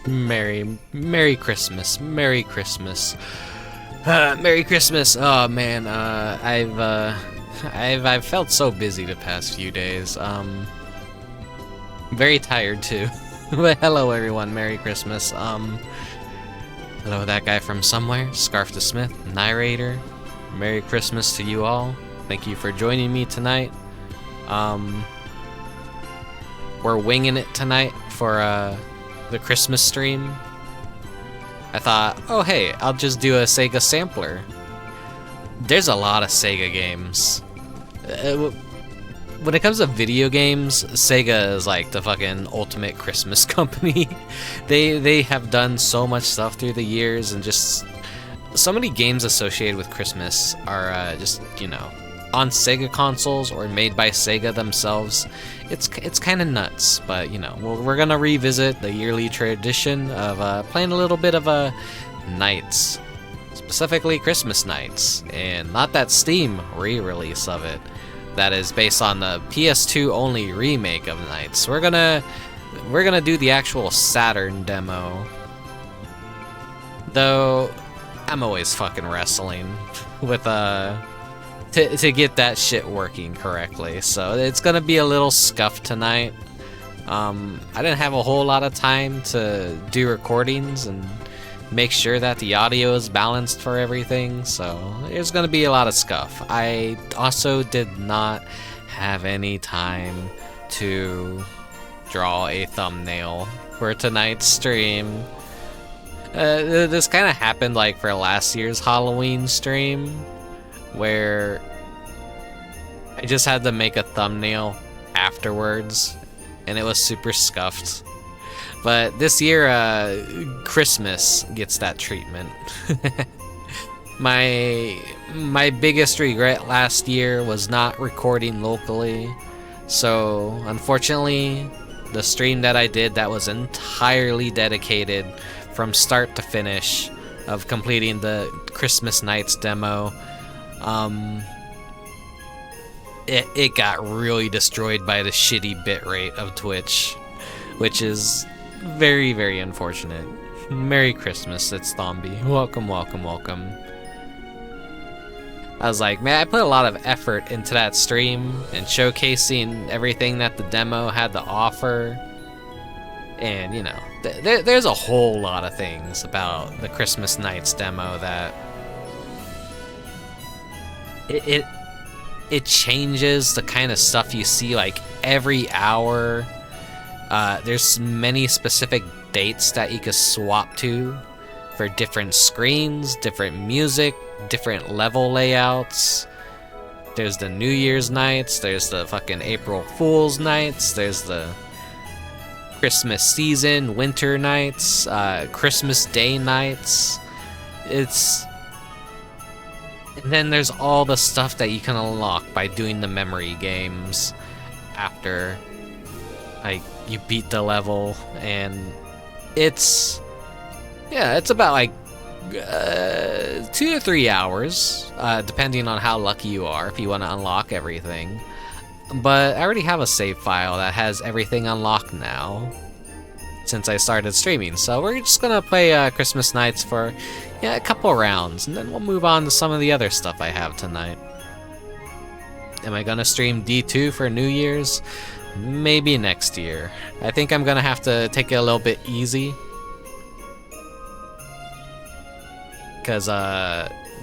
Merry Christmas, Merry Christmas, Merry Christmas. Oh man, I've felt so busy the past few days. Very tired too. But hello everyone, Merry Christmas. Hello that guy from somewhere, Scarf the Smith, narrator. Merry Christmas to you all. Thank you for joining me tonight. We're winging it tonight for the Christmas stream. I thought, oh hey, I'll just do a Sega sampler. There's a lot of Sega games. When it comes to video games, Sega is like the fucking ultimate Christmas company. They have done so much stuff through the years, and just so many games associated with Christmas are just, you know, on Sega consoles or made by Sega themselves. It's kind of nuts, but you know, we're gonna revisit the yearly tradition of playing a little bit of Nights, specifically Christmas Nights, and not that Steam re-release of it. That is based on the PS2 only remake of Nights. We're gonna do the actual Saturn demo. Though I'm always fucking wrestling with to get that shit working correctly. So it's gonna be a little scuffed tonight. I didn't have a whole lot of time to do recordings and make sure that the audio is balanced for everything, so there's gonna be a lot of scuff. I also did not have any time to draw a thumbnail for tonight's stream. This kind of happened like for last year's Halloween stream, where I just had to make a thumbnail afterwards, and it was super scuffed. But this year, Christmas gets that treatment. My biggest regret last year was not recording locally, so unfortunately, the stream that I did that was entirely dedicated from start to finish of completing the Christmas Nights demo, it got really destroyed by the shitty bitrate of Twitch, which is very, very unfortunate. Merry Christmas, it's Thomby. Welcome, welcome, welcome. I was like, man, I put a lot of effort into that stream and showcasing everything that the demo had to offer. And, you know, there's a whole lot of things about the Christmas Nights demo that it changes the kind of stuff you see like every hour. There's many specific dates that you can swap to for different screens, different music, different level layouts. There's the New Year's nights, there's the fucking April Fool's nights, there's the Christmas season, winter nights, Christmas Day nights. And then there's all the stuff that you can unlock by doing the memory games after, like, you beat the level. And it's about like 2 to 3 hours, depending on how lucky you are, if you want to unlock everything. But I already have a save file that has everything unlocked now, since I started streaming. So we're just gonna play Christmas Nights for a couple rounds, and then we'll move on to some of the other stuff I have tonight. Am I gonna stream D2 for New Year's? Maybe next year. I think I'm gonna have to take it a little bit easy, because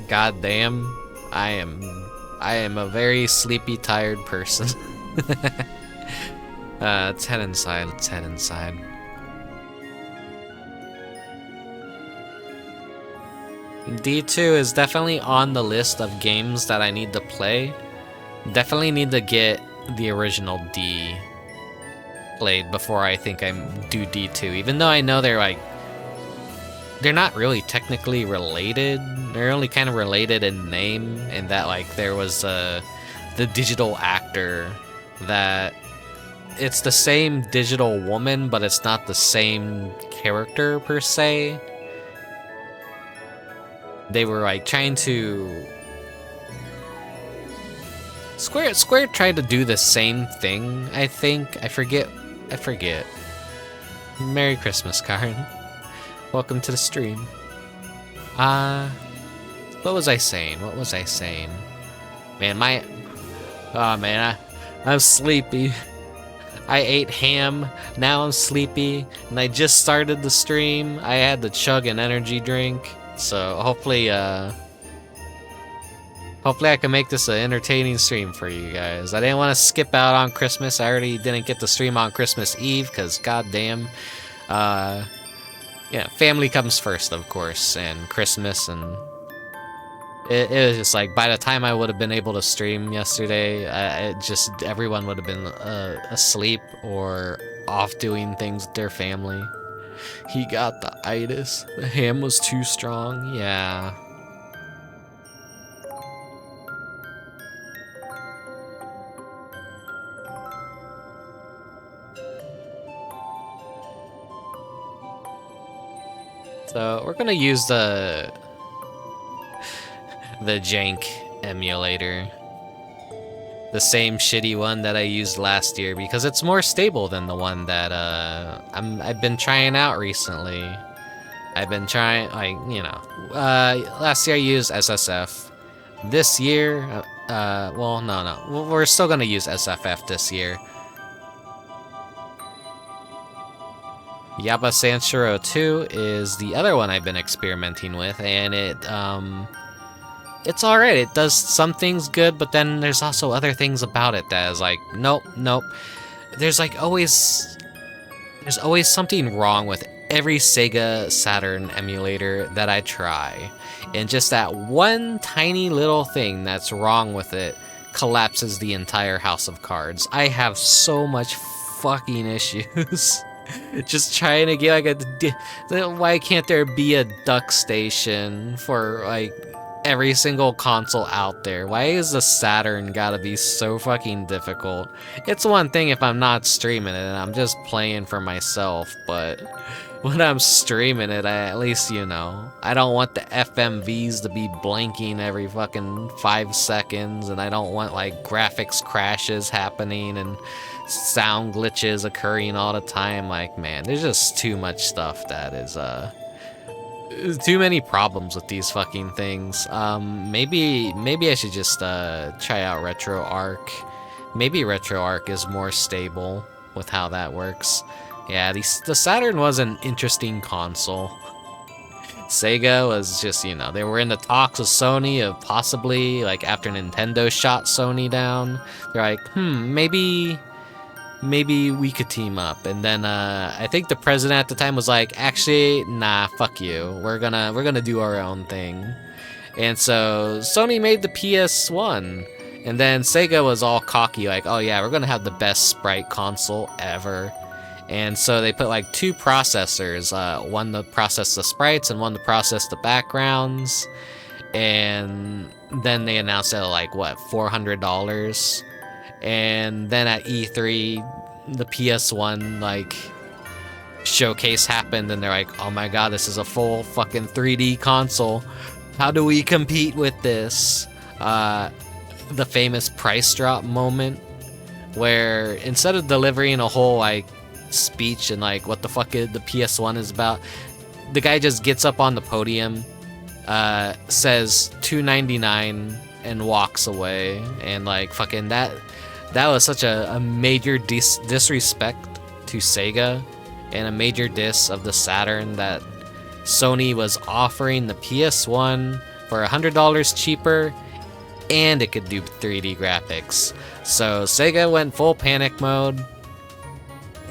goddamn, I am a very sleepy, tired person. Let's head inside. Let's head inside. D2 is definitely on the list of games that I need to play. Definitely need to get the original D played before I think I do D2, even though I know they're not really technically related. They're only kind of related in name, in that like there was the digital actor, that it's the same digital woman, but it's not the same character per se. They were like trying to Square tried to do the same thing, I think. I forget. Merry Christmas, Karen. Welcome to the stream. What was I saying? Man, oh man, I'm sleepy. I ate ham, now I'm sleepy, and I just started the stream. I had to chug an energy drink, so hopefully I can make this an entertaining stream for you guys. I didn't want to skip out on Christmas. I already didn't get to stream on Christmas Eve, because goddamn, yeah, family comes first, of course, and Christmas, and it was just like, by the time I would have been able to stream yesterday, everyone would have been asleep or off doing things with their family. He got the itis. The ham was too strong. Yeah. So we're gonna use the jank emulator, the same shitty one that I used last year, because it's more stable than the one that I've been trying out recently. I've been trying, like, you know, last year I used SSF. This year, well, no, we're still gonna use SFF this year. Yaba Sanshiro 2 is the other one I've been experimenting with, and it's alright. It does some things good, but then there's also other things about it that is like, nope. There's always something wrong with every Sega Saturn emulator that I try. And just that one tiny little thing that's wrong with it collapses the entire house of cards. I have so much fucking issues. Just trying to get why can't there be a duck station for like every single console out there? Why is the Saturn gotta be so fucking difficult? It's one thing if I'm not streaming it and I'm just playing for myself, but when I'm streaming it, at least, you know, I don't want the FMVs to be blinking every fucking 5 seconds, and I don't want like graphics crashes happening and sound glitches occurring all the time. Like, man, there's just too much stuff that is too many problems with these fucking things. Maybe I should just try out RetroArch. Maybe RetroArch is more stable with how that works. Yeah, the Saturn was an interesting console. Sega was just, you know, they were in the talks with Sony of possibly, like, after Nintendo shot Sony down, they're like, maybe we could team up. And then I think the president at the time was like, actually, nah, fuck you. We're gonna do our own thing. And so Sony made the PS1. And then Sega was all cocky, like, oh yeah, we're gonna have the best sprite console ever. And so they put like 2 processors, one to process the sprites and one to process the backgrounds. And then they announced it at like, what, $400? And then at E3, the PS1 like showcase happened, and they're like, oh my god, this is a full fucking 3D console. How do we compete with this? The famous price drop moment, where instead of delivering a whole like speech and like what the fuck the PS1 is about, the guy just gets up on the podium, says $299 and walks away. And like fucking that was such a major disrespect to Sega, and a major diss of the Saturn, that Sony was offering the PS1 for $100 cheaper, and it could do 3D graphics. So Sega went full panic mode,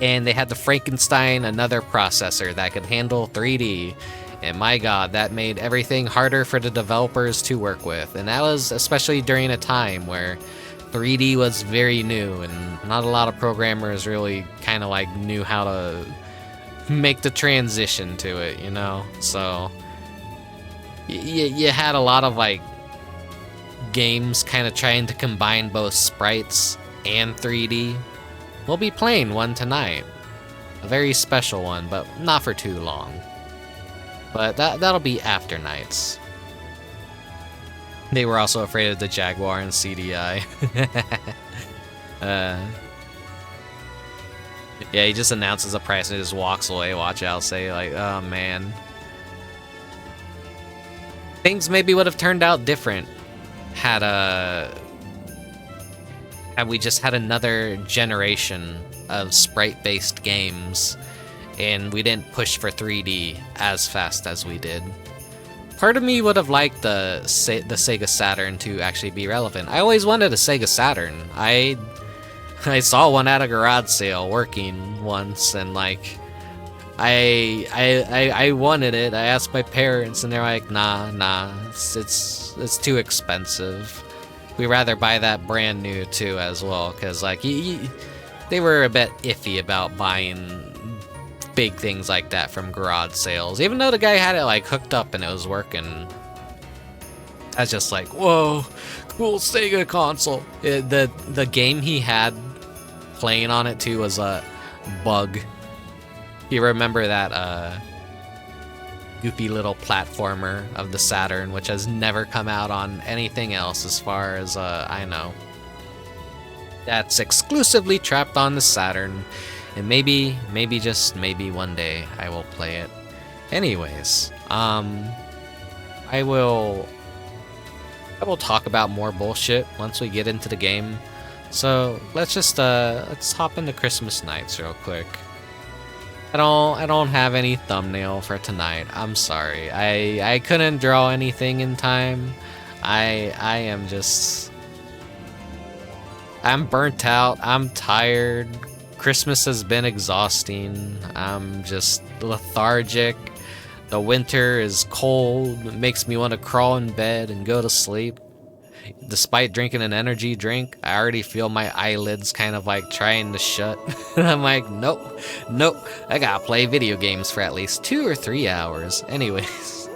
and they had to Frankenstein another processor that could handle 3D. And my god, that made everything harder for the developers to work with. And that was especially during a time where 3D was very new, and not a lot of programmers really kind of like knew how to make the transition to it, you know? So you had a lot of like games kind of trying to combine both sprites and 3D. We'll be playing one tonight, a very special one, but not for too long. But that'll be after nights. They were also afraid of the Jaguar and CDI. Yeah, he just announces a price and just walks away. Watch out, say like, oh man, things maybe would have turned out different had we just had another generation of sprite-based games and we didn't push for 3D as fast as we did. Part of me would have liked the Sega Saturn to actually be relevant. I always wanted a Sega Saturn. I saw one at a garage sale working once, and like I wanted it. I asked my parents, and they're like, nah, it's too expensive. We'd rather buy that brand new too as well, because like they were a bit iffy about buying big things like that from garage sales, even though the guy had it like hooked up and it was working. I was just like, whoa, cool Sega console. The game he had playing on it too was a Bug. You remember that goofy little platformer of the Saturn, which has never come out on anything else as far as I know. That's exclusively trapped on the Saturn. And maybe just maybe one day I will play it. Anyways, I will talk about more bullshit once we get into the game. So let's just let's hop into Christmas Nights real quick. I don't have any thumbnail for tonight. I'm sorry. I couldn't draw anything in time. I'm burnt out. I'm tired. Christmas has been exhausting. I'm just lethargic. The winter is cold. It makes me want to crawl in bed and go to sleep. Despite drinking an energy drink, I already feel my eyelids kind of like trying to shut. And I'm like, nope. I gotta play video games for at least 2 or 3 hours. Anyways.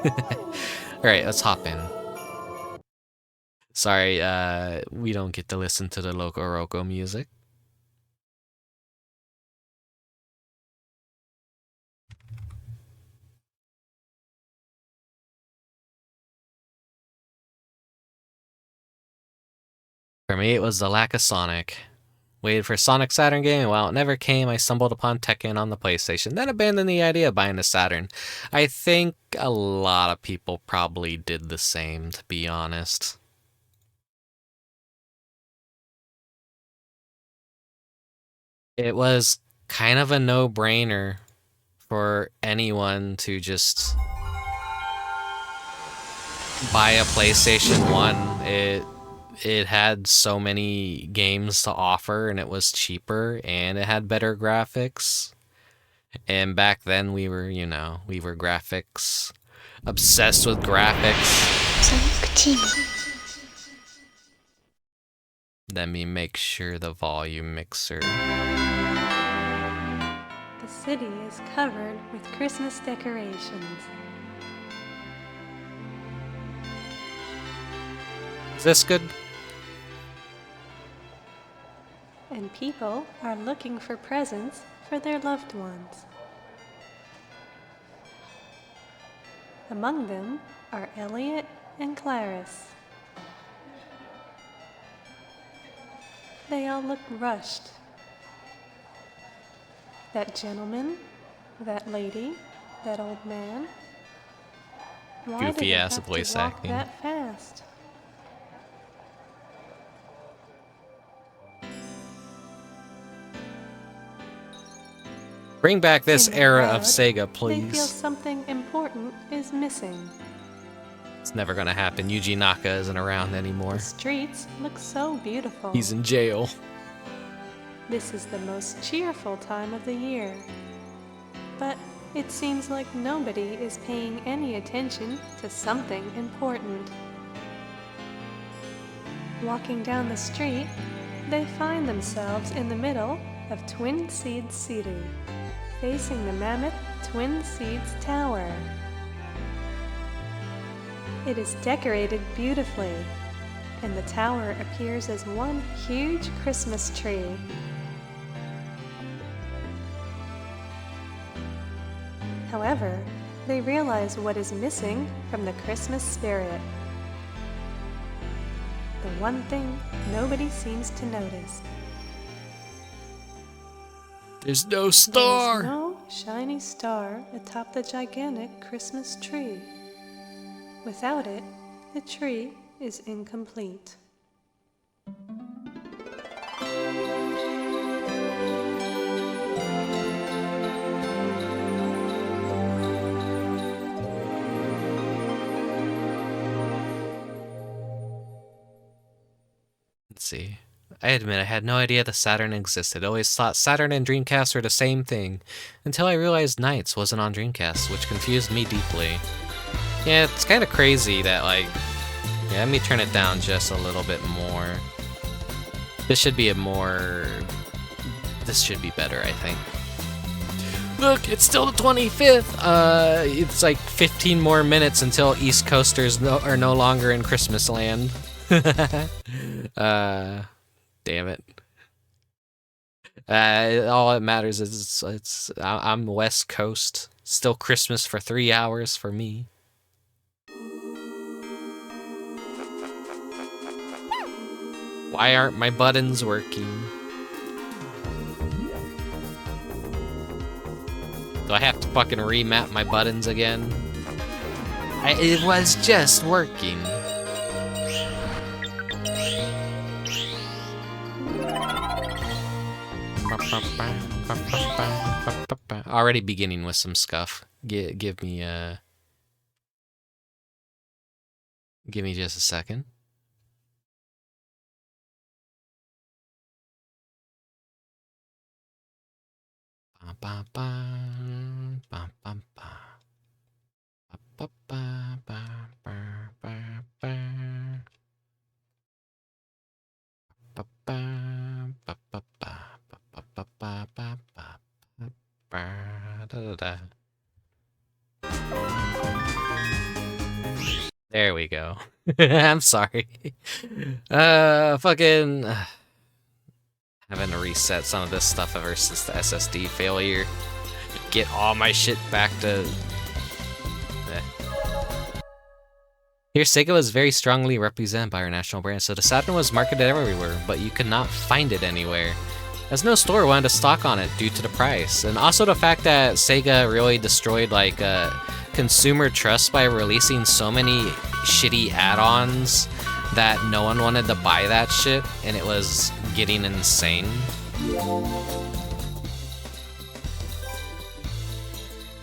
Alright, let's hop in. Sorry, we don't get to listen to the Loco Roco music. For me, it was the lack of Sonic. Waited for a Sonic Saturn game, and while it never came, I stumbled upon Tekken on the PlayStation, then abandoned the idea of buying a Saturn. I think a lot of people probably did the same, to be honest. It was kind of a no-brainer for anyone to just buy a PlayStation 1. It had so many games to offer, and it was cheaper, and it had better graphics. And back then we were graphics, obsessed with graphics. Let me make sure the volume mixer. The city is covered with Christmas decorations. Is this good? And people are looking for presents for their loved ones. Among them are Elliot and Clarice. They all look rushed. That gentleman, that lady, that old man. Why Goofy did they ass have voice to walk acting. that fast? Bring back this In the era of crowd, Sega, They feel please. something important is missing. It's never gonna happen. Yuji Naka isn't around anymore. The streets look so beautiful. He's in jail. This is the most cheerful time of the year. But it seems like nobody is paying any attention to something important. Walking down the street, they find themselves in the middle of Twin Seeds City, facing the mammoth Twin Seeds Tower. It is decorated beautifully, and the tower appears as one huge Christmas tree. However, they realize what is missing from the Christmas spirit. The one thing nobody seems to notice. There's no star. There's no shiny star atop the gigantic Christmas tree. Without it, the tree is incomplete. Let's see. I admit I had no idea the Saturn existed. Always thought Saturn and Dreamcast were the same thing, until I realized Knights wasn't on Dreamcast, which confused me deeply. Yeah, it's kind of crazy that, like... Yeah, let me turn it down just a little bit more. This should be a more... This should be better, I think. Look, it's still the 25th! It's like 15 more minutes until East Coasters are no longer in Christmas land. Damn it. All that matters is I'm West Coast. Still Christmas for 3 hours for me. Why aren't my buttons working? Do I have to fucking remap my buttons again? It was just working. Already beginning with some scuff. Give me just a second. There we go. I'm sorry. Fucking having to reset some of this stuff ever since the SSD failure. Get all my shit back to... Here, Sega was very strongly represented by our national brand, so the Saturn was marketed everywhere, but you could not find it anywhere, as no store wanted to stock on it due to the price. And also the fact that Sega really destroyed, like, consumer trust by releasing so many shitty add-ons that no one wanted to buy that shit, and it was getting insane.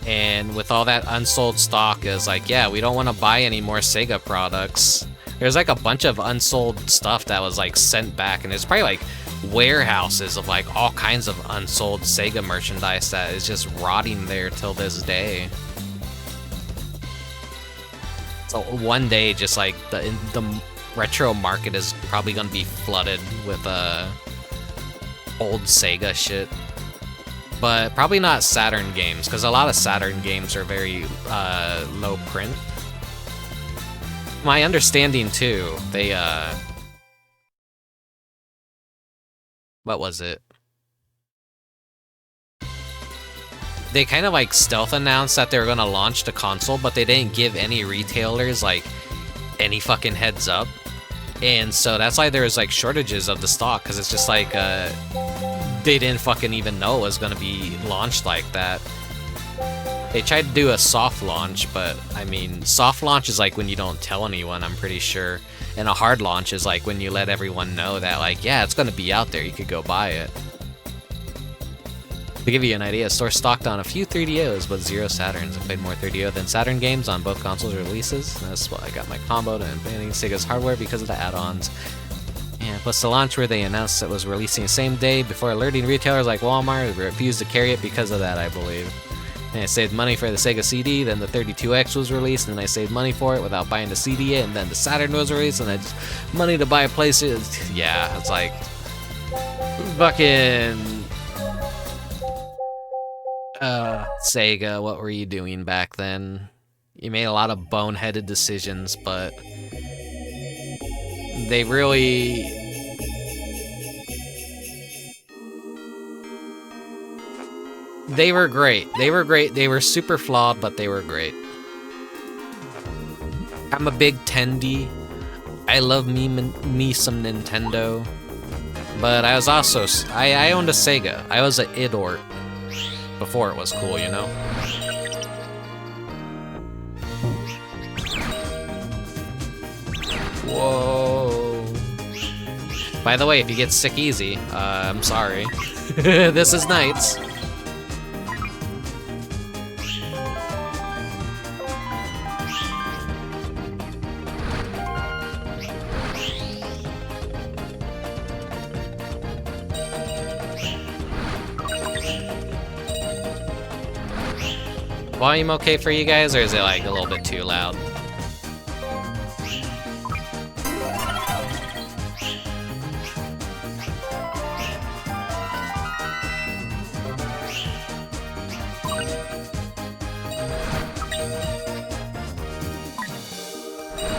And with all that unsold stock, is like, yeah, we don't want to buy any more Sega products. There's like a bunch of unsold stuff that was like sent back, and there's probably like warehouses of like all kinds of unsold Sega merchandise that is just rotting there till this day. So one day, just like the retro market is probably gonna be flooded with old Sega shit. But probably not Saturn games, because a lot of Saturn games are very low print. My understanding too, they what was it? They kind of like stealth announced that they were gonna launch the console, but they didn't give any retailers like any fucking heads up. And so that's why there was like shortages of the stock, because it's just like they didn't fucking even know it was gonna be launched like that. They tried to do a soft launch, but I mean, soft launch is like when you don't tell anyone, I'm pretty sure. And a hard launch is like when you let everyone know that, like, yeah, it's gonna be out there, you could go buy it. To give you an idea, the store stocked on a few 3DOs, but 0 Saturns. I played more 3DO than Saturn games on both consoles releases. That's why I got my combo and banning Sega's hardware because of the add-ons. Yeah, plus the launch where they announced it was releasing the same day before alerting retailers like Walmart refused to carry it because of that, I believe. And I saved money for the Sega CD, then the 32X was released, and I saved money for it without buying the CD yet, and then the Saturn was released, and I just money to buy a PlayStation. Yeah, it's like fucking Sega, what were you doing back then? You made a lot of boneheaded decisions, but they really... They were great. They were great. They were super flawed, but they were great. I'm a big Tendy. I love me some Nintendo. But I was also... I owned a Sega. I was an idort. Before it was cool, you know? By the way, if you get sick easy, I'm sorry. This is Knights. Volume okay for you guys, or is it like a little bit too loud?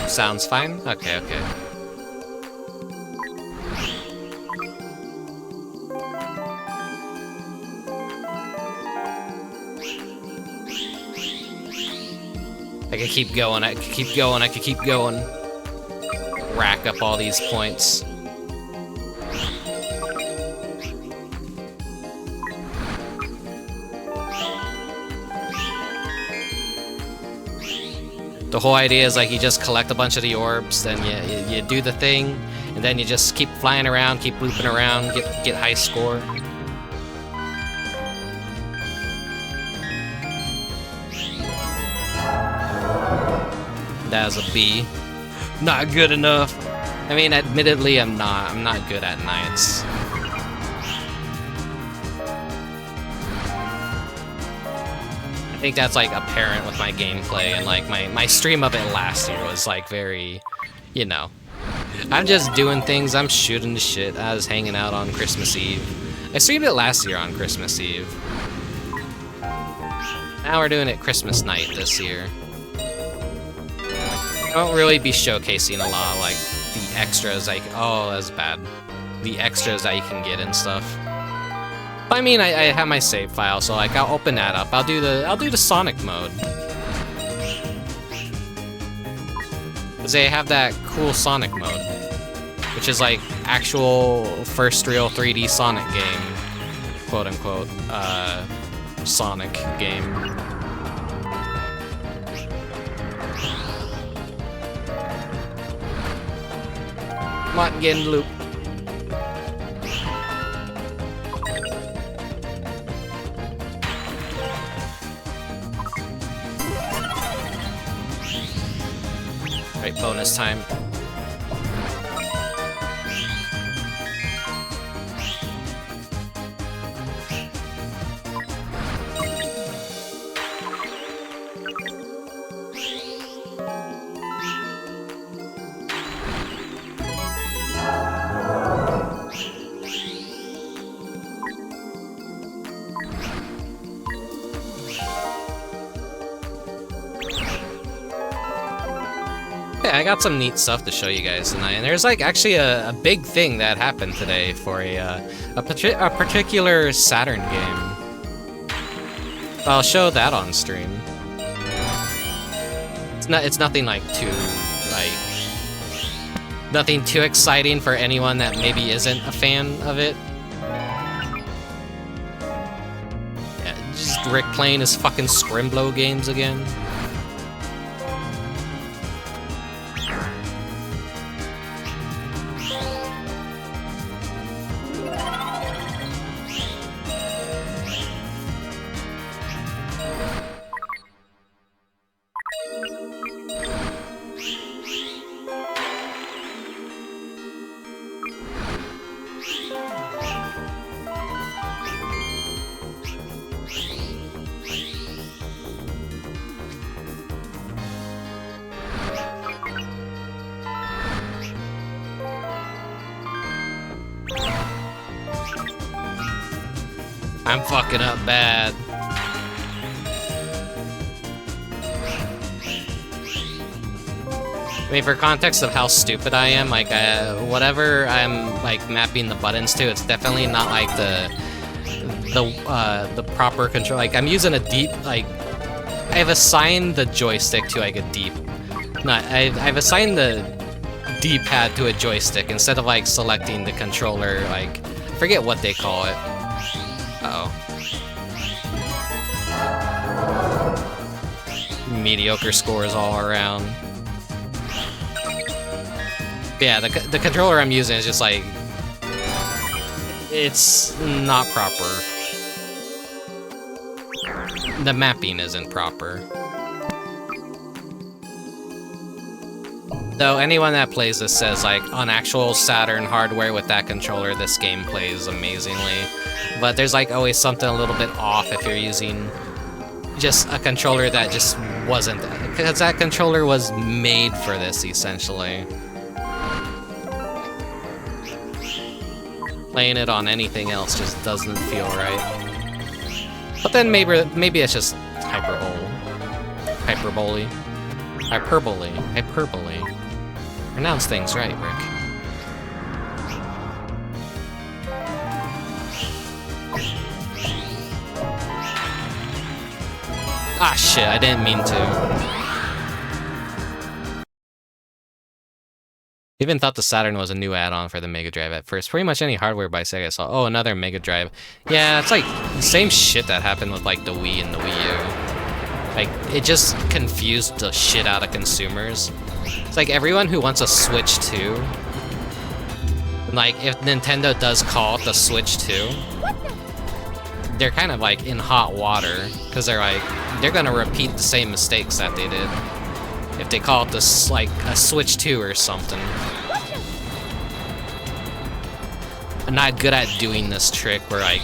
Sounds fine? Okay, okay. I could keep going, I could keep going, I could keep going. Rack up all these points. The whole idea is like you just collect a bunch of the orbs, then you do the thing, and then you just keep flying around, keep looping around, get high score. That was a B. Not good enough. I mean, admittedly, I'm not good at Knights. I think that's like apparent with my gameplay, and like my stream of it last year was like very, you know. I'm just doing things, I'm shooting the shit. I was hanging out on Christmas Eve. I streamed it last year on Christmas Eve. Now we're doing it Christmas night this year. I won't really be showcasing a lot of like the extras, like, oh, that's bad. The extras that you can get and stuff. But I mean, I have my save file, so like I'll open that up. I'll do the Sonic mode. Cause they have that cool Sonic mode, which is like actual first real 3D Sonic game, quote unquote, Sonic game. Come on, get in the loop. Right, bonus time. I got some neat stuff to show you guys tonight, and there's like actually a big thing that happened today for a particular Saturn game. I'll show that on stream. It's nothing like nothing too exciting for anyone that maybe isn't a fan of it. Yeah, just Rick playing his fucking Scrimblow games again. I'm fucking up bad. I mean, for context of how stupid I am, like, whatever I'm, like, mapping the buttons to, it's definitely not, like, the proper control. Like, I'm using a deep, like, I've assigned the joystick to, like, a deep... I've assigned the D-pad to a joystick instead of, like, selecting the controller, like, I forget what they call it. Uh-oh. Mediocre scores all around. Yeah, the controller I'm using is just like It's not proper. The mapping isn't proper. Though anyone that plays this says, like, on actual Saturn hardware with that controller, this game plays amazingly. But there's, like, always something a little bit off if you're using just a controller that just wasn't, because that controller was made for this, essentially. Playing it on anything else just doesn't feel right. But then maybe it's just hyperbole. Pronounce things right, Rick. Ah, shit, I didn't mean to. Even thought the Saturn was a new add-on for the Mega Drive at first. Pretty much any hardware by Sega I saw. Oh, another Mega Drive. Yeah, it's like the same shit that happened with like the Wii and the Wii U. Like, it just confused the shit out of consumers. It's like everyone who wants a Switch 2, like if Nintendo does call it the Switch 2, they're kind of like in hot water, because they're gonna repeat the same mistakes that they did if they call it this like a Switch 2 or something. I'm not good at doing this trick where like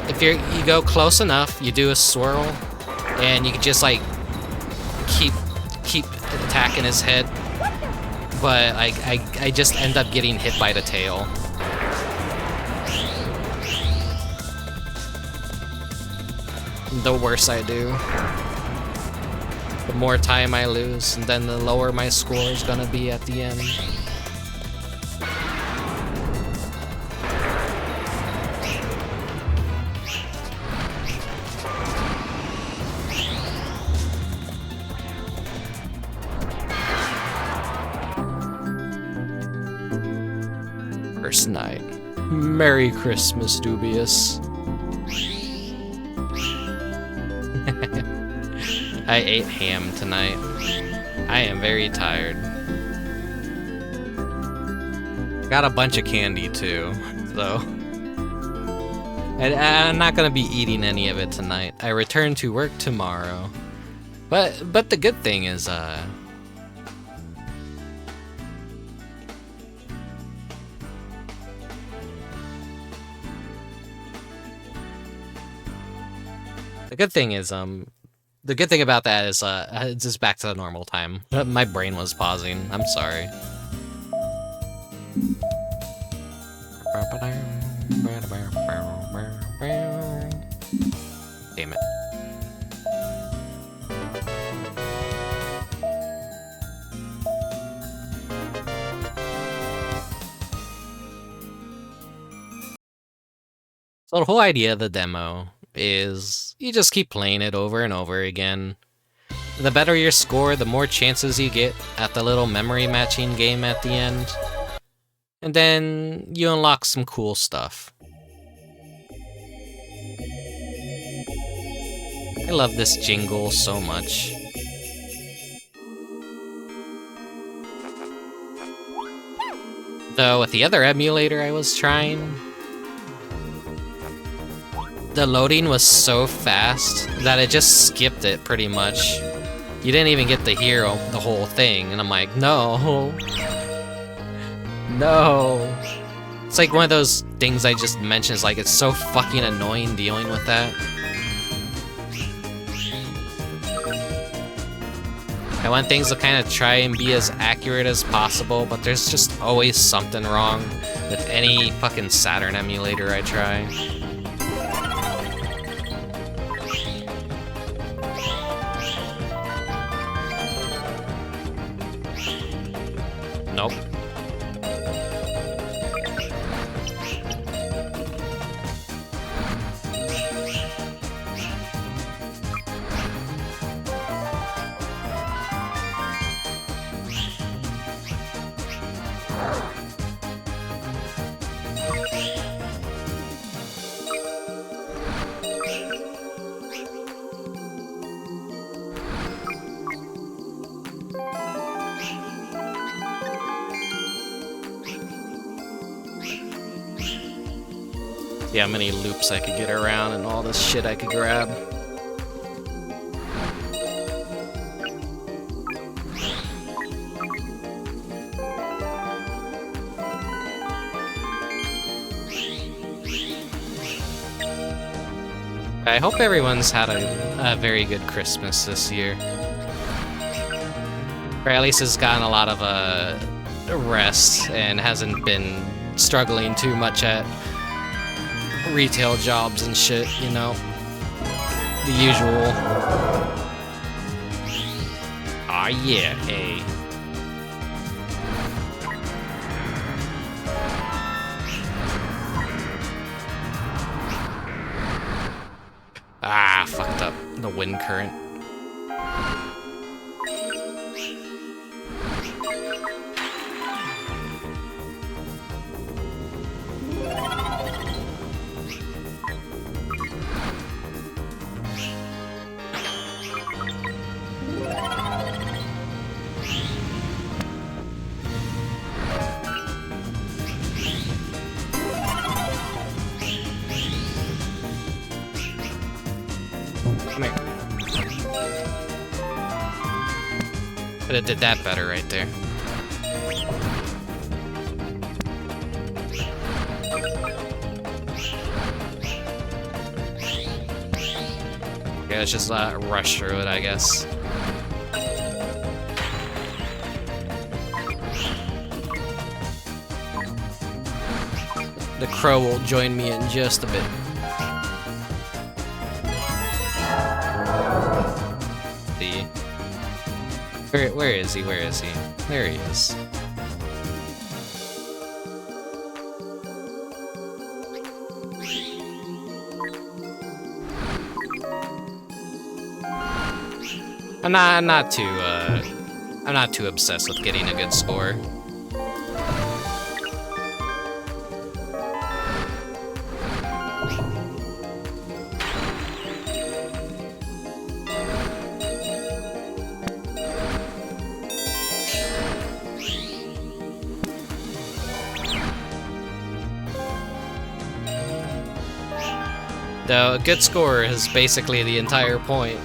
if you go close enough, you do a swirl, and you can just like keep attacking his head, but I just end up getting hit by the tail. The worse I do, the more time I lose, and then the lower my score is gonna be at the end. First night. Merry Christmas, Dubious. I ate ham tonight. I am very tired. Got a bunch of candy too, so I'm not gonna be eating any of it tonight. I return to work tomorrow. But the good thing is the good thing about that is it's just back to the normal time. My brain was pausing. I'm sorry. Damn it. So the whole idea of the demo is you just keep playing it over and over again. The better your score, the more chances you get at the little memory matching game at the end. And then you unlock some cool stuff. I love this jingle so much. Though with the other emulator I was trying, the loading was so fast that it just skipped it pretty much. You didn't even get to hear the whole thing, and I'm like, no. No. It's like one of those things I just mentioned, is like, it's so fucking annoying dealing with that. I want things to kind of try and be as accurate as possible, but there's just always something wrong with any fucking Saturn emulator I try. Nope. See how many loops I could get around and all this shit I could grab. I hope everyone's had a very good Christmas this year. Or at least has gotten a lot of rest and hasn't been struggling too much at retail jobs and shit, you know? The usual. Aw, yeah, hey. Ah, fucked up. The wind current. Could have did that better right there. Okay, let's just rush through it, I guess. The crow will join me in just a bit. Where is he? Where is he? There he is. I'm not too obsessed with getting a good score. Though a good score is basically the entire point.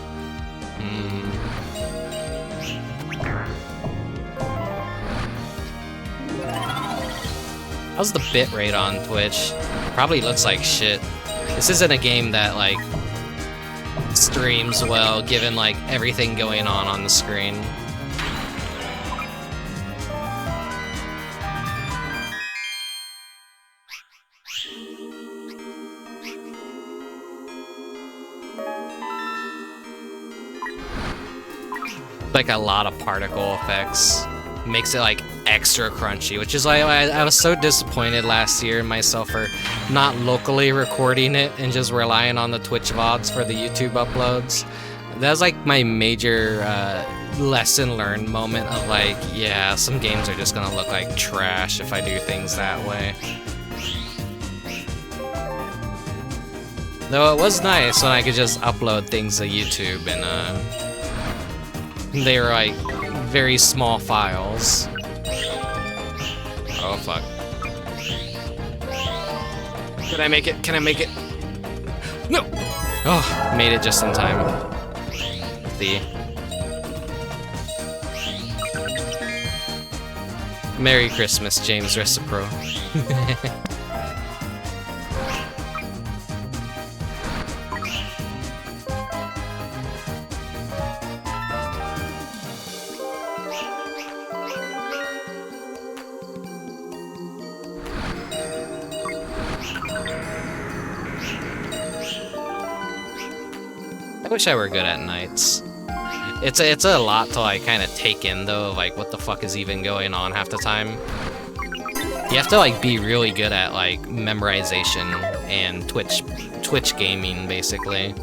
How's the bitrate on Twitch? Probably looks like shit. This isn't a game that, like, streams well, given, like, everything going on the screen. Like a lot of particle effects. Makes it like extra crunchy, which is why I was so disappointed last year in myself for not locally recording it and just relying on the Twitch VODs for the YouTube uploads. That was like my major lesson learned moment of like, yeah, some games are just gonna look like trash if I do things that way. Though it was nice when I could just upload things to YouTube and they were like very small files. Oh fuck. Can I make it? Can I make it? No! Oh, made it just in time. See? Merry Christmas, James Recipro. I wish I were good at nights. It's a lot to like kind of take in though, of like what the fuck is even going on half the time. You have to like be really good at like memorization and Twitch gaming basically.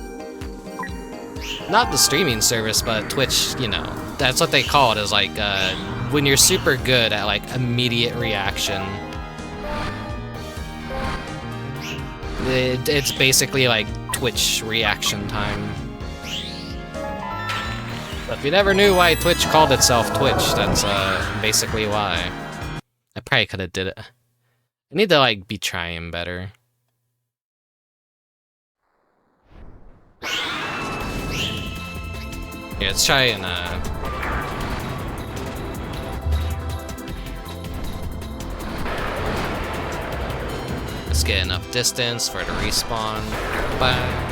Not the streaming service, but Twitch, you know. That's what they call it, is like when you're super good at like immediate reaction. It's basically like Twitch reaction time. But if you never knew why Twitch called itself Twitch, that's basically why. I probably could have did it. I need to like be trying better. Yeah, let's try and let's get enough distance for it to respawn. Bye.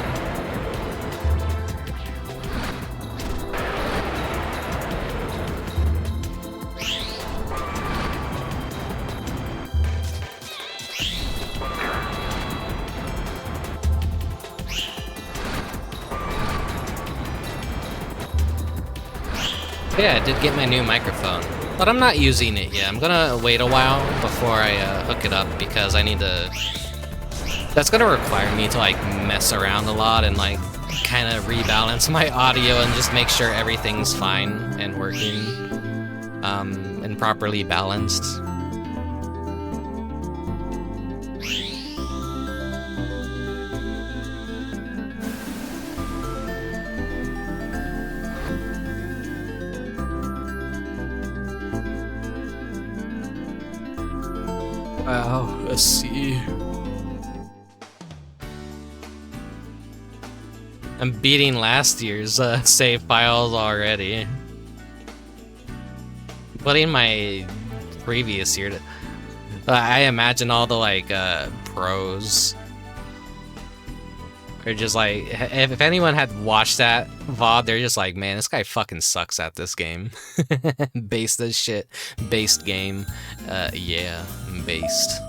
Yeah, I did get my new microphone, but I'm not using it yet. I'm gonna wait a while before I hook it up because I need to... That's gonna require me to like mess around a lot and like kind of rebalance my audio and just make sure everything's fine and working and properly balanced. Wow, let's see. I'm beating last year's save files already. Putting my previous year to... I imagine all the like pros are just like, if anyone had watched that VOD, they're just like, man, this guy fucking sucks at this game. Based as shit. Based game. Yeah, based.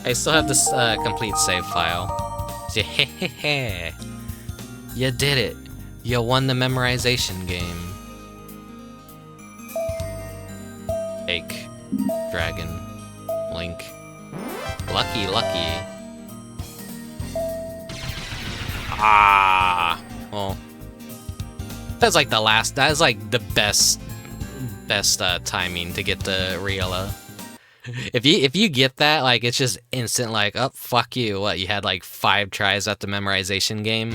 I still have this complete save file. You did it. You won the memorization game. Fake. Dragon. Link. Lucky, lucky. Ah. Well. That's like the last. That is like the best timing to get the Riella. If you get that, like, it's just instant, like, oh, fuck you. What, you had like 5 tries at the memorization game?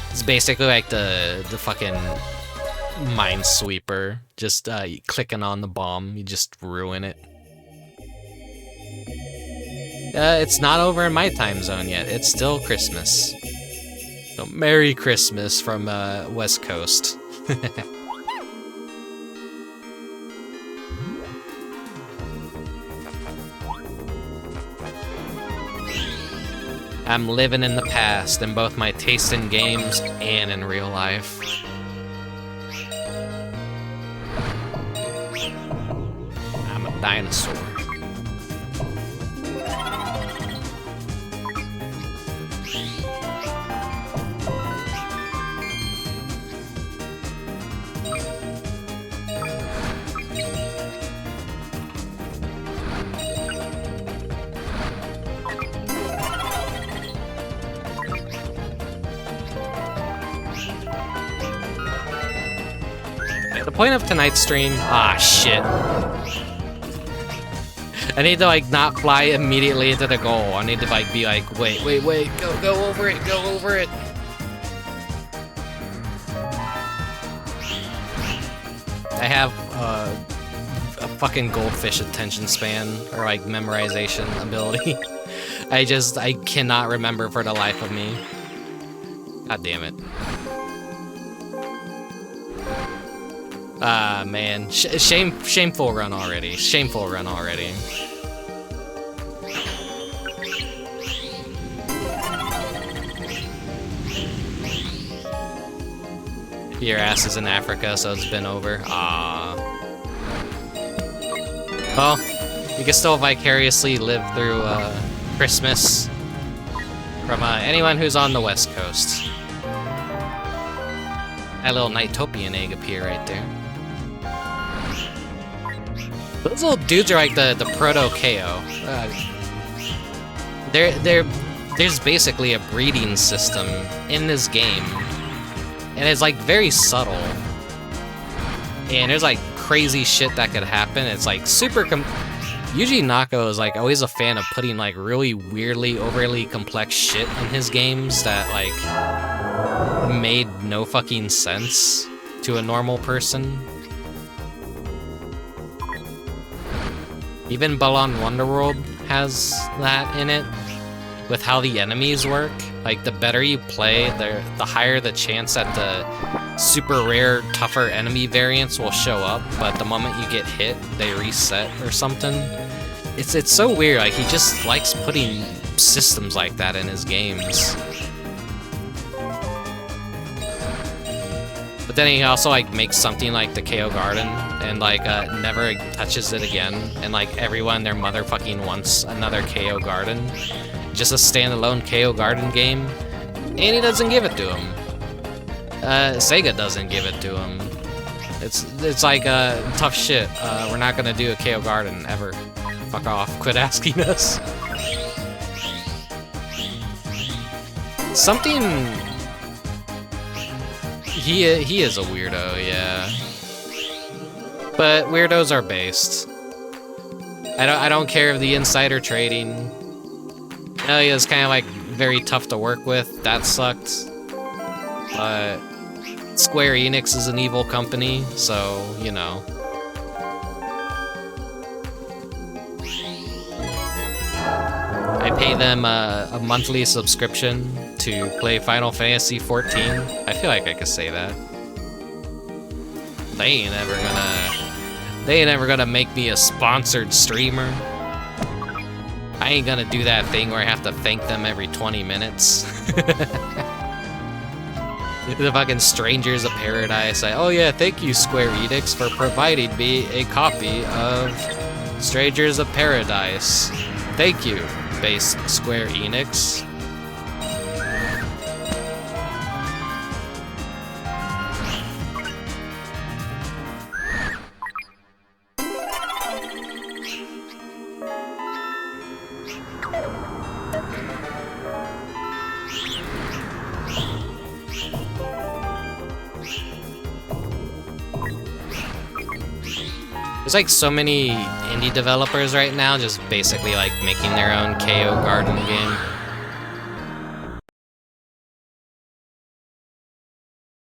It's basically like the fucking Minesweeper. Just clicking on the bomb, you just ruin it. It's not over in my time zone yet. It's still Christmas. So Merry Christmas from West Coast. I'm living in the past in both my taste in games and in real life. I'm a dinosaur. The point of tonight's stream... Ah, shit. I need to, like, not fly immediately into the goal. I need to, like, be like, wait, go over it, go over it. I have, a fucking goldfish attention span, or, like, memorization ability. I cannot remember for the life of me. God damn it. Ah, man. Shameful run already. Shameful run already. Your ass is in Africa, so it's been over. Ah. Well, you can still vicariously live through, Christmas from, anyone who's on the West Coast. That little Nightopian egg appear right there. Those little dudes are like the proto-KO. There's basically a breeding system in this game. And it's like very subtle. And there's like crazy shit that could happen. It's like super Yuji Nako is like always a fan of putting like really weirdly, overly complex shit in his games that like made no fucking sense to a normal person. Even Balan Wonderworld has that in it, with how the enemies work. Like, the better you play, the higher the chance that the super rare, tougher enemy variants will show up, but the moment you get hit, they reset or something. It's so weird, like, he just likes putting systems like that in his games. But then he also, like, makes something like the KO Garden, and, like, never touches it again, and, like, everyone their motherfucking wants another KO Garden. Just a standalone KO Garden game, and he doesn't give it to him. Sega doesn't give it to him. It's like, tough shit. We're not gonna do a KO Garden, ever. Fuck off. Quit asking us. Something... He is a weirdo, yeah. But weirdos are based. I don't care if the insider trading. He was kind of like very tough to work with. That sucked. But Square Enix is an evil company, so you know. I pay them a monthly subscription to play Final Fantasy XIV. I feel like I could say that. They ain't ever gonna make me a sponsored streamer. I ain't gonna do that thing where I have to thank them every 20 minutes. The fucking Strangers of Paradise. Oh yeah, thank you Square Enix for providing me a copy of Strangers of Paradise. Thank you, base Square Enix. There's like so many indie developers right now just basically like making their own KO Garden game.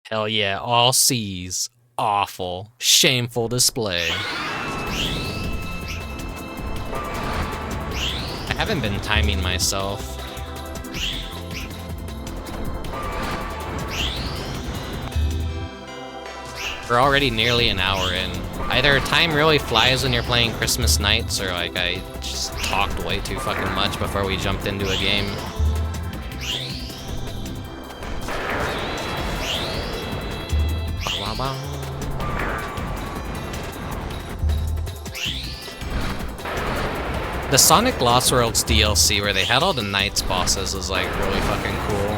Hell yeah, all C's. Awful. Shameful display. I haven't been timing myself. We're already nearly an hour in. Either time really flies when you're playing Christmas nights, or like I just talked way too fucking much before we jumped into a game. The Sonic Lost Worlds DLC where they had all the Knights bosses was like really fucking cool.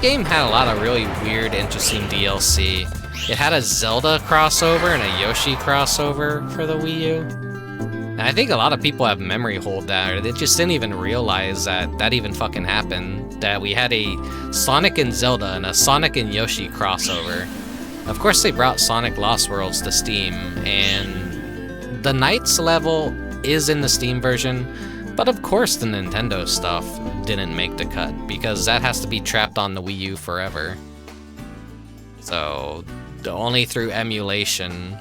Game had a lot of really weird, interesting DLC. It had a Zelda crossover and a Yoshi crossover for the Wii U. And I think a lot of people have memory hold that, or they just didn't even realize that that even fucking happened. That we had a Sonic and Zelda and a Sonic and Yoshi crossover. Of course they brought Sonic Lost Worlds to Steam, and the Knights level is in the Steam version, but of course the Nintendo stuff didn't make the cut, because that has to be trapped on the Wii U forever. So, only through emulation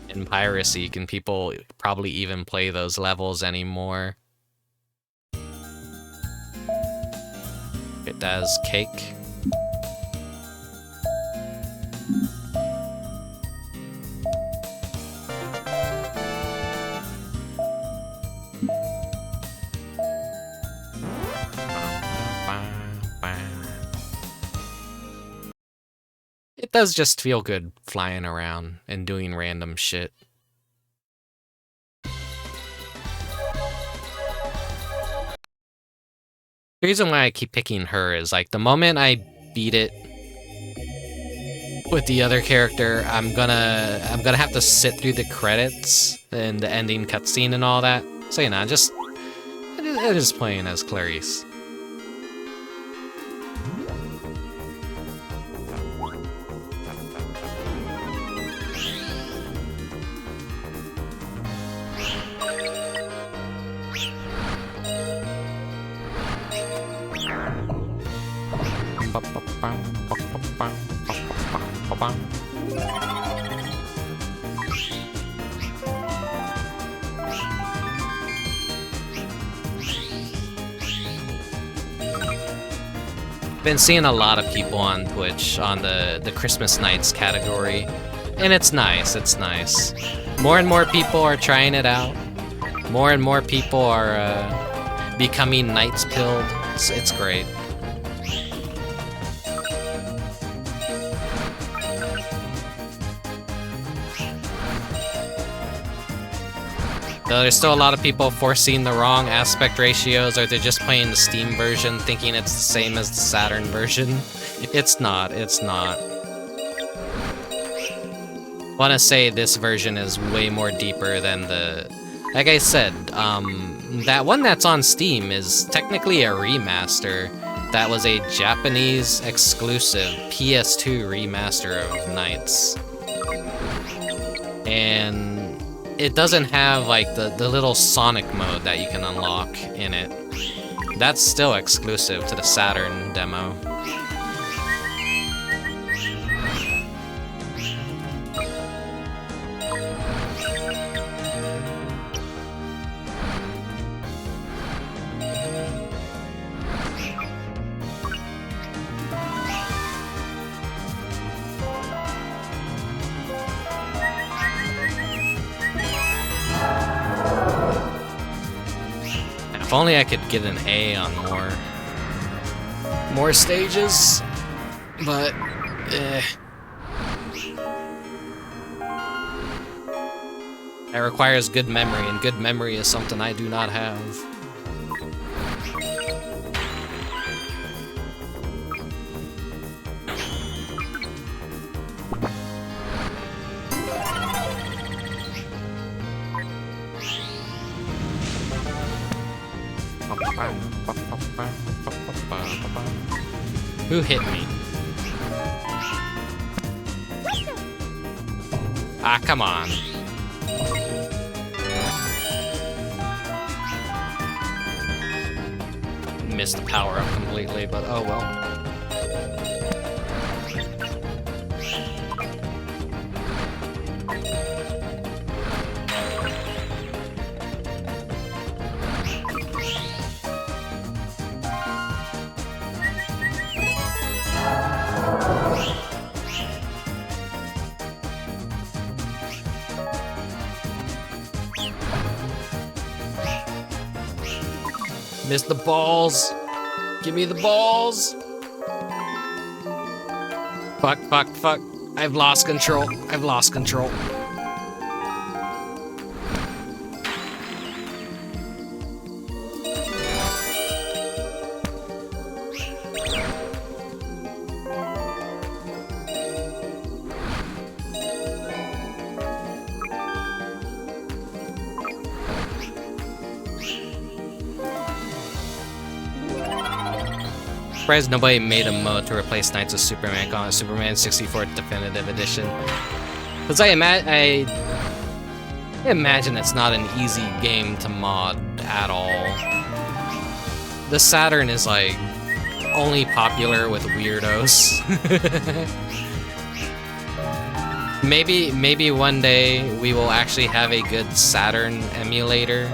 and piracy can people probably even play those levels anymore. It does cake. It does just feel good flying around and doing random shit. The reason why I keep picking her is like the moment I beat it with the other character, I'm gonna have to sit through the credits and the ending cutscene and all that. So you know, I'm just playing as Clarice. Been seeing a lot of people on Twitch on the Christmas Nights category, and it's nice, it's nice. More and more people are trying it out. More and more people are becoming Knights pilled. It's great. Though there's still a lot of people foreseeing the wrong aspect ratios, or they're just playing the Steam version thinking it's the same as the Saturn version. It's not, it's not. I want to say this version is way more deeper than the... Like I said, that one that's on Steam is technically a remaster. That was a Japanese exclusive PS2 remaster of Knights. And it doesn't have like the little Sonic mode that you can unlock in it. That's still exclusive to the Saturn demo. If only I could get an A on more stages, but That requires good memory, and good memory is something I do not have. Who hit me? Ah, come on. Missed the power up completely, but oh well. Missed the balls. Give me the balls. Fuck, fuck, fuck. I've lost control. I've lost control. Surprised nobody made a mode to replace Knights with Superman, calling it Superman 64 Definitive Edition. Because I imagine it's not an easy game to mod at all. The Saturn is like only popular with weirdos. Maybe one day we will actually have a good Saturn emulator,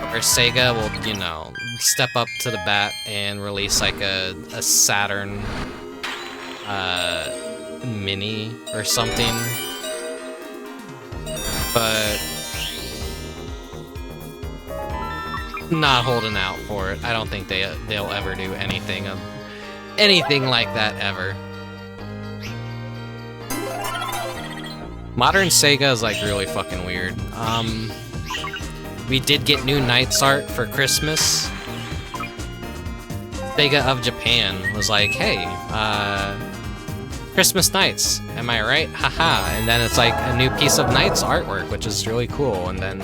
or Sega will, you know, step up to the bat and release like a Saturn mini or something. But not holding out for it. I don't think they'll ever do anything like that ever. Modern Sega is like really fucking weird. We did get new Knights art for Christmas. Sega of Japan was like, hey, Christmas Knights, am I right? Haha. And then it's like a new piece of Knights artwork, which is really cool. And then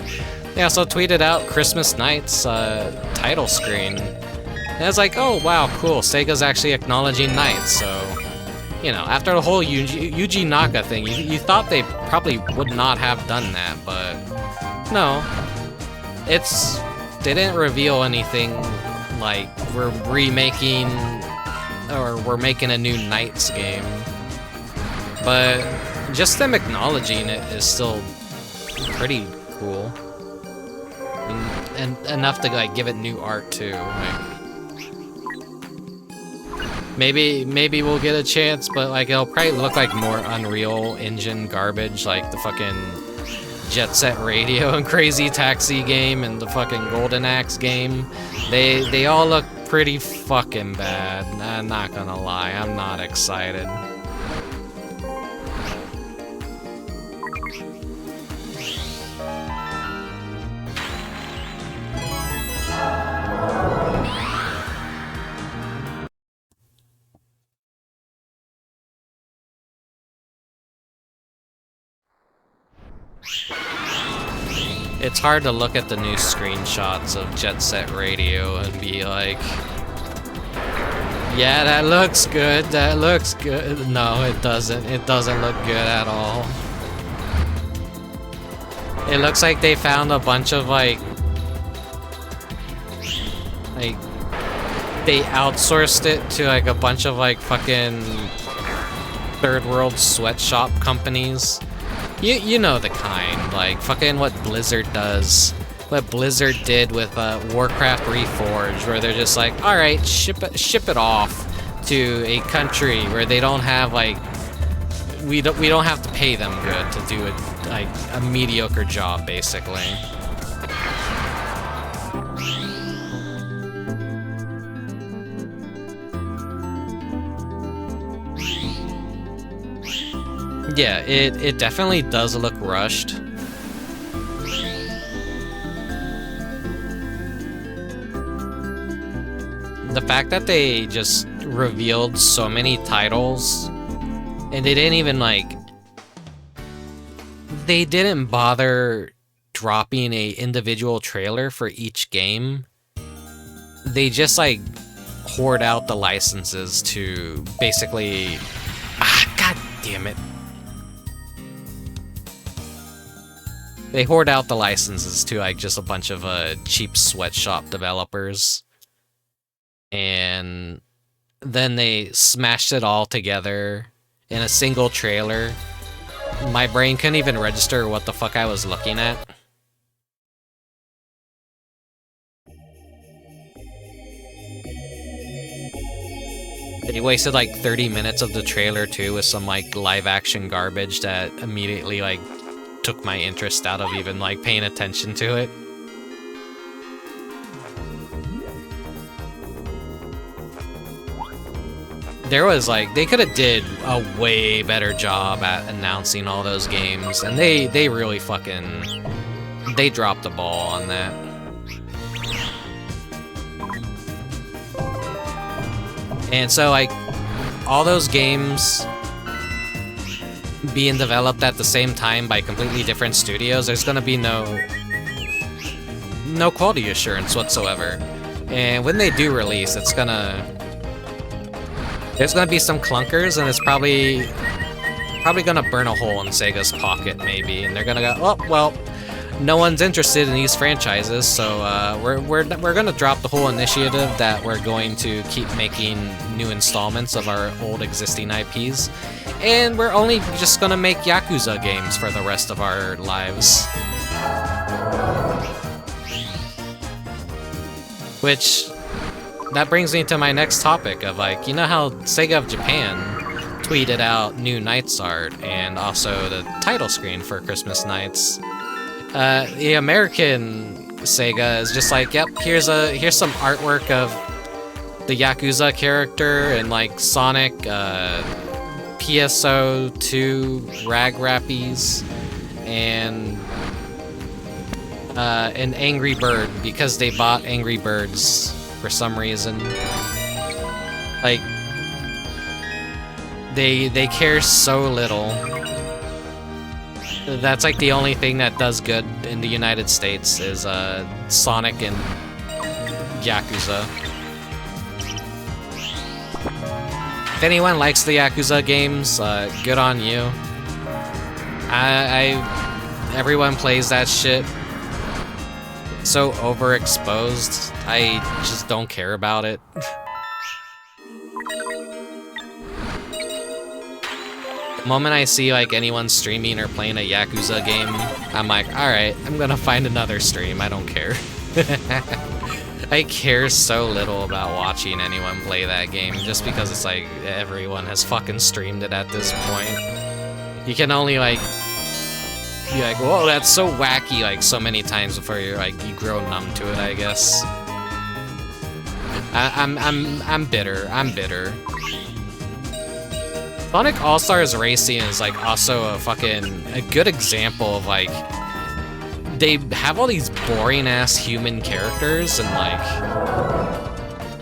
they also tweeted out Christmas Knights title screen. And I was like, oh wow, cool. Sega's actually acknowledging Knights. So, you know, after the whole Yuji Naka thing, you thought they probably would not have done that, but no. They didn't reveal anything like we're remaking or we're making a new Knights game. But just them acknowledging it is still pretty cool. And enough to like give it new art too. Like, maybe we'll get a chance, but like it'll probably look like more Unreal Engine garbage, like the fucking Jet Set Radio and Crazy Taxi game and the fucking Golden Axe game. They all look pretty fucking bad. I'm not gonna lie, I'm not excited. It's hard to look at the new screenshots of Jet Set Radio and be like, yeah, that looks good, that looks good. No, it doesn't. It doesn't look good at all. It looks like they found a bunch of like they outsourced it to like a bunch of like fucking third world sweatshop companies. You know the kind, like fucking what Blizzard does. What Blizzard did with Warcraft Reforged, where they're just like, all right, ship it off to a country where they don't have like we don't have to pay them good to do a mediocre job, basically. Yeah, it definitely does look rushed. The fact that they just revealed so many titles and they didn't even they didn't bother dropping a individual trailer for each game. They just like hoard out the licenses to basically god damn it. They hoard out the licenses to like just a bunch of cheap sweatshop developers. And then they smashed it all together in a single trailer. My brain couldn't even register what the fuck I was looking at. They wasted like 30 minutes of the trailer too with some like live action garbage that immediately like took my interest out of even like paying attention to it. There was like, they could have did a way better job at announcing all those games, and they really fucking, they dropped the ball on that. And so like, all those games being developed at the same time by completely different studios, there's gonna be no quality assurance whatsoever. And when they do release, there's gonna be some clunkers, and it's probably gonna burn a hole in Sega's pocket, maybe. And they're gonna go, oh well, no one's interested in these franchises, so we're gonna drop the whole initiative that we're going to keep making new installments of our old existing IPs, and we're only just gonna make Yakuza games for the rest of our lives. Which, that brings me to my next topic of like, you know how Sega of Japan tweeted out new Nights art and also the title screen for Christmas Nights? The American Sega is just like, yep, here's some artwork of the Yakuza character and like Sonic, PSO2 Rag Rappies, and an Angry Bird because they bought Angry Birds for some reason. Like, they care so little. That's like the only thing that does good in the United States is Sonic and Yakuza. If anyone likes the Yakuza games, good on you. Everyone plays that shit. It's so overexposed. I just don't care about it. The moment I see like anyone streaming or playing a Yakuza game, I'm like, alright, I'm gonna find another stream, I don't care. I care so little about watching anyone play that game, just because it's like everyone has fucking streamed it at this point. You can only like be like, whoa, that's so wacky, like so many times before you're like you grow numb to it, I guess. I'm bitter. I'm bitter. Sonic All-Stars Racing is like also a good example of like they have all these boring ass human characters and like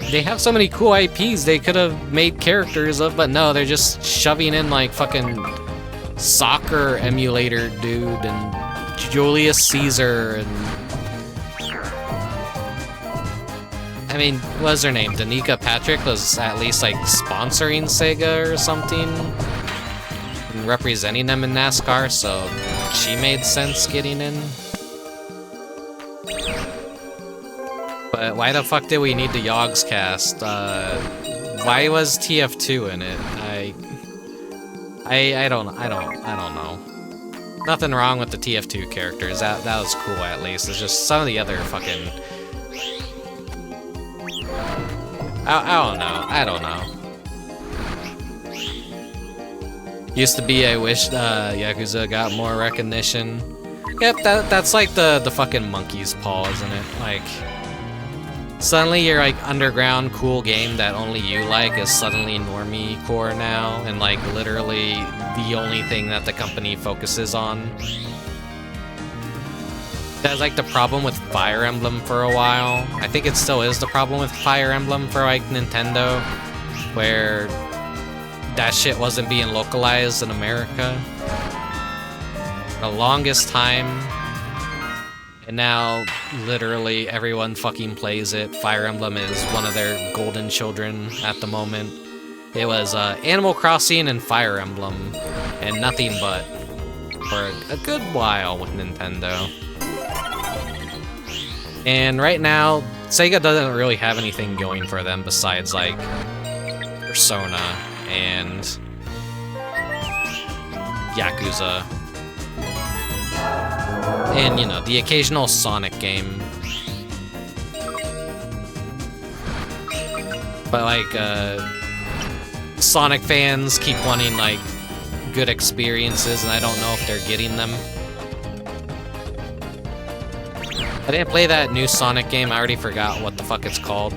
they have so many cool IPs they could have made characters of, but no, they're just shoving in like fucking soccer emulator dude and Julius Caesar and I mean, what was her name? Danica Patrick was at least like sponsoring Sega or something and representing them in NASCAR, so she made sense getting in. But why the fuck did we need the Yogs cast? Why was TF2 in it? I don't know. Nothing wrong with the TF2 characters. That was cool at least. It's just some of the other fucking I don't know. Used to be I wish Yakuza got more recognition. Yep, that's like the fucking monkey's paw, isn't it? Like suddenly your like underground cool game that only you like is suddenly normie core now, and like literally the only thing that the company focuses on. That was like the problem with Fire Emblem for a while. I think it still is the problem with Fire Emblem for like Nintendo, where that shit wasn't being localized in America the longest time. And now, literally, everyone fucking plays it. Fire Emblem is one of their golden children at the moment. It was Animal Crossing and Fire Emblem, and nothing but, for a good while with Nintendo. And right now, Sega doesn't really have anything going for them besides, like, Persona and Yakuza. And, you know, the occasional Sonic game. But, like, Sonic fans keep wanting, like, good experiences, and I don't know if they're getting them. I didn't play that new Sonic game, I already forgot what the fuck it's called.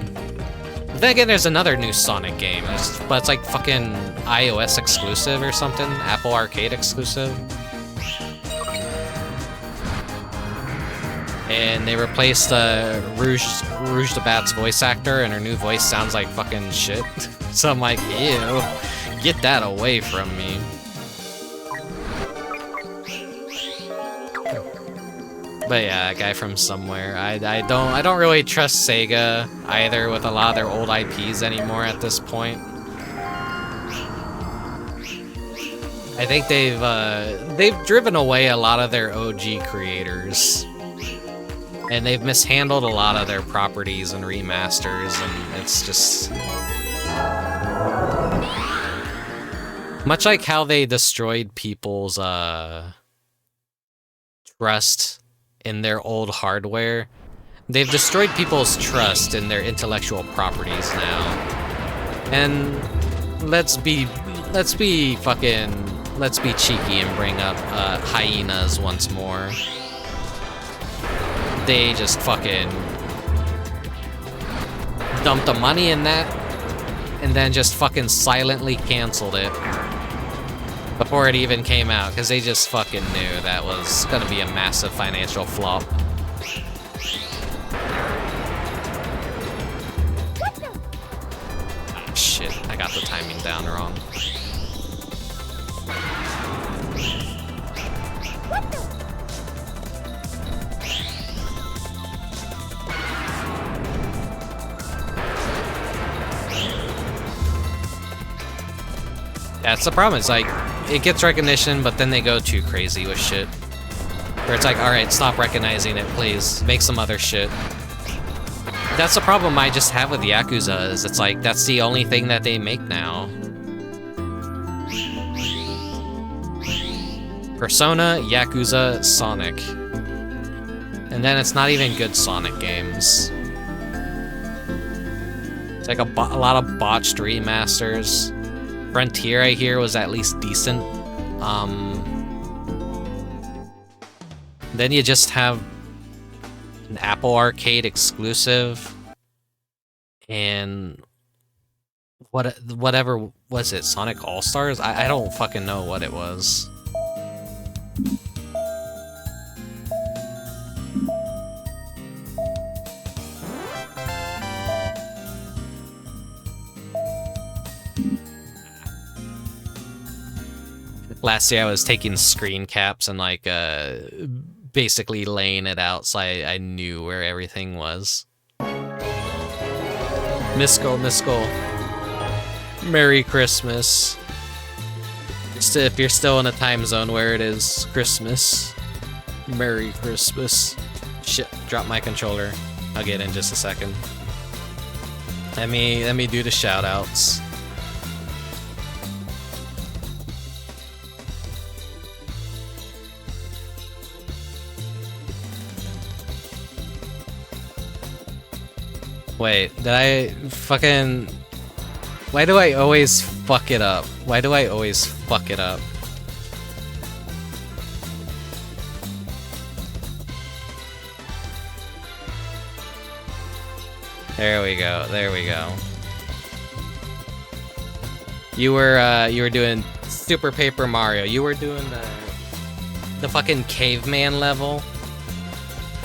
But then again, there's another new Sonic game, but it's like fucking iOS exclusive or something, Apple Arcade exclusive. And they replaced Rouge the Bat's voice actor, and her new voice sounds like fucking shit. So I'm like, ew, get that away from me. But yeah, a guy from somewhere. I don't really trust Sega either with a lot of their old IPs anymore at this point. I think they've driven away a lot of their OG creators. And they've mishandled a lot of their properties and remasters, and it's just... much like how they destroyed people's trust in their old hardware, they've destroyed people's trust in their intellectual properties now. And let's be cheeky and bring up Hyenas once more. They just fucking dumped the money in that and then just fucking silently canceled it before it even came out, because they just fucking knew that was gonna be a massive financial flop. Ah, shit, I got the timing down wrong. That's the problem, it's like, it gets recognition, but then they go too crazy with shit. Where it's like, alright, stop recognizing it, please. Make some other shit. That's the problem I just have with Yakuza, is it's like, that's the only thing that they make now. Persona, Yakuza, Sonic. And then it's not even good Sonic games. like a lot of botched remasters. Frontier, I hear, was at least decent. Then you just have an Apple Arcade exclusive, and whatever was it, Sonic All Stars? I don't fucking know what it was. Last year I was taking screen caps and like basically laying it out so I knew where everything was. Miskel. Merry Christmas. If you're still in a time zone where it is Christmas. Merry Christmas. Shit, drop my controller. I'll get in just a second. Let me do the shoutouts. Wait, did I fucking... Why do I always fuck it up? Why do I always fuck it up? There we go, there we go. You were doing Super Paper Mario. You were doing the fucking caveman level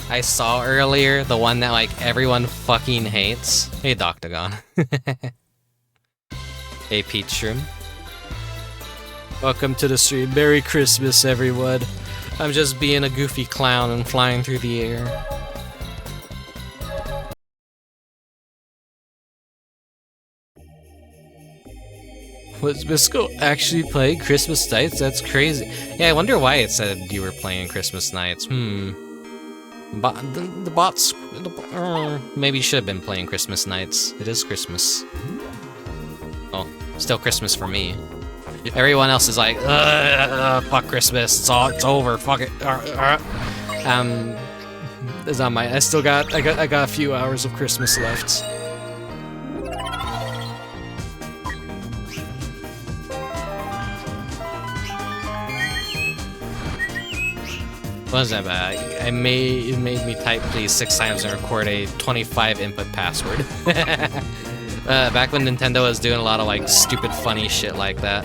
I saw earlier, the one that like everyone fucking hates. Hey, Doctagon. Hey, Peachroom. Welcome to the stream. Merry Christmas, everyone. I'm just being a goofy clown and flying through the air. Was Misco actually playing Christmas Nights? That's crazy. Yeah, I wonder why it said you were playing Christmas Nights. The bots... maybe you should have been playing Christmas Nights. It is Christmas. Well, still Christmas for me. Everyone else is like, fuck Christmas, it's over, fuck it. It's on my... I got a few hours of Christmas left. What was that about? It made me type please 6 times and record a 25 input password. Back when Nintendo was doing a lot of like stupid funny shit like that.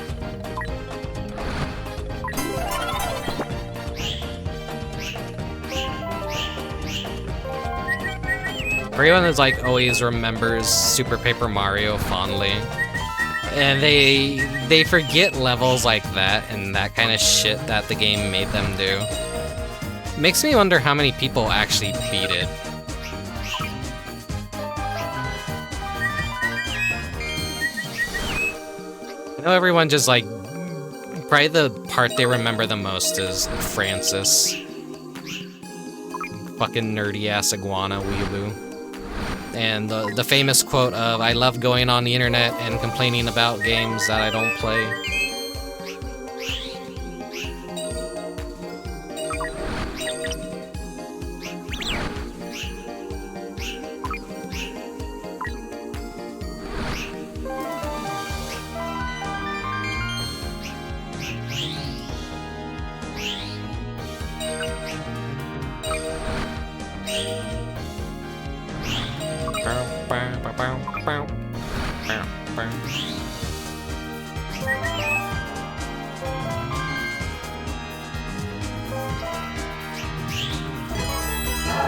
Everyone is like always remembers Super Paper Mario fondly. And they forget levels like that and that kind of shit that the game made them do. Makes me wonder how many people actually beat it. I know everyone just like... Probably the part they remember the most is Francis. Fucking nerdy-ass iguana weeaboo. And the famous quote of, I love going on the internet and complaining about games that I don't play.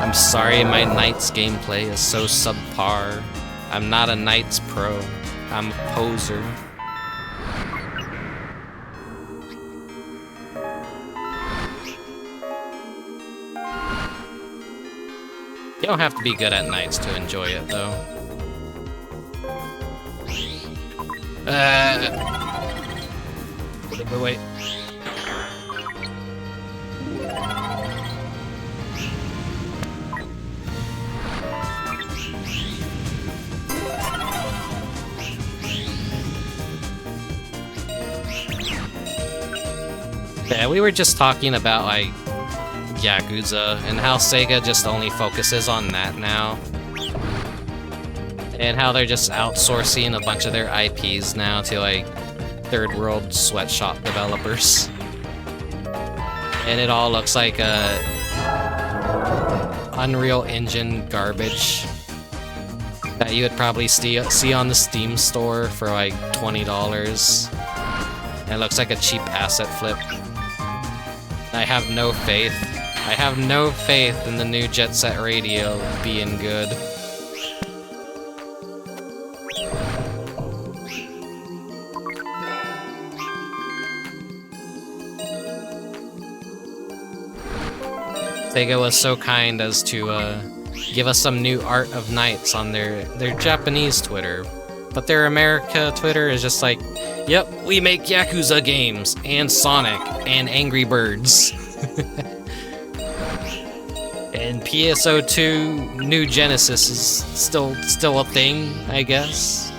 I'm sorry my Knights gameplay is so subpar. I'm not a Knights pro. I'm a poser. You don't have to be good at Knights to enjoy it, though. Wait. Yeah, we were just talking about, like, Yakuza, and how Sega just only focuses on that now. And how they're just outsourcing a bunch of their IPs now to like third world sweatshop developers. And it all looks like Unreal Engine garbage that you would probably see on the Steam store for like $20. And it looks like a cheap asset flip. I have no faith. I have no faith in the new Jet Set Radio being good. Sega was so kind as to give us some new art of knights on their Japanese Twitter. But their America Twitter is just like, yep, we make Yakuza games, and Sonic, and Angry Birds. And PSO2 New Genesis is still a thing, I guess.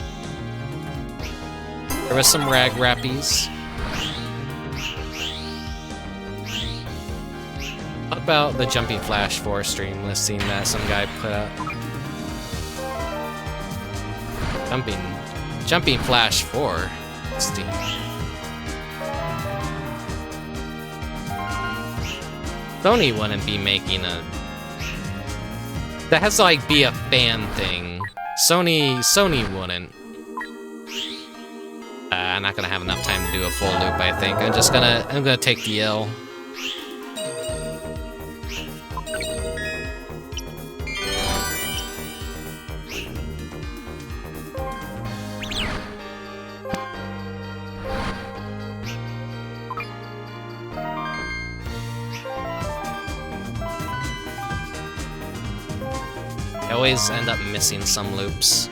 There was some rag rappies. What about the Jumping Flash 4 stream listing that some guy put up? Jumping Flash 4 Steam. Sony wouldn't be making a... That has to like be a fan thing. Sony wouldn't. I'm not gonna have enough time to do a full loop, I think. I'm gonna take the L. I always end up missing some loops.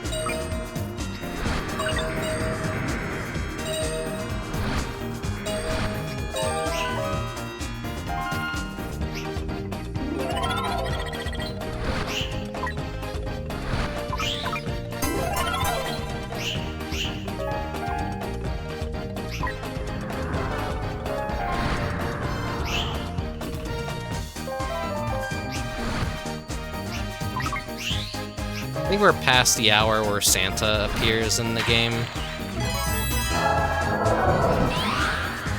I think we're past the hour where Santa appears in the game.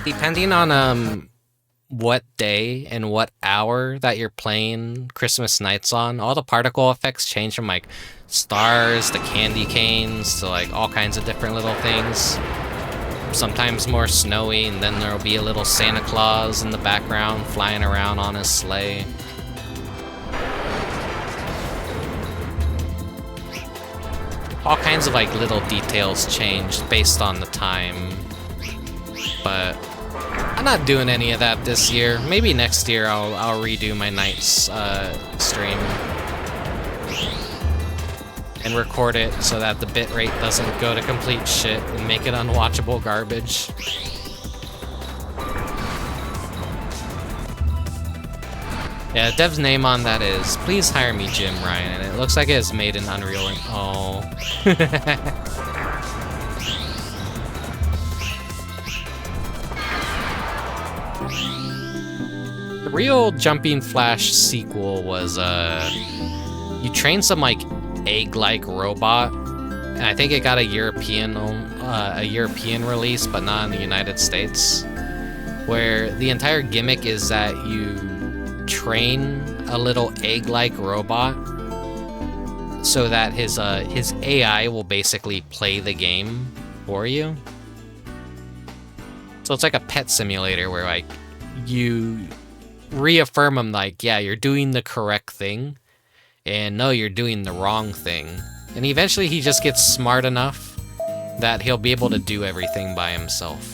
Depending on what day and what hour that you're playing Christmas Nights on, all the particle effects change from like stars to candy canes to like all kinds of different little things. Sometimes more snowy, and then there'll be a little Santa Claus in the background flying around on his sleigh. All kinds of like little details change based on the time. But I'm not doing any of that this year. Maybe next year I'll redo my Nights stream and record it so that the bitrate doesn't go to complete shit and make it unwatchable garbage. Yeah, Dev's name on that is Please Hire Me Jim Ryan, and it looks like it's made in Unreal. Oh. The real Jumping Flash sequel was you train some like egg-like robot, and I think it got a European release, but not in the United States, where the entire gimmick is that you train a little egg-like robot so that his AI will basically play the game for you. So it's like a pet simulator where like you reaffirm him like, yeah, you're doing the correct thing, and no, you're doing the wrong thing. And eventually he just gets smart enough that he'll be able to do everything by himself.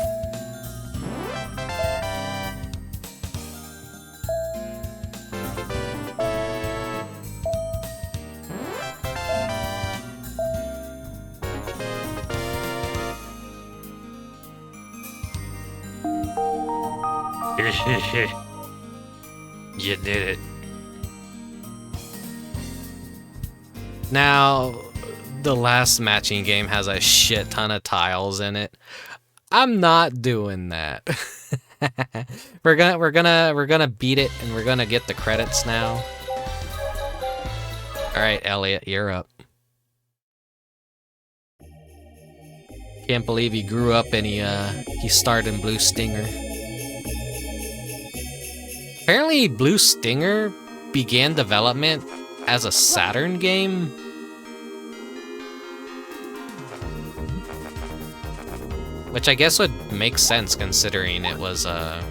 You did it. Now, the last matching game has a shit ton of tiles in it. I'm not doing that. we're gonna beat it, and we're gonna get the credits now. All right, Elliot, you're up. Can't believe he grew up and he starred in Blue Stinger. Apparently, Blue Stinger began development as a Saturn game. Which I guess would make sense considering it was a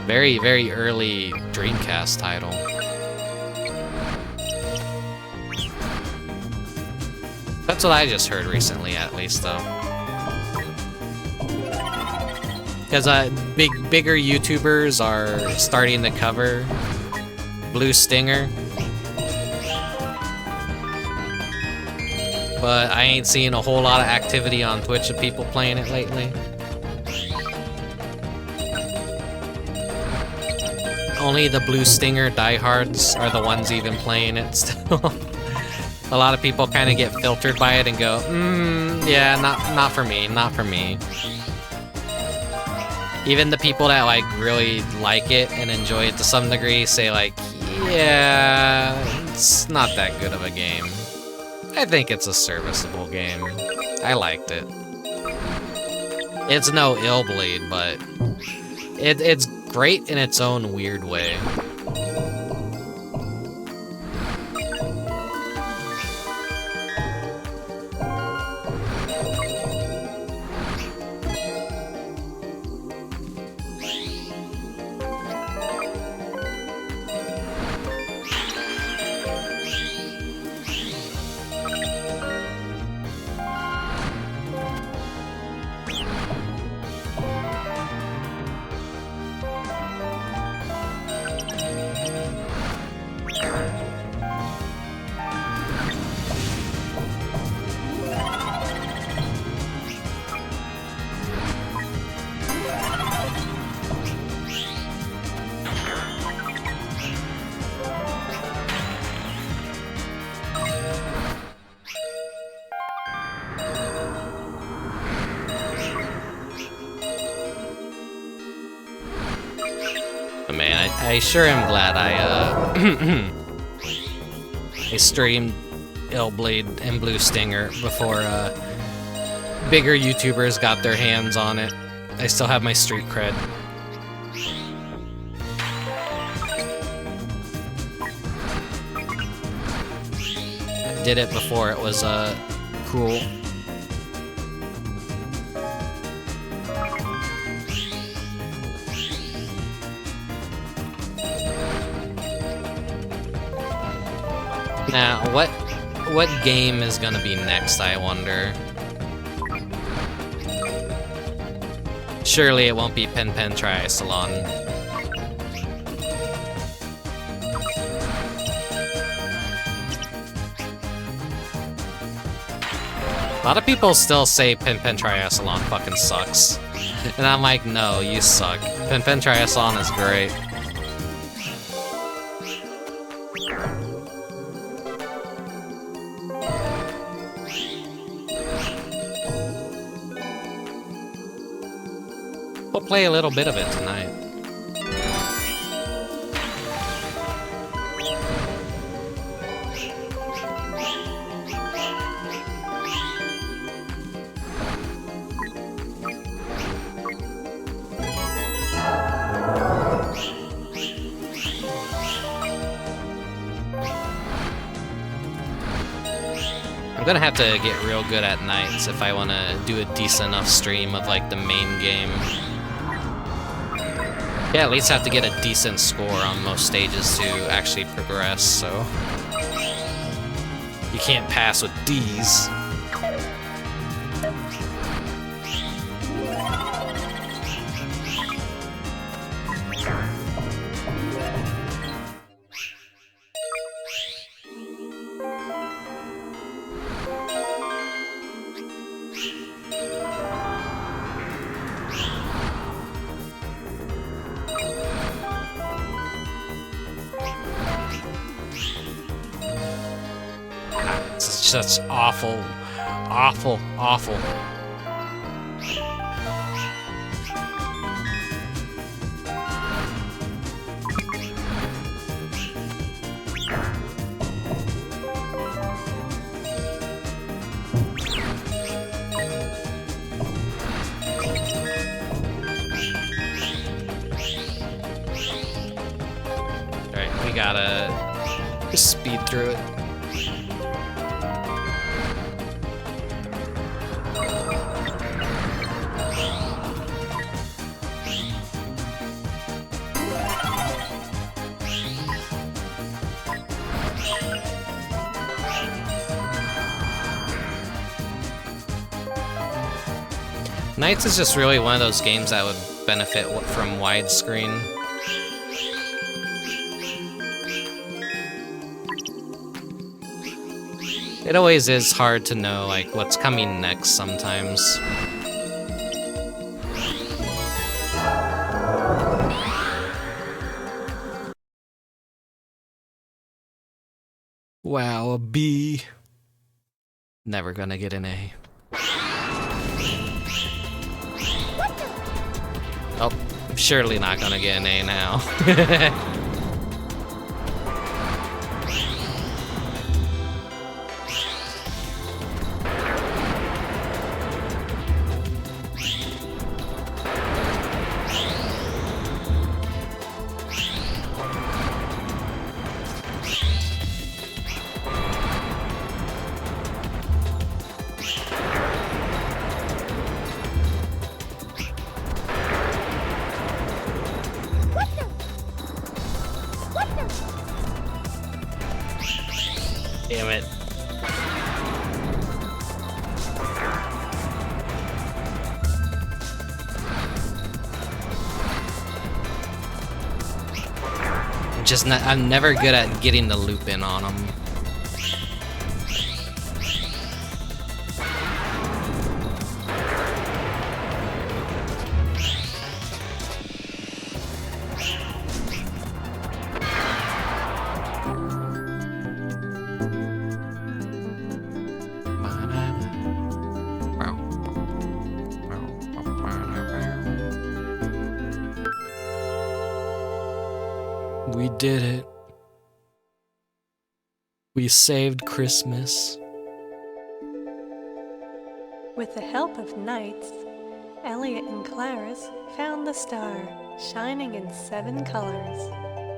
very, very early Dreamcast title. That's what I just heard recently, at least, though. Because bigger YouTubers are starting to cover Blue Stinger. But I ain't seeing a whole lot of activity on Twitch of people playing it lately. Only the Blue Stinger diehards are the ones even playing it still. A lot of people kind of get filtered by it and go, yeah, not for me, not for me. Even the people that like really like it and enjoy it to some degree say like, yeah, it's not that good of a game. I think it's a serviceable game. I liked it. It's no Illblade, but it's great in its own weird way. I sure am glad I streamed Illblade and Blue Stinger before bigger YouTubers got their hands on it. I still have my street cred. I did it before it was cool. Now, what game is gonna be next, I wonder? Surely it won't be Pen TriIcelon. A lot of people still say Pen TriIcelon fucking sucks. And I'm like, no, you suck. Pen TriIcelon is great. We'll play a little bit of it tonight. I'm gonna have to get real good at nights if I want to do a decent enough stream of like the main game. Yeah, at least have to get a decent score on most stages to actually progress, so... You can't pass with D's. That's awful, awful, awful. Alright, we gotta speed through it. Knights is just really one of those games that would benefit from widescreen. It always is hard to know, like, what's coming next sometimes. Wow, a B. Never gonna get an A. Oh, surely not gonna get an A now. Damn it. I'm never good at getting the loop in on them. We did it. We saved Christmas. With the help of knights, Elliot and Clarice found the star, shining in 7 colors.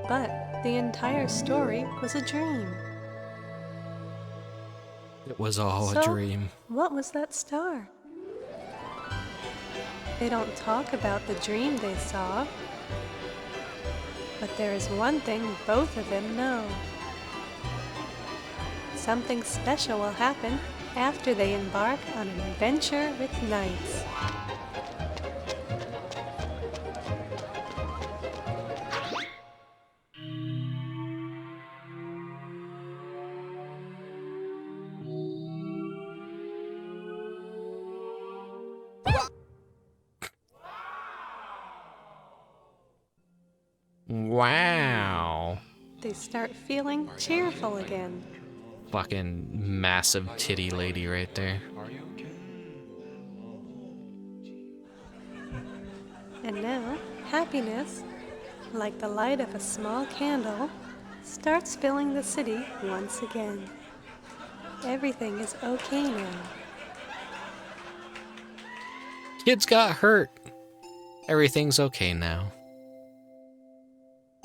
But the entire story was a dream. It was all a dream. What was that star? They don't talk about the dream they saw. But there is one thing both of them know. Something special will happen after they embark on an adventure with knights. Wow. They start feeling cheerful again. Fucking massive titty lady right there. And now, happiness, like the light of a small candle, starts filling the city once again. Everything is okay now. Kids got hurt. Everything's okay now.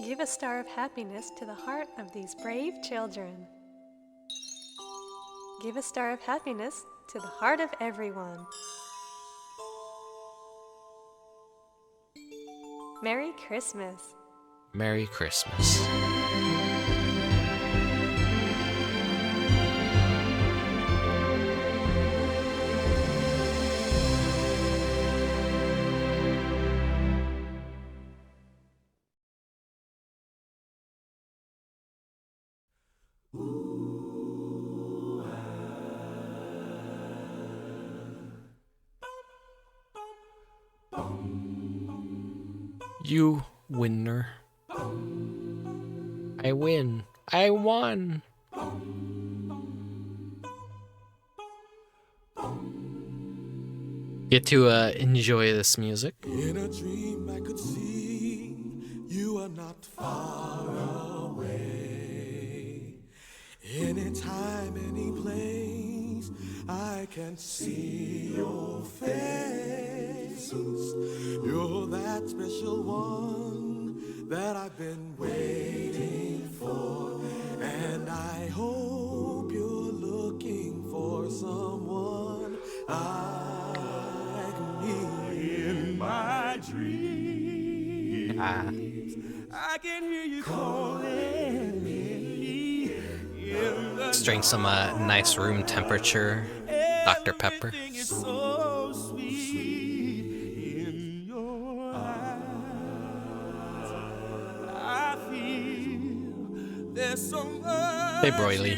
Give a star of happiness to the heart of these brave children. Give a star of happiness to the heart of everyone. Merry Christmas. Merry Christmas. You winner. I win. I won. Get to enjoy this music. In a dream I could see you are not far away. Anytime, any place, I can see your face. You're that special one that I've been waiting I can hear you calling me. Let's drink some nice room temperature Dr. Pepper. Everything is so sweet in your eyes. I feel there's so much Hey, Broily.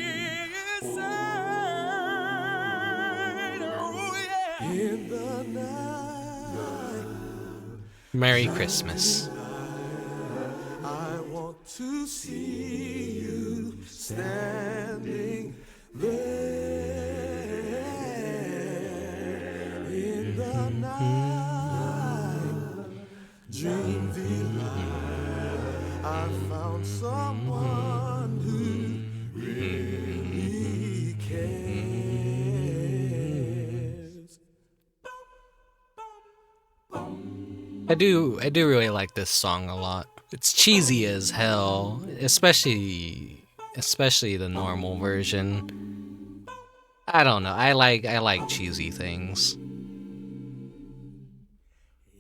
inside. Oh, yeah. In the night, Merry Christmas. I want to see you standing there in the night. Dream delight. I found someone who really cares. I do really like this song a lot. It's cheesy as hell, especially the normal version. I don't know. I like cheesy things.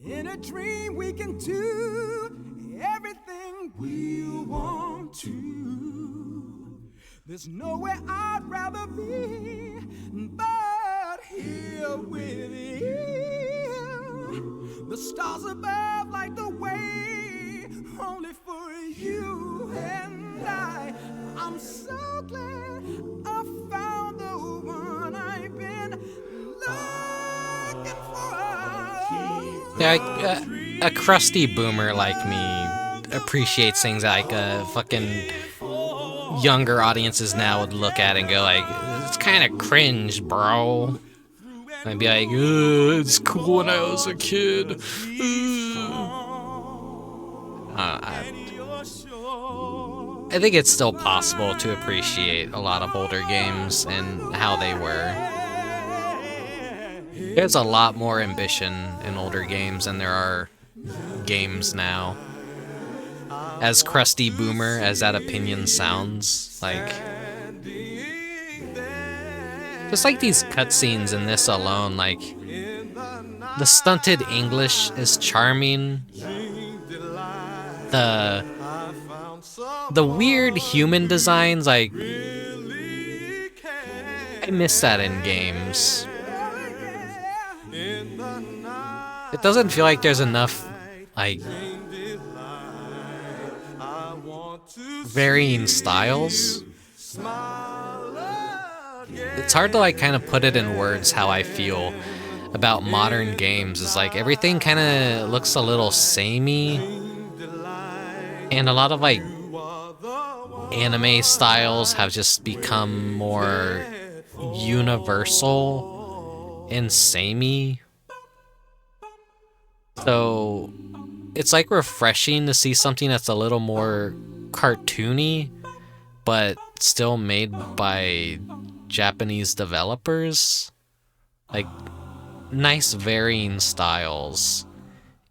In a dream we can do everything we want to. There's nowhere I'd rather be but here with you. The stars above light the way only for you and I. I'm so glad I found the one I've been looking for. Yeah, a crusty boomer like me appreciates things like fucking younger audiences now would look at and go like, it's kind of cringe, bro. I'd be like, it's cool when I was a kid. I think it's still possible to appreciate a lot of older games and how they were. There's a lot more ambition in older games than there are games now. As crusty boomer as that opinion sounds, like... just like these cutscenes in this alone, like... the stunted English is charming. The weird human designs, like... I miss that in games. It doesn't feel like there's enough, like... varying styles. It's hard to like kind of put it in words how I feel about modern games. Is like everything kind of looks a little samey, and a lot of like anime styles have just become more universal and samey. So it's like refreshing to see something that's a little more cartoony, but still made by Japanese developers. Like, nice varying styles.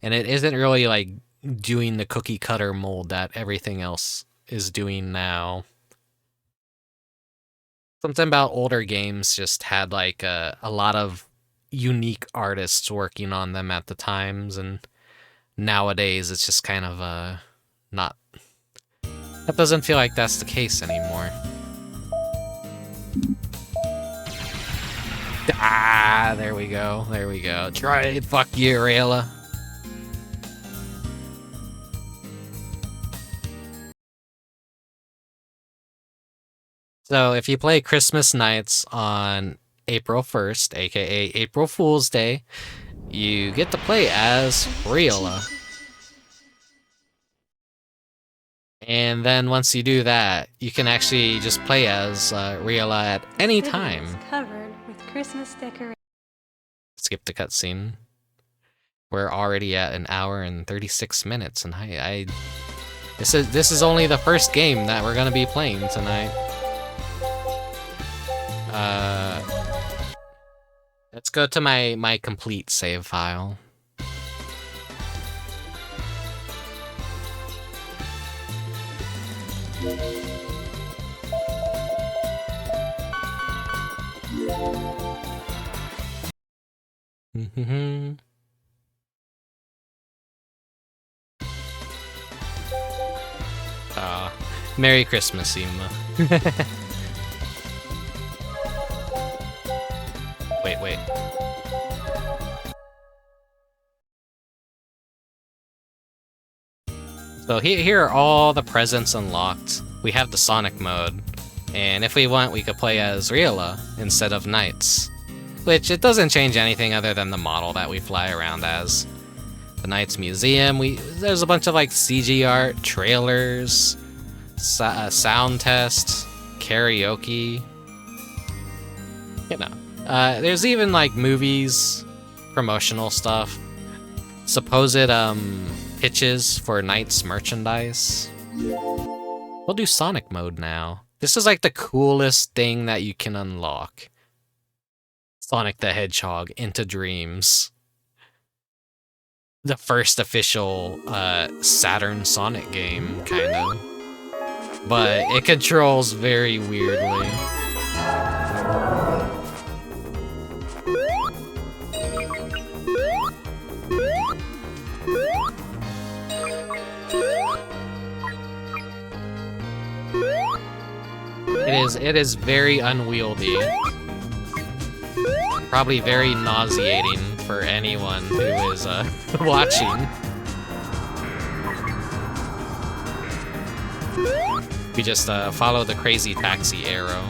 And it isn't really like doing the cookie cutter mold that everything else is doing now. Something about older games just had like a lot of unique artists working on them at the times, and nowadays it's just kind of not... that doesn't feel like that's the case anymore. Ah, there we go. There we go. Try it. Fuck you, Rayla. So if you play Christmas Nights on April 1st, aka April Fool's Day, you get to play as Rayla. And then once you do that, you can actually just play as Rayla at any time. Covered with Christmas decorations. Skip the cutscene. We're already at an hour and 36 minutes, and this is only the first game that we're gonna be playing tonight. Let's go to my complete save file. Merry Christmas, Ima. Wait. So here are all the presents unlocked. We have the Sonic mode, and if we want, we could play as Riola instead of Knights. Which, it doesn't change anything other than the model that we fly around as. The Knights Museum, there's a bunch of like CG art, trailers, sound test, karaoke. You know, there's even like movies, promotional stuff, supposed pitches for Knights merchandise. We'll do Sonic mode now. This is like the coolest thing that you can unlock. Sonic the Hedgehog Into Dreams. The first official Saturn Sonic game, kind of. But it controls very weirdly. It is very unwieldy. Probably very nauseating for anyone who is watching. We just follow the crazy taxi arrow.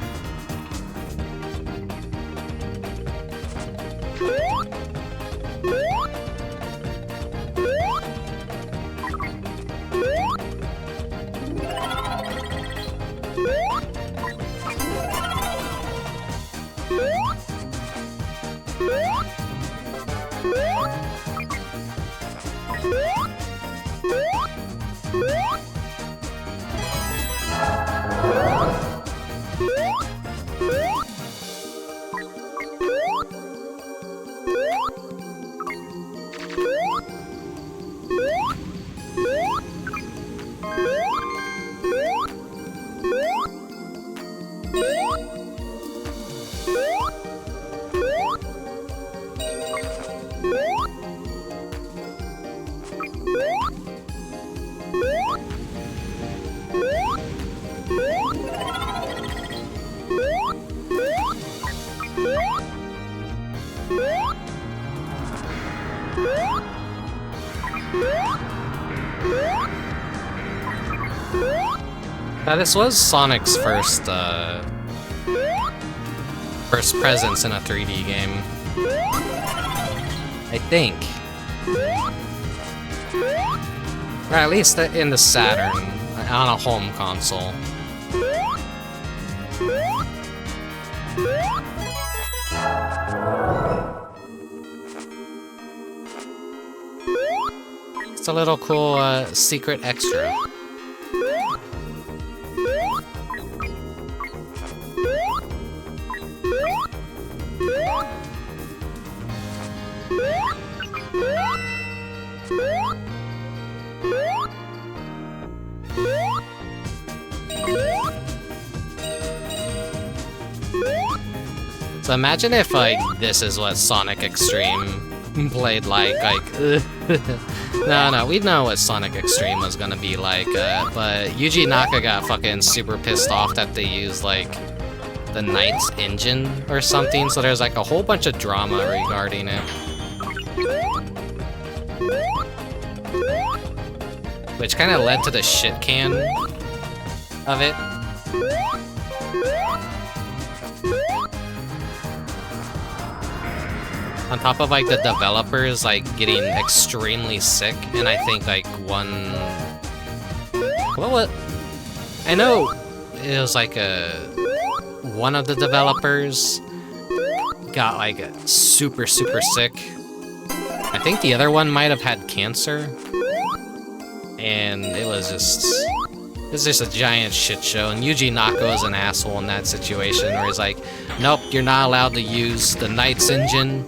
This was Sonic's first presence in a 3D game. I think. Or at least in the Saturn, on a home console. It's a little cool secret extra. So imagine if, like, this is what Sonic Extreme played like, no, we know what Sonic Extreme was gonna be like, but Yuji Naka got fucking super pissed off that they used, like, the Knights engine or something, so there's, like, a whole bunch of drama regarding it. Which kind of led to the shit can of it. On top of, like, the developers, like, getting extremely sick, and I think, like, what? I know it was, like, one of the developers got, like, super sick. I think the other one might have had cancer. And it was just a giant shit show, and Yuji Naka is an asshole in that situation, where he's like, nope, you're not allowed to use the Knights engine.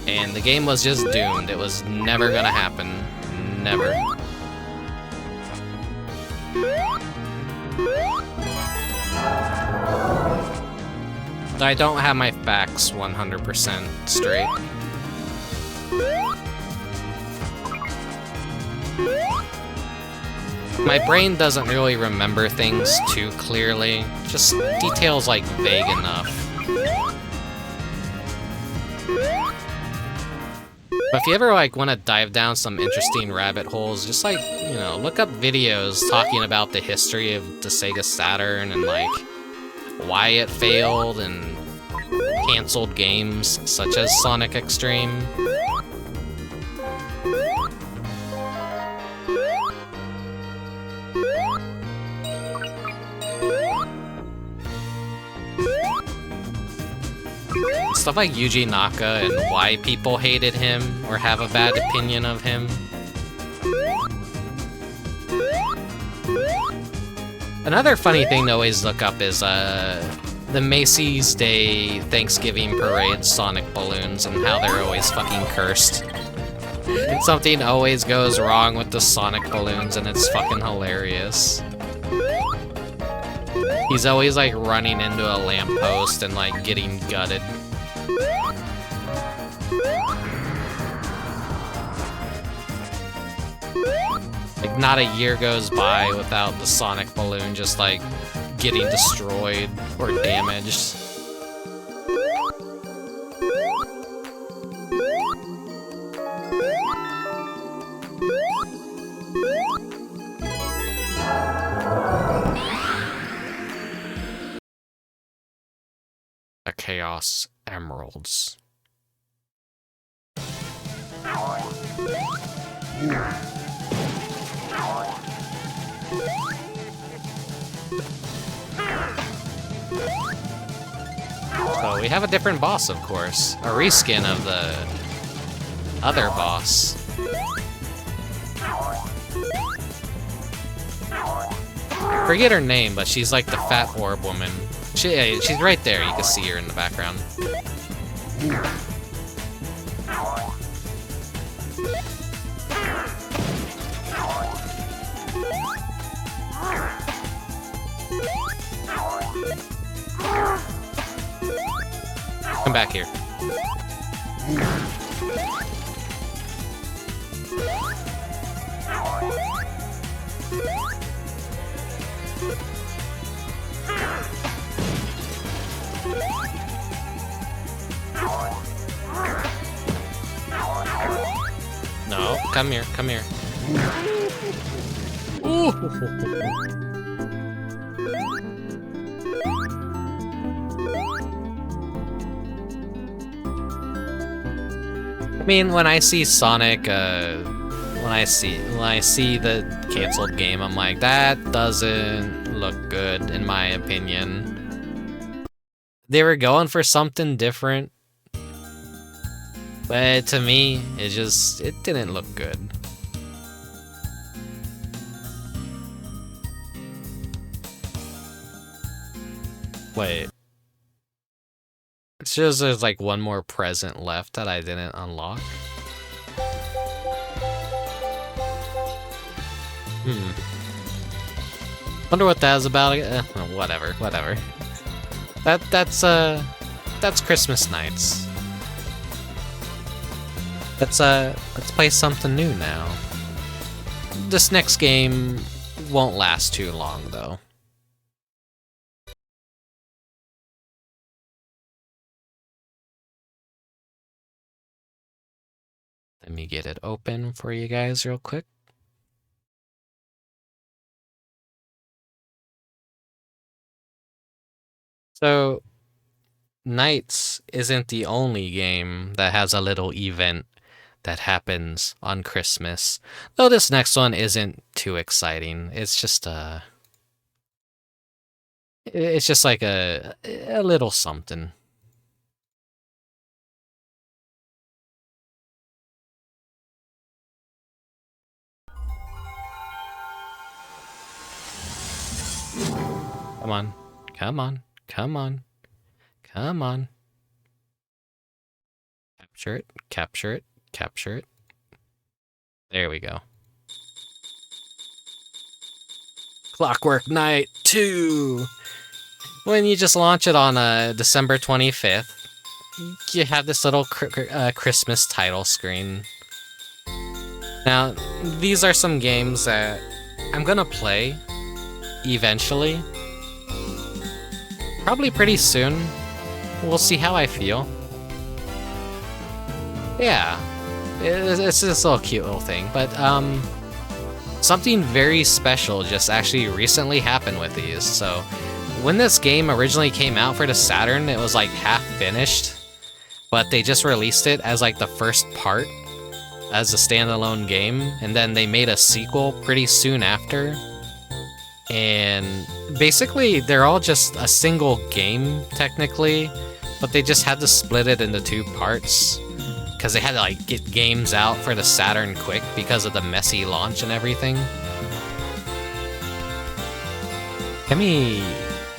And the game was just doomed. It was never gonna happen. Never. I don't have my facts 100% straight. My brain doesn't really remember things too clearly, just details like vague enough. But if you ever like want to dive down some interesting rabbit holes, just like, you know, look up videos talking about the history of the Sega Saturn and like why it failed and canceled games such as Sonic Extreme. Stuff like Yuji Naka and why people hated him or have a bad opinion of him. Another funny thing to always look up is the Macy's Day Thanksgiving Parade Sonic balloons and how they're always fucking cursed. And something always goes wrong with the Sonic balloons and it's fucking hilarious. He's always like running into a lamppost and like getting gutted. Like, not a year goes by without the Sonic balloon just, like, getting destroyed or damaged. The Chaos Emeralds. So we have a different boss, of course. A reskin of the other boss. I forget her name, but she's like the fat orb woman. She's right there. You can see her in the background. Come back here. No, come here, come here. Ooh. I mean, when I see Sonic, when I see the canceled game, I'm like, that doesn't look good, in my opinion. They were going for something different, but to me, it didn't look good. Wait. It shows there's like one more present left that I didn't unlock. Wonder what that was about. Whatever. That's Christmas nights. Let's play something new now. This next game won't last too long though. Let me get it open for you guys real quick. So, Nights isn't the only game that has a little event that happens on Christmas. Though this next one isn't too exciting. It's just like a little something. Come on. Come on. Come on. Come on. Capture it. Capture it. Capture it. There we go. Clockwork Knight 2! when you just launch it on December 25th, you have this little Christmas title screen. Now, these are some games that I'm gonna play eventually. Probably pretty soon. We'll see how I feel. Yeah, it's this little cute little thing, but something very special just actually recently happened with these. So when this game originally came out for the Saturn, it was like half finished, but they just released it as like the first part as a standalone game, and then they made a sequel pretty soon after. And basically, they're all just a single game, technically, but they just had to split it into 2 parts, because they had to like get games out for the Saturn quick because of the messy launch and everything. Let me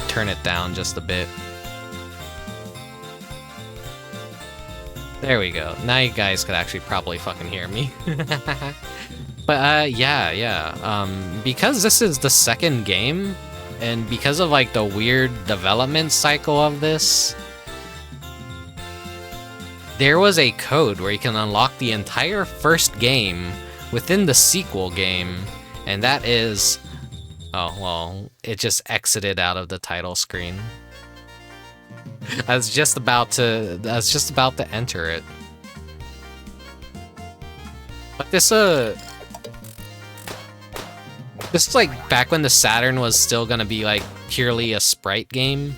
turn it down just a bit. There we go. Now you guys could actually probably fucking hear me. But yeah. Because this is the second game, and because of like the weird development cycle of this, there was a code where you can unlock the entire first game within the sequel game, and that is... Oh, well, it just exited out of the title screen. I was just about to enter it. But this is like back when the Saturn was still gonna be like purely a sprite game.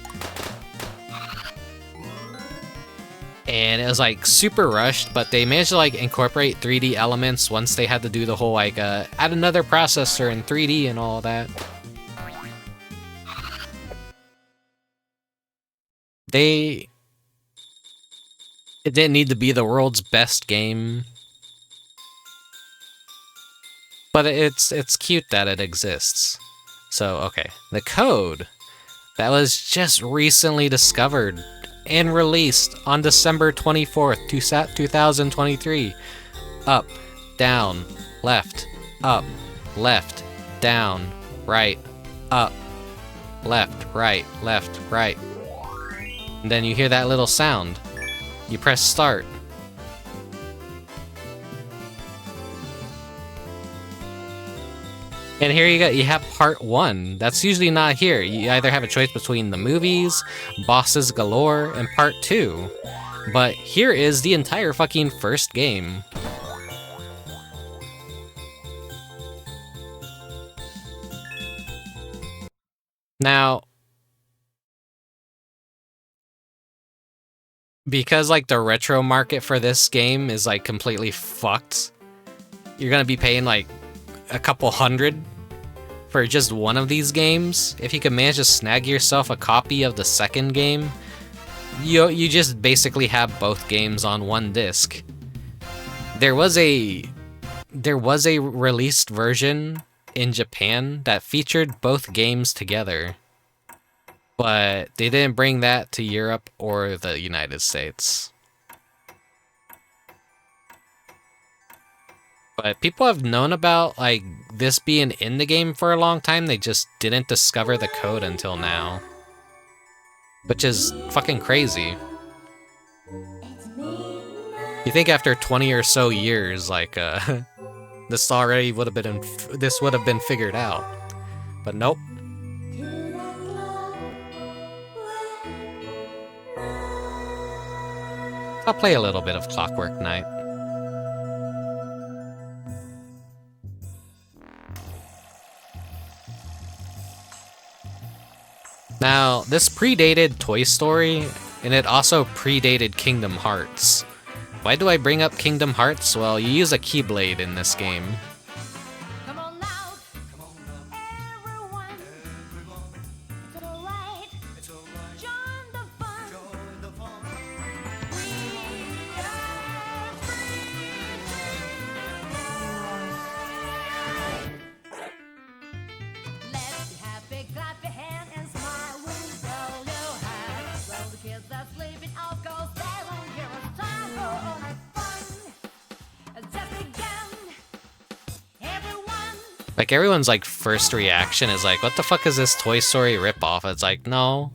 And it was like super rushed, but they managed to like incorporate 3D elements once they had to do the whole like add another processor in 3D and all that. It didn't need to be the world's best game, but it's cute that it exists. So, okay, the code that was just recently discovered and released on December 24th, 2023. Up, down, left, down, right, up, left, right, left, right. And then you hear that little sound. You press start. And here you have part 1. That's usually not here. You either have a choice between the movies, bosses galore, and part 2. But here is the entire fucking first game. Now, because like the retro market for this game is like completely fucked, you're gonna be paying like a couple $100 for just one of these games. If you can manage to snag yourself a copy of the second game, you just basically have both games on one disc. There was a released version in Japan that featured both games together, but they didn't bring that to Europe or the United States. But people have known about like this being in the game for a long time, they just didn't discover the code until now. Which is fucking crazy. You think after 20 or so years, like, this already would have been figured out. But nope. I'll play a little bit of Clockwork Knight. Now, this predated Toy Story, and it also predated Kingdom Hearts. Why do I bring up Kingdom Hearts? Well, you use a Keyblade in this game. Like, everyone's, like, first reaction is like, what the fuck is this Toy Story ripoff? It's like, no.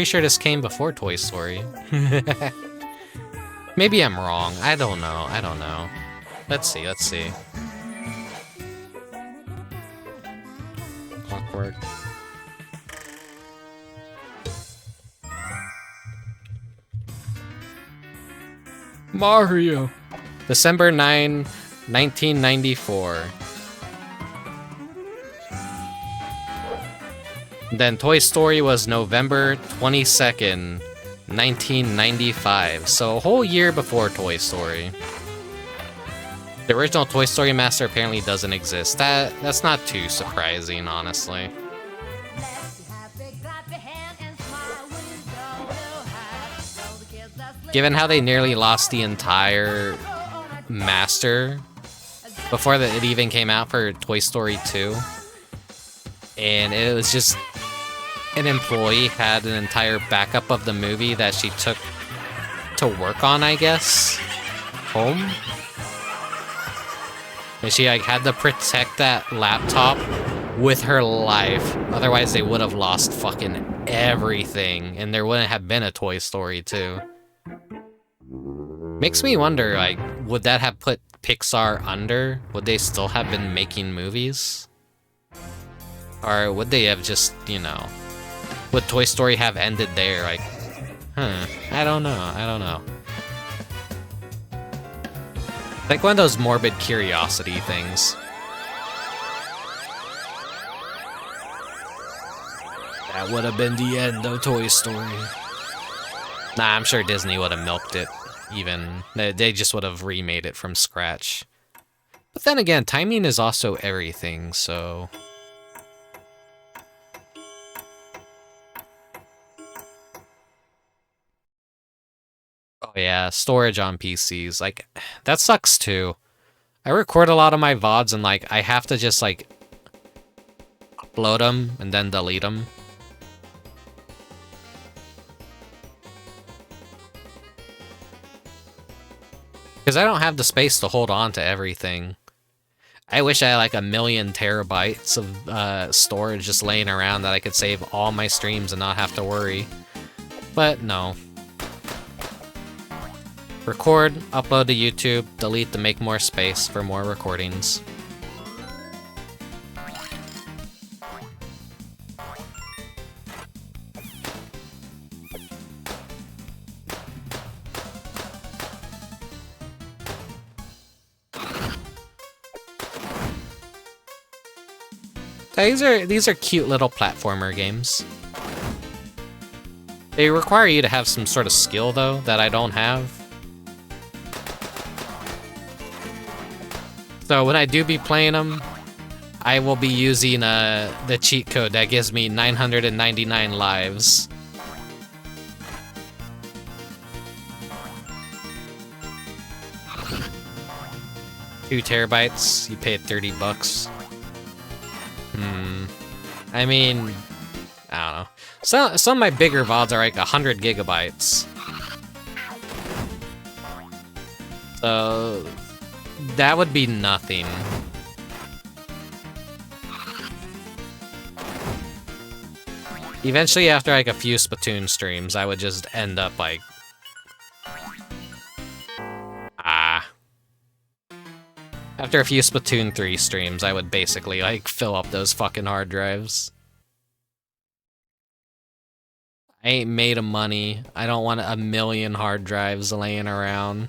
Pretty sure this came before Toy Story. Maybe I'm wrong. I don't know. I don't know. Let's see. Let's see. Clockwork. Mario. December 9, 1994. Then Toy Story was November 22nd, 1995. So a whole year before Toy Story. The original Toy Story Master apparently doesn't exist. That's not too surprising, honestly. Given how they nearly lost the entire Master before it even came out for Toy Story 2. And it was just an employee had an entire backup of the movie that she took to work on, I guess, home. And she like had to protect that laptop with her life. Otherwise, they would have lost fucking everything, and there wouldn't have been a Toy Story 2. Makes me wonder, like, would that have put Pixar under? Would they still have been making movies? Or would they have just, you know, would Toy Story have ended there? Like, I don't know. I don't know. Like one of those morbid curiosity things. That would have been the end of Toy Story. Nah, I'm sure Disney would have milked it. Even they just would have remade it from scratch. But then again, timing is also everything, so. Oh yeah, storage on PCs. Like, that sucks too. I record a lot of my VODs and like, I have to just like upload them and then delete them. Because I don't have the space to hold on to everything. I wish I had like 1,000,000 terabytes of storage just laying around that I could save all my streams and not have to worry. But no. Record, upload to YouTube, delete to make more space for more recordings. These are cute little platformer games. They require you to have some sort of skill though that I don't have. So when I do be playing them, I will be using the cheat code that gives me 999 lives. $2 terabytes, you paid $30. I mean, I don't know. Some of my bigger VODs are like 100 gigabytes. So that would be nothing. Eventually, after like a few Splatoon streams, I would just end up like... After a few Splatoon 3 streams, I would basically like fill up those fucking hard drives. I ain't made of money. I don't want 1,000,000 hard drives laying around.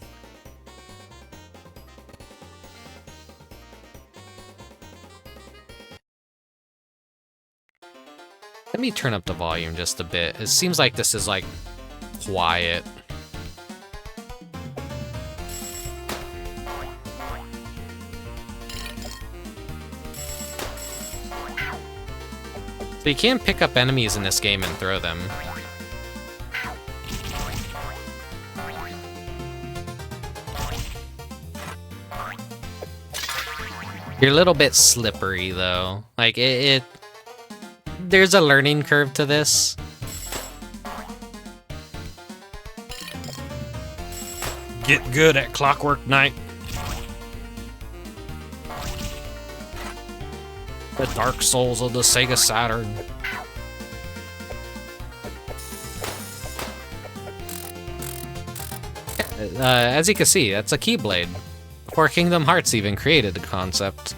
Let me turn up the volume just a bit. It seems like this is like quiet. So you can pick up enemies in this game and throw them. You're a little bit slippery though. Like there's a learning curve to this. Get good at Clockwork Knight. The Dark Souls of the Sega Saturn. as you can see, that's a Keyblade. Before Kingdom Hearts even created the concept.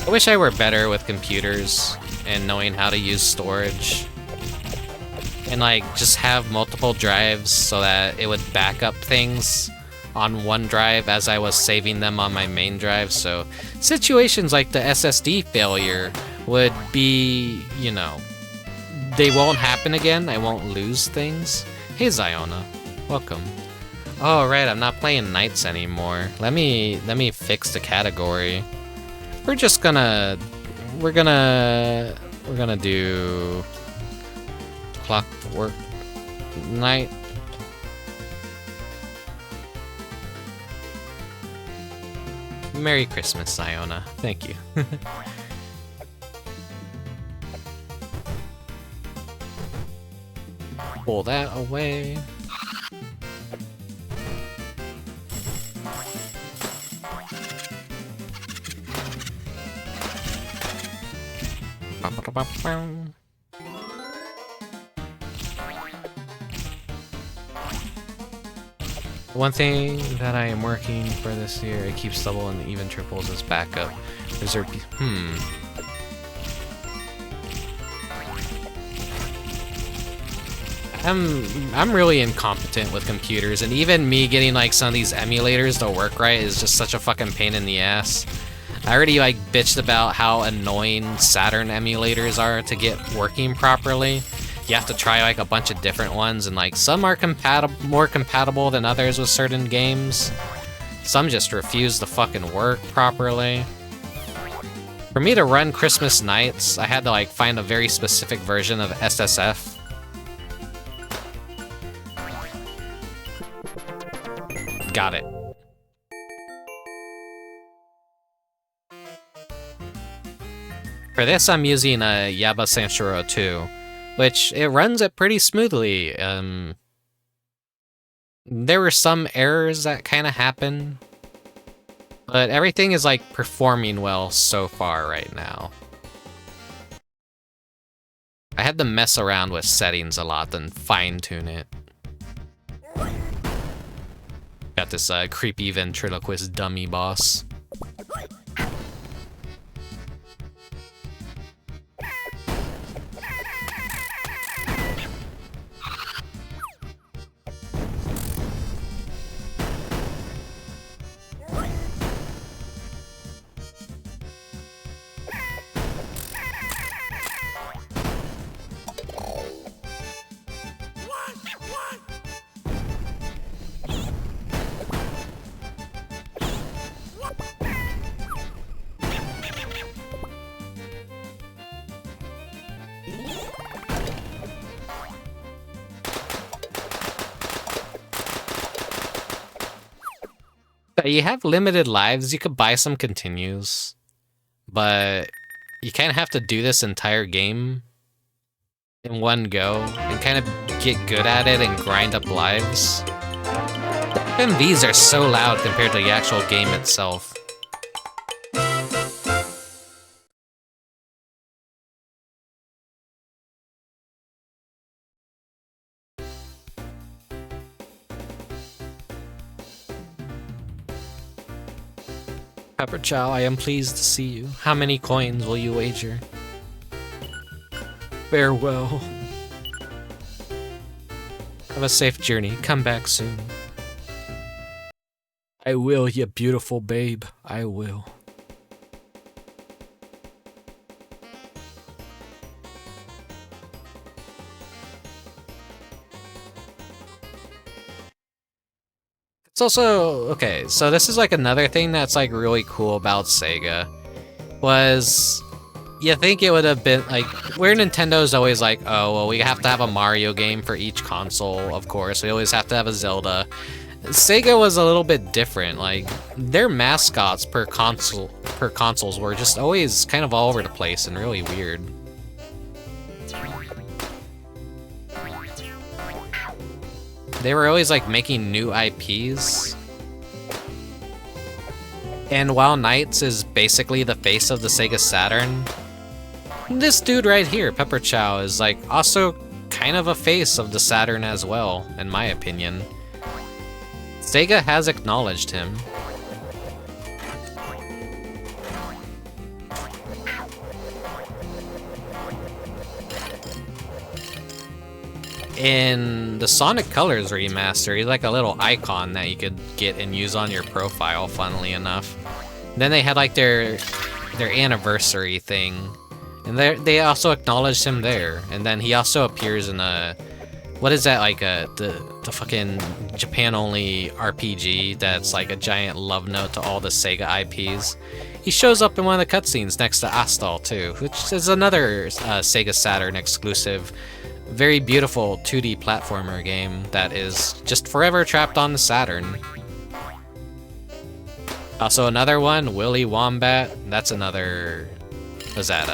I wish I were better with computers and knowing how to use storage. And like, just have multiple drives so that it would back up things on one drive as I was saving them on my main drive. So situations like the SSD failure would be, you know, they won't happen again. I won't lose things. Hey Ziona, welcome. Oh right, I'm not playing Knights anymore. Let me fix the category. We're gonna do Clockwork Knight. Merry Christmas, Ziona. Thank you. Pull that away. One thing that I am working for this year, it keeps double and even triples as backup. Is there I'm really incompetent with computers, and even me getting like some of these emulators to work right is just such a fucking pain in the ass. I already like bitched about how annoying Saturn emulators are to get working properly. You have to try like a bunch of different ones, and like some are more compatible than others with certain games. Some just refuse to fucking work properly. For me to run Christmas Nights, I had to like find a very specific version of SSF. Got it. For this, I'm using a Yaba Sanshiro 2, which it runs it pretty smoothly. There were some errors that kind of happened, but everything is like performing well so far right now. I had to mess around with settings a lot and fine-tune it. Got this creepy ventriloquist dummy boss. You have limited lives, you could buy some continues, but you kind of have to do this entire game in one go and kind of get good at it and grind up lives. Even these are so loud compared to the actual game itself. Pepper Chow, I am pleased to see you. How many coins will you wager? Farewell. Have a safe journey. Come back soon. I will, you beautiful babe. I will. It's also, okay, so this is like another thing that's like really cool about Sega, was you think it would have been like, where Nintendo's always like, oh, well, we have to have a Mario game for each console, of course, we always have to have a Zelda, Sega was a little bit different. Like, their mascots per consoles were just always kind of all over the place and really weird. They were always like making new IPs. And while Knights is basically the face of the Sega Saturn, this dude right here, Pepper Chow, is like also kind of a face of the Saturn as well, in my opinion. Sega has acknowledged him. In the Sonic Colors remaster, he's like a little icon that you could get and use on your profile, funnily enough. Then they had like their anniversary thing, and they also acknowledged him there. And then he also appears in a, what is that, like the fucking Japan only RPG that's like a giant love note to all the Sega IPs. He shows up in one of the cutscenes next to Astal too, which is another Sega Saturn exclusive, very beautiful 2D platformer game that is just forever trapped on the Saturn. Also another one, Willy Wombat. That's another, was that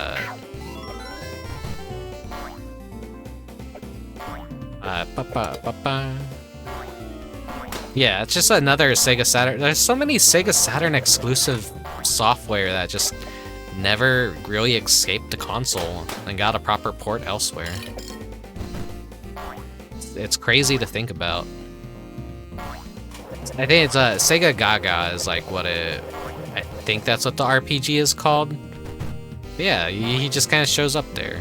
yeah, it's just another Sega Saturn. There's so many Sega Saturn exclusive software that just never really escaped the console and got a proper port elsewhere. It's crazy to think about. I think it's Sega Gaga is like what it, I think that's what the RPG is called. But yeah, he just kind of shows up there.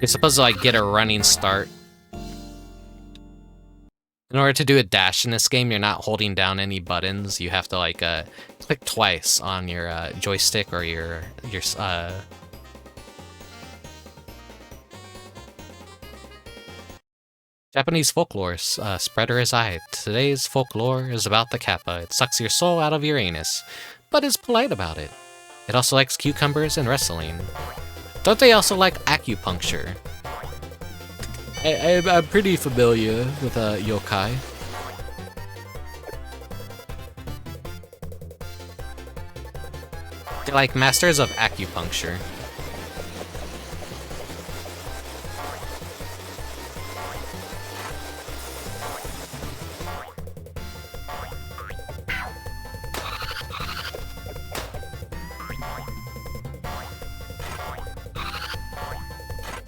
You're supposed to like get a running start. In order to do a dash in this game, you're not holding down any buttons. You have to like click twice on your joystick or your Japanese folklore, spreader is I. Today's folklore is about the kappa. It sucks your soul out of your anus, but is polite about it. It also likes cucumbers and wrestling. Don't they also like acupuncture? I'm pretty familiar with yokai. They're like masters of acupuncture.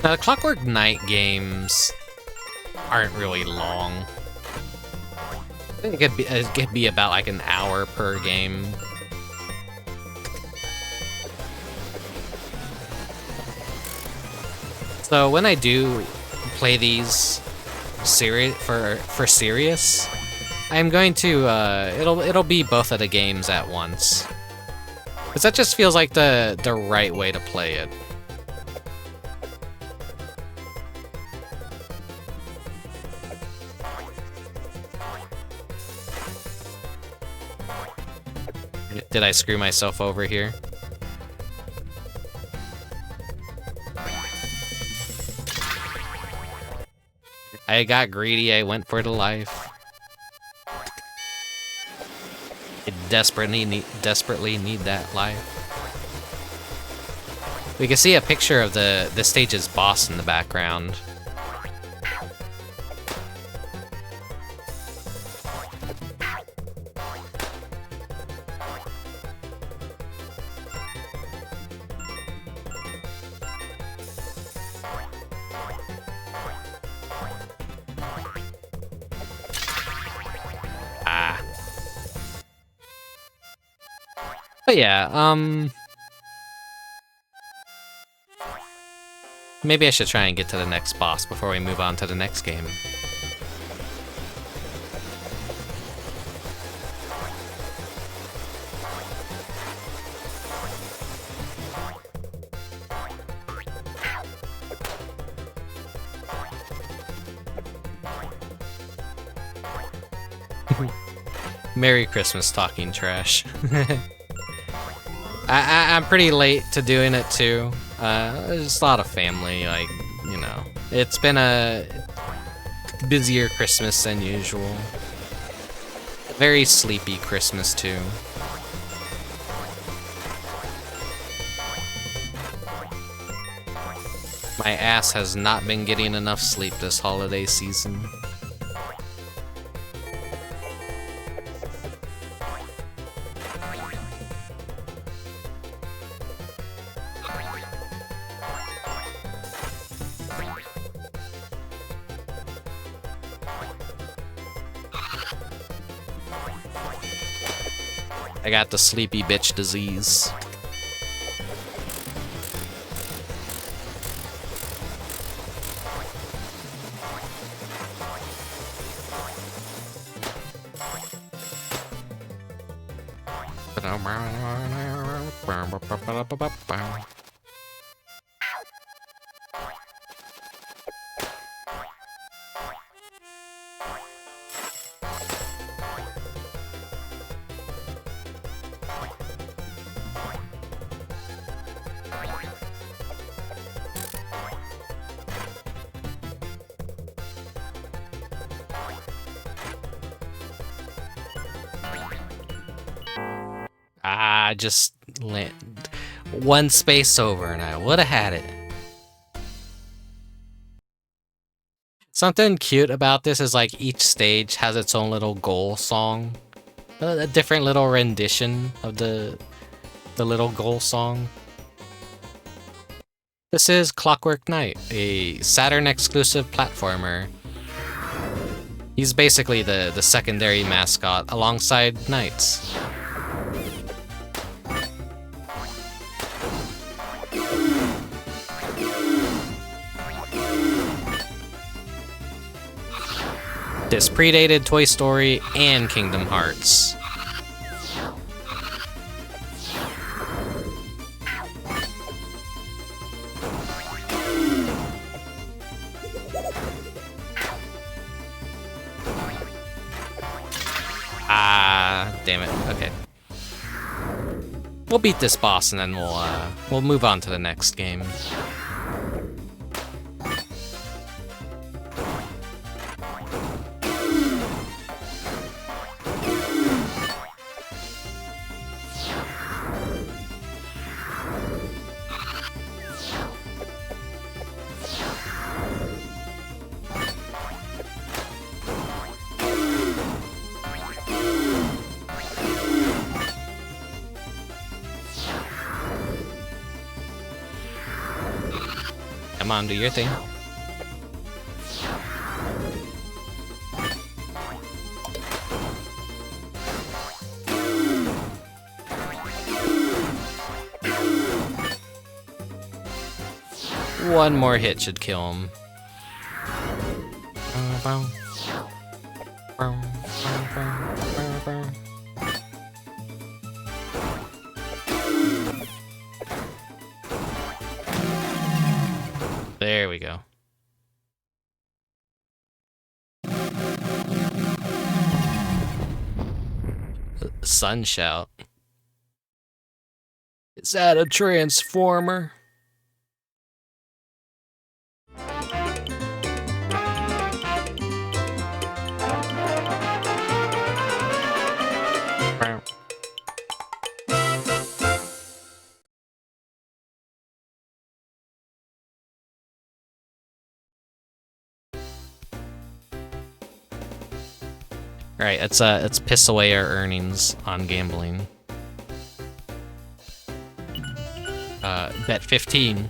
Now, the Clockwork Knight games aren't really long. I think it could be about like an hour per game. So when I do play these for serious, I'm going to it'll be both of the games at once, because that just feels like the right way to play it. Did I screw myself over here? I got greedy, I went for the life. I desperately need that life. We can see a picture of the stage's boss in the background. But yeah, maybe I should try and get to the next boss before we move on to the next game. Merry Christmas, talking trash. I'm pretty late to doing it too. There's a lot of family, like, you know. It's been a busier Christmas than usual. A very sleepy Christmas too. My ass has not been getting enough sleep this holiday season. I got the sleepy bitch disease. I just land one space over and I would have had it. Something cute about this is like each stage has its own little goal song. A different little rendition of the little goal song. This is Clockwork Knight, a Saturn exclusive platformer. He's basically the secondary mascot alongside knights. This predated Toy Story and Kingdom Hearts. Ah, damn it. Okay. We'll beat this boss and then we'll move on to the next game. Come on, do your thing. One more hit should kill him. There we go. Sun shout. Is that a transformer? Right, let's piss away our earnings on gambling. Bet 15.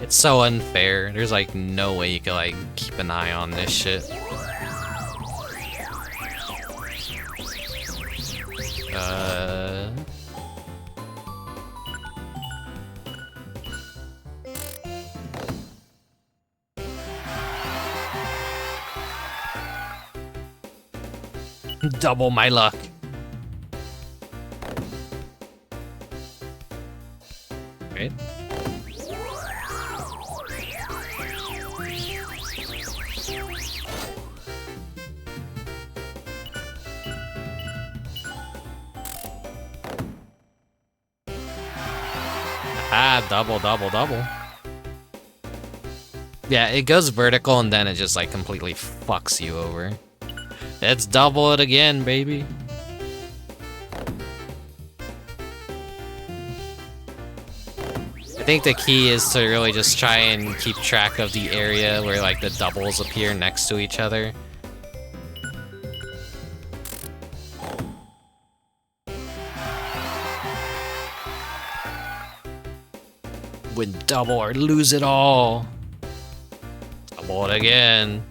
It's so unfair. There's like no way you can like keep an eye on this shit. Double my luck. Right. Ah, double, double, double. Yeah, it goes vertical and then it just like completely fucks you over. Let's double it again, baby. I think the key is to really just try and keep track of the area where like the doubles appear next to each other. Win double or lose it all. Double it again.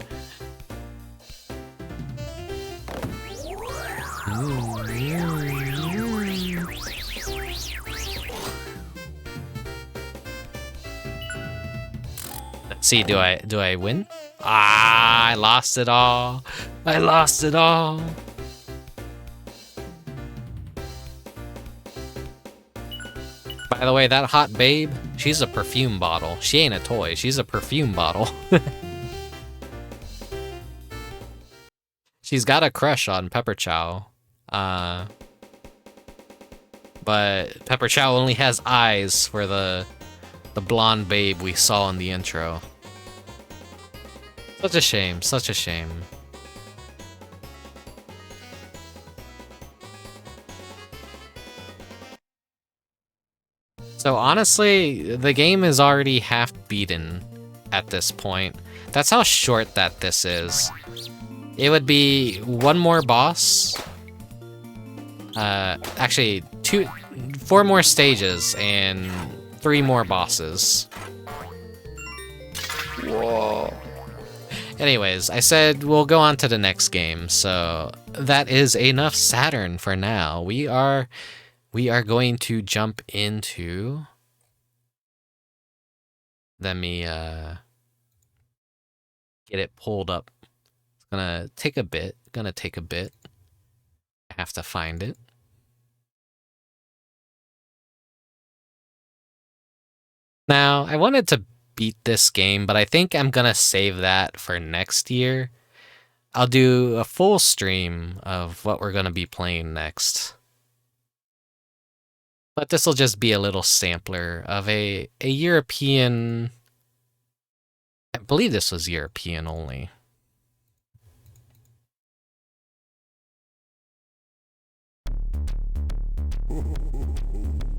Let's see, do I win? Ah, I lost it all. I lost it all. By the way, that hot babe, she's a perfume bottle. She ain't a toy, she's a perfume bottle. She's got a crush on Pepper Chow. But Pepper Chow only has eyes for the blonde babe we saw in the intro. Such a shame, such a shame. So honestly, the game is already half beaten at this point. That's how short that this is. It would be one more boss. Actually, 4 more stages and 3 more bosses. Whoa. Anyways, I said we'll go on to the next game, so that is enough Saturn for now. We are going to jump into... Let me get it pulled up. It's gonna take a bit. I have to find it. Now, I wanted to beat this game, but I think I'm gonna save that for next year. I'll do a full stream of what we're gonna be playing next. But this will just be a little sampler of a European... I believe this was European only.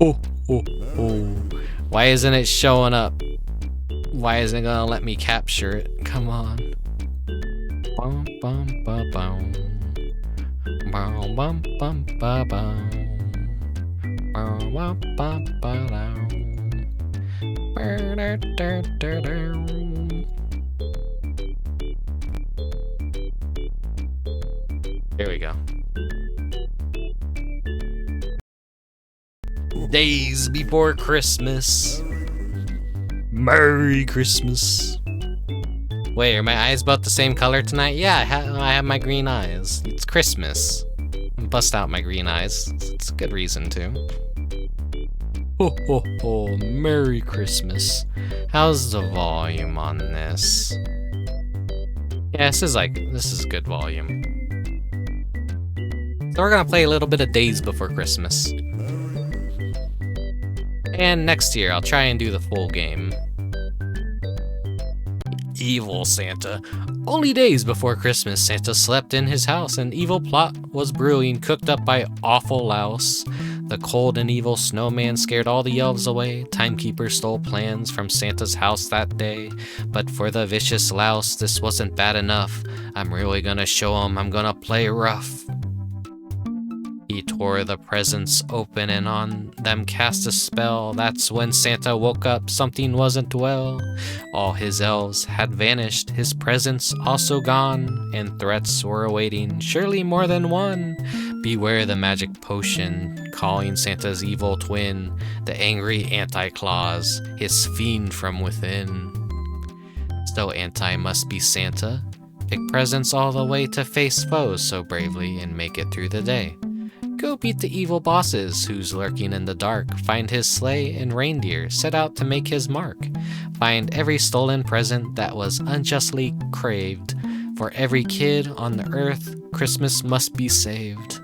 Oh. Why isn't it showing up? Why isn't it gonna let me capture it? Come on. Bum, bum, ba, bum. Bum, bum, bum, ba, bum. Bum, bum, bum, ba, down. Here we go. Daze Before Christmas. Merry Christmas. Wait, are my eyes both the same color tonight? Yeah, I have my green eyes. It's Christmas. Bust out my green eyes. It's a good reason to. Ho ho ho, Merry Christmas. How's the volume on this? Yeah, this is good volume. So we're gonna play a little bit of Daze Before Christmas. And next year, I'll try and do the full game. Evil Santa. Only days before Christmas, Santa slept in his house. An evil plot was brewing, cooked up by awful louse. The cold and evil snowman scared all the elves away. Timekeeper stole plans from Santa's house that day. But for the vicious louse, this wasn't bad enough. I'm really gonna show him, I'm gonna play rough. He tore the presents open and on them cast a spell. That's when Santa woke up, something wasn't well. All his elves had vanished, his presents also gone, and threats were awaiting, surely more than one. Beware the magic potion, calling Santa's evil twin, the angry anti-claus, his fiend from within. So anti must be Santa. Pick presents all the way to face foes so bravely and make it through the day. Go beat the evil bosses who's lurking in the dark. Find his sleigh and reindeer, set out to make his mark. Find every stolen present that was unjustly craved. For every kid on the earth, Christmas must be saved.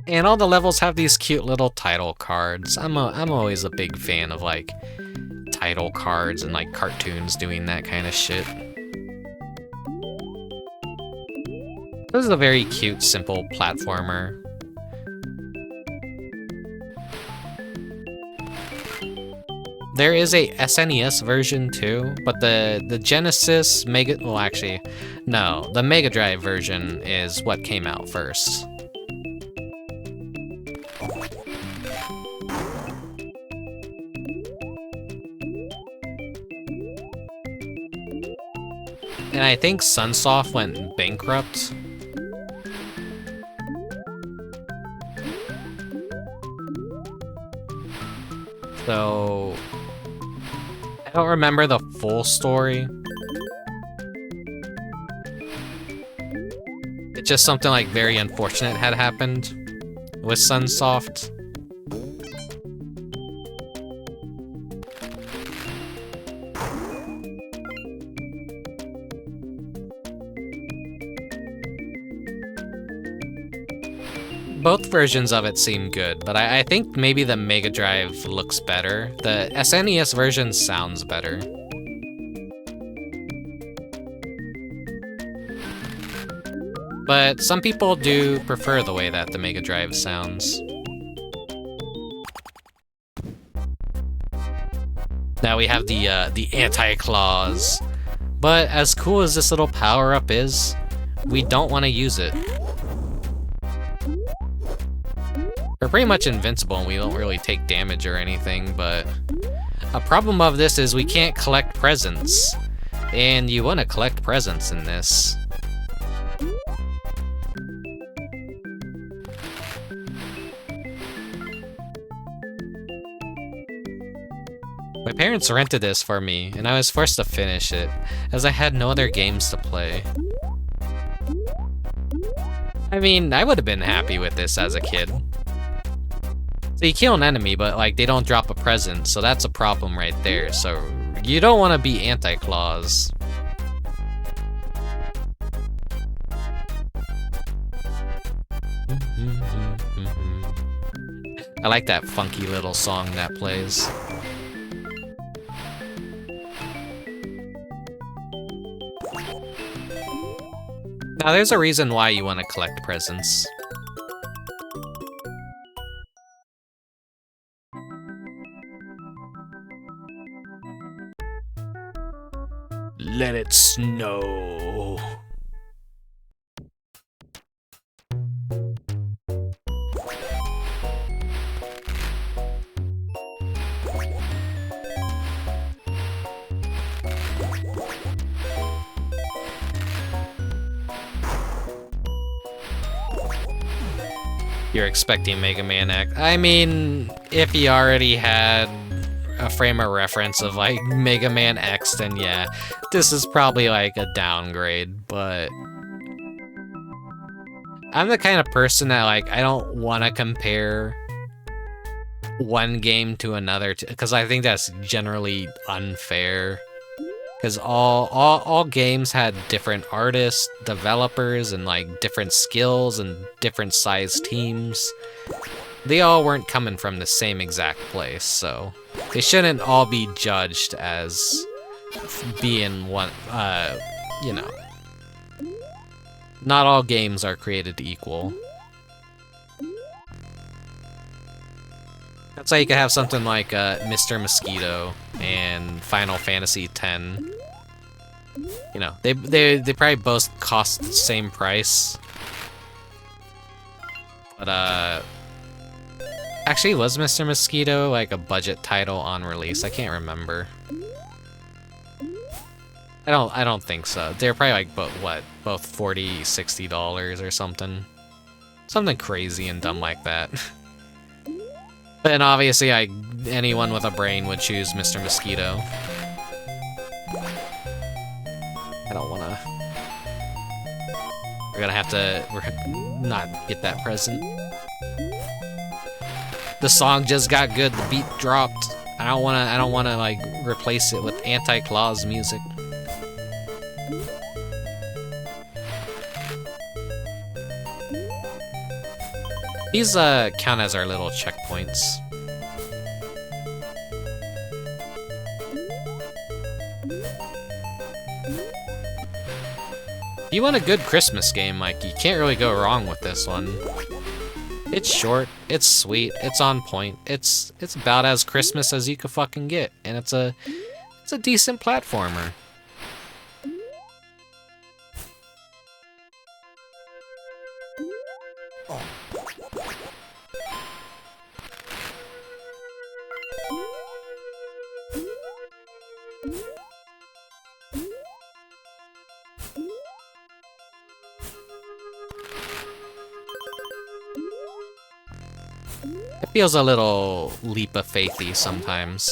And all the levels have these cute little title cards. I'm always a big fan of like title cards and like cartoons doing that kind of shit. This is a very cute, simple platformer. There is a SNES version too, but the Genesis Mega... Well, actually, no. The Mega Drive version is what came out first. And I think Sunsoft went bankrupt. So, I don't remember the full story. It's just something like very unfortunate had happened with Sunsoft. Both versions of it seem good, but I think maybe the Mega Drive looks better. The SNES version sounds better. But some people do prefer the way that the Mega Drive sounds. Now we have the anti-claws. But as cool as this little power-up is, we don't want to use it. We're pretty much invincible and we don't really take damage or anything, but a problem of this is we can't collect presents. And you want to collect presents in this. My parents rented this for me, and I was forced to finish it, as I had no other games to play. I mean, I would have been happy with this as a kid. So you kill an enemy, but like they don't drop a present, so that's a problem right there. So you don't want to be anti-claws. I like that funky little song that plays. Now there's a reason why you want to collect presents. Let it snow. You're expecting Mega Man X. I mean, if you already had a frame of reference of like Mega Man X, then yeah, this is probably like a downgrade, but I'm the kind of person that like I don't want to compare one game to another because I think that's generally unfair. Because all games had different artists, developers, and like different skills and different sized teams. They all weren't coming from the same exact place, so they shouldn't all be judged as being one, you know. Not all games are created equal. That's why you could have something like Mr. Mosquito and Final Fantasy X. You know, they probably both cost the same price. But actually, was Mr. Mosquito like a budget title on release? I can't remember. I don't think so. They're probably like both $40, $60 or something. Something crazy and dumb like that. And obviously anyone with a brain would choose Mr. Mosquito. I don't wanna... We're gonna have to not get that present. The song just got good, the beat dropped. I don't wanna like replace it with anti-claws music. These count as our little checkpoints. If you want a good Christmas game, like, you can't really go wrong with this one. It's short, it's sweet, it's on point, it's about as Christmas as you could fucking get, and it's a decent platformer. It feels a little leap of faithy sometimes.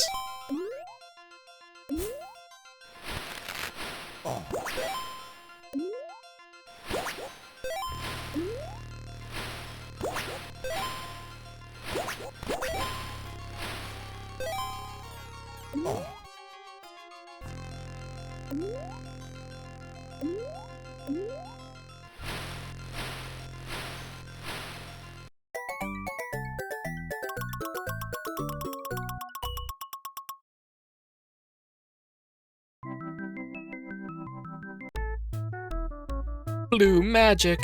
Blue magic.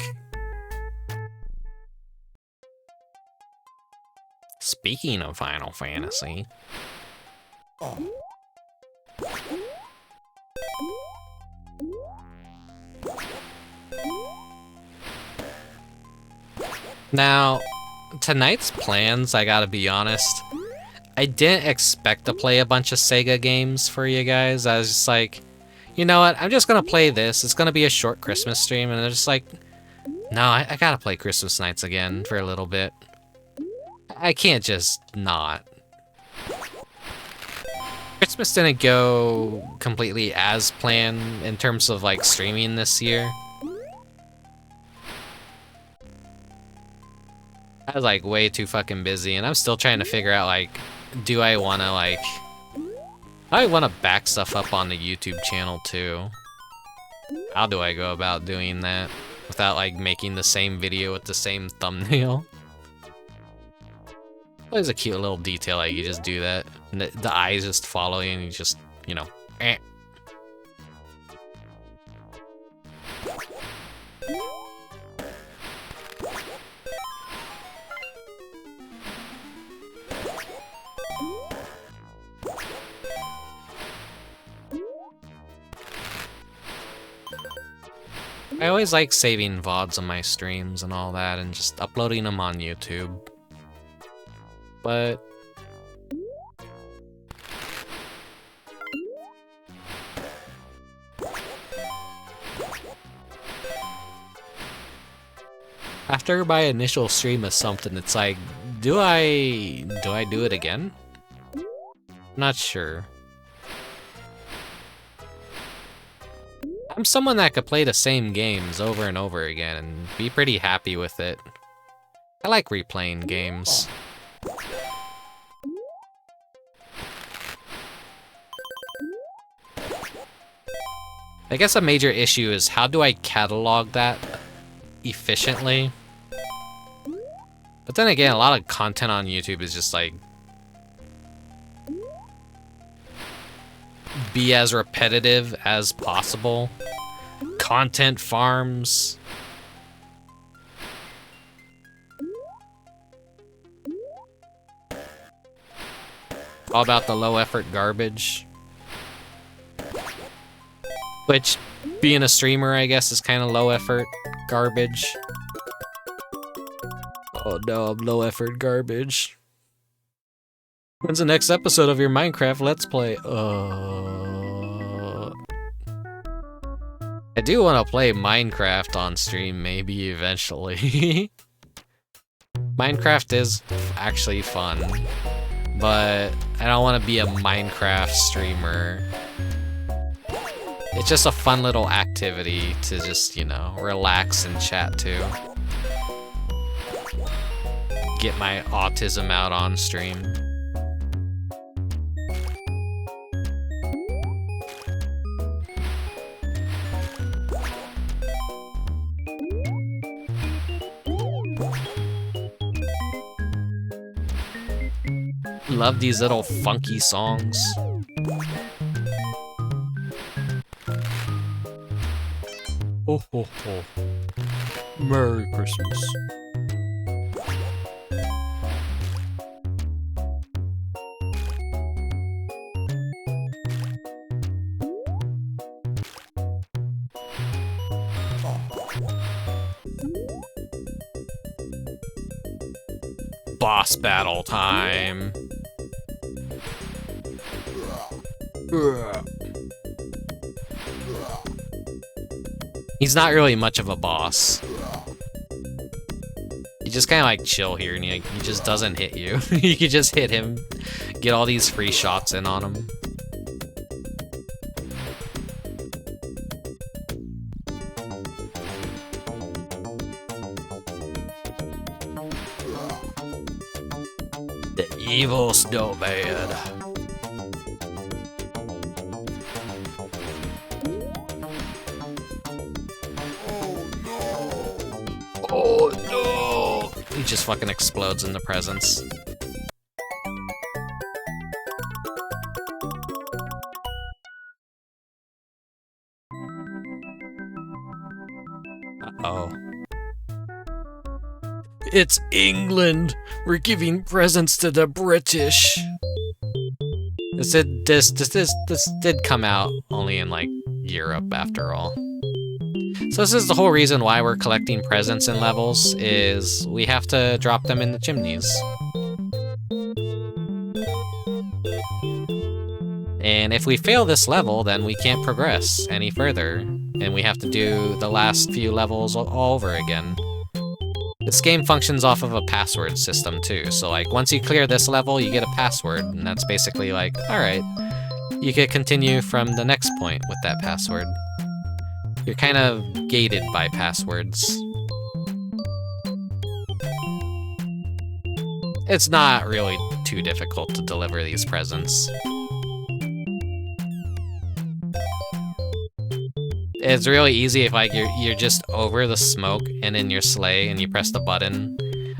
Speaking of Final Fantasy. Now, tonight's plans, I gotta be honest, I didn't expect to play a bunch of Sega games for you guys. I was just like, you know what, I'm just gonna play this. It's gonna be a short Christmas stream, and they're just like, no, I gotta play Christmas Nights again for a little bit. I can't just not. Christmas didn't go completely as planned in terms of like streaming this year. I was like way too fucking busy, and I'm still trying to figure out like, do I wanna like... I wanna back stuff up on the YouTube channel too. How do I go about doing that without like making the same video with the same thumbnail? There's a cute little detail, like you just do that, and the eyes just follow you, and you just, you know, eh. I always like saving VODs of my streams and all that, and just uploading them on YouTube. But... after my initial stream of something, it's like, do I do it again? I'm not sure. I'm someone that could play the same games over and over again and be pretty happy with it. I like replaying games. I guess a major issue is how do I catalog that efficiently? But then again, a lot of content on YouTube is just like, be as repetitive as possible. Content farms. All about the low effort garbage. Which, being a streamer, I guess, is kind of low effort garbage. Oh no, I'm low effort garbage. When's the next episode of your Minecraft Let's Play? I do want to play Minecraft on stream, maybe eventually. Minecraft is actually fun, but I don't want to be a Minecraft streamer. It's just a fun little activity to just, you know, relax and chat to. Get my autism out on stream. Love these little funky songs. Ho ho ho. Merry Christmas. Boss battle time. He's not really much of a boss. He just kind of like chill here, and he just doesn't hit you. You could just hit him, get all these free shots in on him. The evil snowman. Oh no! He just fucking explodes in the presents. Uh-oh. It's England! We're giving presents to the British! This did come out only in, like, Europe, after all. So this is the whole reason why we're collecting presents in levels, is we have to drop them in the chimneys. And if we fail this level, then we can't progress any further, and we have to do the last few levels all over again. This game functions off of a password system too, so like once you clear this level, you get a password, and that's basically like, alright, you could continue from the next point with that password. You're kind of gated by passwords. It's not really too difficult to deliver these presents. It's really easy if like you're just over the smoke and in your sleigh and you press the button.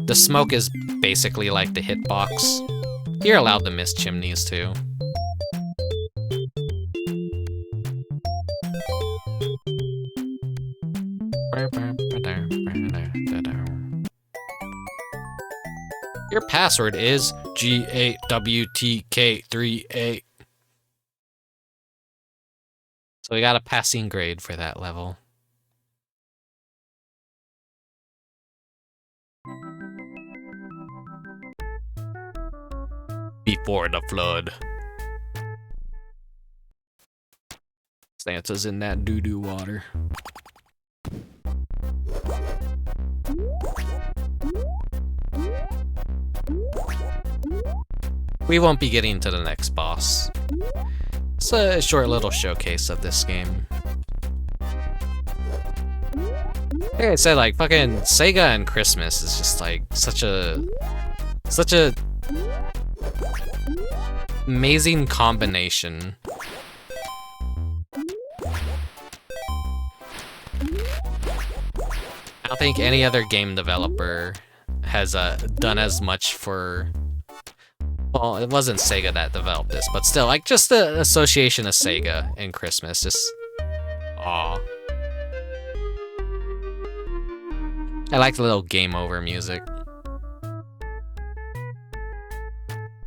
The smoke is basically like the hitbox. You're allowed to miss chimneys too. Your password is GAWTK38. So we got a passing grade for that level. Before the flood. Santa's in that doo-doo water. We won't be getting to the next boss. It's a short little showcase of this game. Like I said, like fucking Sega and Christmas is just like such a amazing combination. I don't think any other game developer has done as much for. Well, it wasn't Sega that developed this, but still, like, just the association of Sega and Christmas, just... Aw. I like the little game over music.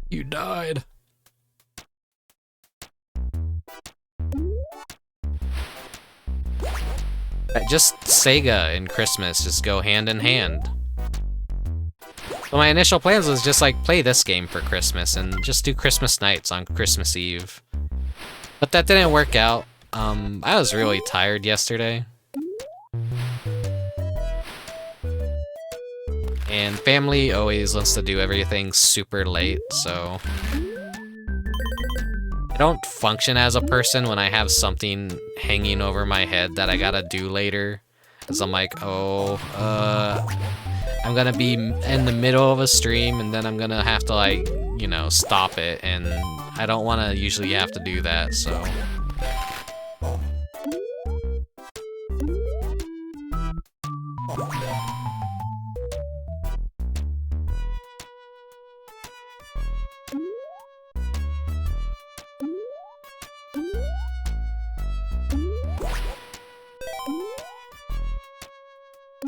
You died. Just Sega and Christmas just go hand in hand. So my initial plans was just like play this game for Christmas and just do Christmas nights on Christmas Eve. But that didn't work out. I was really tired yesterday. And family always wants to do everything super late, so I don't function as a person when I have something hanging over my head that I gotta do later. Cause I'm like, oh, I'm gonna be in the middle of a stream and then I'm gonna have to like, you know, stop it, and I don't wanna usually have to do that, so.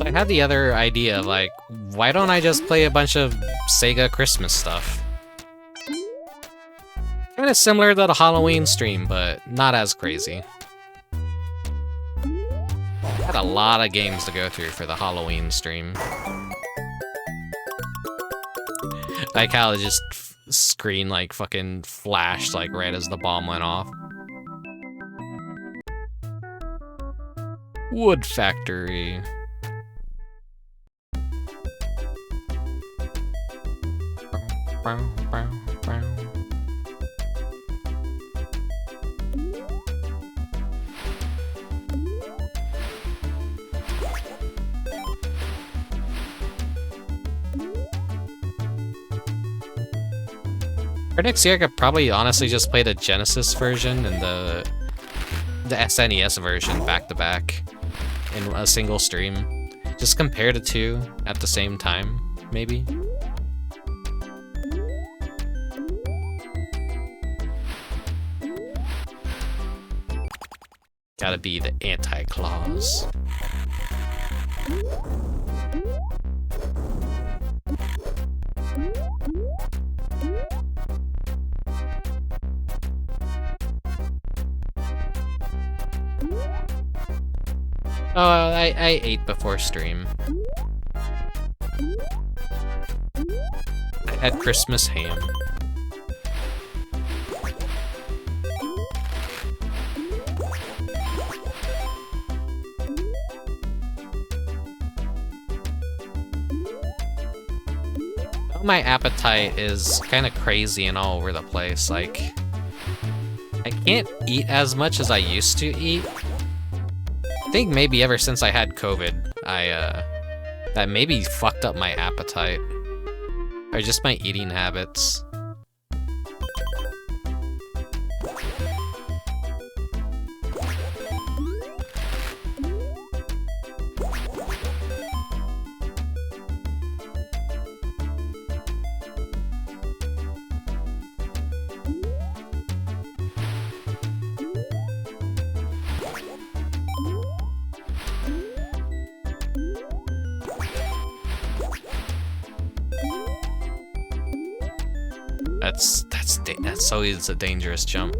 I had the other idea of like, why don't I just play a bunch of Sega Christmas stuff? Kind of similar to the Halloween stream, but not as crazy. Had a lot of games to go through for the Halloween stream. Like how it just screen like fucking flashed like right as the bomb went off. Wood Factory. For next year, I could probably honestly just play the Genesis version and the SNES version back to back in a single stream. Just compare the two at the same time, maybe. Gotta be the anti-clause. Oh, I ate before stream. I had Christmas ham. My appetite is kind of crazy and all over the place. Like, I can't eat as much as I used to eat. I think maybe ever since I had COVID, that maybe fucked up my appetite. Or just my eating habits. That's always a dangerous jump.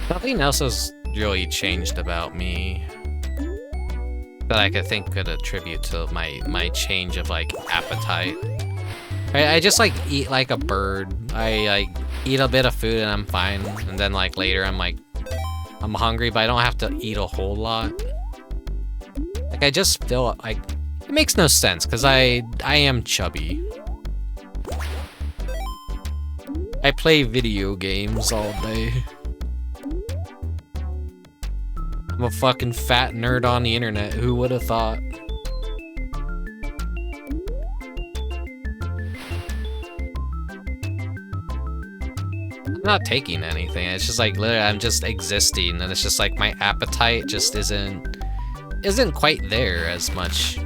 Nothing else has really changed about me that I could attribute to my change of like appetite. I just like eat like a bird. I like eat a bit of food and I'm fine, and then like later I'm like I'm hungry, but I don't have to eat a whole lot. Like I just feel like it makes no sense because I am chubby. I play video games all day. I'm a fucking fat nerd on the internet, who would have thought? I'm not taking anything, it's just like literally I'm just existing, and it's just like my appetite just isn't quite there as much.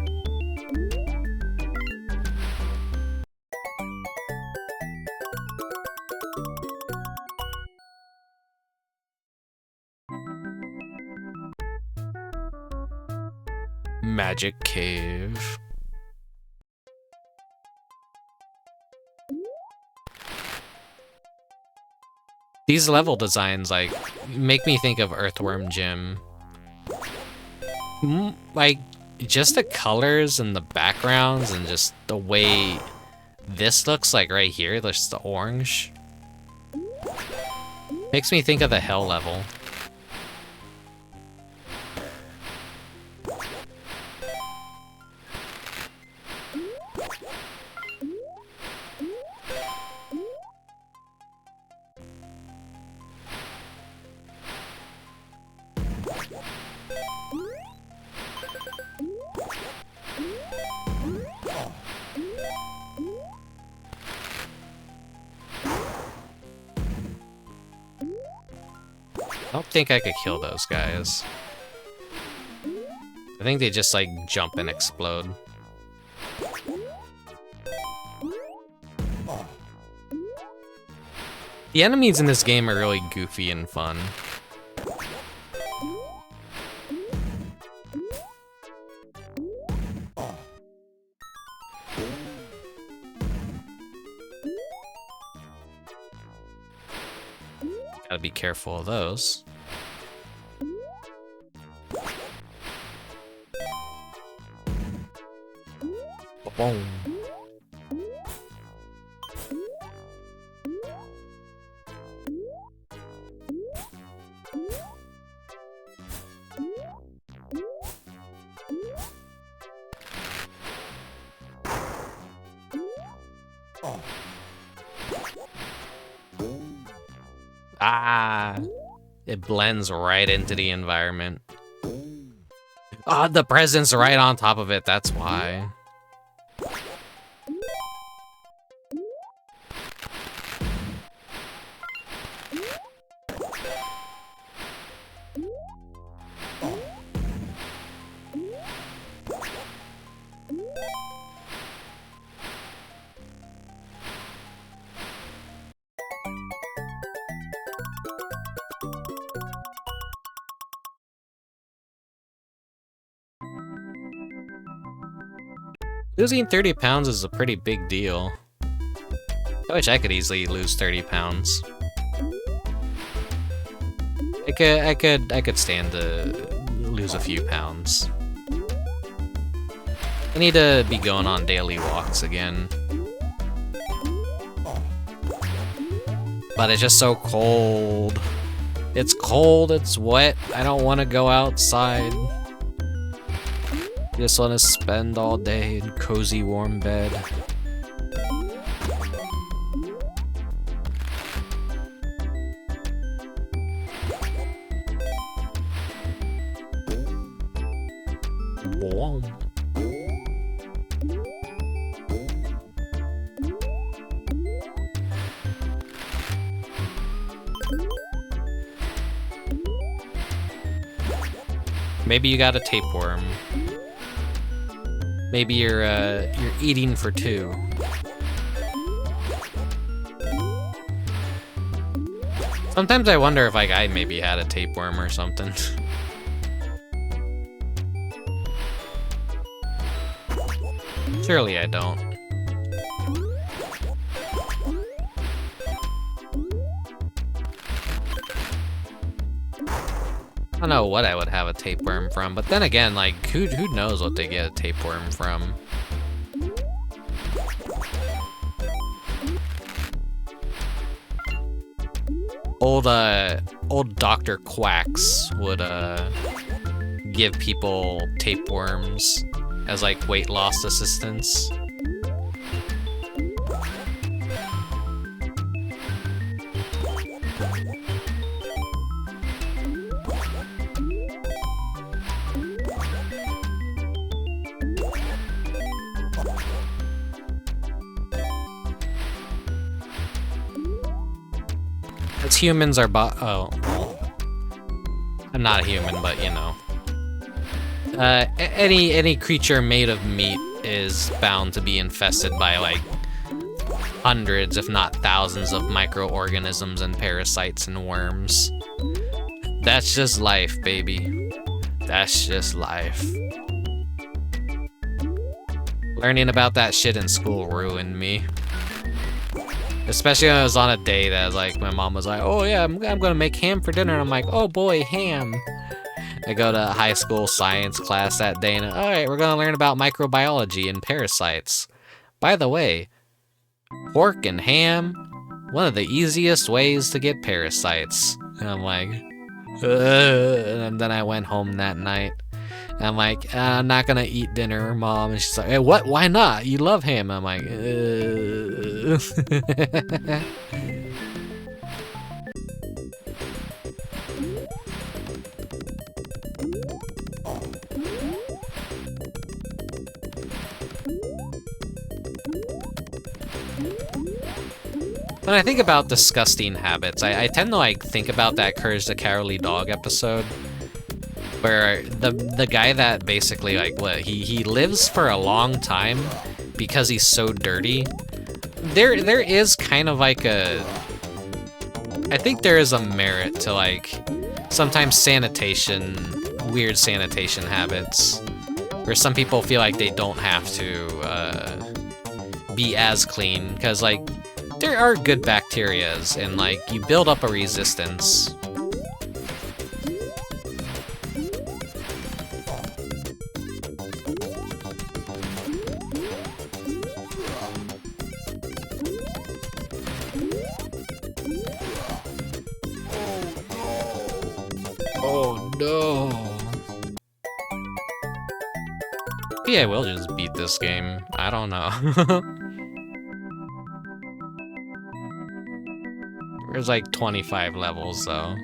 Magic cave. These level designs, like, make me think of Earthworm Jim. Like, just the colors and the backgrounds and just the way this looks like right here, just the orange. Makes me think of the Hell level. I don't think I could kill those guys. I think they just, like, jump and explode. The enemies in this game are really goofy and fun. Gotta be careful of those. Boom. Ah, it blends right into the environment. Ah, the present's right on top of it, that's why. Losing 30 pounds is a pretty big deal. I wish I could easily lose 30 pounds. I could stand to lose a few pounds. I need to be going on daily walks again. But it's just so cold. It's cold, it's wet, I don't want to go outside. I just want to spend all day in cozy warm bed. Warm. Maybe you got a tapeworm. Maybe you're eating for two. Sometimes I wonder if like I maybe had a tapeworm or something. Surely I don't. I don't know what I would have a tapeworm from, but then again, like, who knows what they get a tapeworm from? Old Dr. Quacks would, give people tapeworms as, like, weight loss assistance. Humans are oh, I'm not a human, but you know. Any creature made of meat is bound to be infested by like hundreds, if not thousands, of microorganisms and parasites and worms. That's just life, baby. That's just life. Learning about that shit in school ruined me. Especially when I was on a day that, like, my mom was like, oh yeah, I'm gonna make ham for dinner. And I'm like, oh boy, ham. I go to high school science class that day, and alright, we're gonna learn about microbiology and parasites. By the way, pork and ham, one of the easiest ways to get parasites. And I'm like, and then I went home that night. And I'm like, I'm not gonna eat dinner, Mom. And she's like, hey, what? Why not? You love ham. I'm like, When I think about disgusting habits, I tend to like think about that Courage the Cowardly Dog episode, where the guy that basically like he lives for a long time because he's so dirty. There is kind of like I think there is a merit to like sometimes weird sanitation habits, where some people feel like they don't have to be as clean, because like there are good bacterias and like you build up a resistance. Oh no. Maybe I will just beat this game. I don't know. There's like 25 levels though.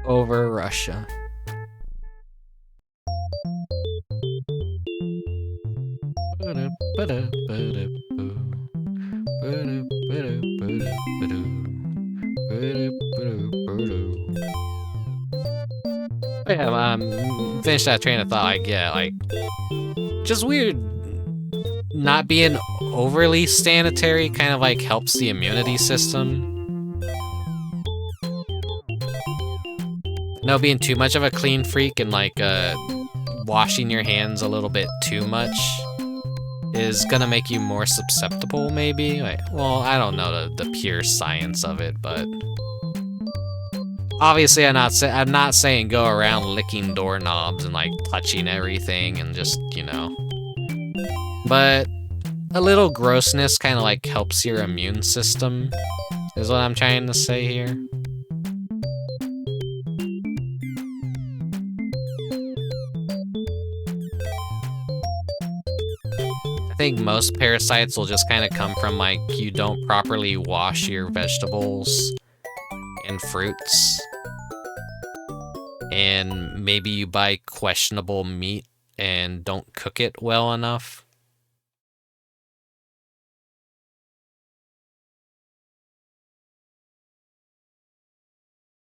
Over Russia. Yeah, finish that train of thought. Like, yeah, like, just weird. Not being overly sanitary kind of like helps the immunity system. No, being too much of a clean freak and like washing your hands a little bit too much is gonna make you more susceptible, maybe. Like, well, I don't know the pure science of it, but obviously I'm not saying go around licking doorknobs and like touching everything and just, you know. But a little grossness kind of like helps your immune system, is what I'm trying to say here. I think most parasites will just kind of come from like you don't properly wash your vegetables and fruits, and maybe you buy questionable meat and don't cook it well enough.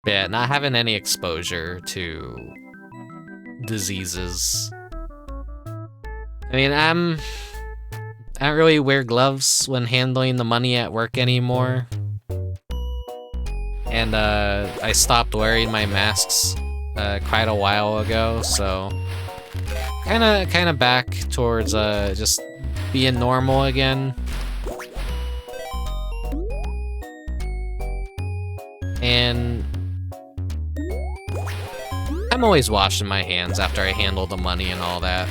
Yeah, not having any exposure to diseases. I mean, I don't really wear gloves when handling the money at work anymore. And I stopped wearing my masks quite a while ago, so kind of back towards just being normal again. And I'm always washing my hands after I handle the money and all that.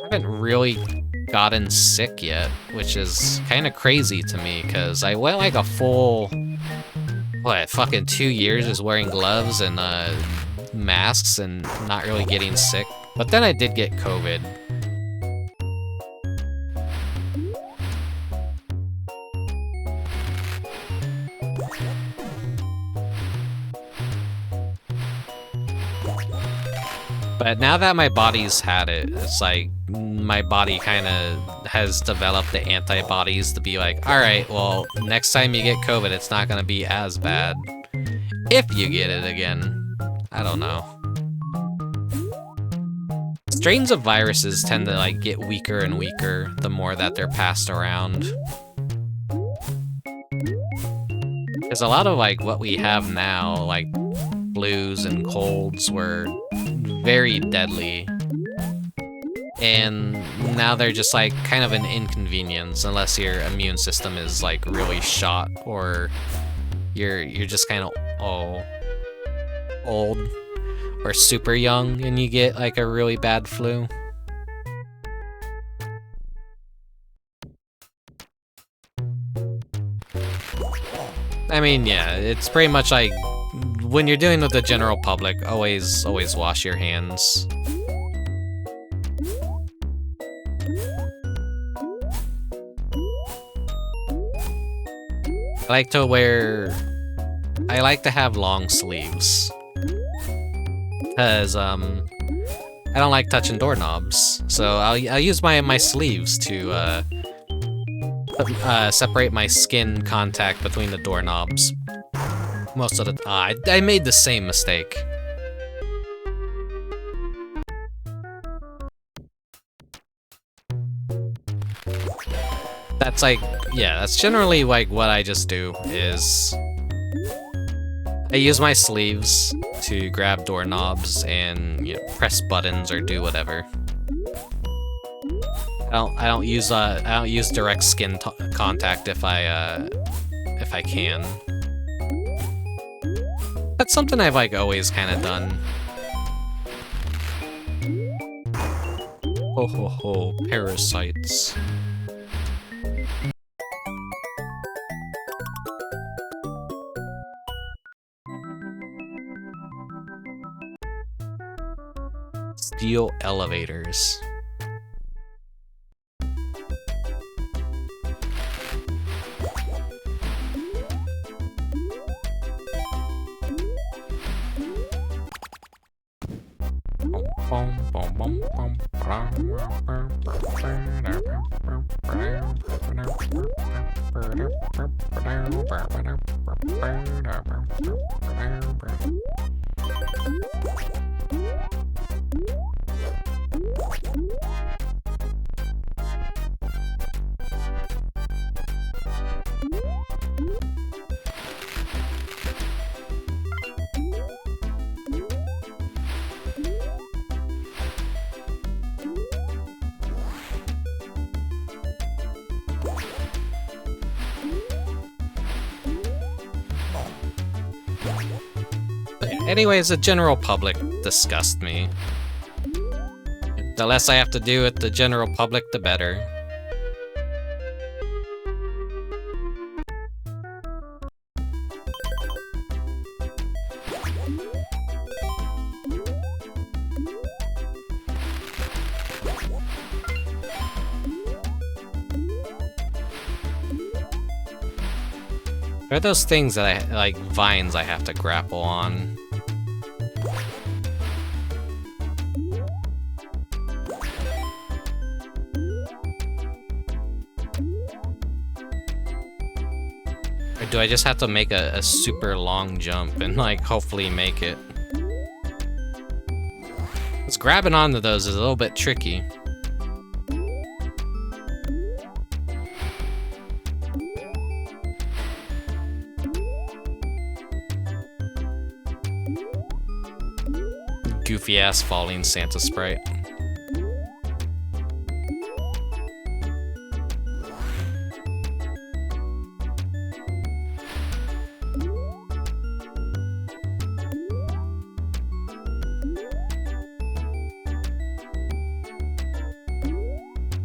I haven't really gotten sick yet, which is kind of crazy to me, because I went like a full, fucking 2 years just wearing gloves and masks and not really getting sick. But then I did get COVID. But now that my body's had it, it's like my body kind of has developed the antibodies to be like, alright, well, next time you get COVID, it's not going to be as bad. If you get it again. I don't know. Strains of viruses tend to like get weaker and weaker the more that they're passed around. Because a lot of like what we have now, like flus and colds were very deadly. And now they're just like kind of an inconvenience unless your immune system is like really shot or you're just kind of old or super young and you get like a really bad flu. I mean, yeah, it's pretty much like when you're dealing with the general public, always wash your hands. I like to have long sleeves. Because, I don't like touching doorknobs. So I'll use my sleeves to, separate my skin contact between the doorknobs. Most of the time. I made the same mistake. That's like, yeah, that's generally like what I just do is I use my sleeves to grab doorknobs and press buttons or do whatever. I don't use direct skin contact if I can. That's something I've like always kind of done. Ho ho ho, parasites. Steel elevators. Anyways, the general public disgust me. The less I have to do with the general public, the better. There are those things that like vines I have to grapple on. Or do I just have to make a super long jump and like hopefully make it? Because grabbing onto those is a little bit tricky. Goofy ass falling Santa sprite.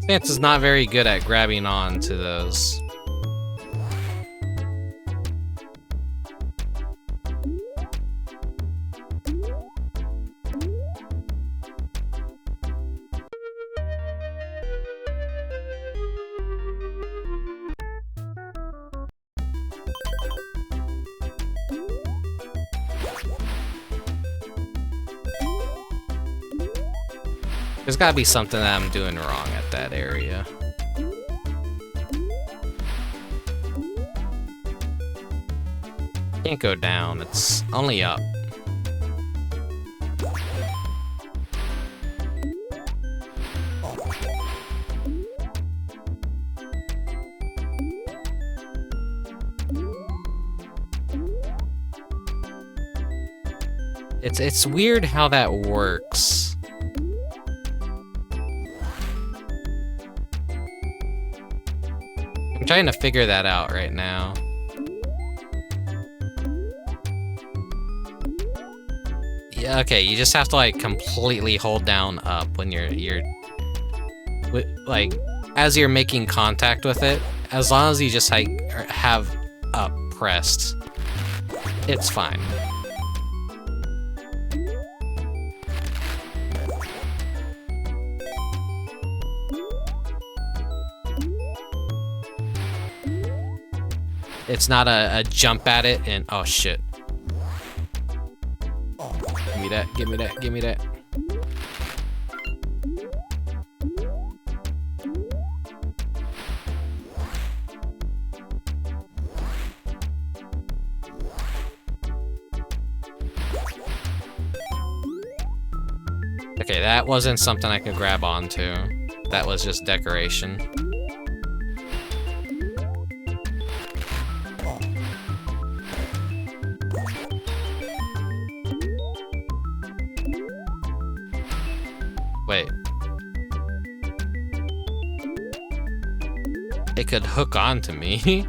Santa's not very good at grabbing on to those. There's gotta be something that I'm doing wrong at that area. Can't go down, it's only up. It's weird how that works. I'm trying to figure that out right now. Yeah, okay, you just have to like completely hold down up when you're like as you're making contact with it. As long as you just like have up pressed, it's fine. It's not a jump at it and oh shit. Give me that, give me that, give me that. Okay, that wasn't something I could grab onto. That was just decoration. Wait. It could hook onto me.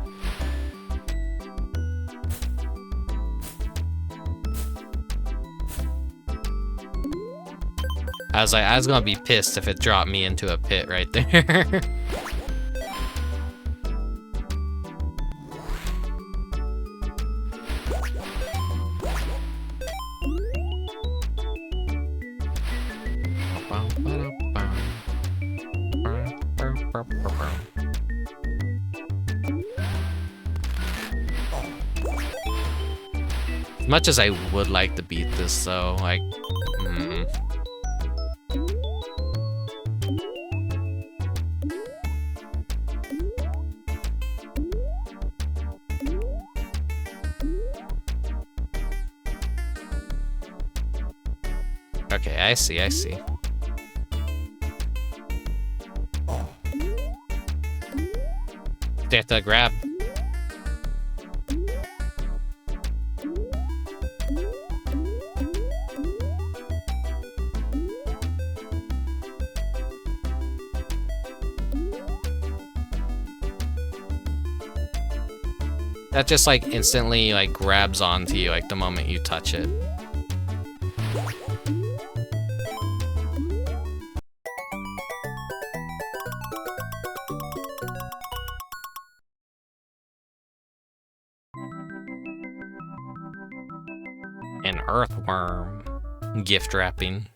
I was gonna be pissed if it dropped me into a pit right there. As much as I would like to beat this though, like, Okay, I see, I see. They have to grab. That just like instantly like grabs onto you like the moment you touch it. An earthworm. Gift wrapping.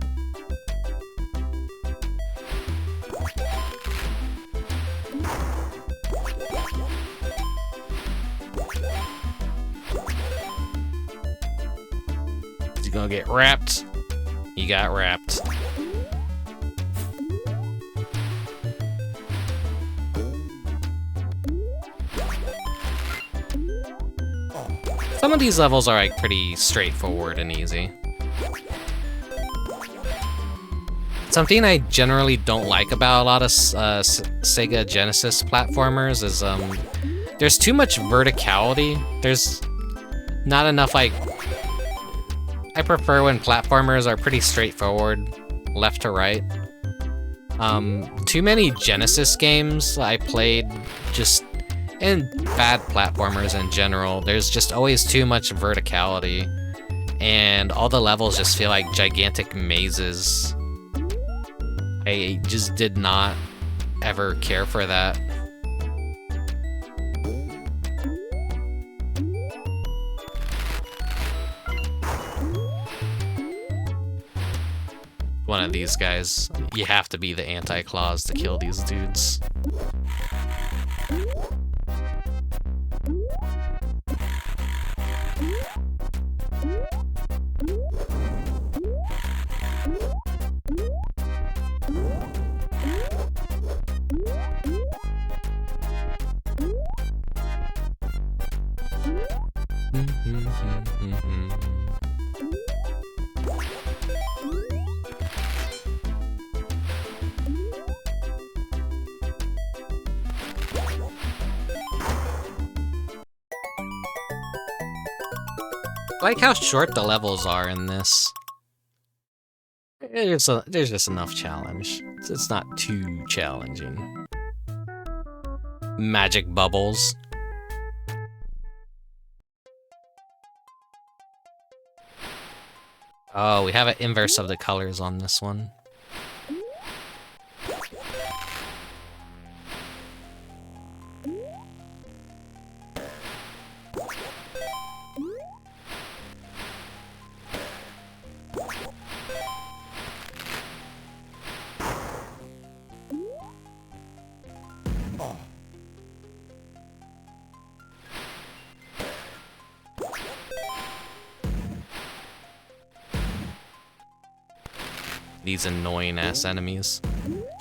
Is he gonna get wrapped? He got wrapped. Some of these levels are like pretty straightforward and easy. Something I generally don't like about a lot of Sega Genesis platformers is there's too much verticality. There's not enough like... I prefer when platformers are pretty straightforward, left to right. Too many Genesis games I played just... and bad platformers in general, there's just always too much verticality, and all the levels just feel like gigantic mazes. I just did not ever care for that. One of these guys, you have to be the anti-claws to kill these dudes. like how short the levels are in this. There's just enough challenge. It's not too challenging. Magic bubbles. Oh, we have an inverse of the colors on this one. These annoying ass enemies.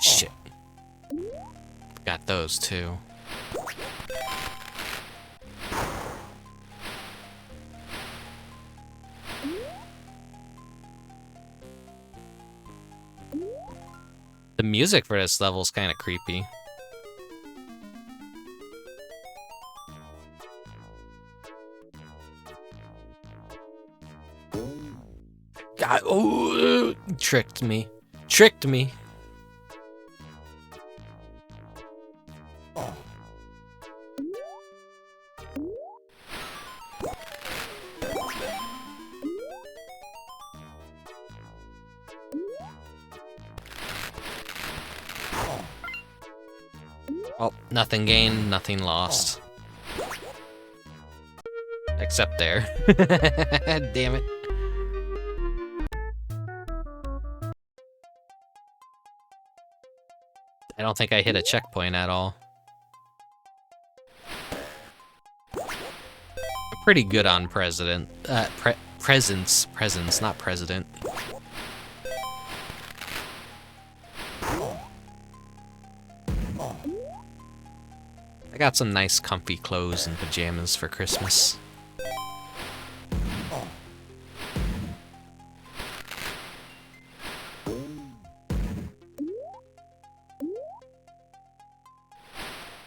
Shit. Got those too. The music for this level is kind of creepy. God, oh, tricked me. Tricked me. Oh, nothing gained, nothing lost. Except there. Damn it. I don't think I hit a checkpoint at all. I'm pretty good on presence, not president. I got some nice comfy clothes and pajamas for Christmas.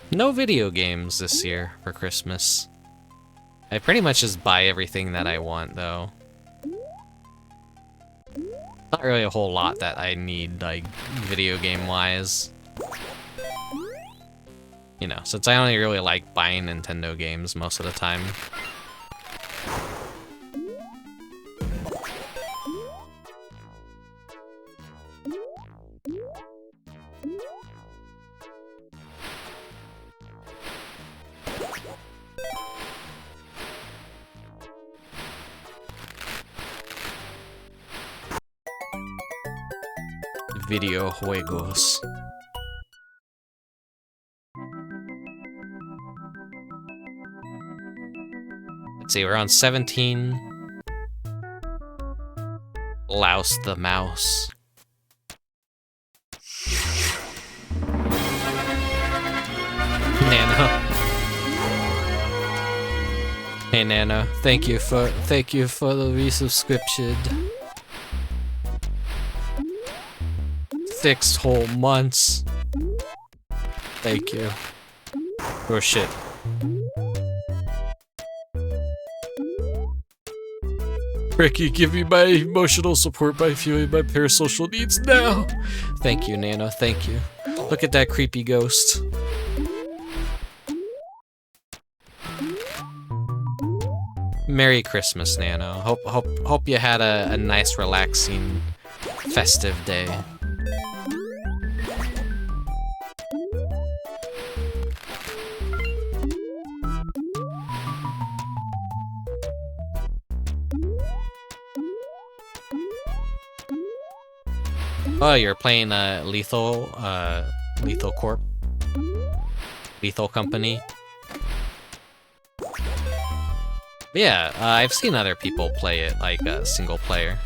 No video games this year for Christmas. I pretty much just buy everything that I want, though. Not really a whole lot that I need, like, video game-wise. You know, since I only really like buying Nintendo games most of the time. Videojuegos. Let's see, we're on 17. Louse the mouse. Nano. Hey Nano, thank you for the resubscription. 6 whole months. Thank you. Oh shit. Ricky, give me my emotional support by fueling my parasocial needs now. Thank you, Nano. Thank you. Look at that creepy ghost. Merry Christmas, Nano. Hope you had a nice, relaxing, festive day. Oh, you're playing Lethal Corp? Lethal Company? Yeah, I've seen other people play it, like single player.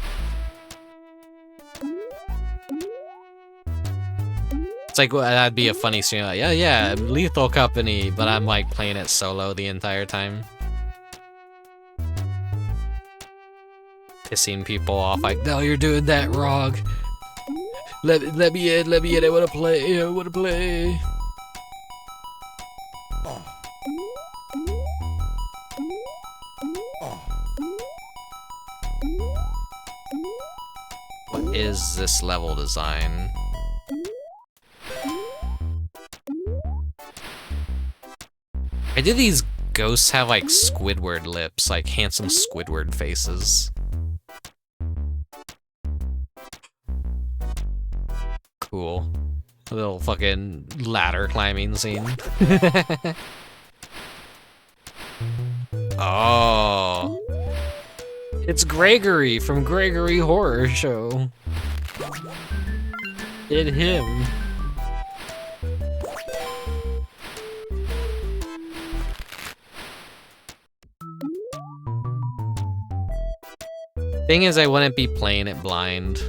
It's like, that'd be a funny stream, like, yeah, Lethal Company, but I'm like playing it solo the entire time. Pissing people off, like, no, you're doing that wrong. Let me in, I wanna play, is this level design? Why do these ghosts have like Squidward lips, like handsome Squidward faces? Cool. A little fucking ladder climbing scene. Oh. It's Gregory from Gregory Horror Show. It's him. Thing is, I wouldn't be playing it blind.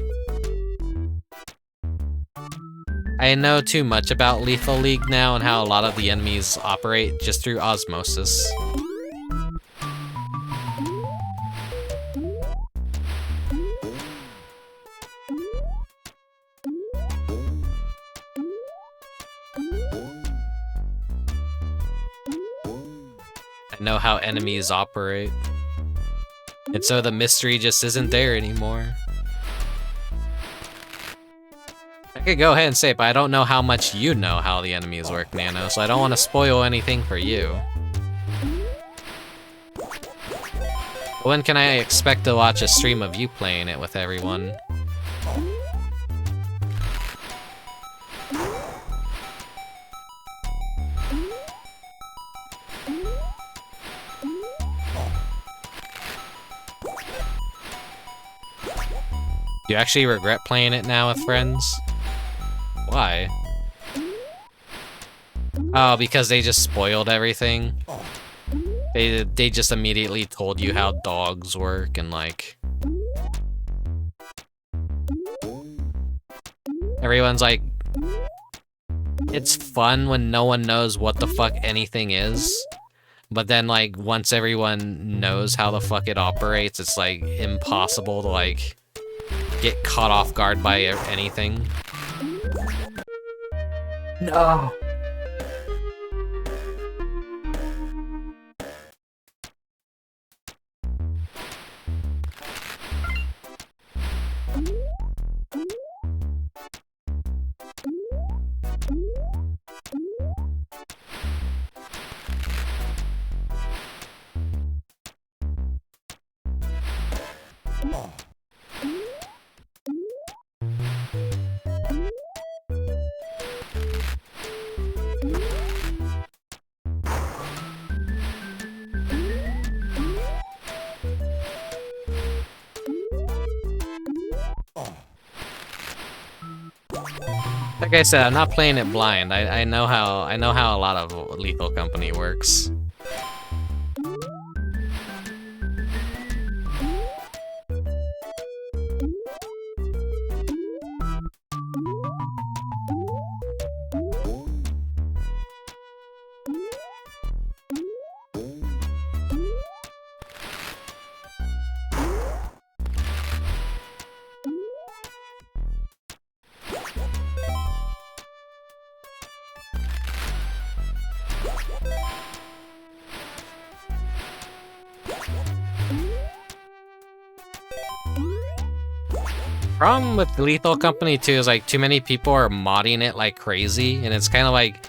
I know too much about Lethal League now and how a lot of the enemies operate just through osmosis. I know how enemies operate. And so the mystery just isn't there anymore. I could go ahead and say it, but I don't know how much you know how the enemies work, Nano, so I don't want to spoil anything for you. When can I expect to watch a stream of you playing it with everyone? Do you actually regret playing it now with friends? Why? Oh, because they just spoiled everything? They just immediately told you how dogs work and like... Everyone's like... It's fun when no one knows what the fuck anything is. But then like, once everyone knows how the fuck it operates, it's like impossible to like... get caught off guard by anything. No. Like I said, I'm not playing it blind. I know how a lot of Lethal Company works. Problem with Lethal Company 2 is like too many people are modding it like crazy, and it's kind of like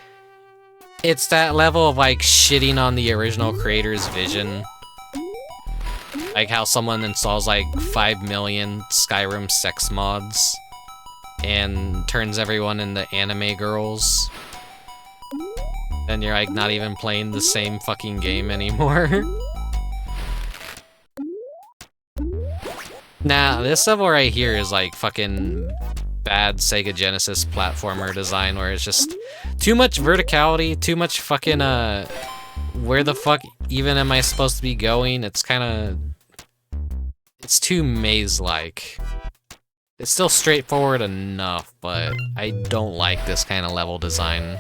it's that level of like shitting on the original creator's vision. Like how someone installs like 5 million Skyrim sex mods and turns everyone into anime girls. And you're like not even playing the same fucking game anymore. Nah, this level right here is like fucking bad Sega Genesis platformer design where it's just too much verticality, too much fucking, where the fuck even am I supposed to be going? It's kinda... It's too maze-like. It's still straightforward enough, but I don't like this kind of level design.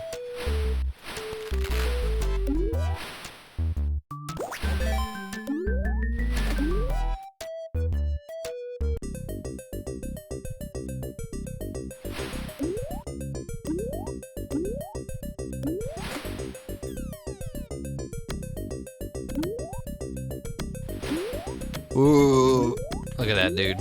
Ooh, look at that dude.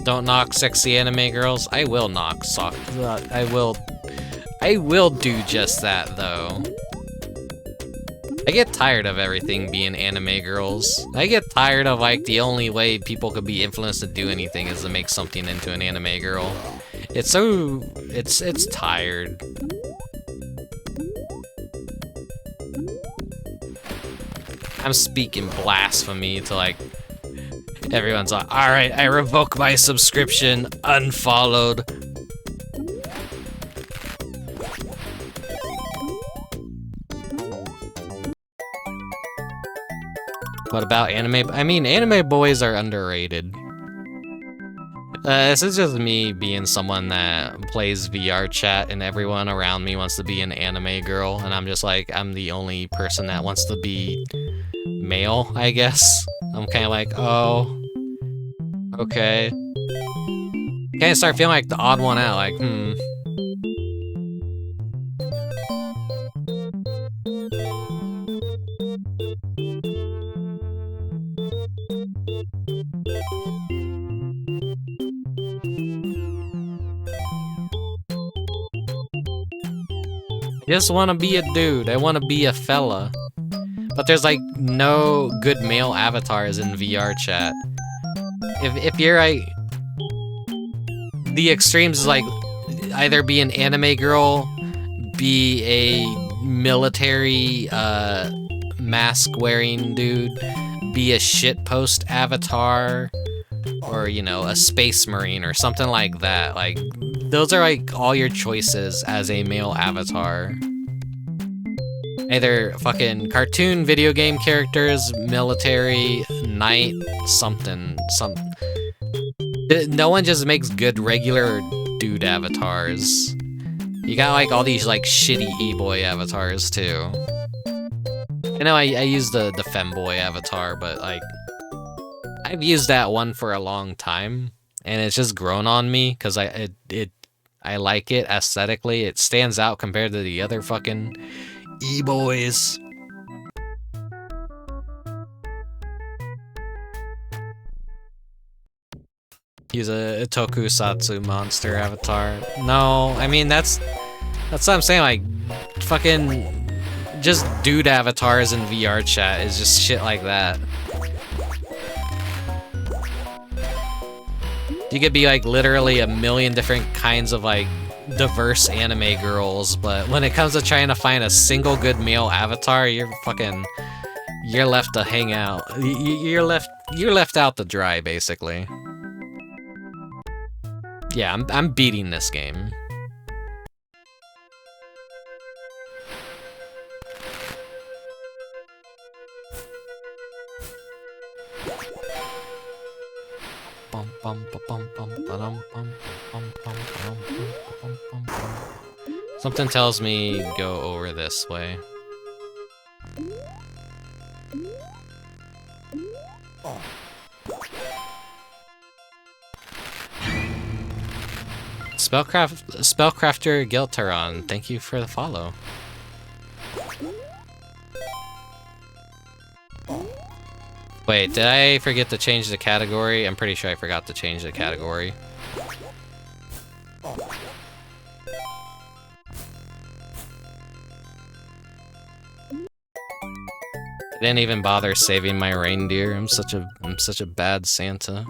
Don't knock sexy anime girls. I will knock I will do just that though. I get tired of everything being anime girls. I get tired of like the only way people could be influenced to do anything is to make something into an anime girl. It's so it's tired. I'm speaking blasphemy to like everyone's like, alright, I revoke my subscription, unfollowed. What about anime? I mean, anime boys are underrated. This is just me being someone that plays VR chat and everyone around me wants to be an anime girl, and I'm just like, I'm the only person that wants to be male, I guess. I'm kind of like, oh, okay. Kind of start feeling like the odd one out, like, I just want to be a dude. I want to be a fella. But there's like no good male avatars in VR chat. If you're like, the extremes is like either be an anime girl, be a military mask wearing dude, be a shitpost avatar, or you know, a space marine or something like that. Like those are like all your choices as a male avatar. Either fucking cartoon video game characters, military, knight, something. No one just makes good regular dude avatars. You got like all these like shitty e-boy avatars too. I know I use the femboy avatar, but like I've used that one for a long time, and it's just grown on me because I like it aesthetically. It stands out compared to the other fucking e-boys. Use a tokusatsu monster avatar. No, I mean that's what I'm saying, like fucking just dude avatars in VR chat is just shit like that. You could be like literally a million different kinds of like diverse anime girls, but when it comes to trying to find a single good male avatar, you're left to hang out. You're left out to dry, basically. Yeah, I'm beating this game. Something tells me go over this way. Spellcrafter Giltaron, thank you for the follow. Wait, did I forget to change the category? I'm pretty sure I forgot to change the category. I didn't even bother saving my reindeer. I'm such a bad Santa.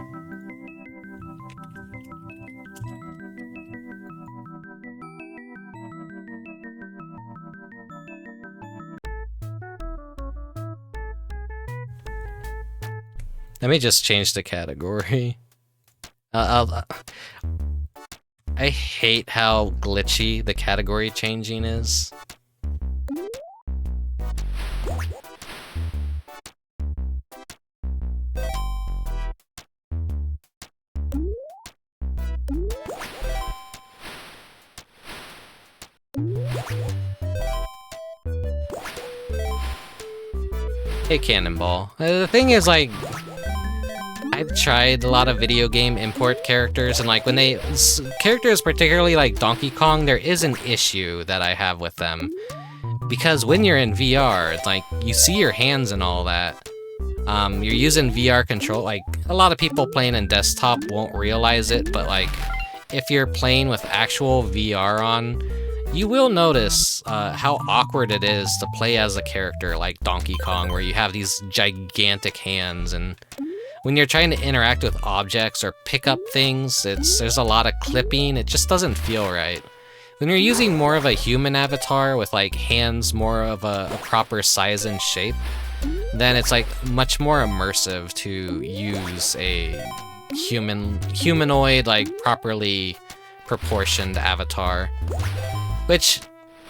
Let me just change the category. I hate how glitchy the category changing is. Hey, Cannonball. The thing is, like, I've tried a lot of video game import characters, and like when characters, particularly like Donkey Kong, there is an issue that I have with them. Because when you're in VR, it's like, you see your hands and all that. You're using VR control, like, a lot of people playing in desktop won't realize it, but like, if you're playing with actual VR on, you will notice how awkward it is to play as a character like Donkey Kong, where you have these gigantic hands, and when you're trying to interact with objects or pick up things, there's a lot of clipping, it just doesn't feel right. When you're using more of a human avatar with like hands more of a proper size and shape, then it's like much more immersive to use a humanoid, like properly proportioned avatar. Which,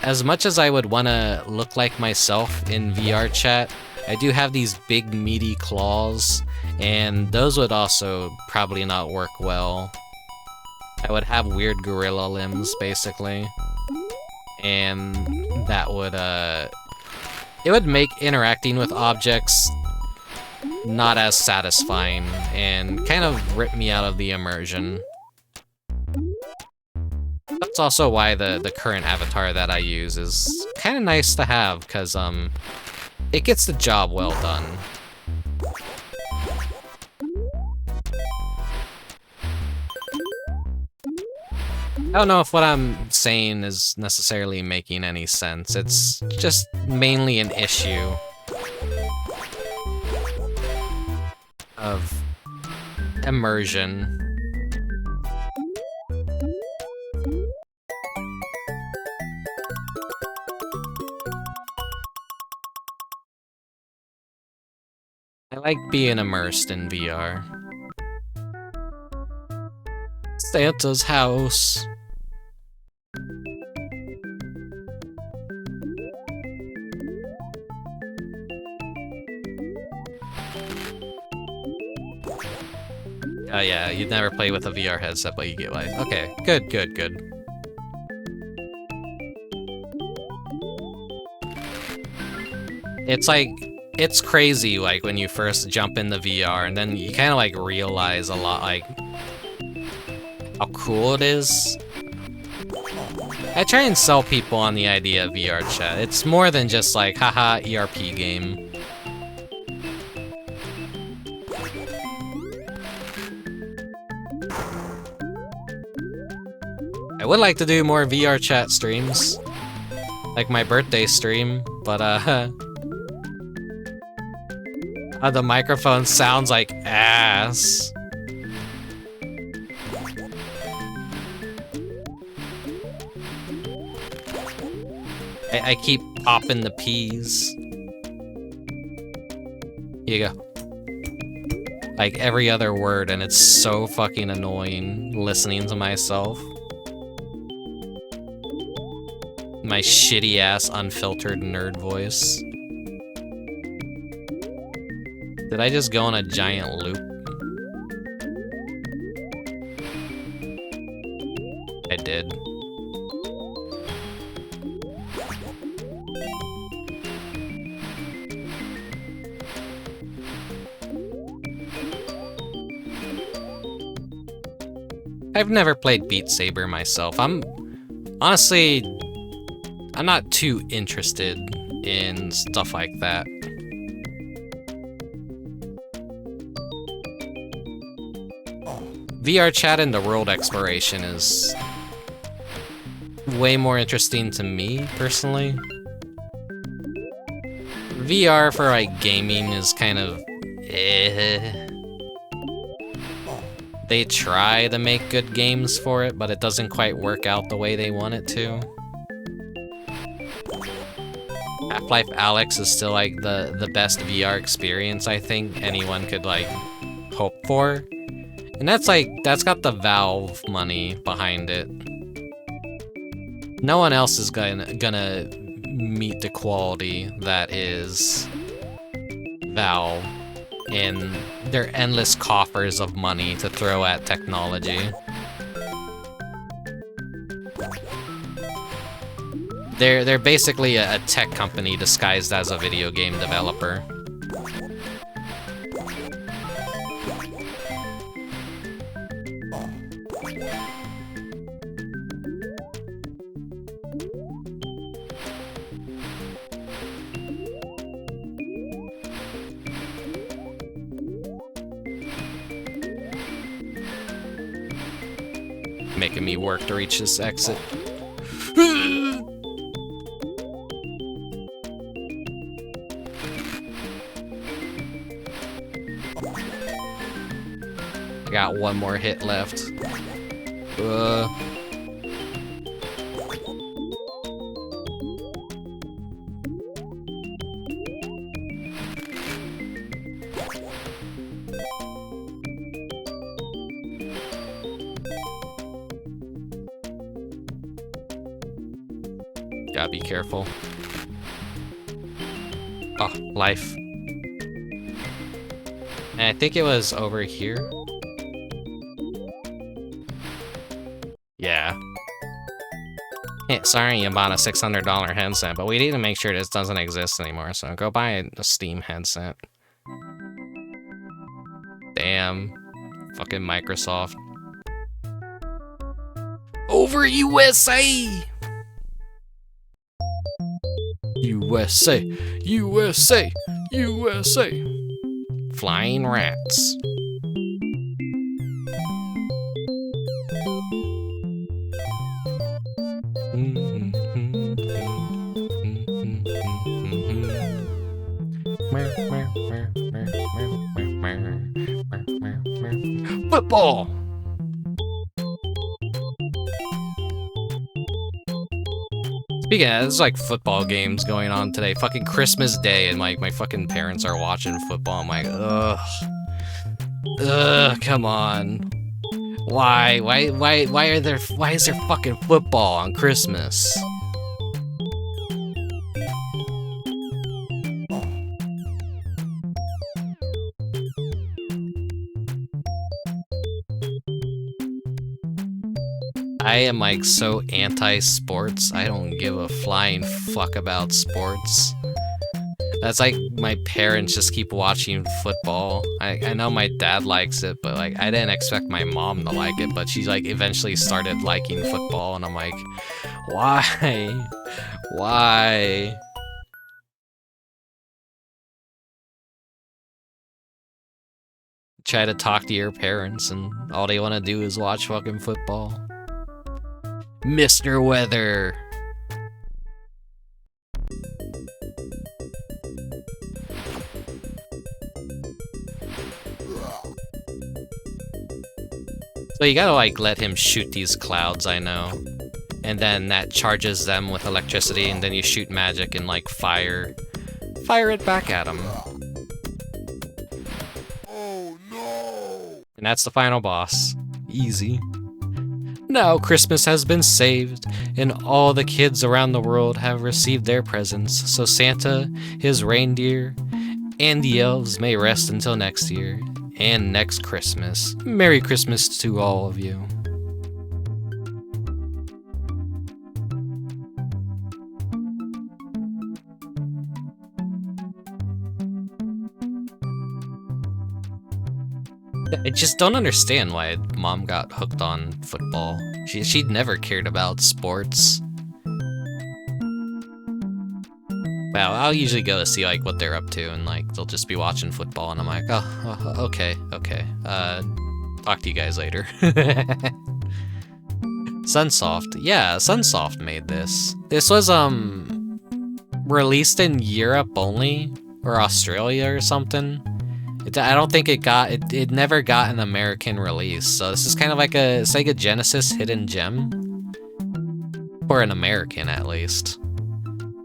as much as I would want to look like myself in VR chat, I do have these big meaty claws, and those would also probably not work well. I would have weird gorilla limbs, basically. And that would, it would make interacting with objects not as satisfying, and kind of rip me out of the immersion. That's also why the current avatar that I use is kind of nice to have, because, it gets the job well done. I don't know if what I'm saying is necessarily making any sense. It's just mainly an issue of immersion. I like being immersed in VR. Santa's house. Oh yeah, you'd never play with a VR headset, but you get why. Okay, good, good, good. It's like, it's crazy, like, when you first jump in the VR, and then you kind of, like, realize a lot, like, how cool it is. I try and sell people on the idea of VR chat. It's more than just, like, haha, ERP game. I would like to do more VR chat streams, like my birthday stream, but the microphone sounds like ass. I keep popping the peas. Here you go. Like every other word, and it's so fucking annoying listening to myself. My shitty ass unfiltered nerd voice. Did I just go on a giant loop? I did. I've never played Beat Saber myself. I'm not too interested in stuff like that. VR chat and the world exploration is way more interesting to me, personally. VR for, like, gaming is kind of eh. They try to make good games for it, but it doesn't quite work out the way they want it to. Half-Life Alyx is still, like, the best VR experience I think anyone could, like, hope for. And that's got the Valve money behind it. No one else is gonna meet the quality that is Valve in their endless coffers of money to throw at technology. They're basically a tech company disguised as a video game developer. me work to reach this exit. I got one more hit left. Gotta be careful. Oh, life. And I think it was over here. Yeah. Hey, sorry you bought a $600 headset, but we need to make sure this doesn't exist anymore, so go buy a Steam headset. Damn. Fucking Microsoft. Over USA! USA! USA! USA! Flying rats. Football! Speaking of, there's like football games going on today. Fucking Christmas Day, and like my fucking parents are watching football. I'm like, ugh. Ugh, come on. Why is there fucking football on Christmas? I am like so anti-sports. I don't give a flying fuck about sports. That's like my parents just keep watching football. I know my dad likes it, but like I didn't expect my mom to like it, but she like eventually started liking football, and I'm like, why? Why? Try to talk to your parents and all they want to do is watch fucking football. Mr. Weather. So you gotta like let him shoot these clouds, I know. And then that charges them with electricity, and then you shoot magic and like fire it back at him. Oh no! And that's the final boss. Easy. Now Christmas has been saved, and all the kids around the world have received their presents, so Santa, his reindeer, and the elves may rest until next year, and next Christmas. Merry Christmas to all of you. I just don't understand why Mom got hooked on football. She'd never cared about sports. Well, I'll usually go to see like what they're up to, and like they'll just be watching football, and I'm like, oh, okay. Talk to you guys later. Sunsoft, yeah, Sunsoft made this. This was released in Europe only, or Australia or something. I don't think it never got an American release, so this is kind of like a Sega Genesis hidden gem. For an American, at least.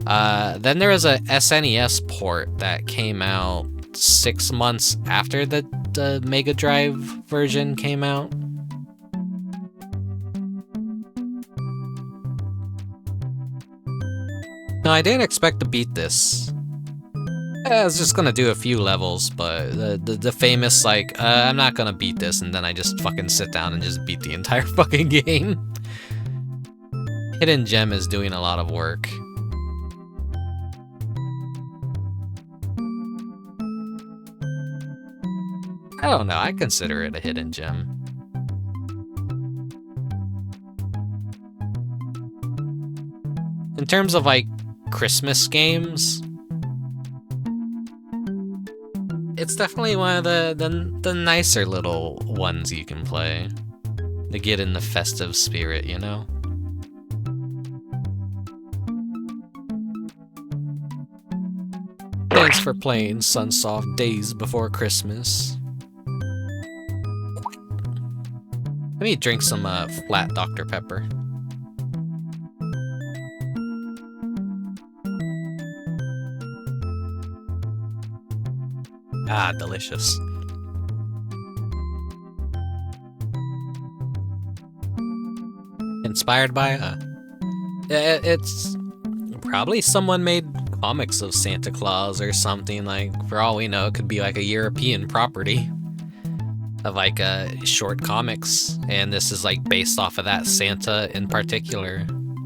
Then there was a SNES port that came out 6 months after the Mega Drive version came out. No, I didn't expect to beat this. I was just gonna do a few levels, but the famous like, I'm not gonna beat this, and then I just fucking sit down and just beat the entire fucking game. Hidden Gem is doing a lot of work. I don't know, I consider it a hidden gem. In terms of like Christmas games, it's definitely one of the nicer little ones you can play. To get in the festive spirit, you know? Thanks for playing Sunsoft Daze Before Christmas. Let me drink some flat Dr. Pepper. Ah, delicious. Inspired by it's probably someone made comics of Santa Claus or something. Like, for all we know, it could be like a European property of like short comics, and this is like based off of that Santa in particular.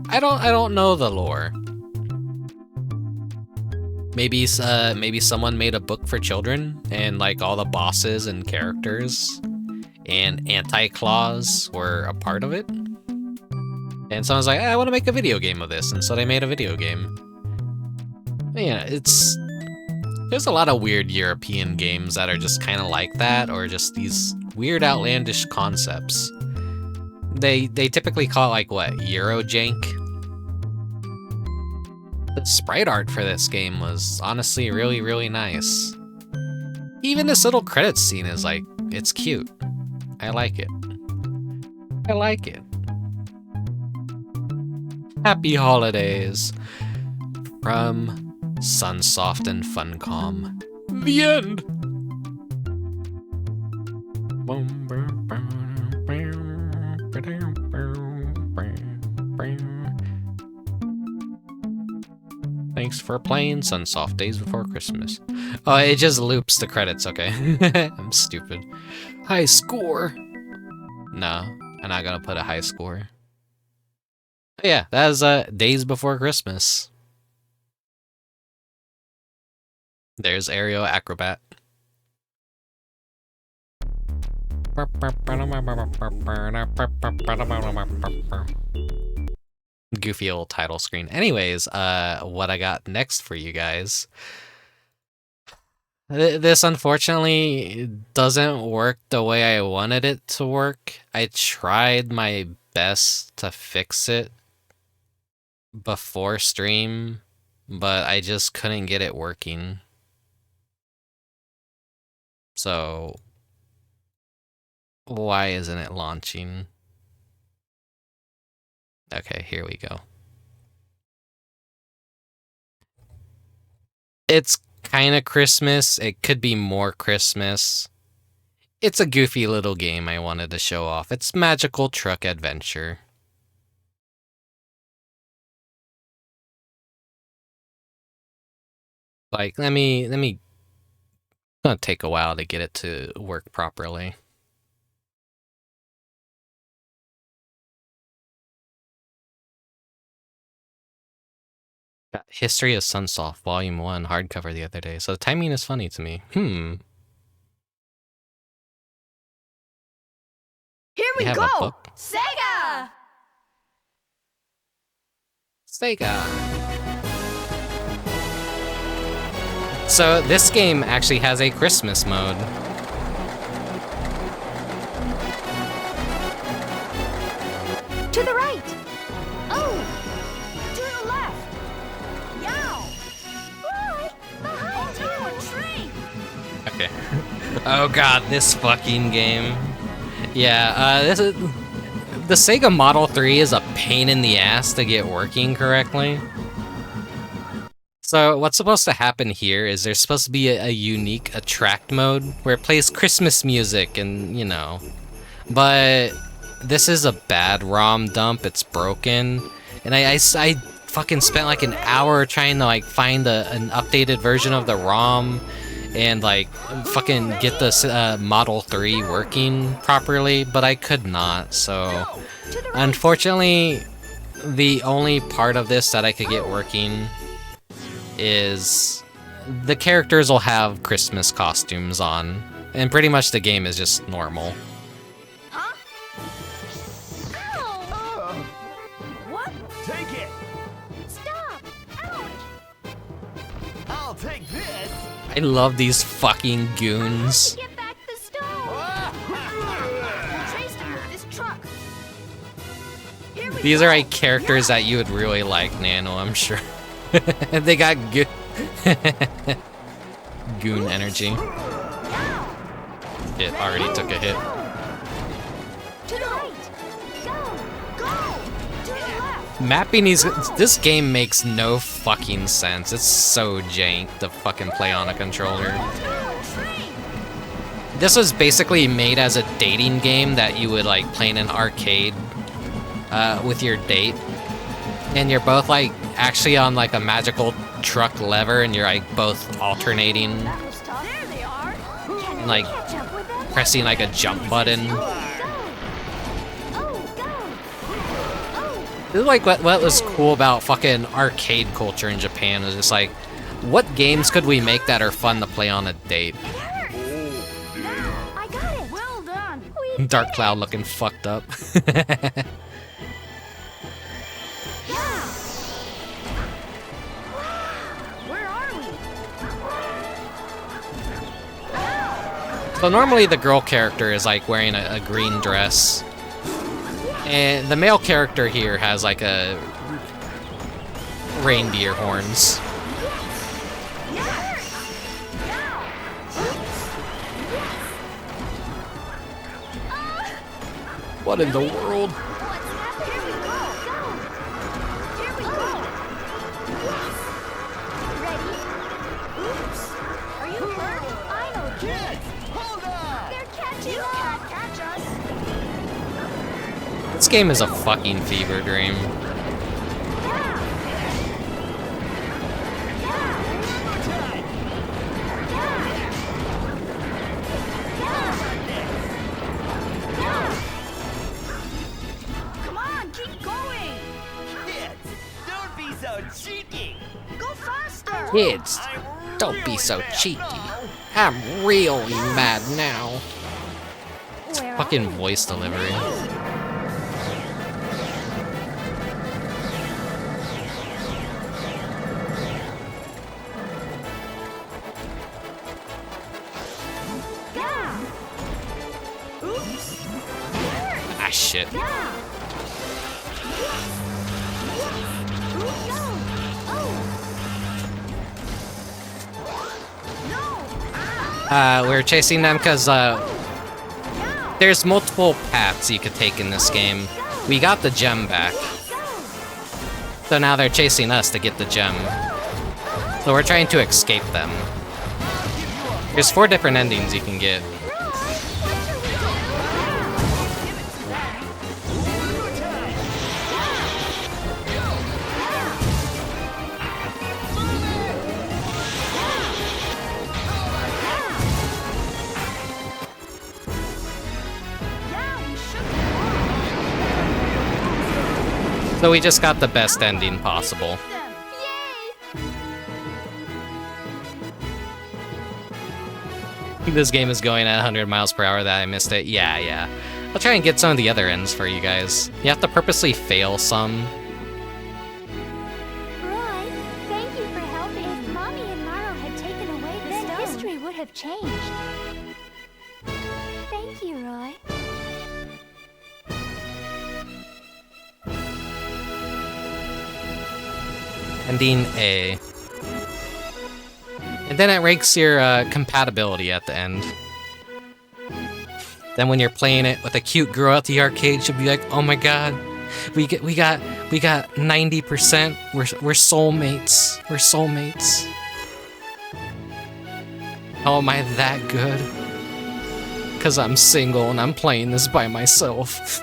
I don't know the lore. Maybe someone made a book for children, and like all the bosses and characters and Anti-Claus were a part of it. And someone's like, I want to make a video game of this, and so they made a video game. Yeah, there's a lot of weird European games that are just kind of like that, or just these weird outlandish concepts. They typically call it like what, Eurojank? The sprite art for this game was honestly really, really nice. Even this little credits scene is like, it's cute. I like it. I like it. Happy holidays from Sunsoft and Funcom. The end. Thanks for playing Sunsoft Daze Before Christmas. Oh, it just loops the credits, okay. I'm stupid. High score. No, I'm not gonna put a high score. Yeah, that was Daze Before Christmas. There's Aerial Acrobat. Goofy old title screen. Anyways, what I got next for you guys. This unfortunately doesn't work the way I wanted it to work. I tried my best to fix it before stream, but I just couldn't get it working. So, why isn't it launching? Okay, here we go. It's kind of Christmas. It could be more Christmas. It's a goofy little game I wanted to show off. It's Magical Truck Adventure. Like, let me. It's gonna take a while to get it to work properly. Got History of Sunsoft, Volume 1, hardcover the other day, so the timing is funny to me. Here They we have a go! book? Sega! Sega! So this game actually has a Christmas mode. To the right! Oh! To the left! Yow! Boy! Behind you! A tree! Okay. Oh god, this fucking game. Yeah, this is... The Sega Model 3 is a pain in the ass to get working correctly. So what's supposed to happen here is there's supposed to be a unique attract mode where it plays Christmas music and, you know. But this is a bad ROM dump, it's broken. And I fucking spent like an hour trying to like find an updated version of the ROM and like fucking get the Model 3 working properly, but I could not, so unfortunately the only part of this that I could get working is the characters will have Christmas costumes on, and pretty much the game is just normal. Huh? Ow! What? Take it! Stop! Ouch! I'll take this! I love these fucking goons. Get back the stove! Chase him with this truck! These are like characters that you would really like, Nano, I'm sure. They got goon energy. It already took a hit. To the right. Go. To the left. Mapping this game makes no fucking sense. It's so jank to fucking play on a controller. This was basically made as a dating game that you would like play in an arcade with your date. And you're both like actually on like a magical truck lever and you're like both alternating There they are. Can and like catch up with them? pressing like a jump button. This is like what was cool about fucking arcade culture in Japan was just like, what games could we make that are fun to play on a date? I got it. Well done. Dark Cloud looking fucked up. Where are we? So normally the girl character is like wearing a green dress. And the male character here has like a reindeer horns. What in the world? Here we go. Here we go. Ready? Oops. Are you hurt? I know, Kids, hold on! they're catching up. Can't catch us. This game is a fucking fever dream. Come on, keep going. Kids, don't be so cheeky! Go faster. Kids, don't be so cheeky. I'm really mad now. Fucking voice delivery. Yeah. Oops. Ah, shit. Yeah. We're chasing them because there's multiple paths you could take in this game. We got the gem back. So now they're chasing us to get the gem. So we're trying to escape them. There's 4 different endings you can get. So we just got the best ending possible. This game is going at 100 miles per hour that I missed it. Yeah. I'll try and get some of the other ends for you guys. You have to purposely fail some. Roy, thank you for helping. If Mommy and Maro had taken away the stone, history would have changed. Thank you, Roy. Ending A. And then it ranks your compatibility at the end. Then when you're playing it with a cute girl at the arcade, she'll be like, "Oh my god, we got 90%. We're soulmates. We're soulmates." How am I that good? 'Cause I'm single and I'm playing this by myself.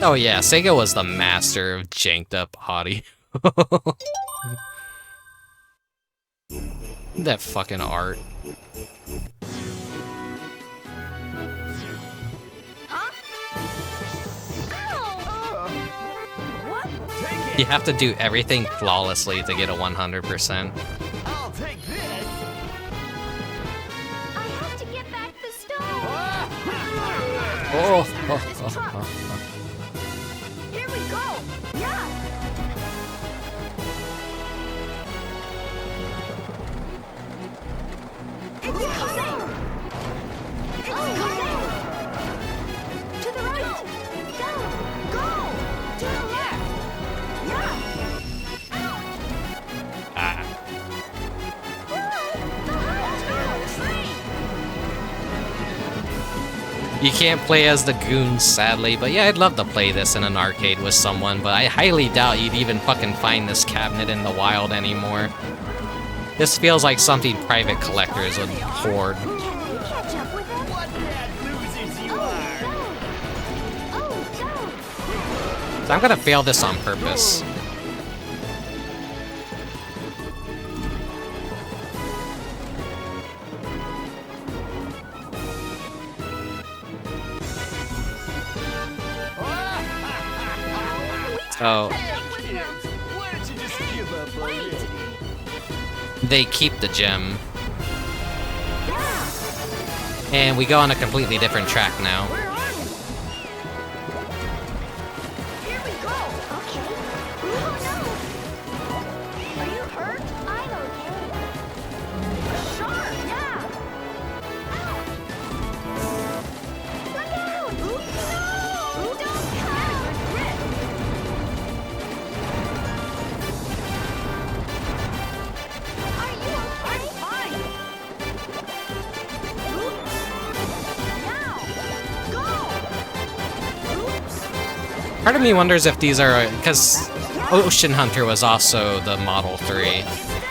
Oh yeah, Sega was the master of janked up audio. That fucking art. You have to do everything flawlessly to get a 100%. I'll take this! I have to get back the stone. Oh. Here we go. Yeah. You can't play as the goons, sadly, but yeah, I'd love to play this in an arcade with someone, but I highly doubt you'd even fucking find this cabinet in the wild anymore. This feels like something private collectors would hoard. Can we catch up with them? What bad losers you are! Oh, no! So I'm gonna fail this on purpose. So Kids, why don't you just give up already? they keep the gem. And we go on a completely different track now. Where are you? Here we go. Okay. Oh no! Are you hurt? I'm okay. A shark! Yeah! Look out! No! Don't come! Rip! Are you okay? I'm fine. Now! Go! Oops! Part of me wonders if these are, because Ocean Hunter was also the Model 3.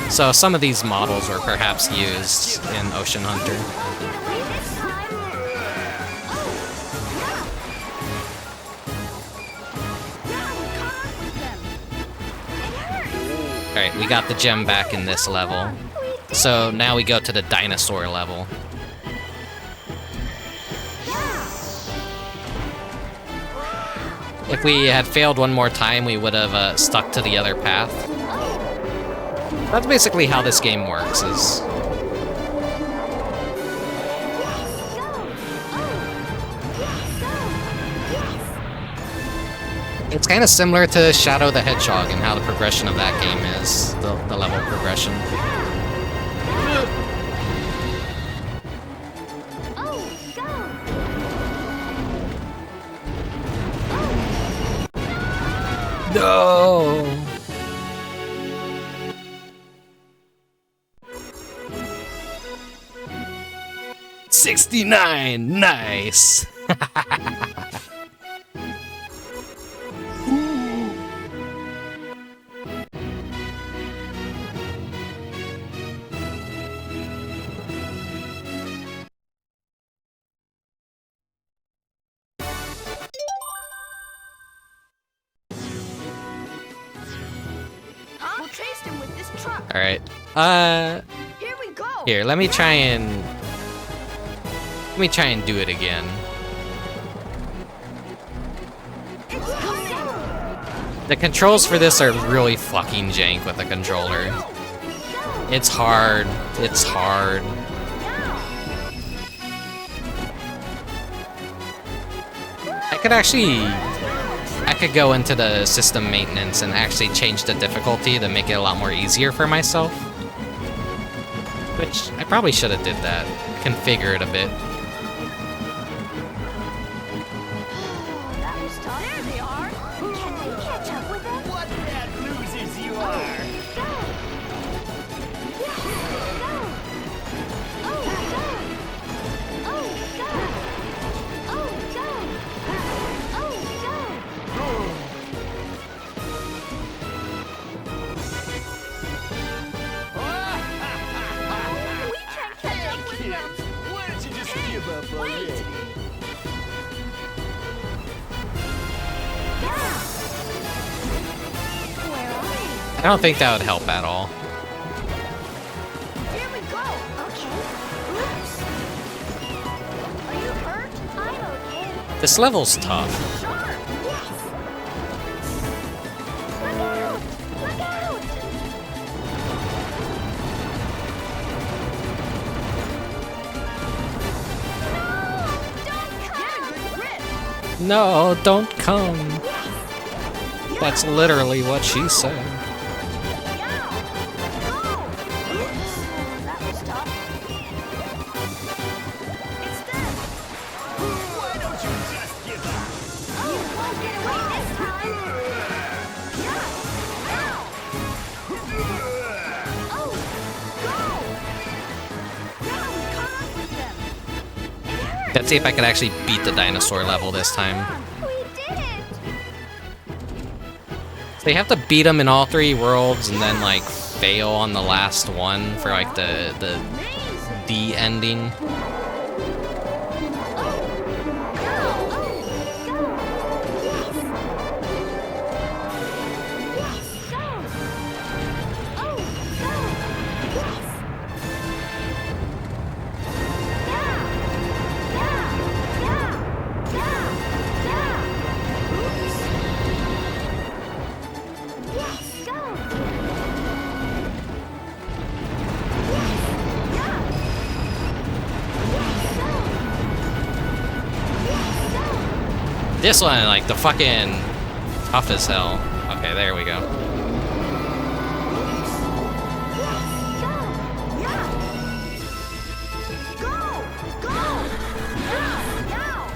So some of these models were perhaps used in Ocean Hunter. Get away this time! Oh! Yeah! Yeah, we caught up with them! It hurts! Alright, we got the gem back in this level. So now we go to the dinosaur level. If we had failed one more time, we would have stuck to the other path. That's basically how this game works, is... It's kind of similar to Shadow the Hedgehog and how the progression of that game is, the level progression. No! $69! Nice! We'll chase him with this truck. Alright. Here we go. Here, let me try and do it again. It's coming. The controls for this are really fucking jank with the controller. It's hard. It's hard. I could go into the system maintenance and actually change the difficulty to make it a lot more easier for myself. Which, I probably should have did that. Configure it a bit. That was tough. There they are. Can we catch up with them? What bad losers you are! Go. Yes. Go. Oh, go. Oh, go. Oh, go. Oh, go. We can't catch up with them. Kids, why don't you just give up already? Where are you? I don't think that would help at all. Here we go. Okay. Oops. Are you hurt? I'm okay. This level's tough. Sure. Yes. Look out! Look out! No, don't come. That's literally what she said. That was tough. It's them. Why don't you just give up? You won't get away this time. Yeah. Ow. Oh, go. Yeah, we caught up with them. It hurts. Let's see if I can actually beat the dinosaur level this time. We did it! So you have to beat them in all 3 worlds and then like fail on the last one for like the D ending. This one, like, the fucking tough as hell. Okay, there we go.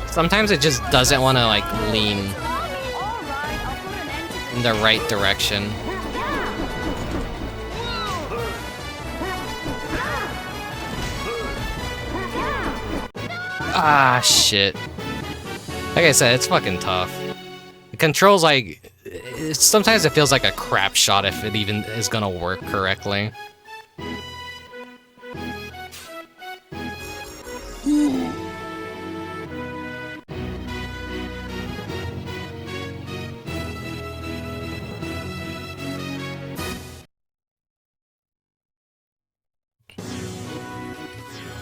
Sometimes it just doesn't want to, like, lean in the right direction. Ah, shit. Like I said, it's fucking tough. The controls, like, sometimes it feels like a crap shot if it even is gonna work correctly.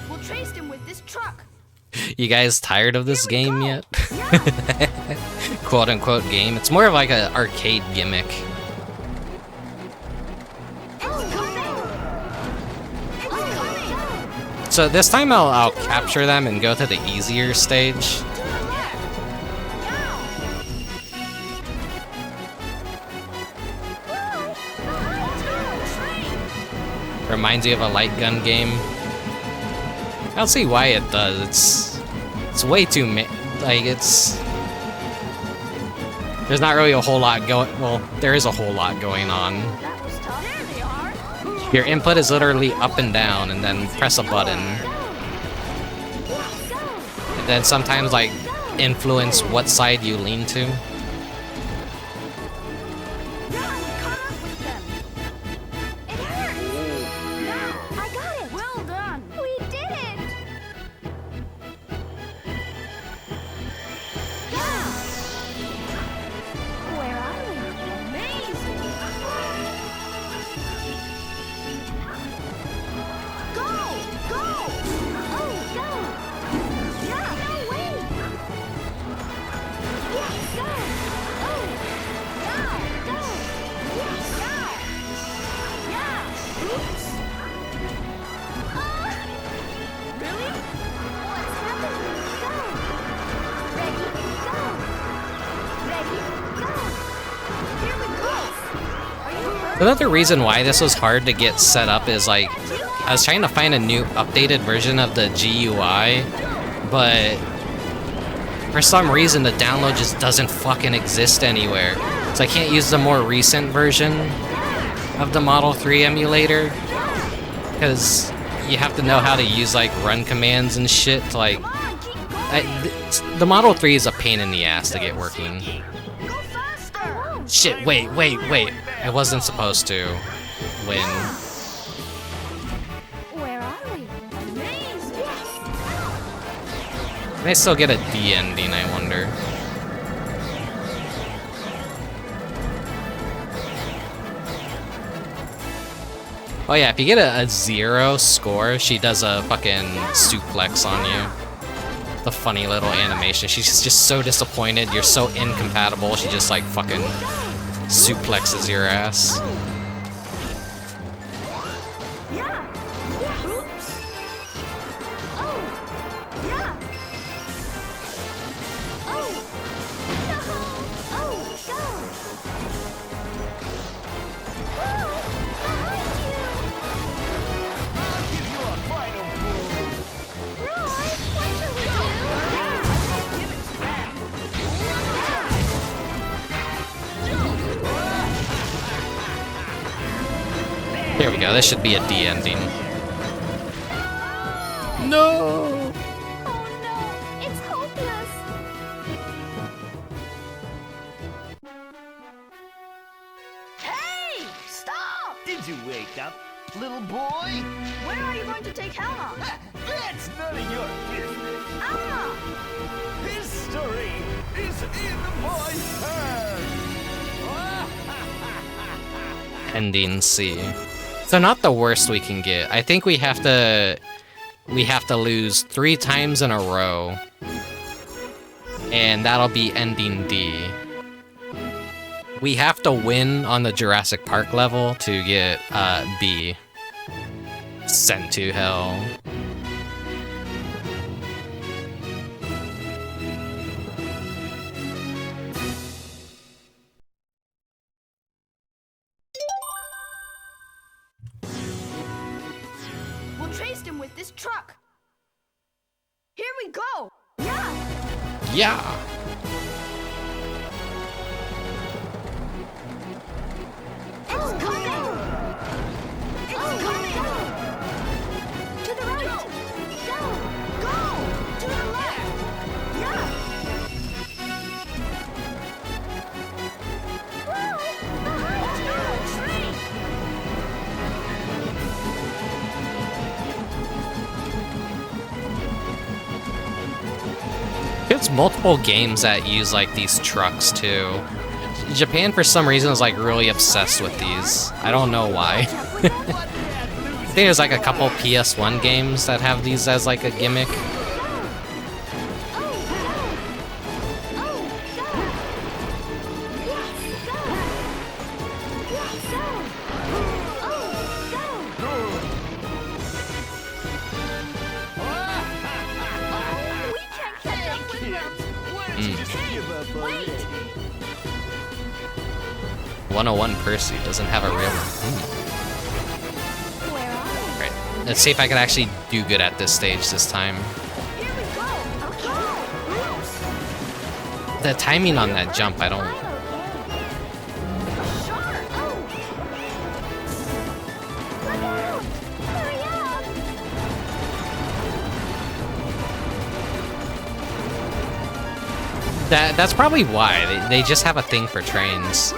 We'll trace him with this truck. You guys tired of this game yet? Quote unquote game. It's more of like an arcade gimmick. So this time I'll capture them and go to the easier stage. Reminds you of a light gun game. I don't see why it does. It's way too like it's. There's not really a whole lot going. Well, there is a whole lot going on. Your input is literally up and down, and then press a button. And then sometimes like influence what side you lean to. Another reason why this was hard to get set up is like I was trying to find a new updated version of the GUI, but for some reason the download just doesn't fucking exist anywhere. So I can't use the more recent version of the Model 3 emulator because you have to know how to use like run commands and shit to like the Model 3 is a pain in the ass to get working. Shit, wait. I wasn't supposed to win. Where are we? Amazing. Can I still get a D ending, I wonder? Oh yeah, if you get a 0 score, she does a fucking suplex on you. The funny little animation. She's just so disappointed. You're so incompatible. She just like fucking suplexes your ass. Here we go, this should be a D ending. No! Oh no! did you wake up, little boy? Where are you going to take Helma? That's none of your business. Ah! History is in the boy's hands. Ending C. So not the worst we can get. I think we have to lose 3 times in a row. And that'll be ending D. We have to win on the Jurassic Park level to get B. Sent to hell. We'll chase him with this truck. Here we go. Yeah. Yeah. It's coming. It's coming. To the right. Go. Go. To the left. Yeah. Whoa. Behind you. Tree. There's multiple games that use like these trucks too. Japan for some reason is like really obsessed with these. I don't know why. I think there's like a couple PS1 games that have these as like a gimmick. We can't catch up with them. Why don't you just give up already? 101 Percy doesn't have a real one. Where are we? Right. Let's see if I can actually do good at this stage this time. Here we go. Okay. The timing on that jump, I don't... A shark. Oh. Look out. Hurry up. That's probably why. They just have a thing for trains.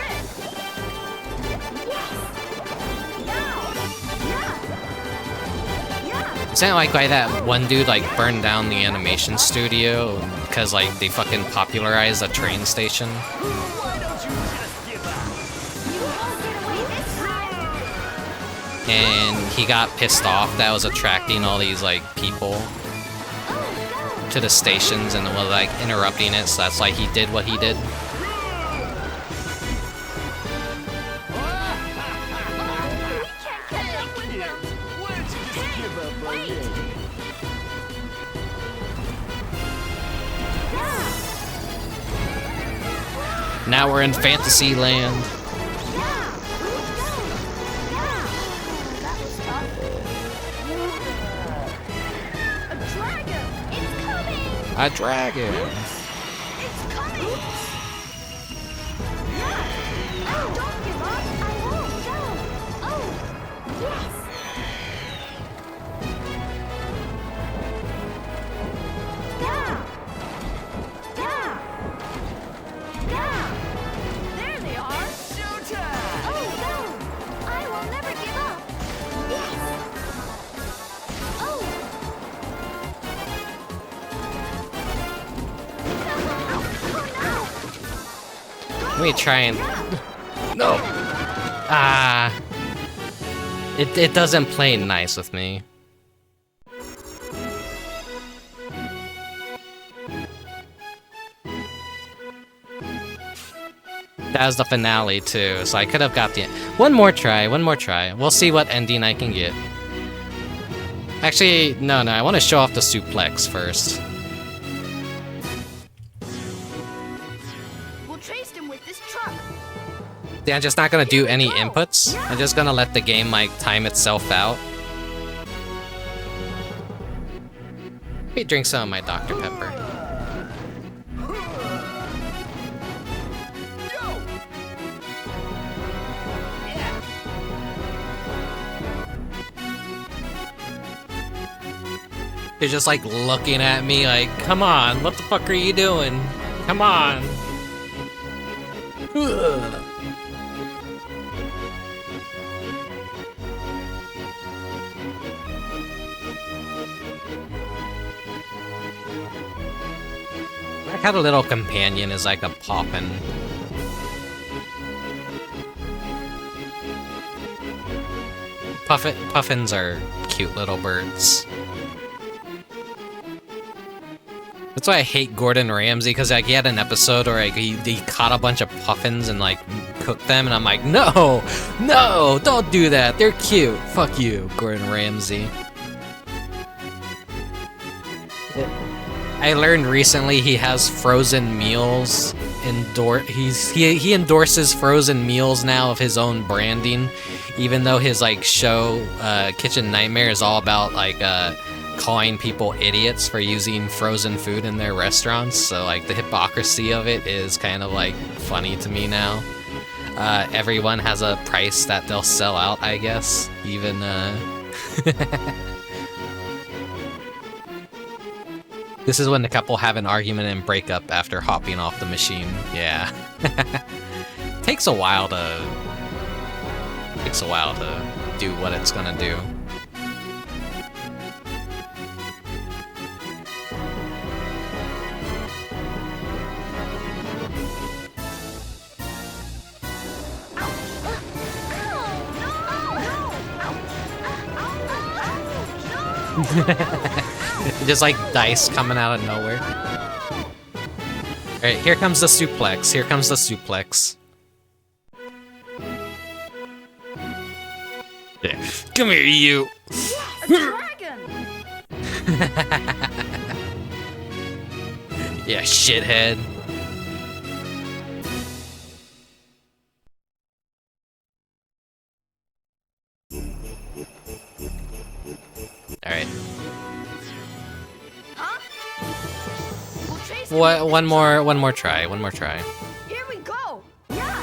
It's not like why that one dude like burned down the animation studio because like they fucking popularized a train station. Why don't you just give up? And he got pissed off that was attracting all these like people to the stations and was like interrupting it, so that's why he did what he did. Why don't you just give up already? Now we're in fantasy land. A dragon. It's coming! Yeah! Oh, don't give up! I won't! Go! Oh! Yes! Yeah! Yeah! Yeah! There they are! Showtime! Oh, no! I will never give up! Yes! Oh! Let me try and... No! Ah! It doesn't play nice with me. That was the finale too, so I could have got the... One more try. We'll see what ending I can get. Actually, no, I want to show off the suplex first. We'll chase him with this truck. Yeah, I'm just not gonna do any inputs. I'm just gonna let the game like time itself out. Let me drink some of my Dr. Pepper. They're just like looking at me like, come on, what the fuck are you doing? Come on. Ugh. like how the little companion is like a poppin'. Puffins are cute little birds. That's why I hate Gordon Ramsay, because like he had an episode where like, he caught a bunch of puffins and like cooked them, and I'm like, no, don't do that. They're cute. Fuck you, Gordon Ramsay. I learned recently he has frozen meals. He endorses frozen meals now of his own branding, even though his like show Kitchen Nightmare is all about like calling people idiots for using frozen food in their restaurants. So like the hypocrisy of it is kind of like funny to me now. Everyone has a price that they'll sell out, I guess. Even this is when the couple have an argument and break up after hopping off the machine. Yeah. Takes a while to do what it's gonna do. Just like dice coming out of nowhere. Alright, here comes the suplex. Here comes the suplex. Yeah. Come here, you! A dragon! Yeah, shithead. Alright. Huh? We'll chase One more try. Here we go! Yeah!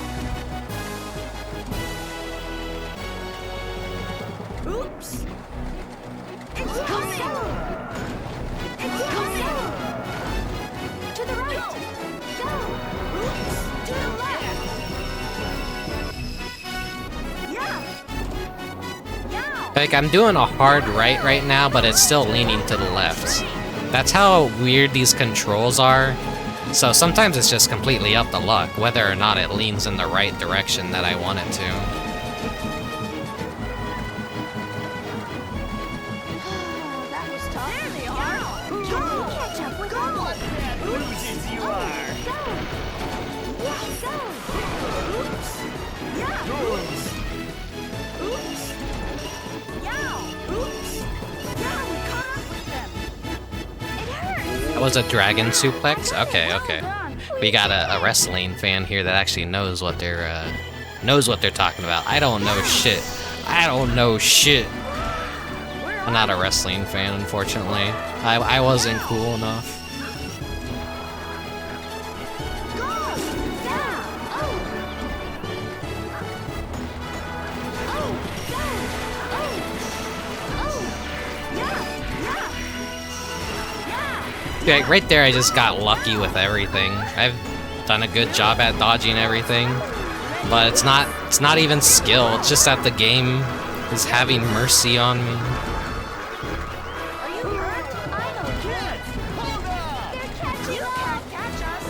Oops! It's coming! It's coming! To the right! Go! Oops! To the left! Yeah! Yeah! Like, I'm doing a hard right now, but it's still leaning to the left. That's how weird these controls are. So sometimes it's just completely up to luck, whether or not it leans in the right direction that I want it to. That was tough. There they are! Go! Catch up with them! Losers you are! Go! Yeah, go! Oops! Yeah! Oops! Oops! Yeah! Oops! Yeah, we caught up with them! It hurts! That was a dragon suplex? Okay. We got a wrestling fan here that actually knows what they're talking about. I don't know shit. I'm not a wrestling fan, unfortunately. I wasn't cool enough. Go! Yeah! Oh! Oh! Go! Oh! Oh! Yeah! Yeah! Yeah, right there I just got lucky with everything. I've done a good job at dodging everything. But it's not even skill, it's just that the game is having mercy on me. Are you hurt? I don't care. Hold on! They're catching you can't catch us.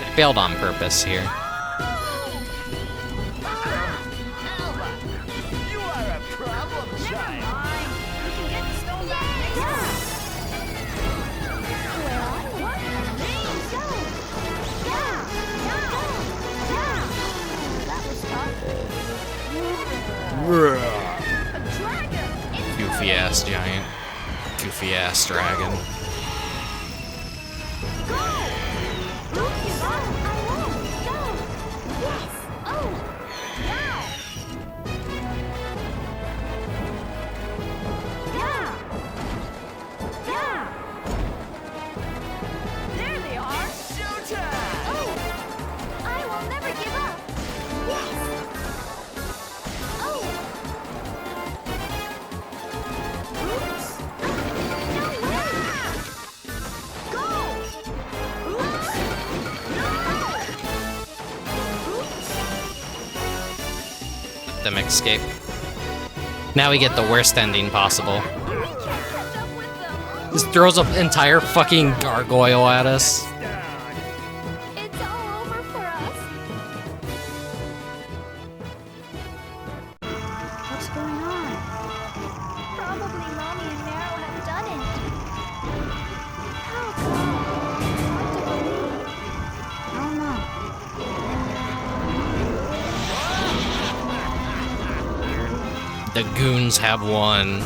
I failed on purpose here. Alba! You are a problem child! Fine. We can get the stone back next time. Well, what? Go! Yeah! Yeah! That was tough. A dragon! It's Goofy ass giant. Goofy ass dragon. Go! Oops! I won't! Go! Yes! Oh! Yeah! Yeah! Yeah! There they are! Showtime! Oh! I will never give up! Yes! Oh! Oops! No way! Go! Oops! No! Oops! Let them escape. Now we get the worst ending possible. We can't catch up with them. Just throws an entire fucking gargoyle at us. It's all over for us. What's going on? Probably Mommy and Meryl have done it. How come? Hard to believe. I don't know. The goons have won.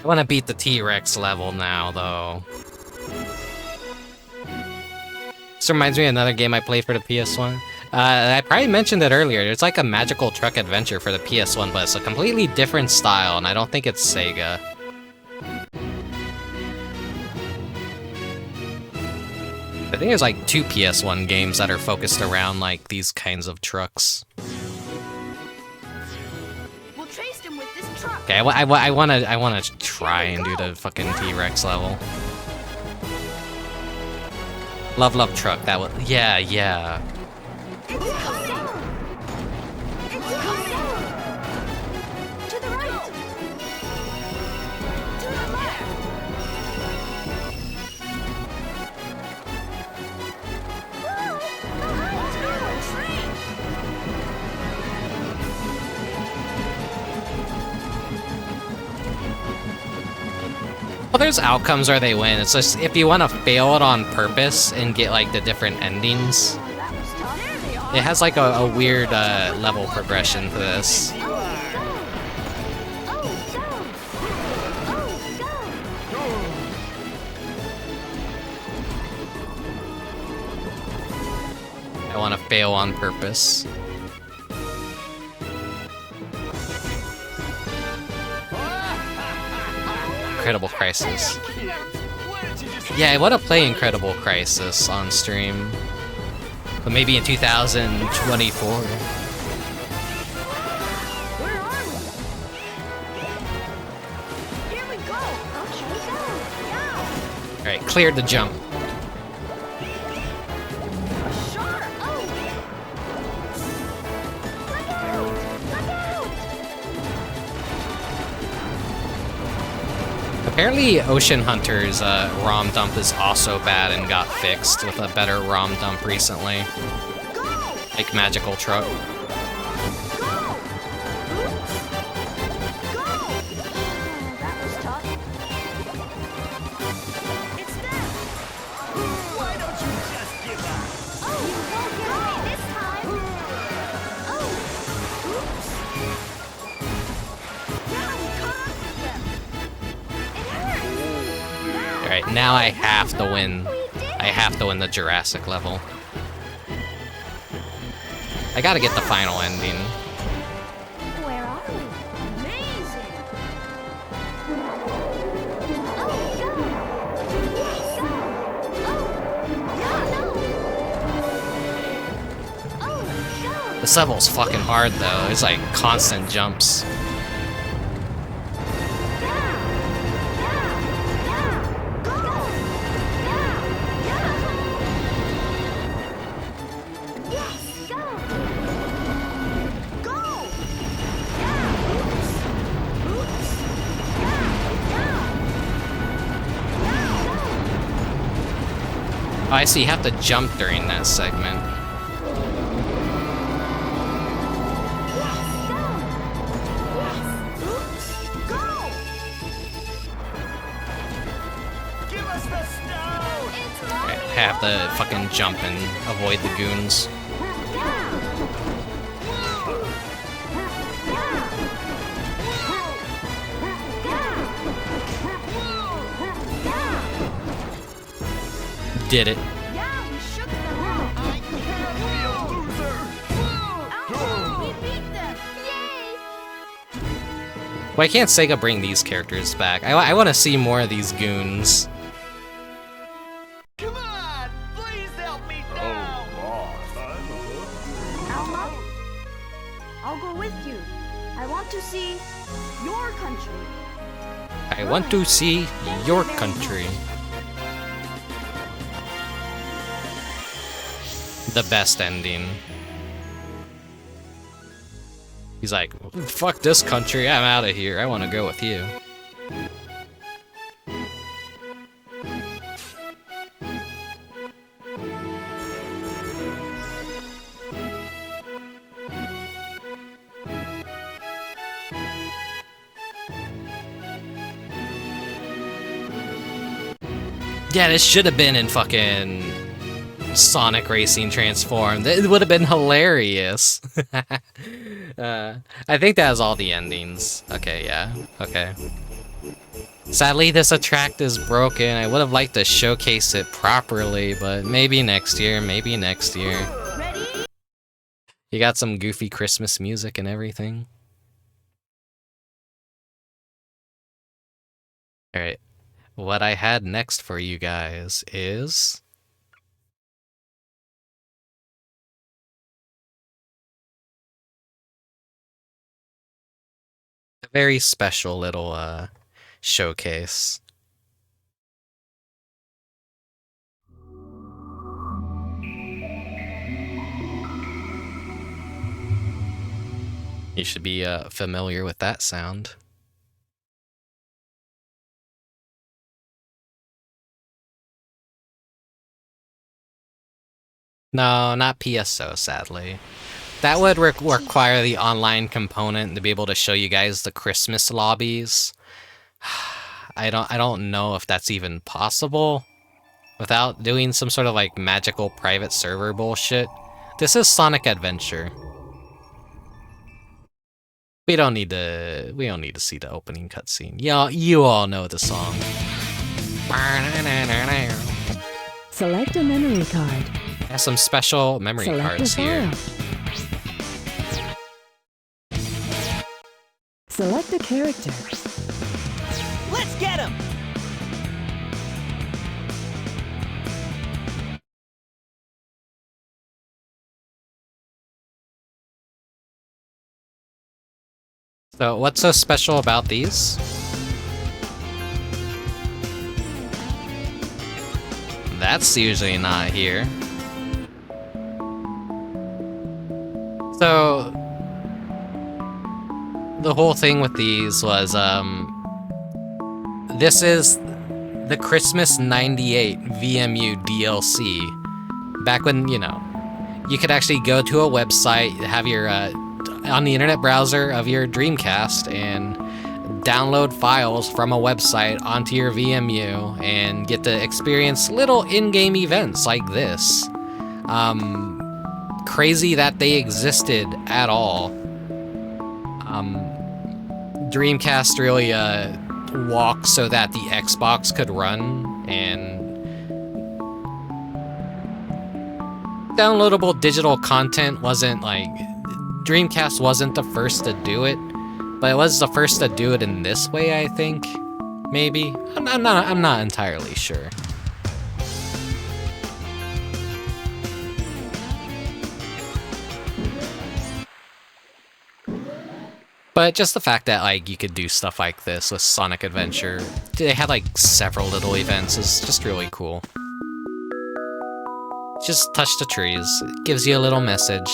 I want to beat the T-Rex level now, though. This reminds me of another game I played for the PS1. I probably mentioned it earlier. It's like a magical truck adventure for the PS1, but it's a completely different style, and I don't think it's Sega. I think there's like 2 PS1 games that are focused around like these kinds of trucks. We'll trace him with this truck. Okay, I wanna try and do the fucking T-Rex level. Love truck. That was yeah. It's coming. It's coming. To the right. To the left. Whoa! Let's go. A train. Well, there's outcomes where they win. It's just if you want to fail it on purpose and get like the different endings, That was tough. There they are. it has like a weird level progression to this. Oh, go. I want to fail on purpose. Incredible Crisis. Yeah, I want to play Incredible Crisis on stream, but maybe in 2024. Where are we? Here we go. Okay, go. Now. All right, cleared the jump. Shark. Oh. Look out. Look out. Apparently, Ocean Hunter's ROM dump is also bad and got fixed with a better ROM dump recently, Go. like Magical Truck. Go. Go. That was tough. It's them. Why don't you just give up? Oh, you won't get away this time. Oh. Oops. Yeah, we caught up with them. It hurts. All right, now I have to win. We did I have to win the Jurassic level. I gotta get the final ending. Where are we? Amazing! Oh, go! Go! Oh, no! Oh, go! This level's fucking hard though. There's like constant jumps. Oh, I see. You have to jump during that segment. Give us the stone! Alright, I have to fucking jump and avoid the goons. Did it. Yeah, we shook them off. I can't be a loser! Ouch! We beat them! Yay! Why can't Sega bring these characters back? I want to see more of these goons. Come on! Please help me now! Alma, I'll go with you. I want to see your country. I want to see your country. The best ending. He's like, fuck this country, I'm out of here. I want to go with you. Yeah, this should have been in fucking Sonic Racing Transformed. It would have been hilarious. I think that was all the endings. Okay, yeah. Okay. Sadly, this attract is broken. I would have liked to showcase it properly, but maybe next year, maybe next year. Ready? You got some goofy Christmas music and everything. Alright. What I had next for you guys is... a very special little, showcase. You should be, familiar with that sound. No, not PSO, sadly. That would require the online component to be able to show you guys the Christmas lobbies. I don't know if that's even possible without doing some sort of like magical private server bullshit. This is Sonic Adventure. We don't need to see the opening cutscene. Yeah, you all know the song. Select a memory card. Has some special memory Select cards a here. file. Select a character. Let's get him! So, what's so special about these? That's usually not here. So, the whole thing with these was, this is the Christmas 98 VMU DLC. Back when, you know, you could actually go to a website, have your, on the internet browser of your Dreamcast, and download files from a website onto your VMU, and get to experience little in-game events like this. Crazy that they existed at all. Dreamcast really walked so that the Xbox could run, and downloadable digital content wasn't like... Dreamcast wasn't the first to do it, but it was the first to do it in this way, I think. Maybe? I'm not entirely sure. But just the fact that, like, you could do stuff like this with Sonic Adventure, they had, like, several little events, is just really cool. Just touch the trees, it gives you a little message.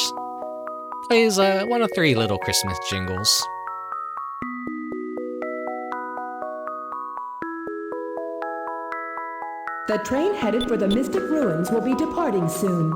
Plays, one of 3 little Christmas jingles. The train headed for the Mystic Ruins will be departing soon.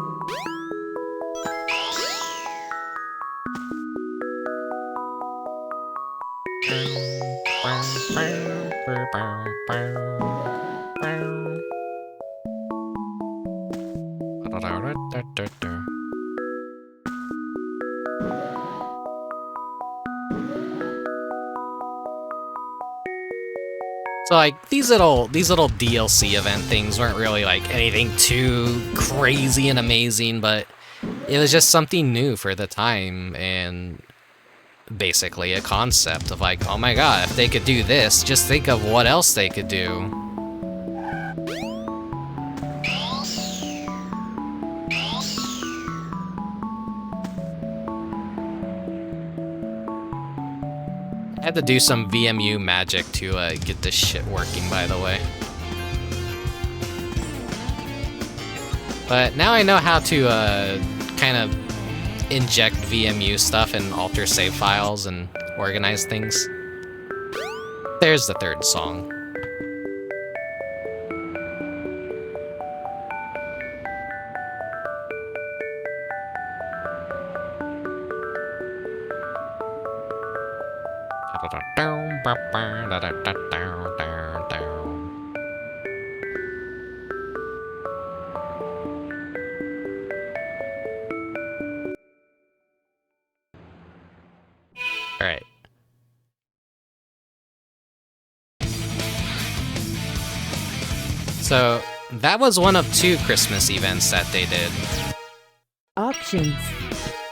So like these little DLC event things weren't really like anything too crazy and amazing, but it was just something new for the time, and basically a concept of like, oh my god, if they could do this, just think of what else they could do. I had to do some VMU magic to get this shit working, by the way. But now I know how to kind of inject VMU stuff and alter save files and organize things. There's the third song. All right. So that was one of 2 Christmas events that they did. Options.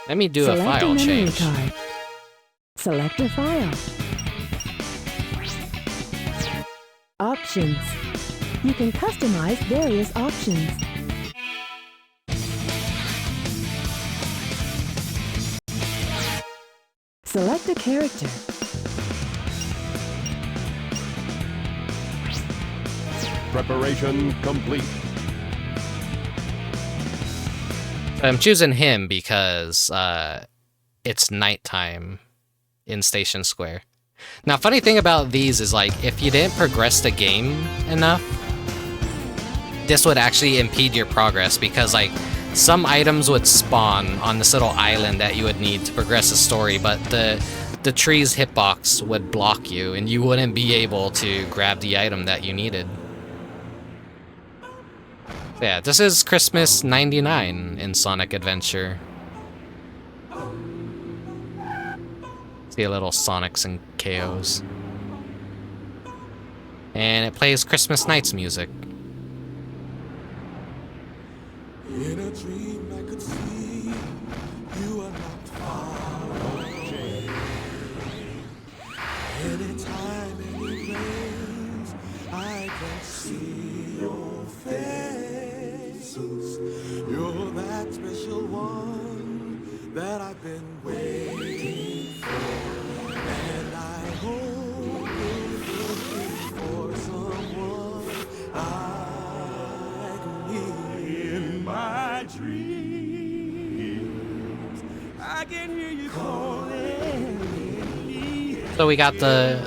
Let me do Select a file memory change. card. Select a file. Options. You can customize various options. Select a character. Preparation complete. I'm choosing him because it's nighttime in Station Square. Now, funny thing about these is, like, if you didn't progress the game enough, this would actually impede your progress because, like, some items would spawn on this little island that you would need to progress the story, but the tree's hitbox would block you and you wouldn't be able to grab the item that you needed. Yeah, this is Christmas 99 in Sonic Adventure. See a little Sonics and KOs. And it plays Christmas Night's music. In a dream I could see you are not far away. Anytime, any place, I can see your face. You're that special one that I've been waiting for. And I hope you're looking for someone like me. In my dreams, I can hear you calling me. So we got the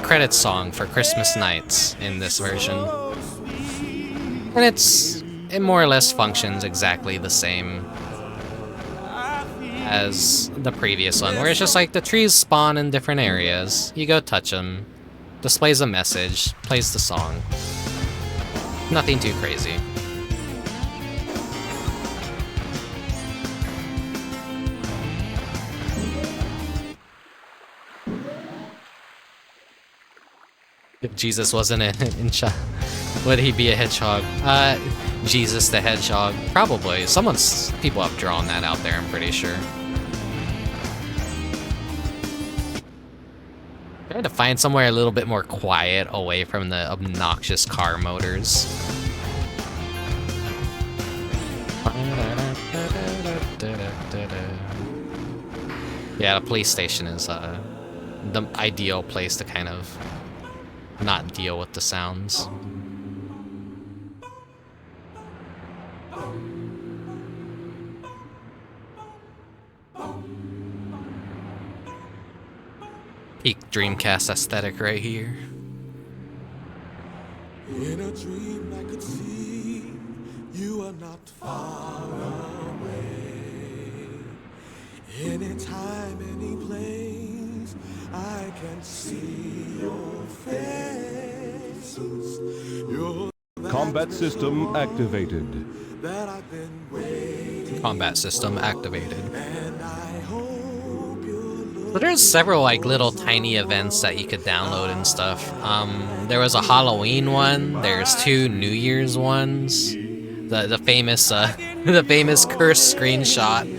credits song for Christmas Nights in this version. And it more or less functions exactly the same as the previous one, where it's just like the trees spawn in different areas. You go touch them, displays a message, plays the song. Nothing too crazy. If Jesus wasn't would he be a hedgehog? Jesus the Hedgehog. Probably. People have drawn that out there, I'm pretty sure. Trying to find somewhere a little bit more quiet away from the obnoxious car motors. Yeah, the police station is the ideal place to kind of not deal with the sounds. Peak Dreamcast aesthetic right here. In a dream I could see you are not far away. Anytime, any place, I can see your face. You're Combat system activated. that I've been waiting. Combat system activated. And I hope you're So there's several like little tiny events that you could download and stuff. There was a Halloween one. There's 2 New Year's ones. The famous the famous cursed screenshot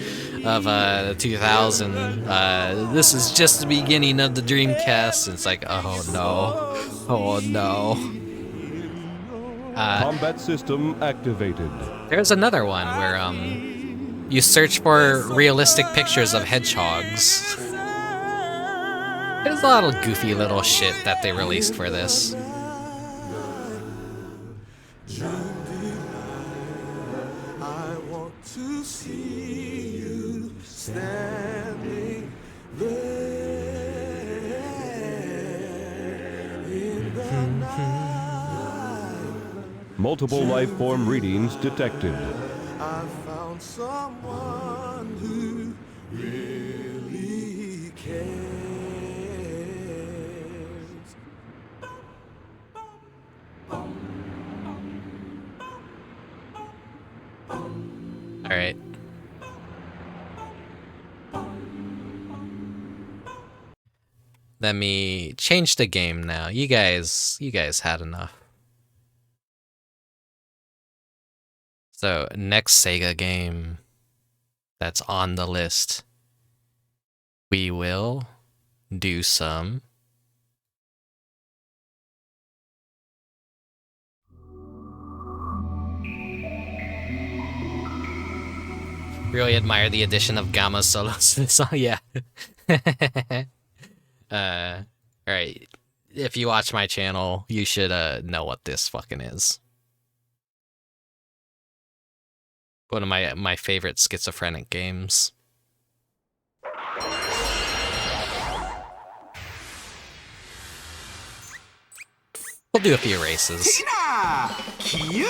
of 2000. This is just the beginning of the Dreamcast. It's like, oh no, oh no. Combat system activated. There's another one where you search for realistic pictures of hedgehogs. There's a lot of goofy little shit that they released for this. I want to see you. Multiple life form readings detected. I found someone who really cares. All right. Let me change the game now. You guys had enough. So, next Sega game that's on the list, we will do some really admire the addition of Gamma solos to this song. Yeah. Alright. If you watch my channel, you should know what this fucking is. One of my favorite schizophrenic games. We'll do a few races. Tina! Cute!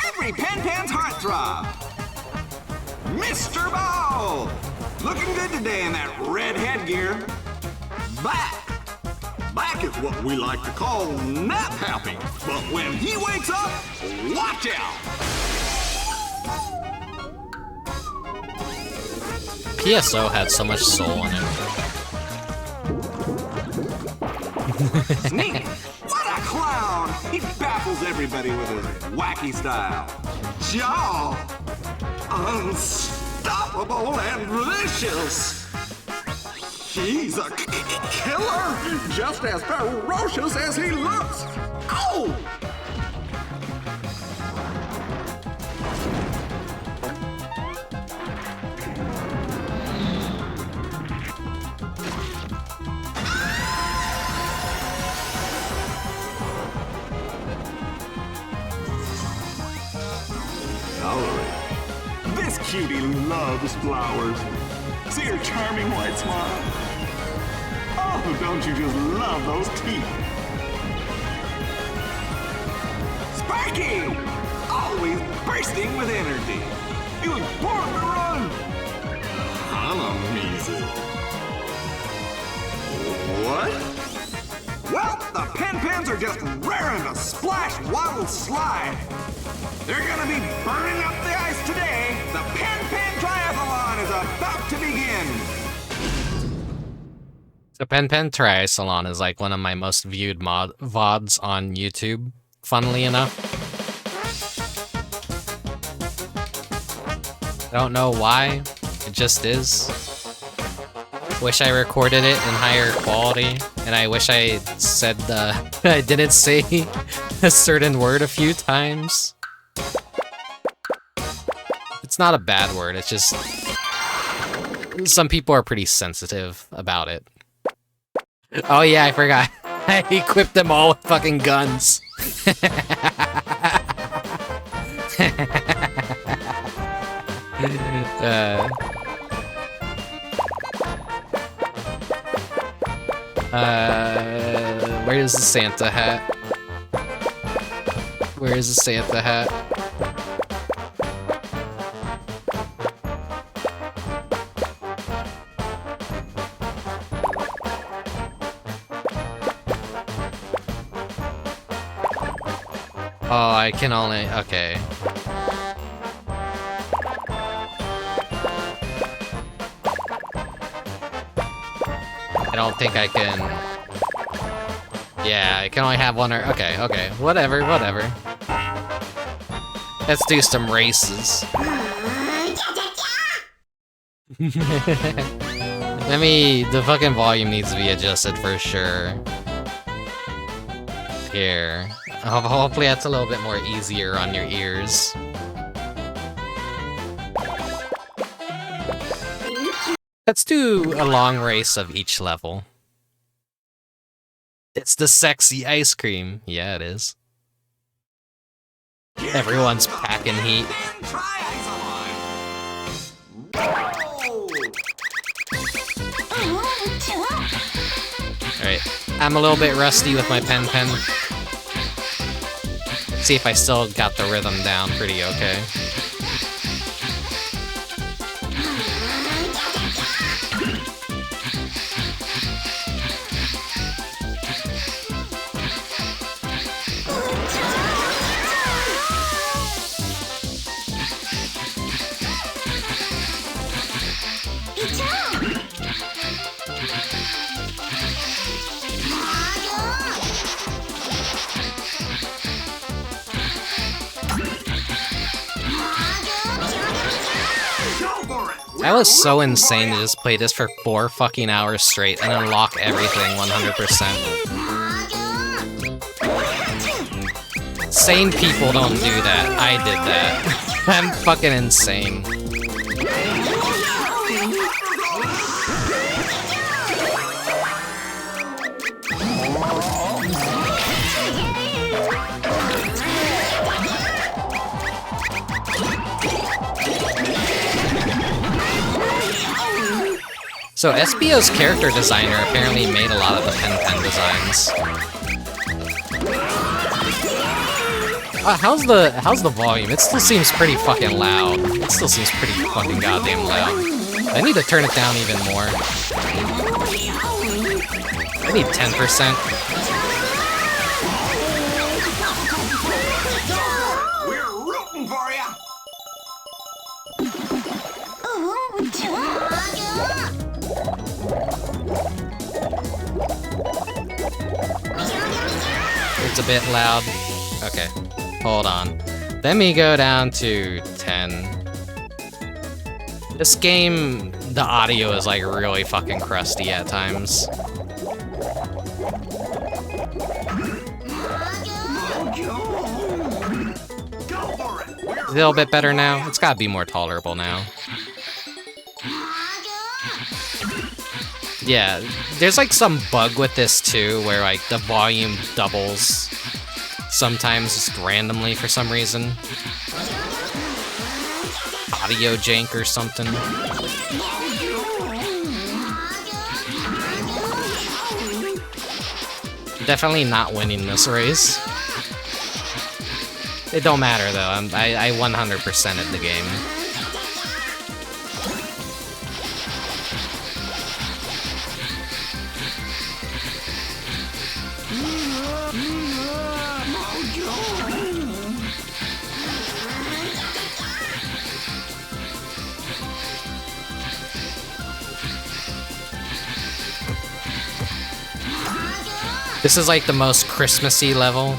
Every Pan-Pan's heartthrob! Mr. Ball! Looking good today in that red headgear. Back! Back is what we like to call nap happy. But when he wakes up, watch out! PSO had so much soul in it. Sneak! What a clown! He baffles everybody with his wacky style. Jaw! Unstoppable and vicious! He's a killer! Just as ferocious as he looks! Oh! This cutie loves flowers. See her charming white smile? Oh, don't you just love those teeth? Sparky! Always bursting with energy. He was born to run. Amazing. What? Well, the Pan-Pans are just raring to splash, waddle, slide. They're gonna be burning up the ice today. The Pan-Pan TriIcelon is about to begin. So Pan TriIcelon is like one of my most viewed VODs on YouTube, funnily enough. I don't know why, it just is. Wish I recorded it in higher quality, and I wish I said I didn't say a certain word a few times. It's not a bad word, it's just some people are pretty sensitive about it. Oh yeah, I forgot. I equipped them all with fucking guns. Where's the Santa hat? Where's the Santa hat? Oh, I can only... okay. I don't think I can... yeah, I can only have one or... okay, whatever. Let's do some races. The fucking volume needs to be adjusted for sure. Here. Hopefully that's a little bit more easier on your ears. Let's do a long race of each level. It's the sexy ice cream. Yeah, it is. Everyone's packing heat. Alright, I'm a little bit rusty with my pen. see if I still got the rhythm down pretty okay. That was so insane to just play this for 4 fucking hours straight and unlock everything 100%. Sane people don't do that. I did that. I'm fucking insane. So SBO's character designer apparently made a lot of the pen designs. How's the volume? It still seems pretty fucking loud. It still seems pretty fucking goddamn loud. I need to turn it down even more. I need 10%. We're rooting for ya. It's a bit loud. Okay, hold on. Let me go down to 10. This game, the audio is like really fucking crusty at times. A little bit better now. It's gotta be more tolerable now. Yeah, there's like some bug with this too, where like the volume doubles sometimes just randomly for some reason. Audio jank or something. Definitely not winning this race. It don't matter though, I 100%ed the game. This is like the most Christmassy level.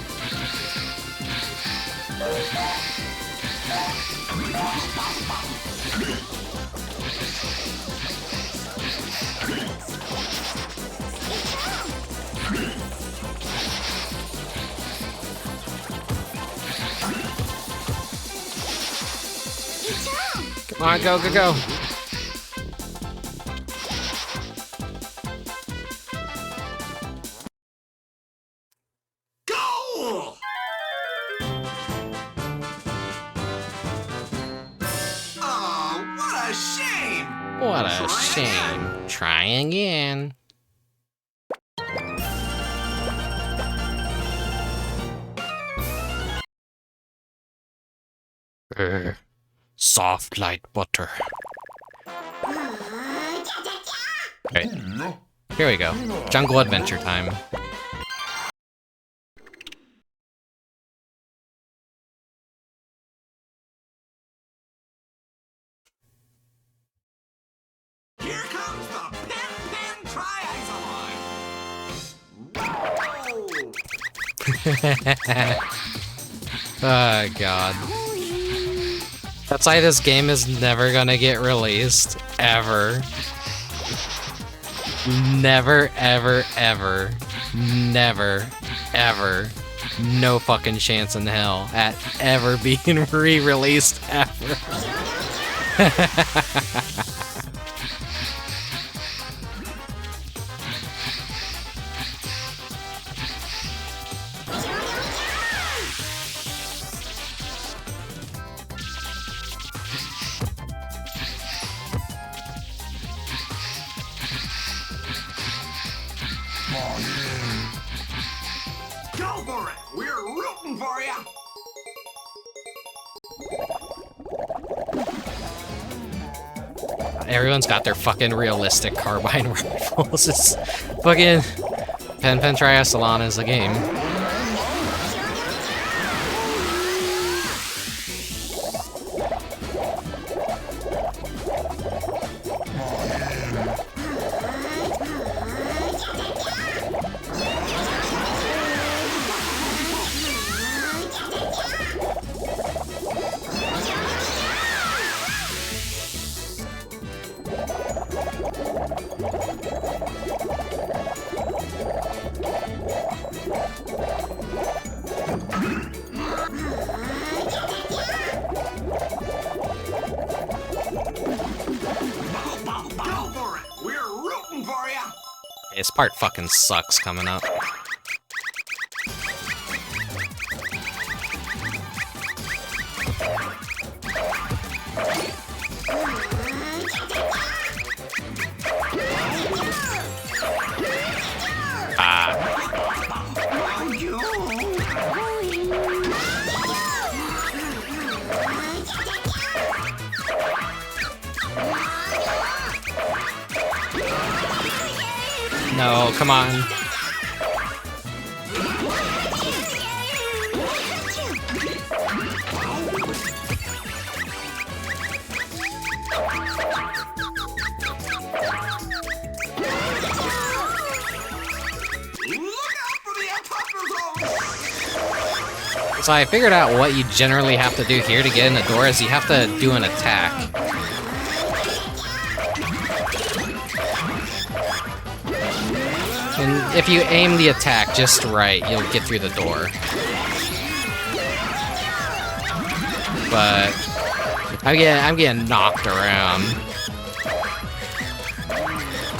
Come on, go, go, go. What a shame. Try again. Soft like butter. Okay. Here we go. Jungle adventure time. Here comes the Pen TriIcelon. Oh god. That's why this game is never gonna get released. Ever. Never, ever, ever. Never, ever. No fucking chance in hell at ever being re-released ever. Go for it! We're rooting for ya! Everyone's got their fucking realistic carbine rifles. It's fucking Pen TriIcelon is the game. This part fucking sucks coming up. No, come on. So I figured out what you generally have to do here to get in the door is you have to do an attack. And if you aim the attack just right, you'll get through the door. But I'm getting knocked around.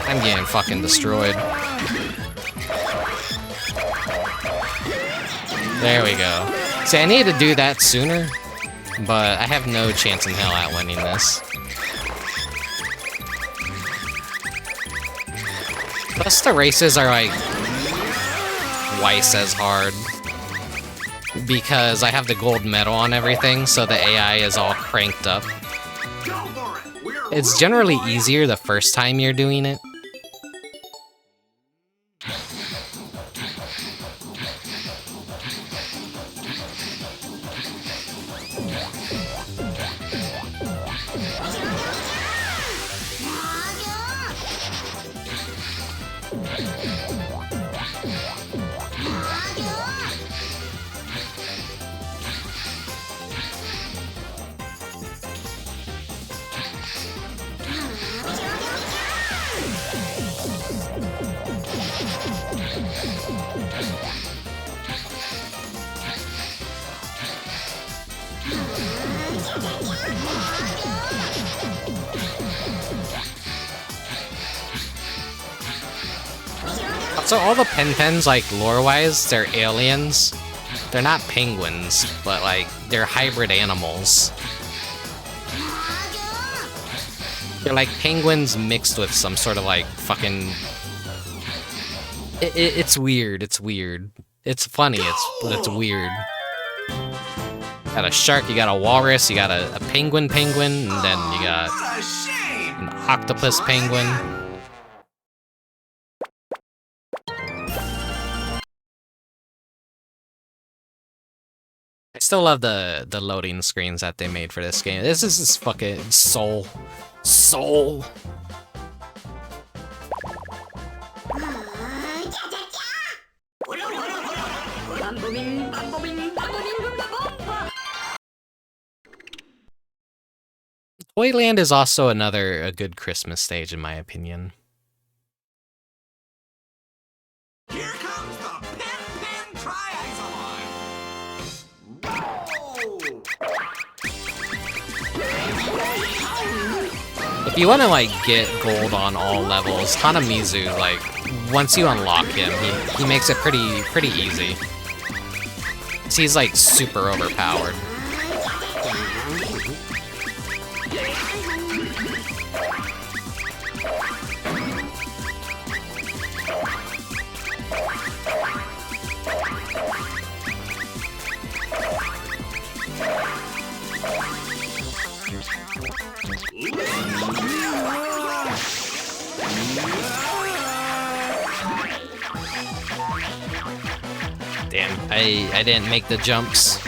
I'm getting fucking destroyed. There we go. See, I need to do that sooner, but I have no chance in hell at winning this. Plus the races are like twice as hard because I have the gold medal on everything, so the AI is all cranked up. It's generally easier the first time you're doing it. So all the Pen-Pens, like, lore-wise, they're aliens. They're not penguins, but, like, they're hybrid animals. They're like penguins mixed with some sort of, like, fucking... It's weird, it's weird. It's funny, but it's weird. You got a shark, you got a walrus, you got a penguin, and then you got an octopus penguin. I still love the loading screens that they made for this game. This is just fucking soul. Toyland is also a good Christmas stage in my opinion. Here comes the Pen TriIcelon. If you want to like get gold on all levels, Hanamizu, like once you unlock him, he makes it pretty easy. He's like super overpowered. Damn, I didn't make the jumps.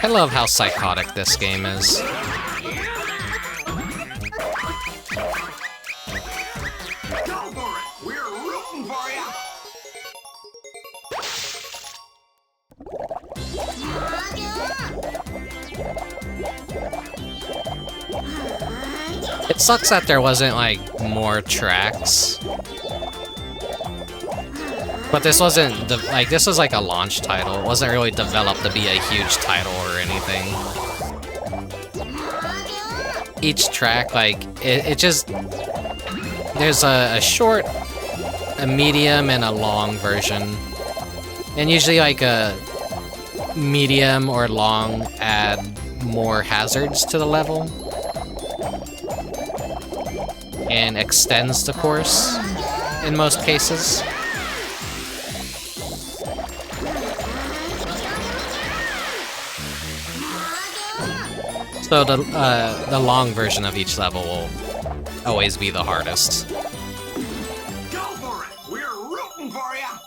I love how psychotic this game is. Go for it! We're rooting for you! It sucks that there wasn't, like, more tracks. But this wasn't, this was like a launch title. It wasn't really developed to be a huge title or anything. Each track, like, it just... There's a short, a medium, and a long version. And usually, like, a medium or long add more hazards to the level. And extends the course, in most cases. So the long version of each level will always be the hardest. Go for it! We're rooting for you!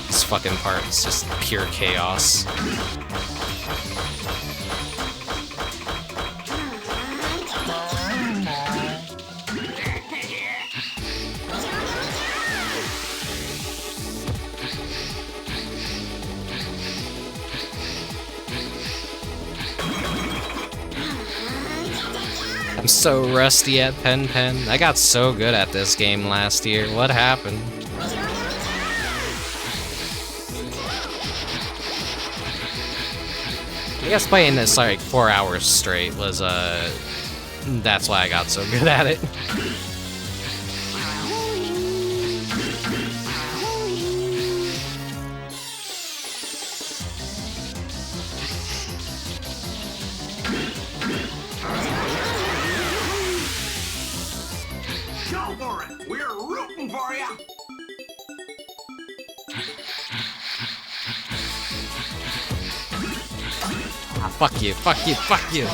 This fucking part is just pure chaos. I'm so rusty at Pen Pen. I got so good at this game last year. What happened? I guess playing this like 4 hours straight was that's why I got so good at it. Go for it! We're rooting for you! Ah, fuck you, fuck you, fuck you.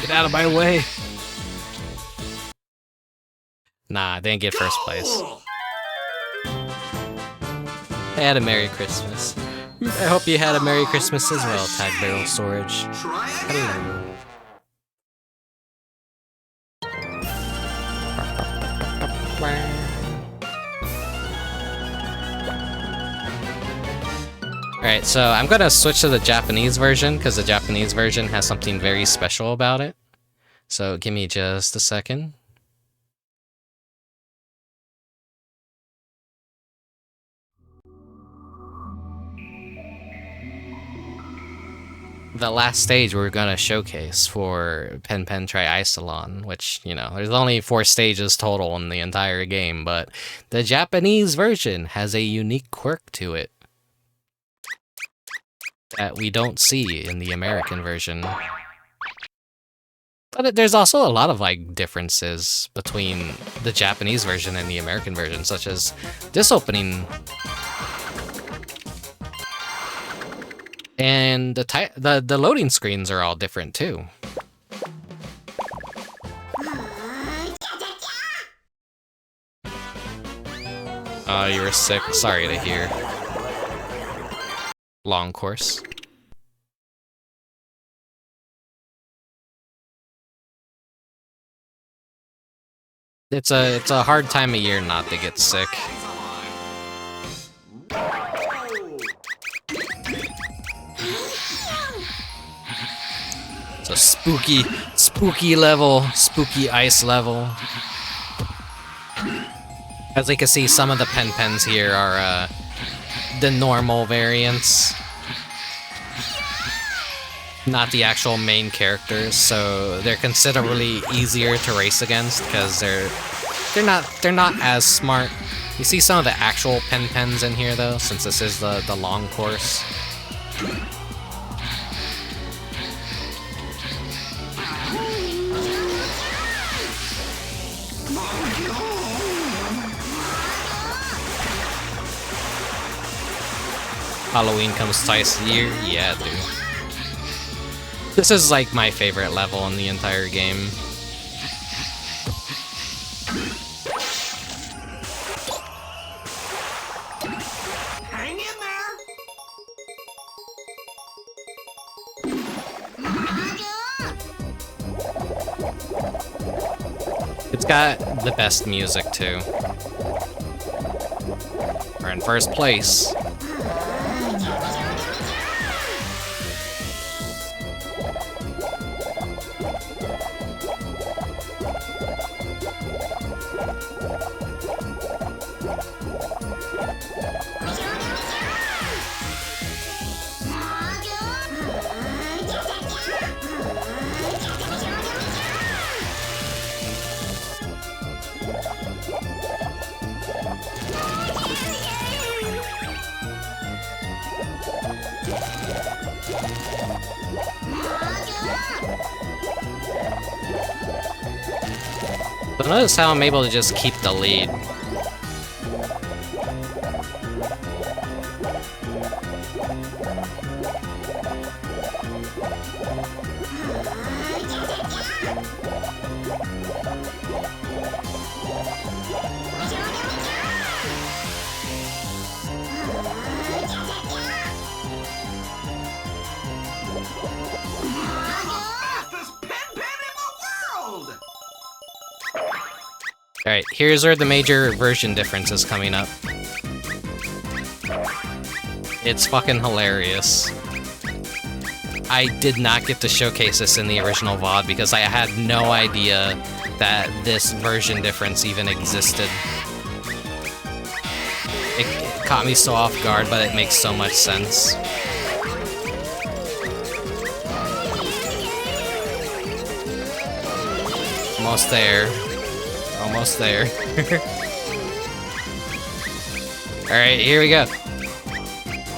Get out of my way. Nah, I didn't get first place. I had a Merry Christmas. I hope you had a Merry Christmas as well, Tag Barrel Storage. Try again! Hello. Alright, so I'm gonna switch to the Japanese version, because the Japanese version has something very special about it. So give me just a second. The last stage we're gonna showcase for Pen Pen TriIcelon, which, you know, there's only 4 stages total in the entire game, but the Japanese version has a unique quirk to it that we don't see in the American version. But there's also a lot of like differences between the Japanese version and the American version, such as this opening. And the loading screens are all different too. Oh, you were sick. Sorry to hear. Long course. It's a hard time of year not to get sick. It's a spooky level, spooky ice level. As you can see, some of the pen-pens here are the normal variants. Not the actual main characters, so they're considerably easier to race against because they're not as smart. You see some of the actual pen-pens in here though, since this is the long course. Halloween comes twice a year? Yeah, dude. This is like my favorite level in the entire game. Hang in there! It's got the best music too. We're in first place. But notice how I'm able to just keep the lead. Alright, here's where the major version difference is coming up. It's fucking hilarious. I did not get to showcase this in the original VOD because I had no idea that this version difference even existed. It caught me so off guard, but it makes so much sense. Almost there. Almost there. Alright, here we go.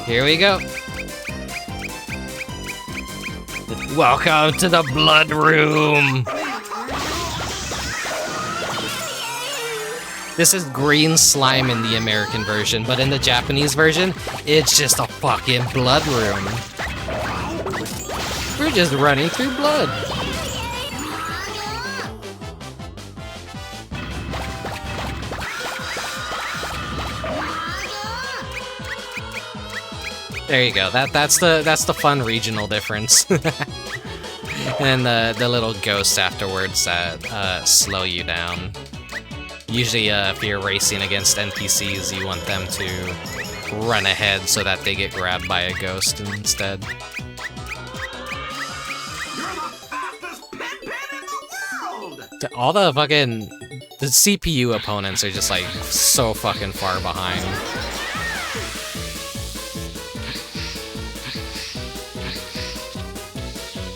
Here we go. Welcome to the Blood Room! This is green slime in the American version, but in the Japanese version, it's just a fucking blood room. We're just running through blood. There you go. That's the fun regional difference. And the little ghosts afterwards that slow you down. Usually, if you're racing against NPCs, you want them to run ahead so that they get grabbed by a ghost instead. You're the fastest pen-pen in the world! All the CPU opponents are just like so fucking far behind.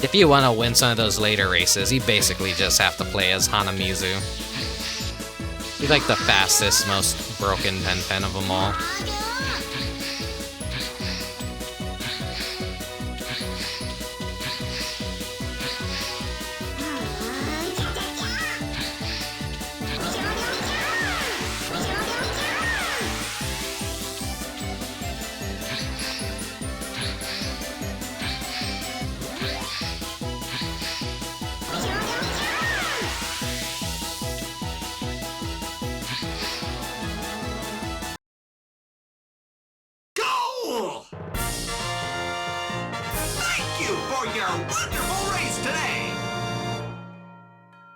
If you want to win some of those later races, you basically just have to play as Hanamizu. He's like the fastest, most broken pen of them all. for your wonderful race today.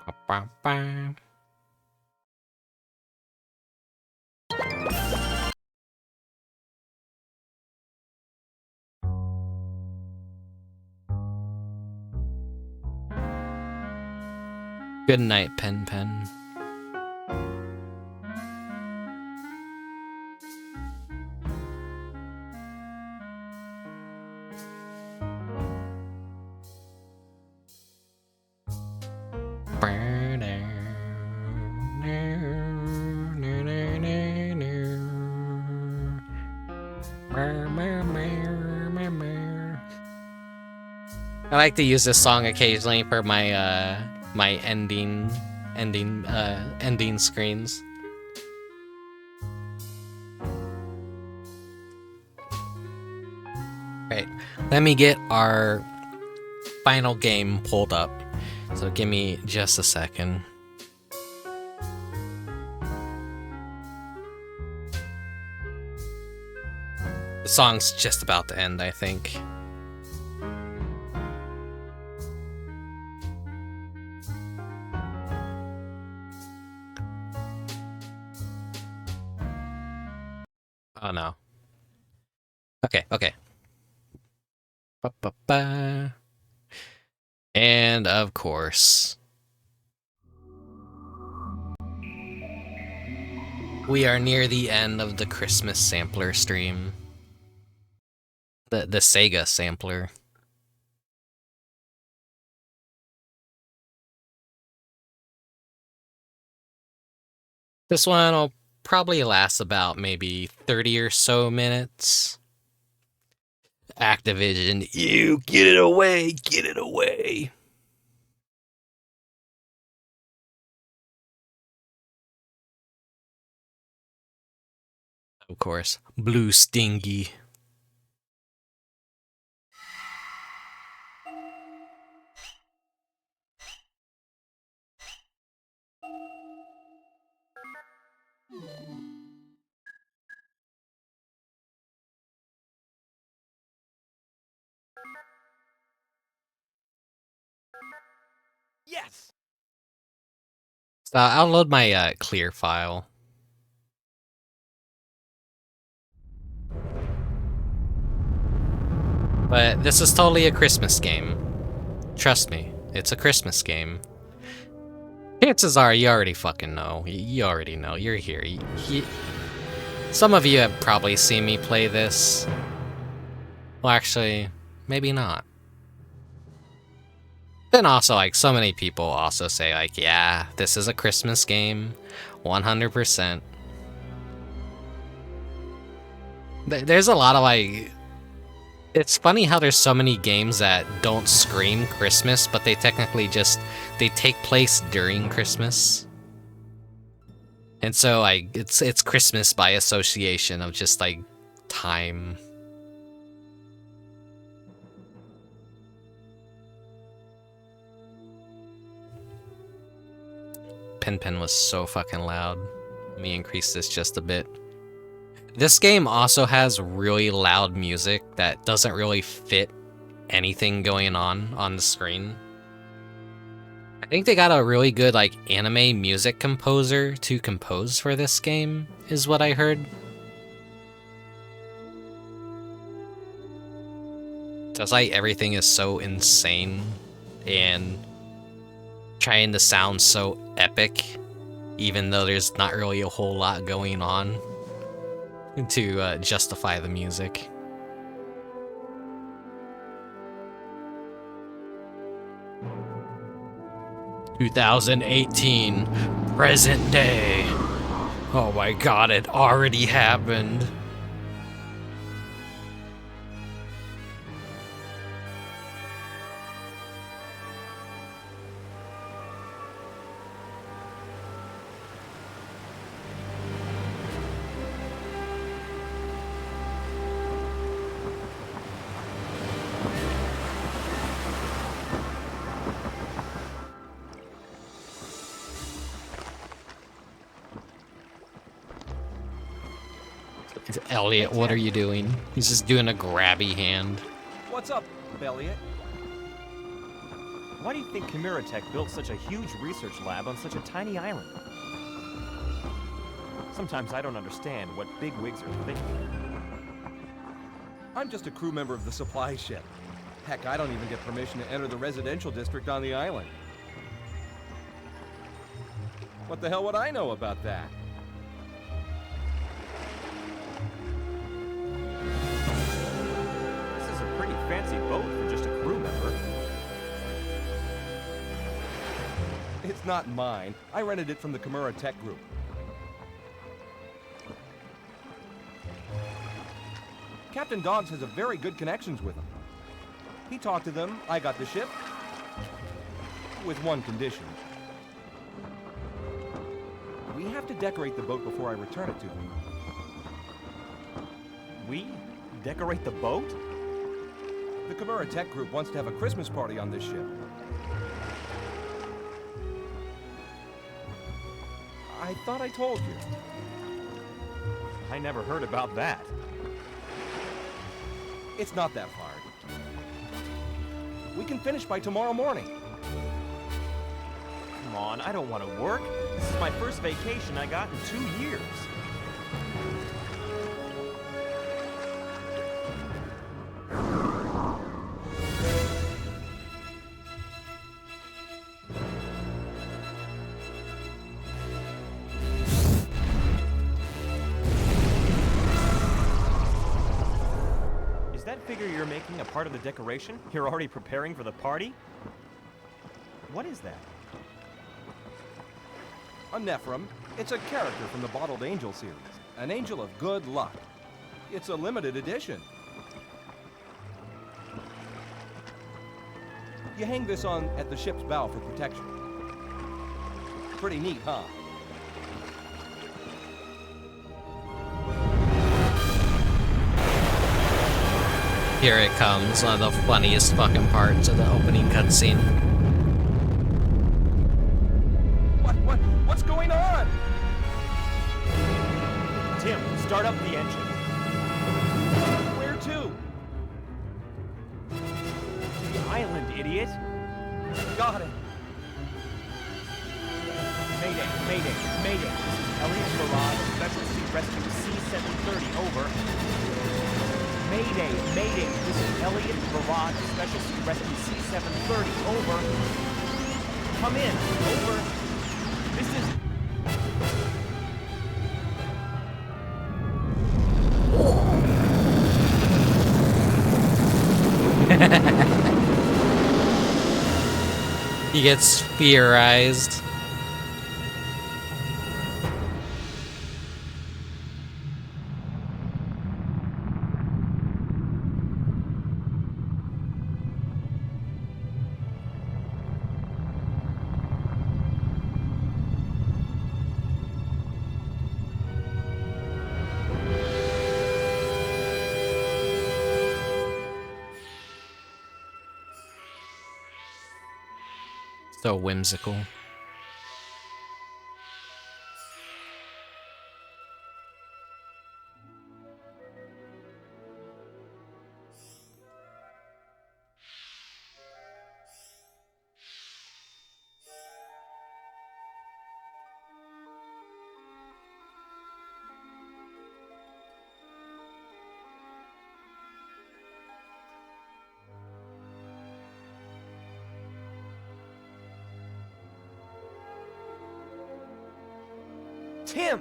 Ba-ba-ba. Good night, Pen Pen. I like to use this song occasionally for my my ending screens. Right, let me get our final game pulled up. So give me just a second. The song's just about to end, I think. Oh no. Okay, okay. Ba-ba-ba. And of course, we are near the end of the Christmas sampler stream. The Sega sampler. This one will probably last about maybe 30 or so minutes. Activision, you get it away, get it away. Of course, Blue Stingy. Yes! So I'll load my clear file. But this is totally a Christmas game. Trust me, it's a Christmas game. Chances are you already fucking know. You already know. You're here. Some of you have probably seen me play this. Well, actually, maybe not. Then also, like, so many people also say, like, yeah, this is a Christmas game. 100%. There's a lot of, like... It's funny how there's so many games that don't scream Christmas, but they technically just... They take place during Christmas. And so, like, it's Christmas by association of just, like, time. Pen was so fucking loud. Let me increase this just a bit. This game also has really loud music that doesn't really fit anything going on the screen. I think they got a really good, like, anime music composer to compose for this game, is what I heard. Just like everything is so insane and trying to sound so epic, even though there's not really a whole lot going on to justify the music. "2018, present day. Oh my god, it already happened." Elliot, what are you doing? He's just doing a grabby hand. What's up, Elliot? Why do you think Chimera Tech built such a huge research lab on such a tiny island? Sometimes I don't understand what bigwigs are thinking. I'm just a crew member of the supply ship. Heck, I don't even get permission to enter the residential district on the island. What the hell would I know about that? This is a pretty fancy boat for just a crew member. It's not mine. I rented it from the Chimera Tech Group. Captain Dogs has a very good connections with them. He talked to them, I got the ship, with one condition. We have to decorate the boat before I return it to them. We decorate the boat? The Chimera Tech Group wants to have a Christmas party on this ship. I thought I told you. I never heard about that. It's not that hard. We can finish by tomorrow morning. Come on, I don't want to work. This is my first vacation I got in 2 years. Is that figure you're making a part of the decoration? You're already preparing for the party? What is that? A Nephrim. It's a character from the Bottled Angel series. An angel of good luck. It's a limited edition. You hang this on at the ship's bow for protection. Pretty neat, huh? Here it comes, one of the funniest fucking parts of the opening cutscene. What's going on? Tim, start up the engine. Where to? To the island, idiot. Got it. Mayday, mayday, mayday. This is Elliot Barrage, Special Sea Rescue C-730, over. Mayday, mayday. This is Elliot Barrage, Special Sea Rescue C-730, over. Come in, over. This is... He gets spherized. So whimsical. Tim!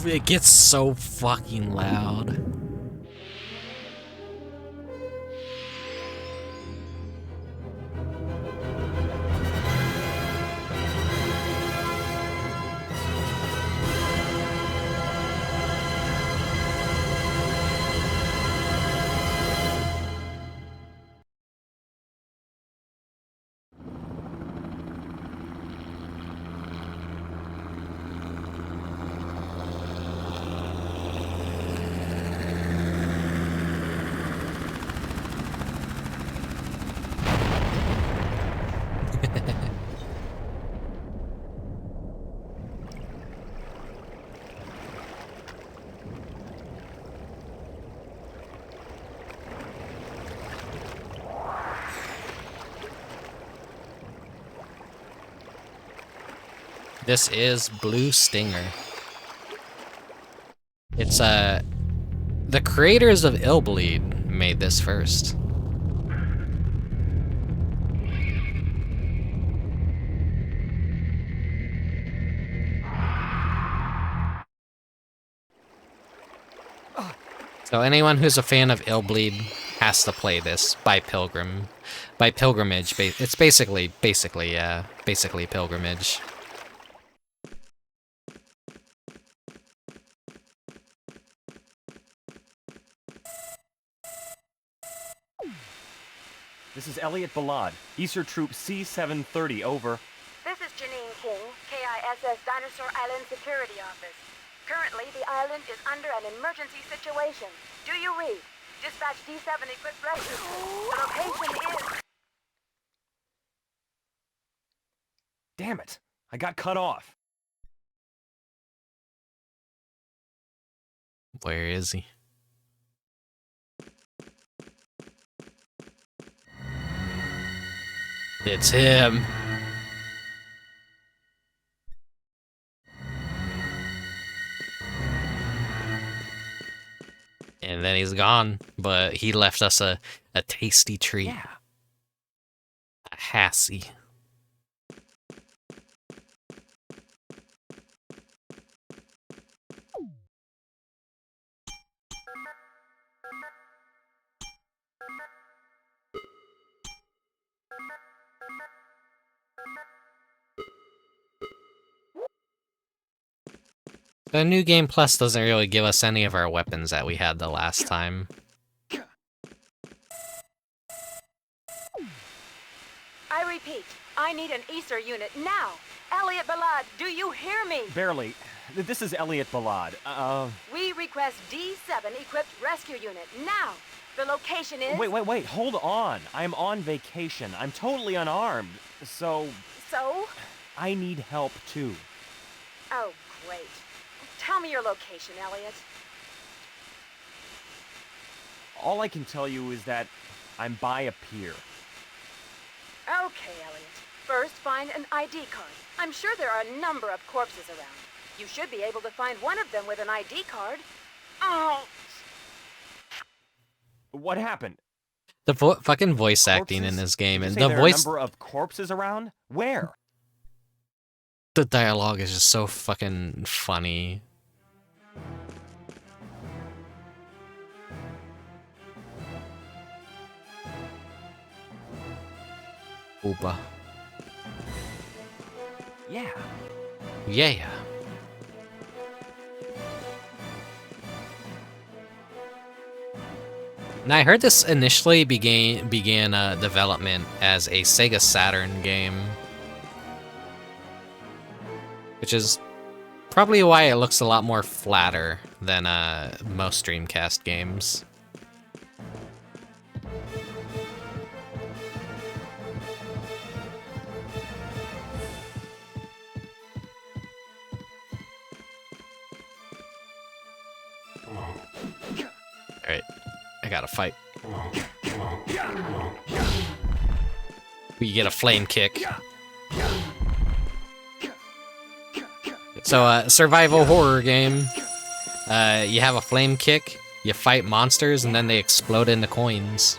It gets so fucking loud. This is Blue Stinger. It's the creators of Illbleed made this first. So anyone who's a fan of Illbleed has to play this by pilgrimage. It's basically pilgrimage. This is Elliot Ballad, Easter Troop C-730, over. This is Janine King, KISS Dinosaur Island Security Office. Currently, the island is under an emergency situation. Do you read? Dispatch D7 equipped rescue. The location is... Damn it! I got cut off. Where is he? It's him. And then he's gone, but he left us a tasty treat. Yeah. A Hassie. The New Game Plus doesn't really give us any of our weapons that we had the last time. I repeat, I need an Easter unit now. Elliot Ballad, do you hear me? Barely. This is Elliot Ballad. We request D7 equipped rescue unit now. The location is... Wait, hold on. I'm on vacation. I'm totally unarmed. So... So? I need help too. Oh, great. Tell me your location, Elliot. All I can tell you is that I'm by a pier. Okay, Elliot. First, find an ID card. I'm sure there are a number of corpses around. You should be able to find one of them with an ID card. Oh! What happened? The fucking voice acting in this game, and the there voice... are a number of corpses around? Where? The dialogue is just so fucking funny. Oopa. Yeah. Yeah. Now, I heard this initially began development as a Sega Saturn game, which is probably why it looks a lot more flatter than most Dreamcast games. Alright, I gotta fight. We get a flame kick. So, survival horror game. You have a flame kick, you fight monsters, and then they explode into coins.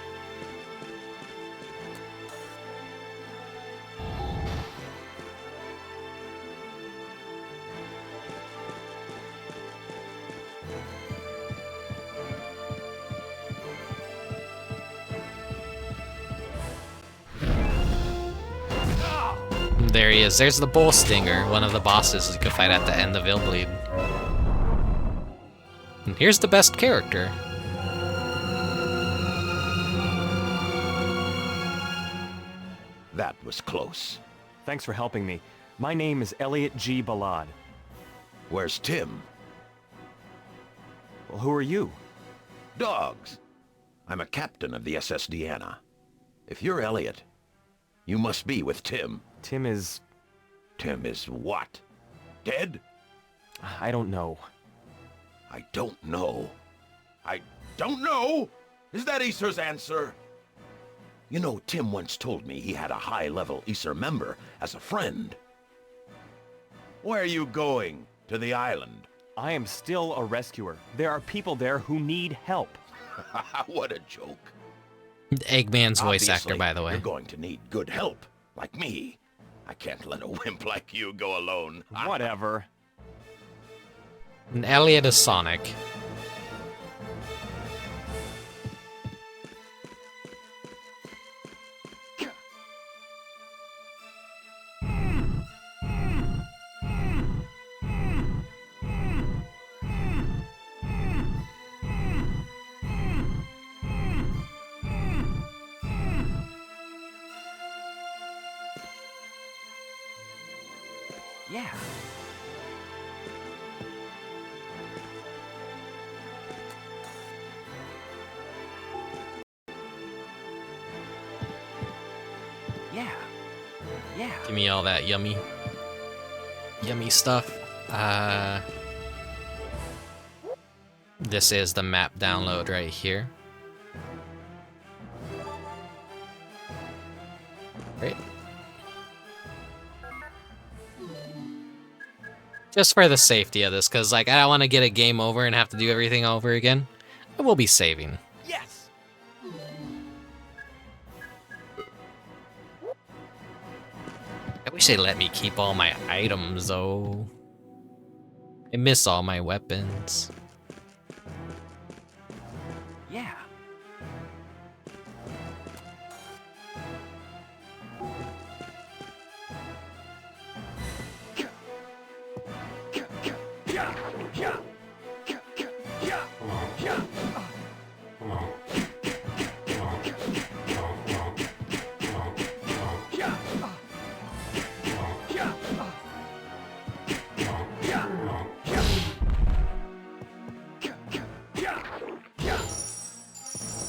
There he is. There's the Bull Stinger, one of the bosses you can fight at the end of Illbleed. And here's the best character. That was close. Thanks for helping me. My name is Elliot G. Ballad. Where's Tim? Well, who are you? Dogs. I'm a captain of the SS Deanna. If you're Elliot, you must be with Tim. Tim is what? Dead? I don't know. I don't know. I don't know? Is that Acer's answer? You know, Tim once told me he had a high-level Acer member as a friend. Where are you going? To the island? I am still a rescuer. There are people there who need help. What a joke. Eggman's voice actor, Obviously, by the way. You're going to need good help, like me. I can't let a wimp like you go alone. Whatever. And Elliot is Sonic. Yeah. Yeah. Yeah. Give me all that yummy stuff. This is the map download right here. Great. Just for the safety of this, because like I don't want to get a game over and have to do everything over again. I will be saving. Yes. I wish they let me keep all my items though. I miss all my weapons. Yeah.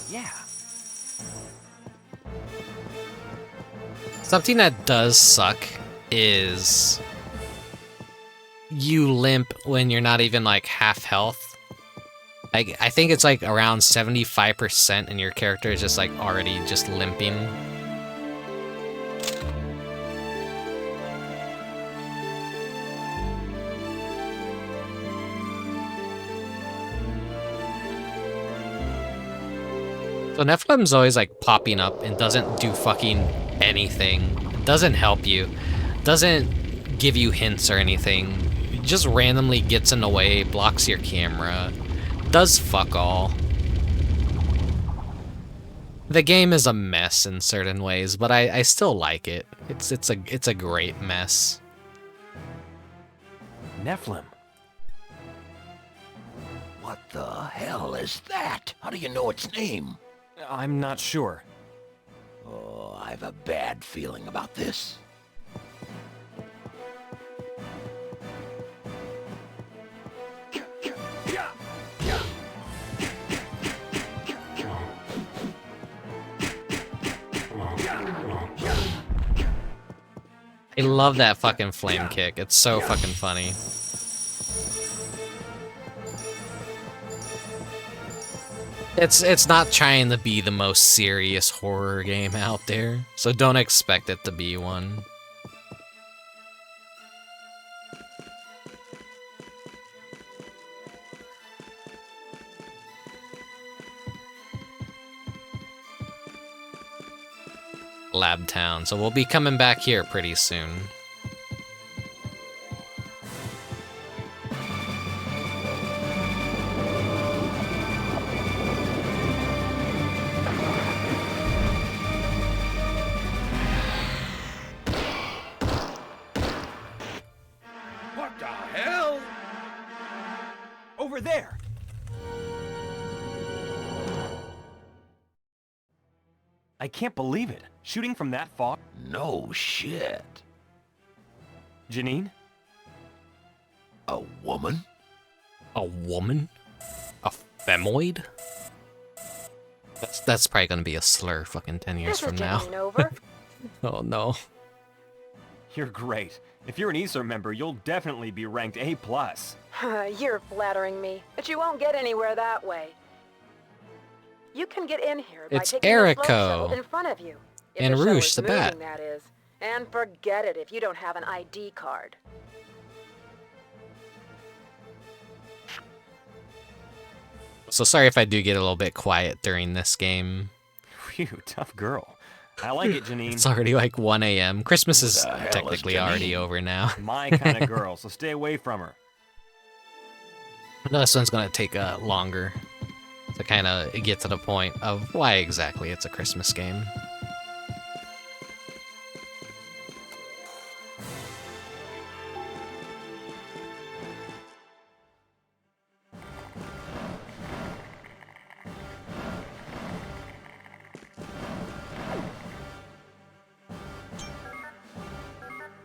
Yeah. Something that does suck is you limp when you're not even like half health. Like I think it's like around 75% and your character is just like already just limping. So Nephilim's always like popping up and doesn't do fucking anything. Doesn't help you. Doesn't give you hints or anything. Just randomly gets in the way, blocks your camera. Does fuck all. The game is a mess in certain ways, but I still like it. It's a great mess. Nephilim. What the hell is that? How do you know its name? I'm not sure. Oh, I have a bad feeling about this. I love that fucking flame kick. It's so fucking funny. It's not trying to be the most serious horror game out there, so don't expect it to be one. Lab Town, so we'll be coming back here pretty soon. What the hell? Over there. I can't believe it. Shooting from that far? No shit. Janine? A woman? A woman? A femoid? That's probably gonna be a slur fucking 10 years from now. Over. Oh no. You're great. If you're an ESER member, you'll definitely be ranked A+. You're flattering me, but you won't get anywhere that way. You can get in here by It's taking the float Erico. shuttle in front of you. If And the Roosh show's the bat. moving, that is. And forget it if you don't have an ID card. So sorry if I do get a little bit quiet during this game. Phew, tough girl. I like it, Janine. It's already like 1 a.m. Christmas is Who the hell is technically already Janine? over now. My kind of girl, so stay away from her. This one's gonna take longer to kind of get to the point of why exactly it's a Christmas game.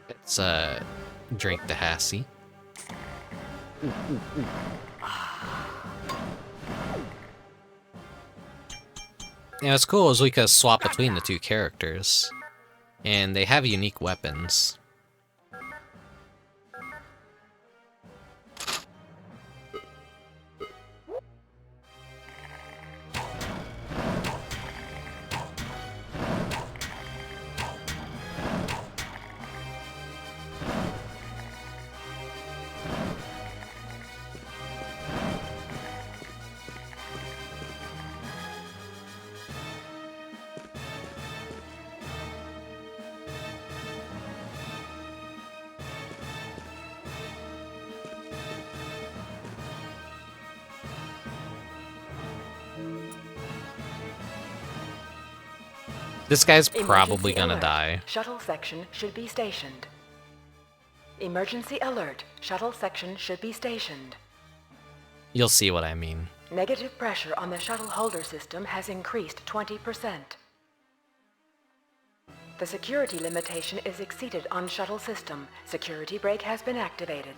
Let's drink the Hassie. Yeah, what's cool is we could swap between the two characters, and they have unique weapons. This guy's probably gonna die. Shuttle section should be stationed. Emergency alert. Shuttle section should be stationed. You'll see what I mean. Negative pressure on the shuttle holder system has increased 20%. The security limitation is exceeded on shuttle system. Security brake has been activated.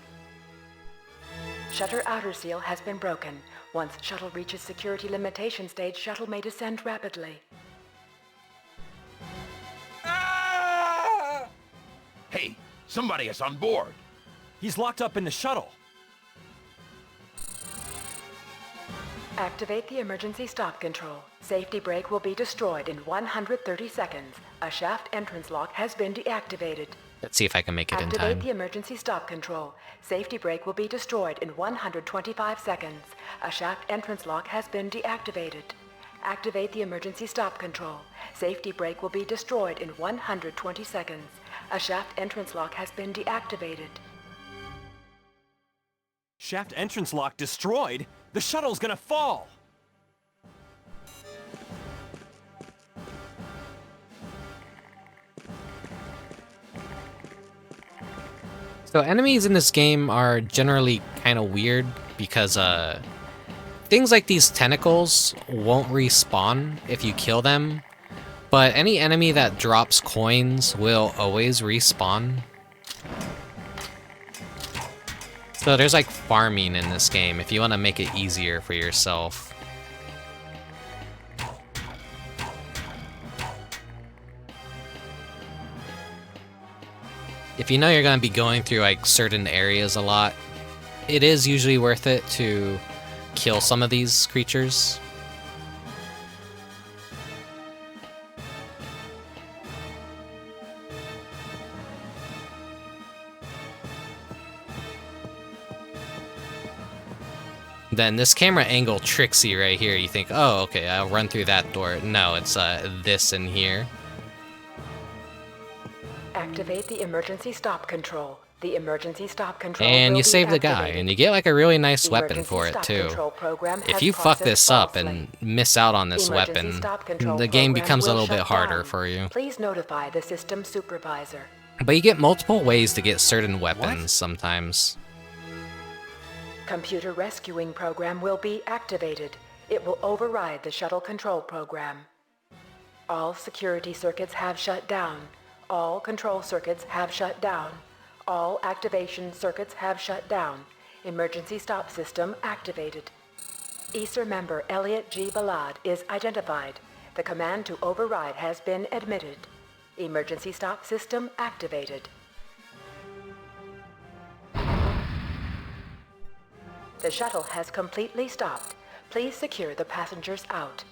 Shutter outer seal has been broken. Once shuttle reaches security limitation stage, shuttle may descend rapidly. Hey, somebody is on board. He's locked up in the shuttle. Activate the emergency stop control. Safety brake will be destroyed in 130 seconds. A shaft entrance lock has been deactivated. Let's see if I can make it in Activate time. the emergency stop control. Safety brake will be destroyed in 125 seconds. A shaft entrance lock has been deactivated. Activate the emergency stop control. Safety brake will be destroyed in 120 seconds. A shaft entrance lock has been deactivated. Shaft entrance lock destroyed? The shuttle's gonna fall! So enemies in this game are generally kind of weird because things like these tentacles won't respawn if you kill them, but any enemy that drops coins will always respawn. So there's like farming in this game if you want to make it easier for yourself. If you know you're going to be going through like certain areas a lot, it is usually worth it to kill some of these creatures. Then this camera angle tricks you right here. You think, oh, okay, I'll run through that door. No, it's this in here. Activate the emergency stop control. The emergency stop control And will you be save the guy, activated. and you get like a really nice weapon Emergency for it stop too. control program If has you fuck processed this up falsely. and miss out on this Emergency weapon, stop control the game program becomes a will little bit shut harder down. for you. Please notify the system supervisor. But you get multiple ways to get certain weapons sometimes. Computer rescuing program will be activated. It will override the shuttle control program. All security circuits have shut down. All control circuits have shut down. All activation circuits have shut down. Emergency stop system activated. ESER member Elliot G. Ballad is identified. The command to override has been admitted. Emergency stop system activated. The shuttle has completely stopped. Please secure the passengers out.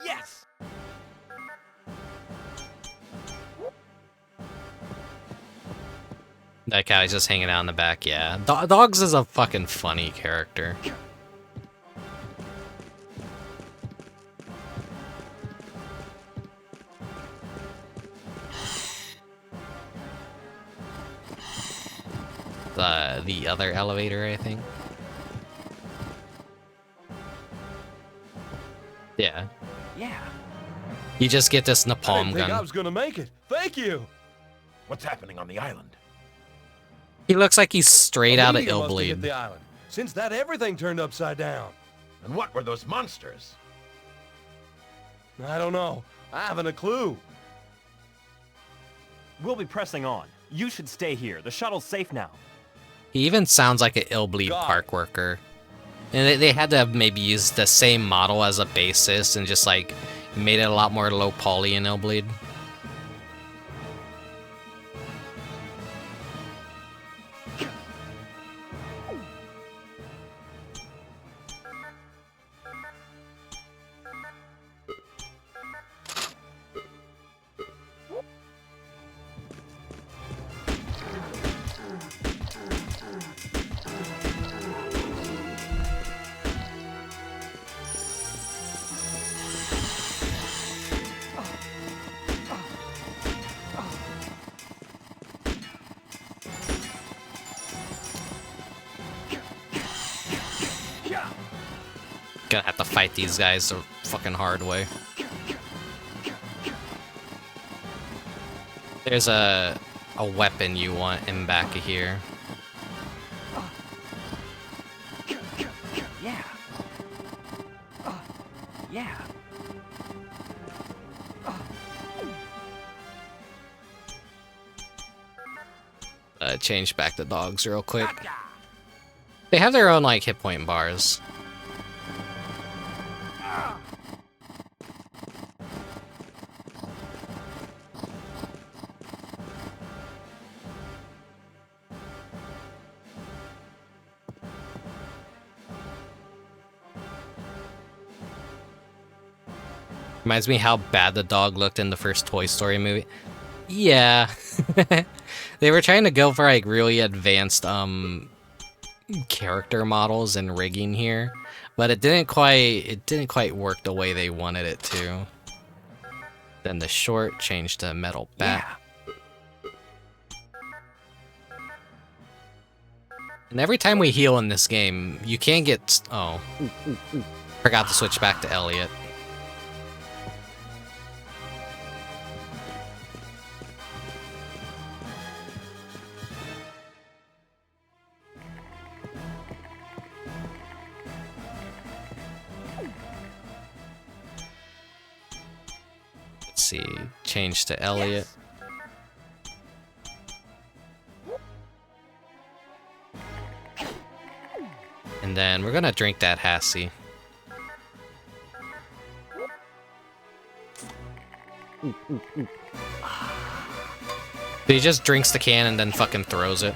Yes! That guy's just hanging out in the back, yeah. Dogs is a fucking funny character. The other elevator, I think. Yeah. Yeah. You just get this I napalm didn't think gun. I was gonna make it. Thank you. What's happening on the island? He looks like he's straight out of meteor must have hit Illbleed. the island. Since that, everything turned upside down. And what were those monsters? I don't know. I haven't a clue. We'll be pressing on. You should stay here. The shuttle's safe now. He even sounds like an Illbleed park worker. And they had to have maybe used the same model as a basis and just like made it a lot more low poly in Illbleed. Gonna have to fight these guys the fucking hard way. There's a weapon you want in back of here. Yeah. Yeah. Change back the dogs real quick. They have their own like hit point bars. Reminds me how bad the dog looked in the first Toy Story movie. Yeah. They were trying to go for like really advanced character models and rigging here, but it didn't quite work the way they wanted it to. Then the short changed to metal back. Yeah. And every time we heal in this game, you can get forgot to switch back to Elliot. See, change to Elliot. And then we're gonna drink that Hassie. So he just drinks the can and then fucking throws it.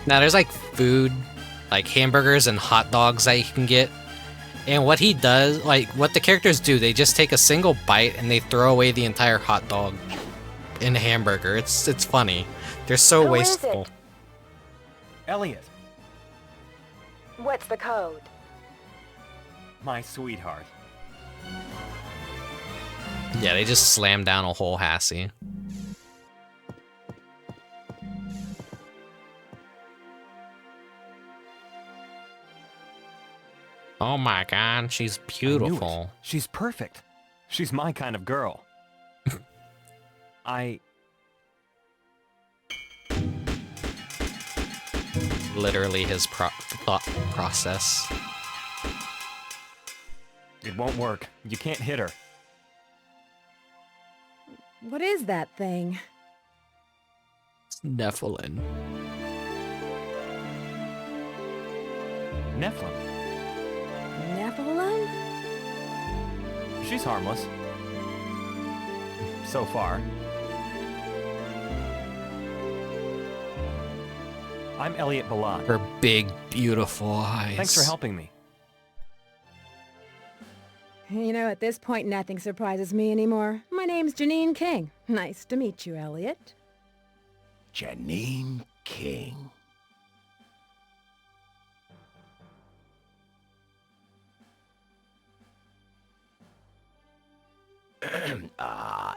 Now there's like food, like hamburgers and hot dogs that you can get. And what he does, like what the characters do, they just take a single bite and they throw away the entire hot dog and hamburger. It's funny. They're so Who is wasteful. it? Elliot, What's the code? my sweetheart. Yeah, they just slam down a whole Hassie. Oh my god, she's I knew it. beautiful. She's perfect. She's my kind of girl. Literally his thought process. It won't work. You can't hit her. What is that thing? It's Nephilim. Nephilim. Nephilim? She's harmless. So far. I'm Elliot Balan. Her big, beautiful eyes. Thanks for helping me. You know, at this point, nothing surprises me anymore. My name's Janine King. Nice to meet you, Elliot. Janine King.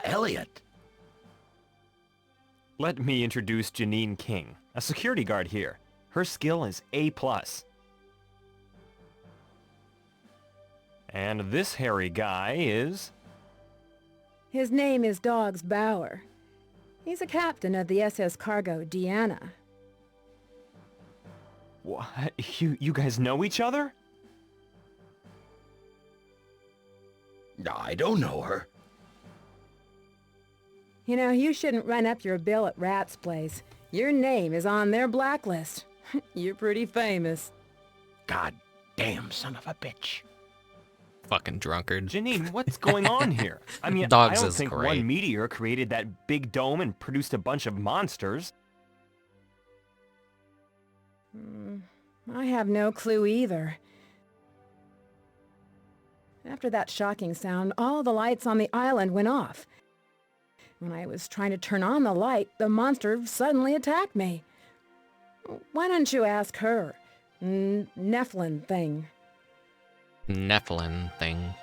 Elliot. Let me introduce Janine King, a security guard here. Her skill is A+. And this hairy guy is... His name is Dogs Bauer. He's a captain of the SS cargo Deanna. What? You guys know each other? I don't know her. You know, you shouldn't run up your bill at Rat's place. Your name is on their blacklist. You're pretty famous. God damn son of a bitch. Fucking drunkard. Janine, what's going on here? I mean, Dogs I don't is think great. one meteor created that big dome and produced a bunch of monsters. I have no clue either. After that shocking sound, all the lights on the island went off. When I was trying to turn on the light, the monster suddenly attacked me. Why don't you ask her? Nephilim thing. Nephilim thing.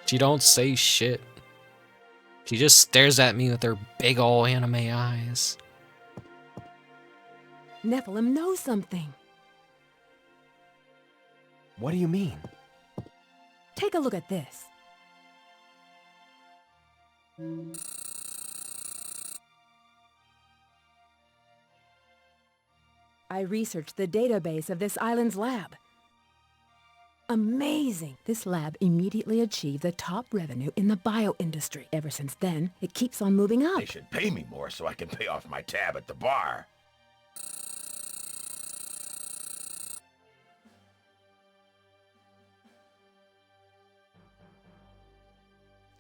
She don't say shit. She just stares at me with her big ol' anime eyes. Nephilim knows something. What do you mean? Take a look at this. I researched the database of this island's lab. Amazing! This lab immediately achieved the top revenue in the bio industry. Ever since then, it keeps on moving up. They should pay me more so I can pay off my tab at the bar.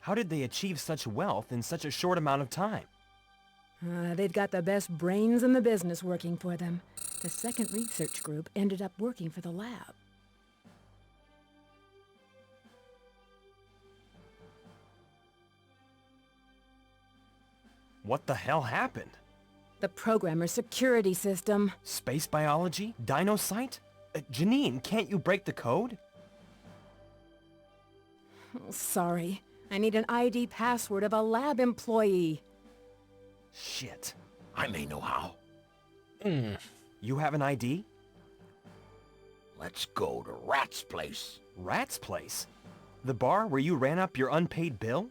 How did they achieve such wealth in such a short amount of time? They've got the best brains in the business working for them. The second research group ended up working for the lab. What the hell happened? The programmer's security system. Space biology? Dinocyte? Janine, can't you break the code? Oh, sorry. I need an ID password of a lab employee. Shit. I may know how. You have an ID? Let's go to Rat's place. Rat's place? The bar where you ran up your unpaid bill?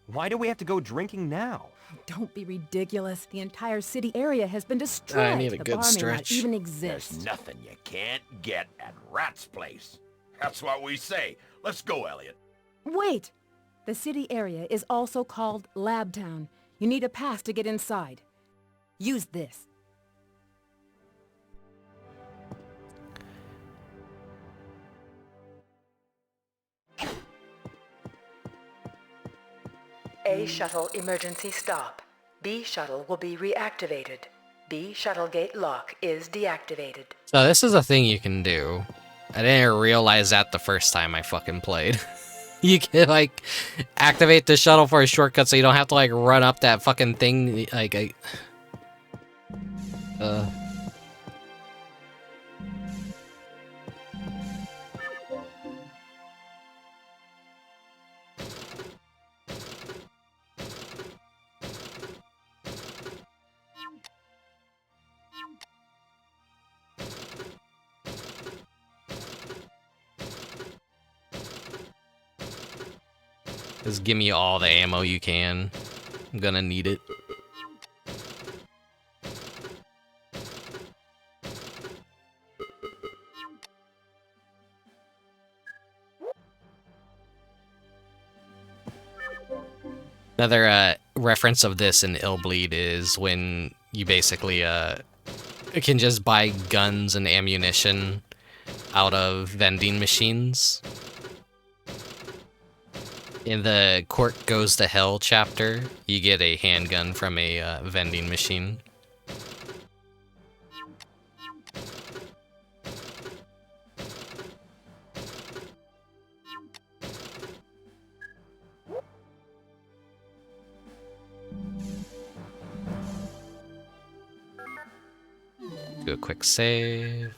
Why do we have to go drinking now? Don't be ridiculous. The entire city area has been destroyed. I need a the good bar may not stretch. even exist. There's nothing you can't get at Rat's place. That's what we say. Let's go, Elliot. Wait! The city area is also called Lab Town. You need a pass to get inside. Use this. A shuttle emergency stop. B shuttle will be reactivated. B shuttle gate lock is deactivated. So this is a thing you can do. I didn't realize that the first time I fucking played. You can, like, activate the shuttle for a shortcut so you don't have to, like, run up that fucking thing, like, just give me all the ammo you can. I'm gonna need it. Another reference of this in Illbleed is when you basically can just buy guns and ammunition out of vending machines. In the Court Goes to Hell chapter, you get a handgun from a vending machine. Do a quick save.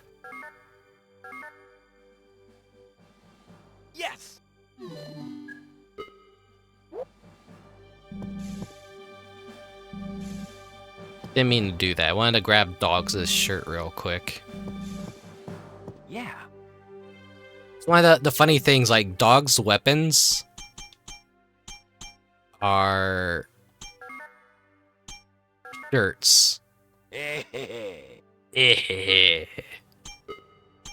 Yes! Didn't mean to do that. I wanted to grab Dogs' shirt real quick. Yeah. It's one of the funny things, like, Dog's weapons are shirts.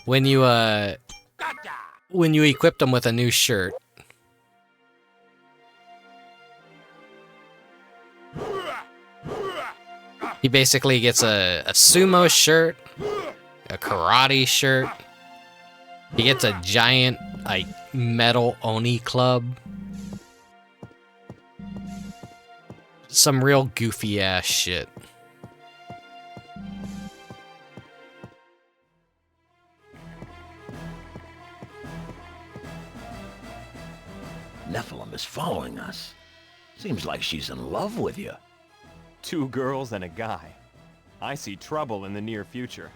When you equip them with a new shirt, he basically gets a sumo shirt, a karate shirt. He gets a giant, like, metal Oni club. Some real goofy ass shit. Nephilim is following us. Seems like she's in love with you. 2 girls and a guy. I see trouble in the near future.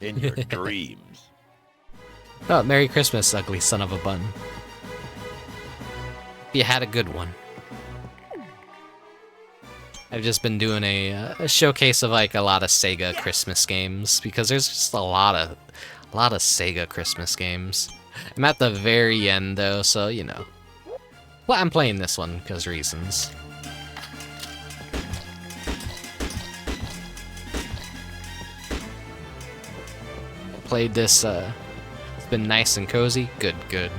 In your dreams. Oh, Merry Christmas, ugly son of a bun. You had a good one. I've just been doing a showcase of like a lot of Sega Christmas games because there's just a lot of Sega Christmas games. I'm at the very end though, so you know. Well, I'm playing this one because reasons. Played this, it's been nice and cozy. Good, good.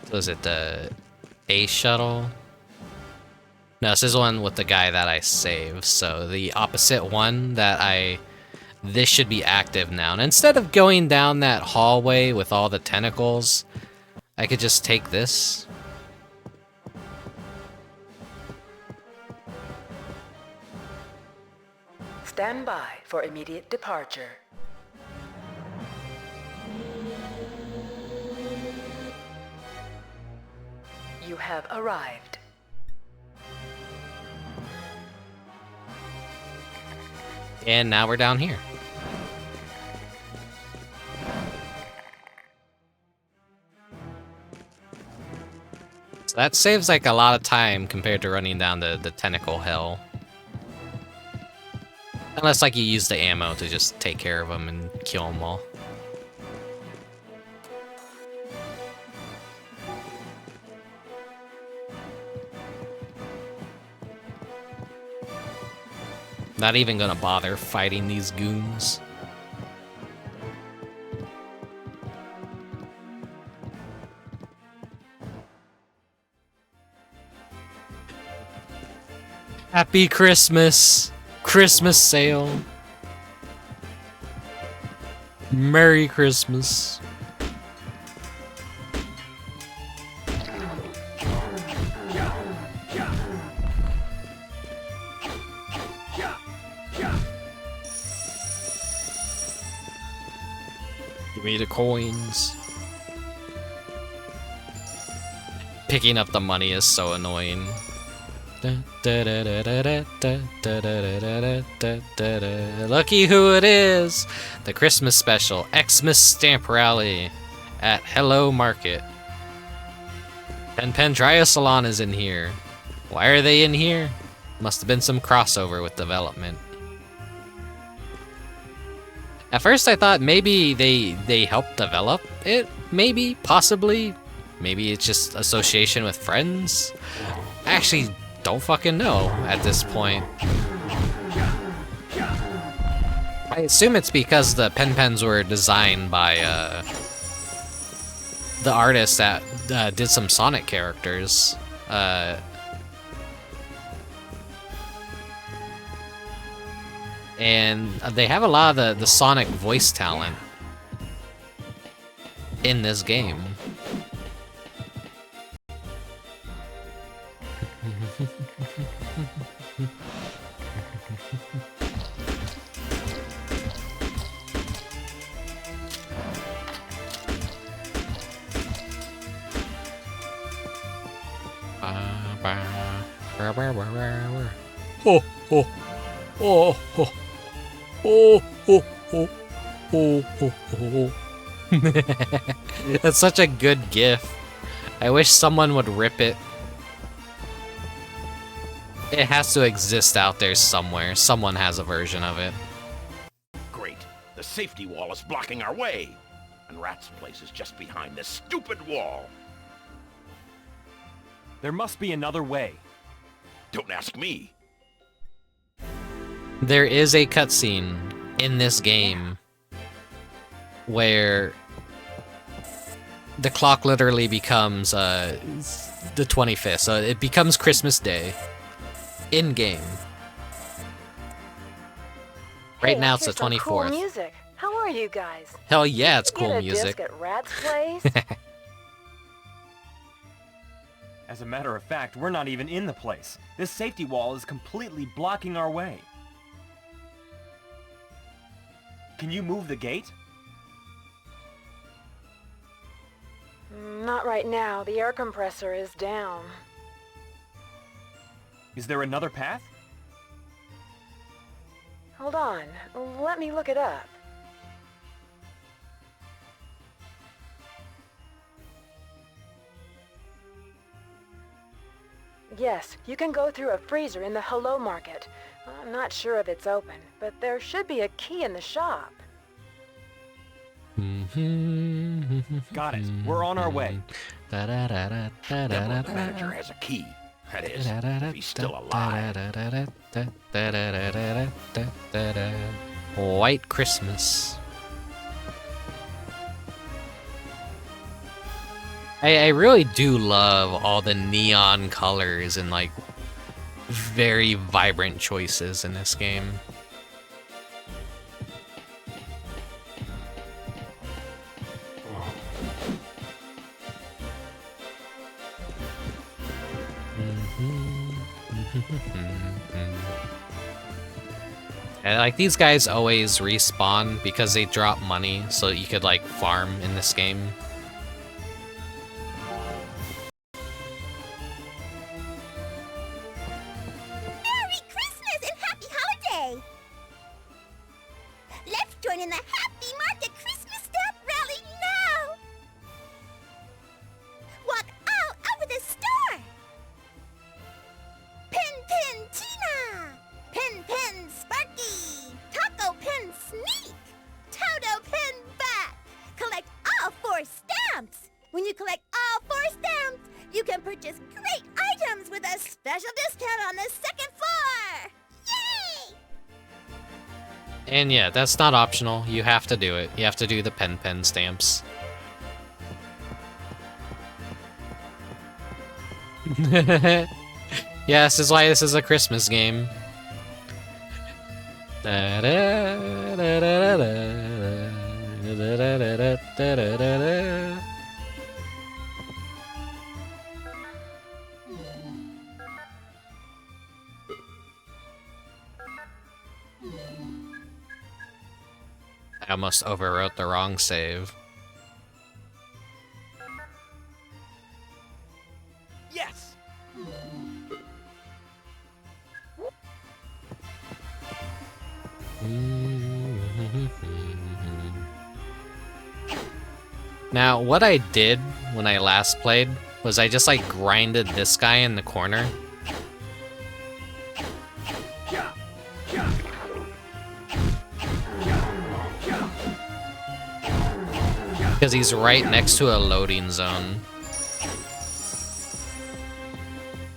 So is it the A shuttle? No, this is the one with the guy that I saved. So the opposite one that this should be active now. And instead of going down that hallway with all the tentacles, I could just take this. Stand by for immediate departure. You have arrived. And now we're down here. So that saves like a lot of time compared to running down the tentacle hell. Unless like you use the ammo to just take care of them and kill them all. Not even gonna bother fighting these goons. Happy Christmas! Christmas sale! Merry Christmas! Give me the coins. Picking up the money is so annoying. Lucky who it is! The Christmas special, Xmas stamp rally at Hello Market. Pen TriIcelon is in here. Why are they in here? Must have been some crossover with development. At first I thought maybe they helped develop it, maybe, possibly. Maybe it's just association with friends. I actually don't fucking know at this point. I assume it's because the pens were designed by the artist that did some Sonic characters. And they have a lot of the Sonic voice talent in this game. Oh, oh, oh, oh, oh, oh, oh, oh, oh, oh. That's such a good gif. I wish someone would rip it. It has to exist out there somewhere. Someone has a version of it. Great. The safety wall is blocking our way. And Rat's place is just behind this stupid wall. There must be another way. Don't ask me. There is a cutscene in this game where the clock literally becomes the 25th, so it becomes Christmas Day in game. Right now it's the 24th. Cool music. How are you guys? Hell yeah, it's cool Get a music. disc at Rat's place? As a matter of fact, we're not even in the place. This safety wall is completely blocking our way. Can you move the gate? Not right now. The air compressor is down. Is there another path? Hold on. Let me look it up. Yes, you can go through a freezer in the Hello Market. I'm not sure if it's open, but there should be a key in the shop. Got it. We're on our way. The manager has a key. That is, if he's still alive. White Christmas. I really do love all the neon colors and like very vibrant choices in this game. And like these guys always respawn because they drop money, so you could like farm in this game. Merry Christmas and Happy Holiday! Let's join in the Happy Market Christmas Stamp Rally now! Walk all over the store! Pin Pin Tina! Pin Pin Sparky! Taco Pin Sneak! Toto Pin Back! Collect all 4 stamps! When you collect all 4 stamps, you can purchase great items with a special discount on the 2nd floor! Yay! And yeah, that's not optional. You have to do it. You have to do the pen stamps. Yes, is why this is a Christmas game. I almost overwrote the wrong save. Yes! Now, what I did when I last played was I just like grinded this guy in the corner. Because he's right next to a loading zone.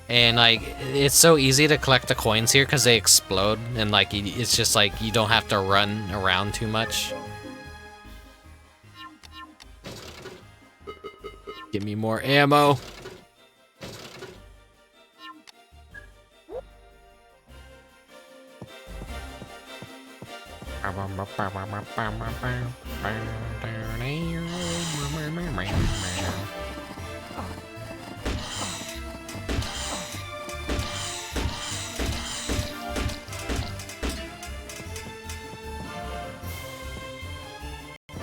And like, it's so easy to collect the coins here because they explode, and like, it's just like, you don't have to run around too much. Give me more ammo.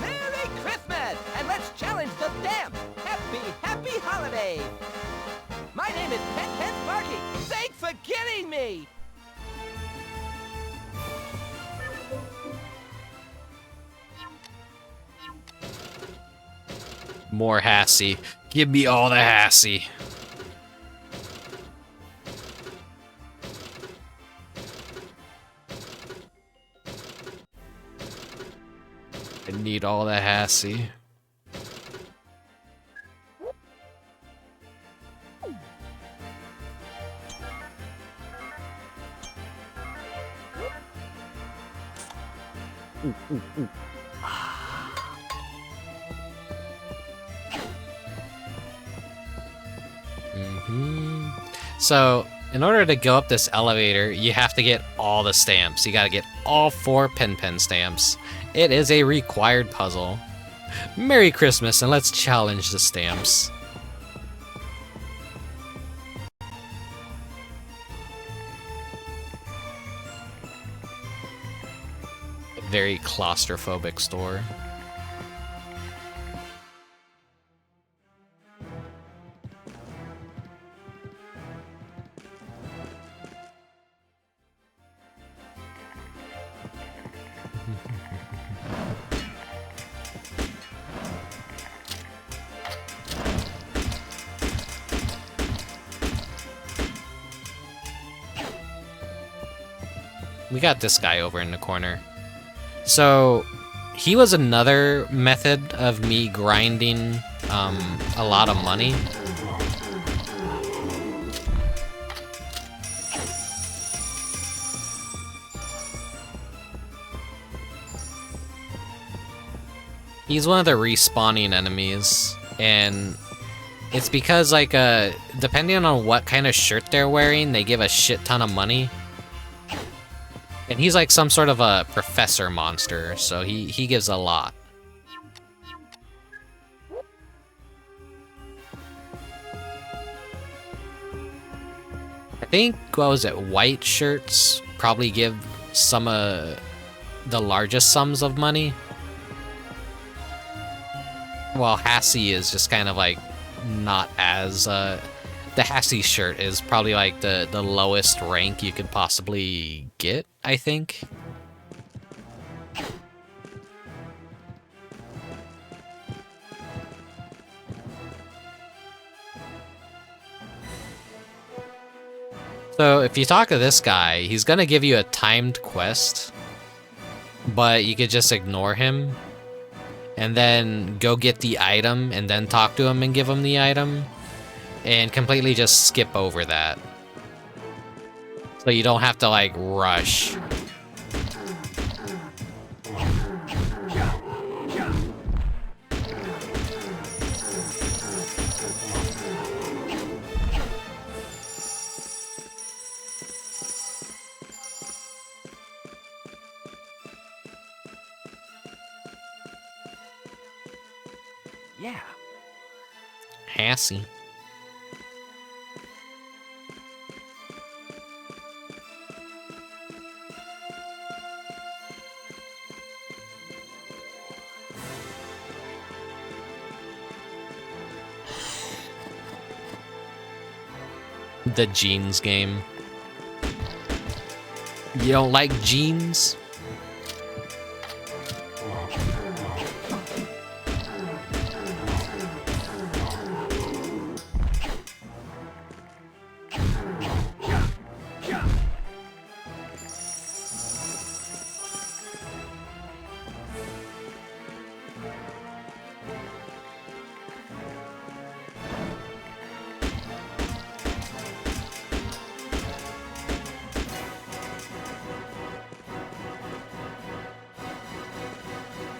Merry Christmas! And let's challenge the stamp! Happy, happy holiday! My name is Pet Pet Sparky. Thanks again! More Hassy. Give me all the Hassy. I need all the Hassy. So, in order to go up this elevator, you have to get all the stamps. You gotta get all 4 Pen stamps. It is a required puzzle. Merry Christmas, and let's challenge the stamps. A very claustrophobic store. We got this guy over in the corner. So, he was another method of me grinding a lot of money. He's one of the respawning enemies, and it's because, like, depending on what kind of shirt they're wearing, they give a shit ton of money. And he's like some sort of a professor monster, so he gives a lot. I think, what was it, white shirts probably give some of the largest sums of money. While Hassy is just kind of like not as, the Hassy shirt is probably like the lowest rank you could possibly get, I think. So if you talk to this guy, he's gonna give you a timed quest, but you could just ignore him and then go get the item and then talk to him and give him the item and completely just skip over that. So you don't have to, like, rush. Yeah. Hassy. The jeans game. You don't like jeans?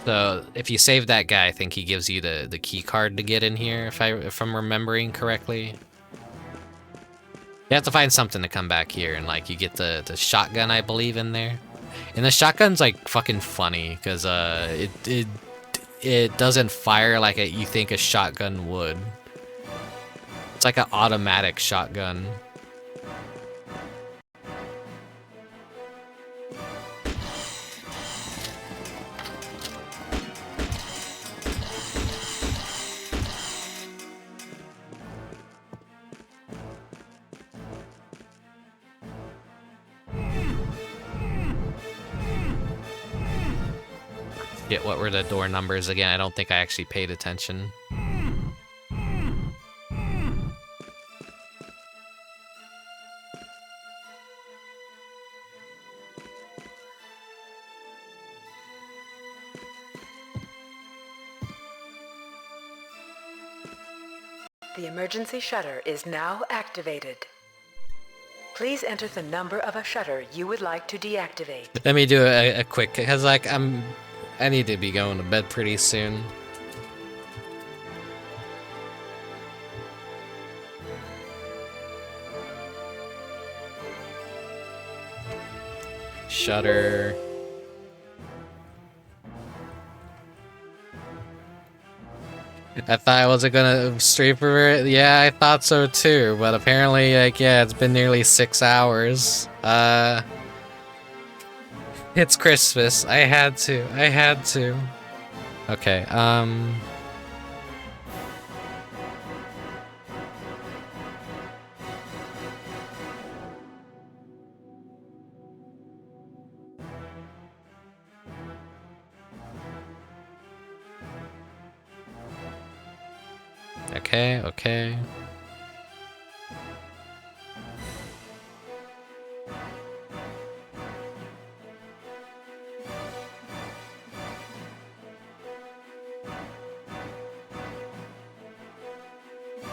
So if you save that guy, I think he gives you the key card to get in here, if I'm remembering correctly. You have to find something to come back here, and like you get the shotgun, I believe, in there. And the shotgun's like fucking funny because it doesn't fire like you think a shotgun would. It's like an automatic shotgun. What were the door numbers again? I don't think I actually paid attention. The emergency shutter is now activated. Please enter the number of a shutter you would like to deactivate. Let me do a quick, because like I need to be going to bed pretty soon. Shutter. I thought I wasn't gonna stream for it. Yeah, I thought so too, but apparently, like, yeah, it's been nearly 6 hours. It's Christmas. I had to. Okay, Okay.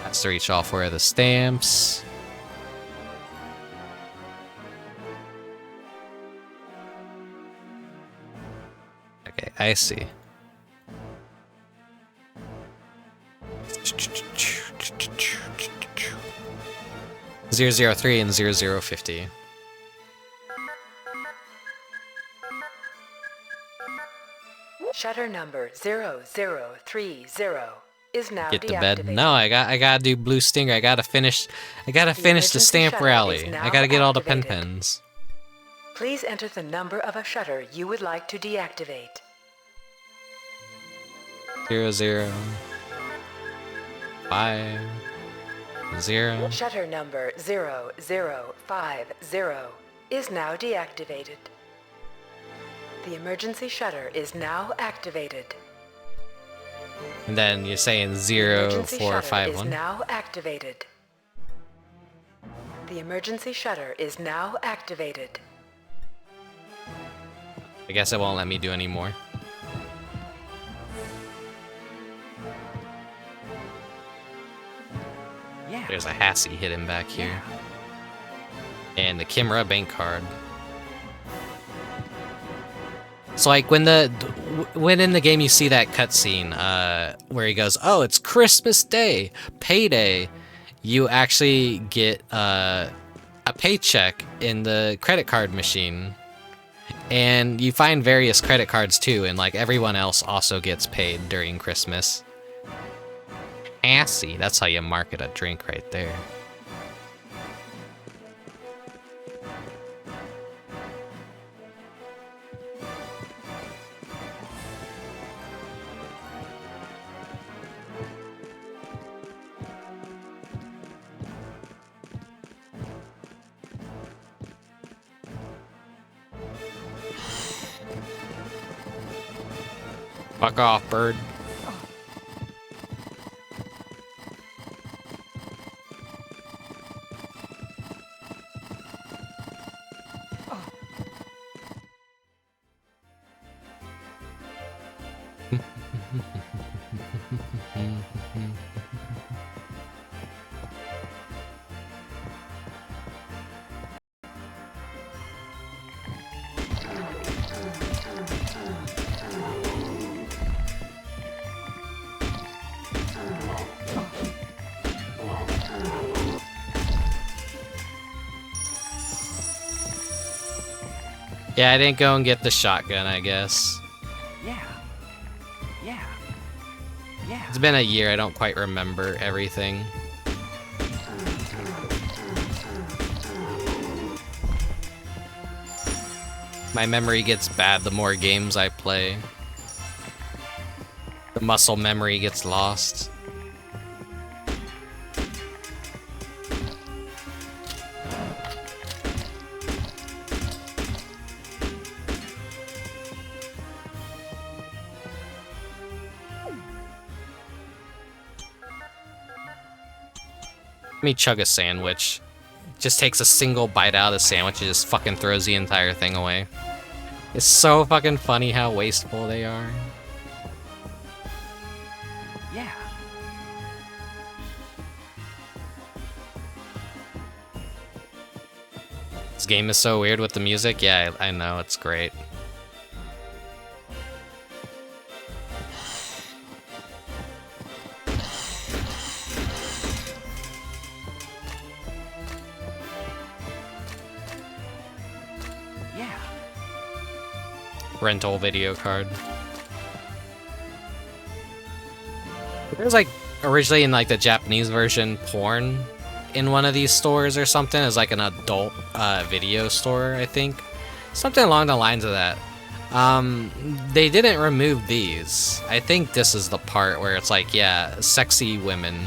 Has to reach all 4 of the stamps. Okay, I see. 003 and 0050. Shutter number 0030 is now Get to deactivated. bed. No, I gotta do Blue Stinger. I gotta finish the stamp rally. I gotta get all the pen pens. Please enter the number of a shutter you would like to deactivate. 00 5 0. Shutter number 0050 is now deactivated. The emergency shutter is now activated. And then you're saying The emergency shutter is 0451. now activated. The emergency shutter is now activated. I guess it won't let me do any more. Yeah. There's a Hassie hidden back here. And the Kimura bank card. So like when in the game you see that cutscene where he goes, "Oh, it's Christmas Day, payday," you actually get a paycheck in the credit card machine, and you find various credit cards too, and like everyone else also gets paid during Christmas. Assy, that's how you market a drink right there. Fuck off, bird. Yeah, I didn't go and get the shotgun, I guess. Yeah. It's been a year, I don't quite remember everything. My memory gets bad the more games I play. The muscle memory gets lost. Let me chug a sandwich. Just takes a single bite out of the sandwich and just fucking throws the entire thing away. It's so fucking funny how wasteful they are. Yeah. This game is so weird with the music. Yeah, I know, it's great. Yeah. Rental video card. There's like originally in like the Japanese version porn in one of these stores or something. It's like an adult video store, I think. Something along the lines of that. They didn't remove these. I think this is the part where it's like, yeah, sexy women.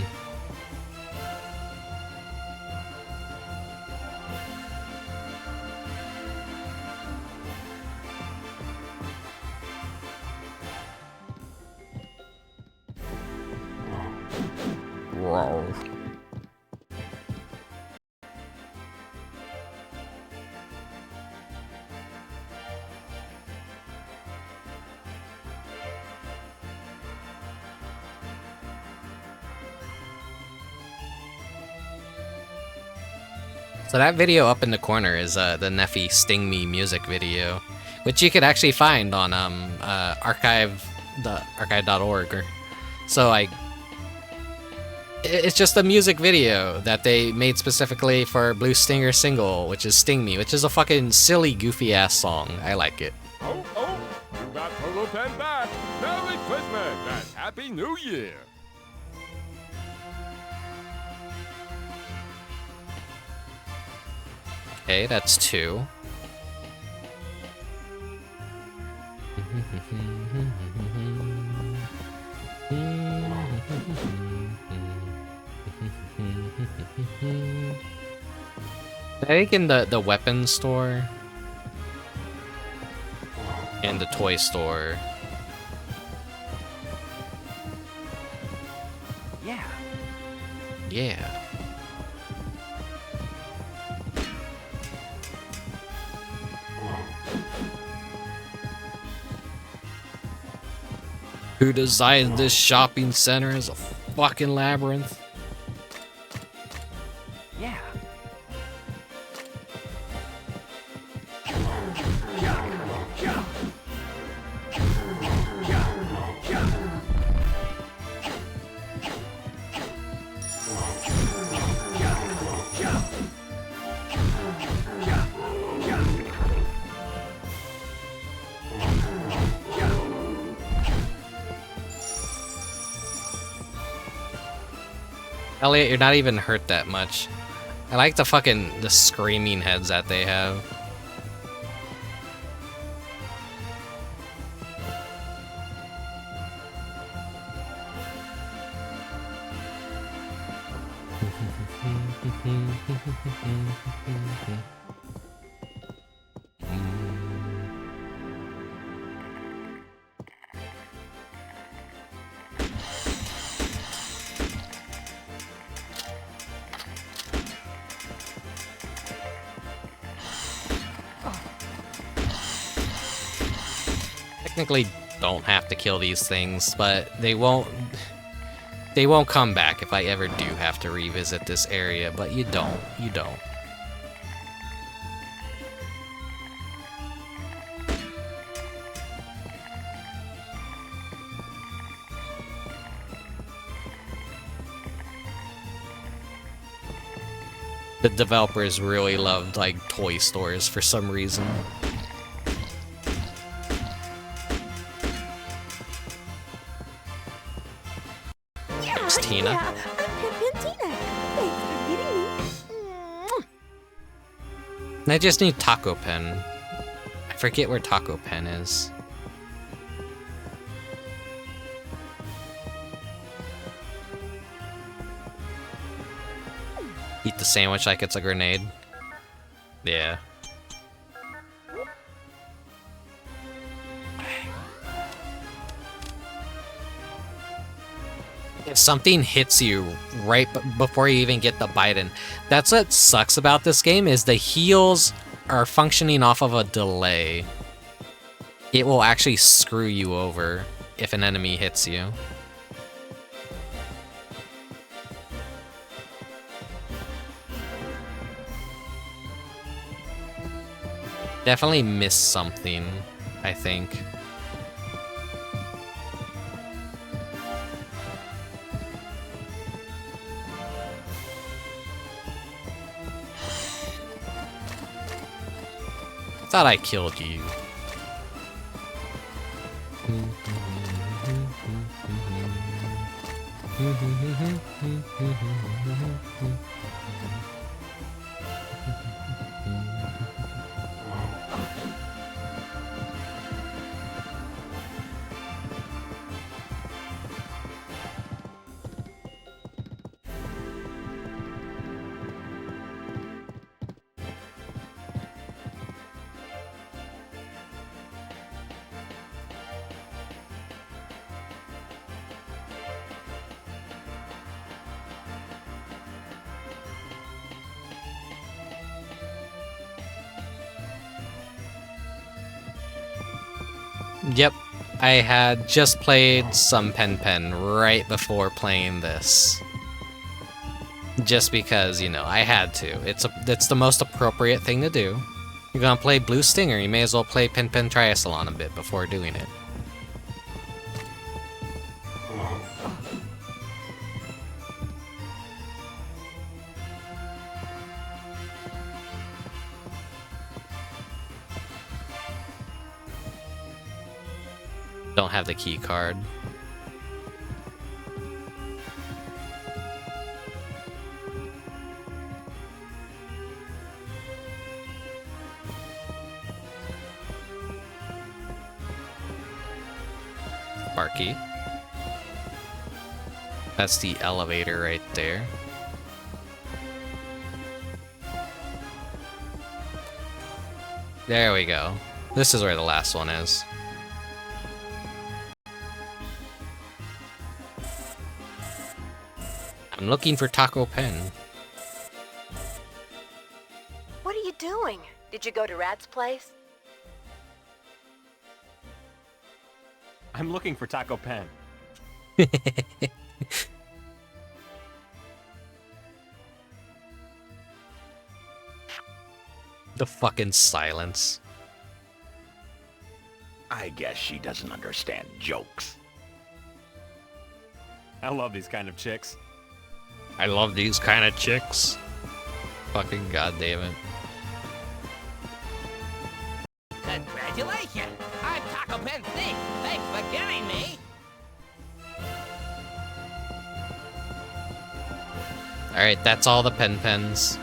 Roar. So that video up in the corner is the Neffy Sting Me music video, which you could actually find on archive.org. So it's just a music video that they made specifically for Blue Stinger single, which is Sting Me, which is a fucking silly, goofy ass song. I like it. Oh, you got Polo Pen back. Merry Christmas and Happy New Year. Okay, that's 2. I think in the weapons store and the toy store. Yeah. Yeah. Who designed this shopping center as a fucking labyrinth? Yeah. Elliot, you're not even hurt that much. I like the screaming heads that they have. Technically don't have to kill these things, but they won't come back if I ever do have to revisit this area, but you don't. The developers really loved like toy stores for some reason. Tina. Yeah, I'm Tina. Thanks for getting me. I just need Taco Pen. I forget where Taco Pen is. Eat the sandwich like it's a grenade. Yeah. If something hits you right before you even get the bite in, that's what sucks about this game, is the heals are functioning off of a delay. It will actually screw you over if an enemy hits you. Definitely missed something, I think. Thought I killed you. Yep, I had just played some Pen Pen right before playing this. Just because, you know, I had to. It's the most appropriate thing to do. You're gonna play Blue Stinger, you may as well play Pen Pen TriIcelon a bit before doing it. Don't have the key card. Sparky. That's the elevator right there. There we go. This is where the last one is. I'm looking for Taco Pen. What are you doing? Did you go to Rat's place? I'm looking for Taco Pen. The fucking silence. I guess she doesn't understand jokes. I love these kind of chicks. I love these kind of chicks. Fucking goddamn it. Congratulations! I'm Taco Pen Thief. Thanks for getting me. Alright, that's all the Pen Pens.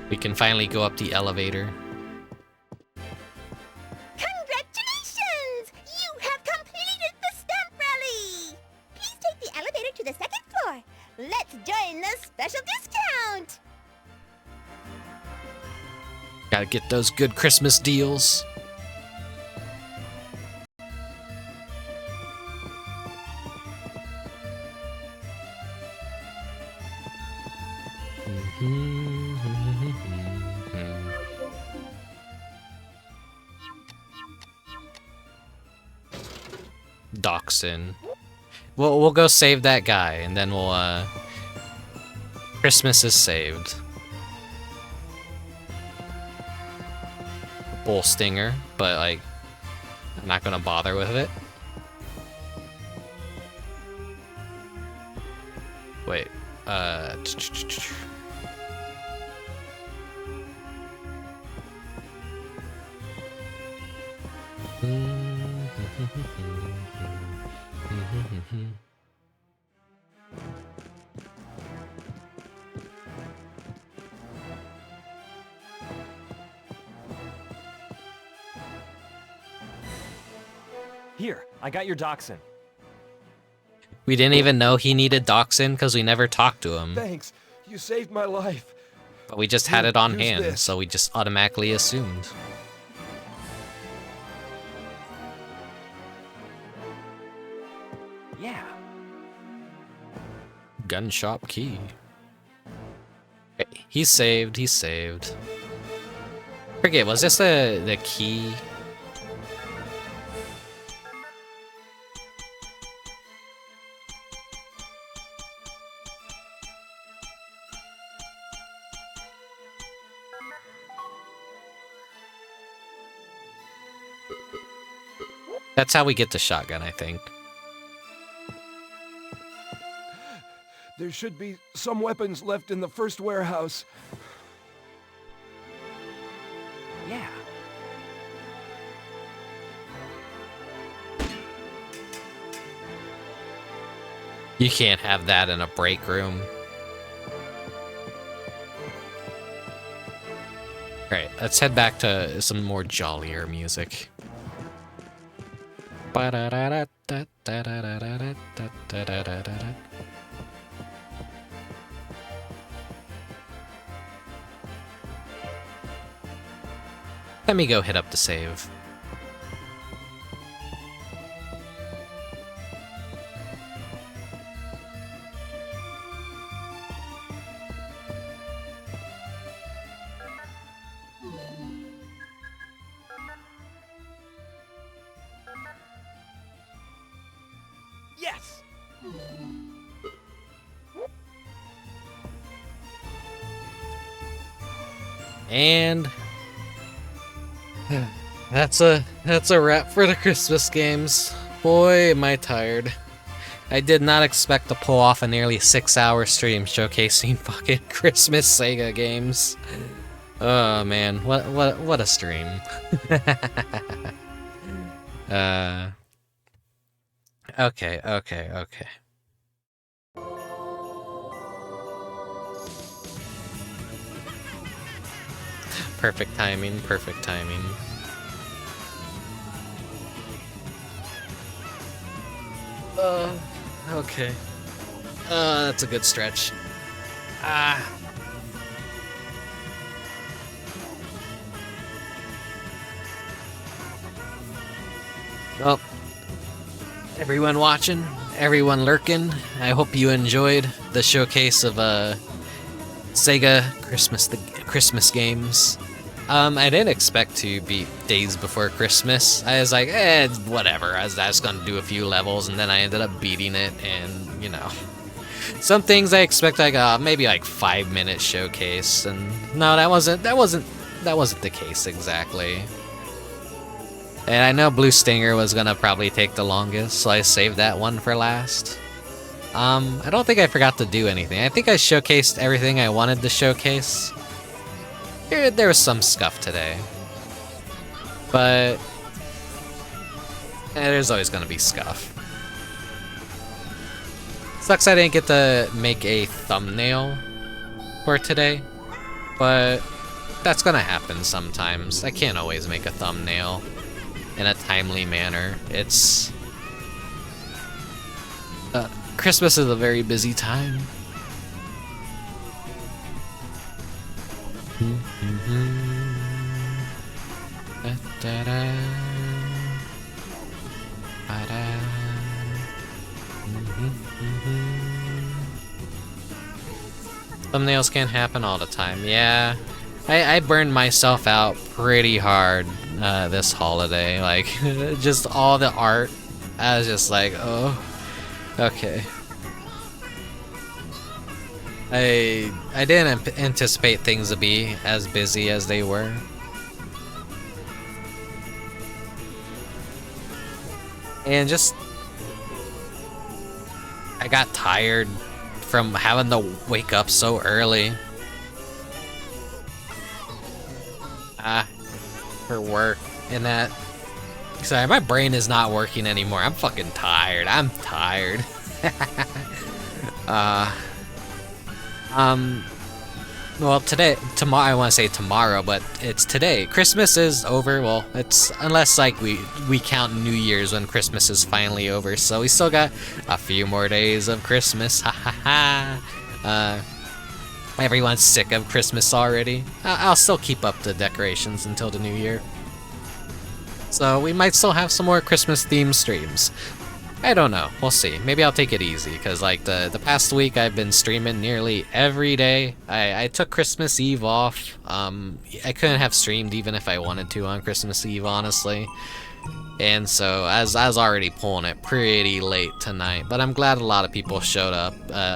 We can finally go up the elevator. Congratulations! You have completed the stamp rally! Please take the elevator to the second floor. Let's join the special discount! Gotta get those good Christmas deals. Dachshund. We'll go save that guy, and then we'll, Christmas is saved. Bull Stinger, but, like, I'm not gonna bother with it. Wait, Here, I got your dachshund. we didn't even know he needed Dachshund because we never talked to him. Thanks. You saved my life. But we just had it on Use hand, this. so we just automatically assumed. Yeah. Gun shop key. Okay, he's saved, he's saved. Forget, was this the key? That's how we get the shotgun, I think. There should be some weapons left in the first warehouse. Yeah. You can't have that in a break room. Alright, let's head back to some more jollier music. Let me go hit up the save. Yes! And that's a wrap for the Christmas games. Boy, am I tired. I did not expect to pull off a nearly 6-hour stream showcasing fucking Christmas Sega games. Oh man, what a stream. Okay. Perfect timing, perfect timing. Okay. That's a good stretch. Well, everyone watching, everyone lurking, I hope you enjoyed the showcase of Sega Christmas games. I didn't expect to beat Daze Before Christmas. I was like, whatever. I was just gonna do a few levels, and then I ended up beating it. And you know, some things I expect like maybe like 5-minute showcase, and no, that wasn't the case exactly. And I know Blue Stinger was gonna probably take the longest, so I saved that one for last. I don't think I forgot to do anything. I think I showcased everything I wanted to showcase. There was some scuff today, but there's always gonna be scuff. Sucks I didn't get to make a thumbnail for today, but that's gonna happen sometimes. I can't always make a thumbnail in a timely manner. It's Christmas is a very busy time. Thumbnails can't happen all the time. Yeah, I burned myself out pretty hard this holiday. Like, just all the art. I was just like, oh, okay. I didn't anticipate things to be as busy as they were. And just, I got tired from having to wake up so early. For work and that. Sorry, my brain is not working anymore. I'm fucking tired. I'm tired. Well, tomorrow, I want to say tomorrow, but it's today. Christmas is over. Well, it's, unless like we count New Year's when Christmas is finally over. So we still got a few more days of Christmas. Ha ha ha. Everyone's sick of Christmas already. I'll still keep up the decorations until the new year. So we might still have some more Christmas themed streams. I don't know. We'll see. Maybe I'll take it easy, because like the past week I've been streaming nearly every day. I took Christmas Eve off. I couldn't have streamed even if I wanted to on Christmas Eve, honestly. And so I was already pulling it pretty late tonight. But I'm glad a lot of people showed up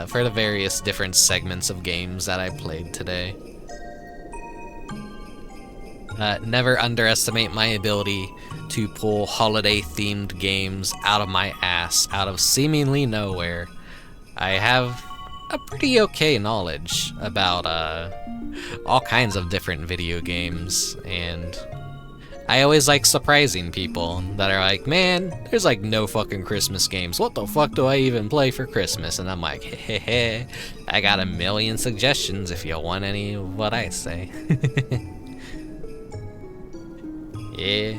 for the various different segments of games that I played today. Never underestimate my ability to pull holiday-themed games out of my ass, out of seemingly nowhere. I have a pretty okay knowledge about all kinds of different video games, and I always like surprising people that are like, man, there's like no fucking Christmas games. What the fuck do I even play for Christmas? And I'm like, hey, I got a million suggestions if you want any of what I say. Yeah.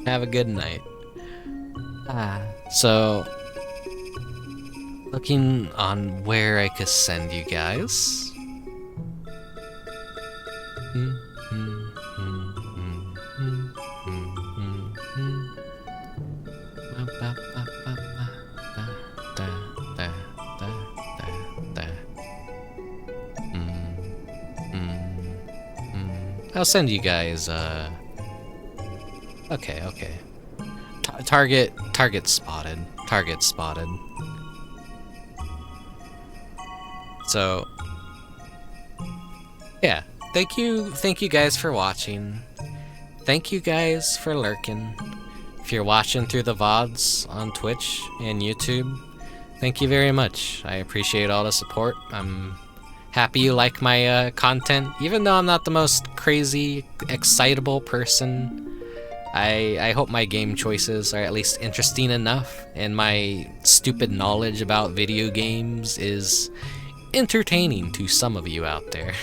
Have a good night. So, looking on where I could send you guys. I'll send you guys, okay. Target spotted. So, yeah, thank you guys for watching. Thank you guys for lurking. If you're watching through the VODs on Twitch and YouTube, thank you very much. I appreciate all the support. I'm happy you like my content, even though I'm not the most crazy, excitable person. I hope my game choices are at least interesting enough, and my stupid knowledge about video games is entertaining to some of you out there.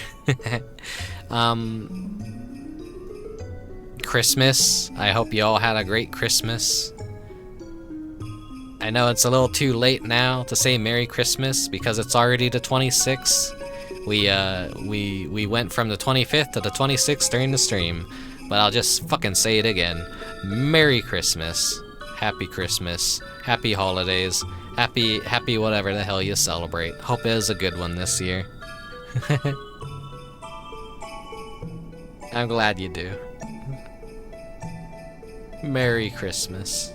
Christmas, I hope you all had a great Christmas. I know it's a little too late now to say Merry Christmas because it's already the 26th. We went from the 25th to the 26th during the stream, but I'll just fucking say it again. Merry Christmas, Happy Holidays, happy whatever the hell you celebrate. Hope it is a good one this year. I'm glad you do. Merry Christmas.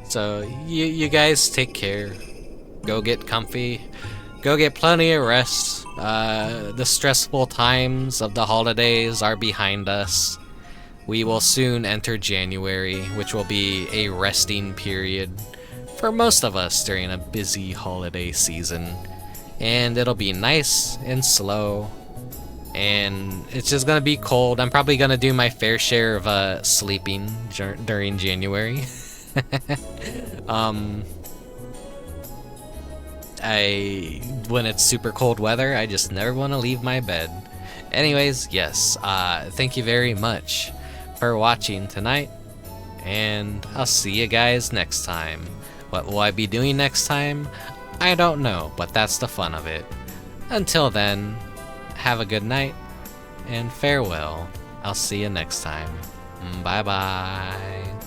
So you guys take care. Go get comfy. Go get plenty of rest. The stressful times of the holidays are behind us. We will soon enter January, which will be a resting period for most of us during a busy holiday season. And it'll be nice and slow. And it's just gonna be cold. I'm probably gonna do my fair share of sleeping during January. When it's super cold weather, I just never want to leave my bed. Anyways, yes, thank you very much for watching tonight, and I'll see you guys next time. What will I be doing next time? I don't know, but that's the fun of it. Until then, have a good night, and farewell. I'll see you next time. Bye-bye.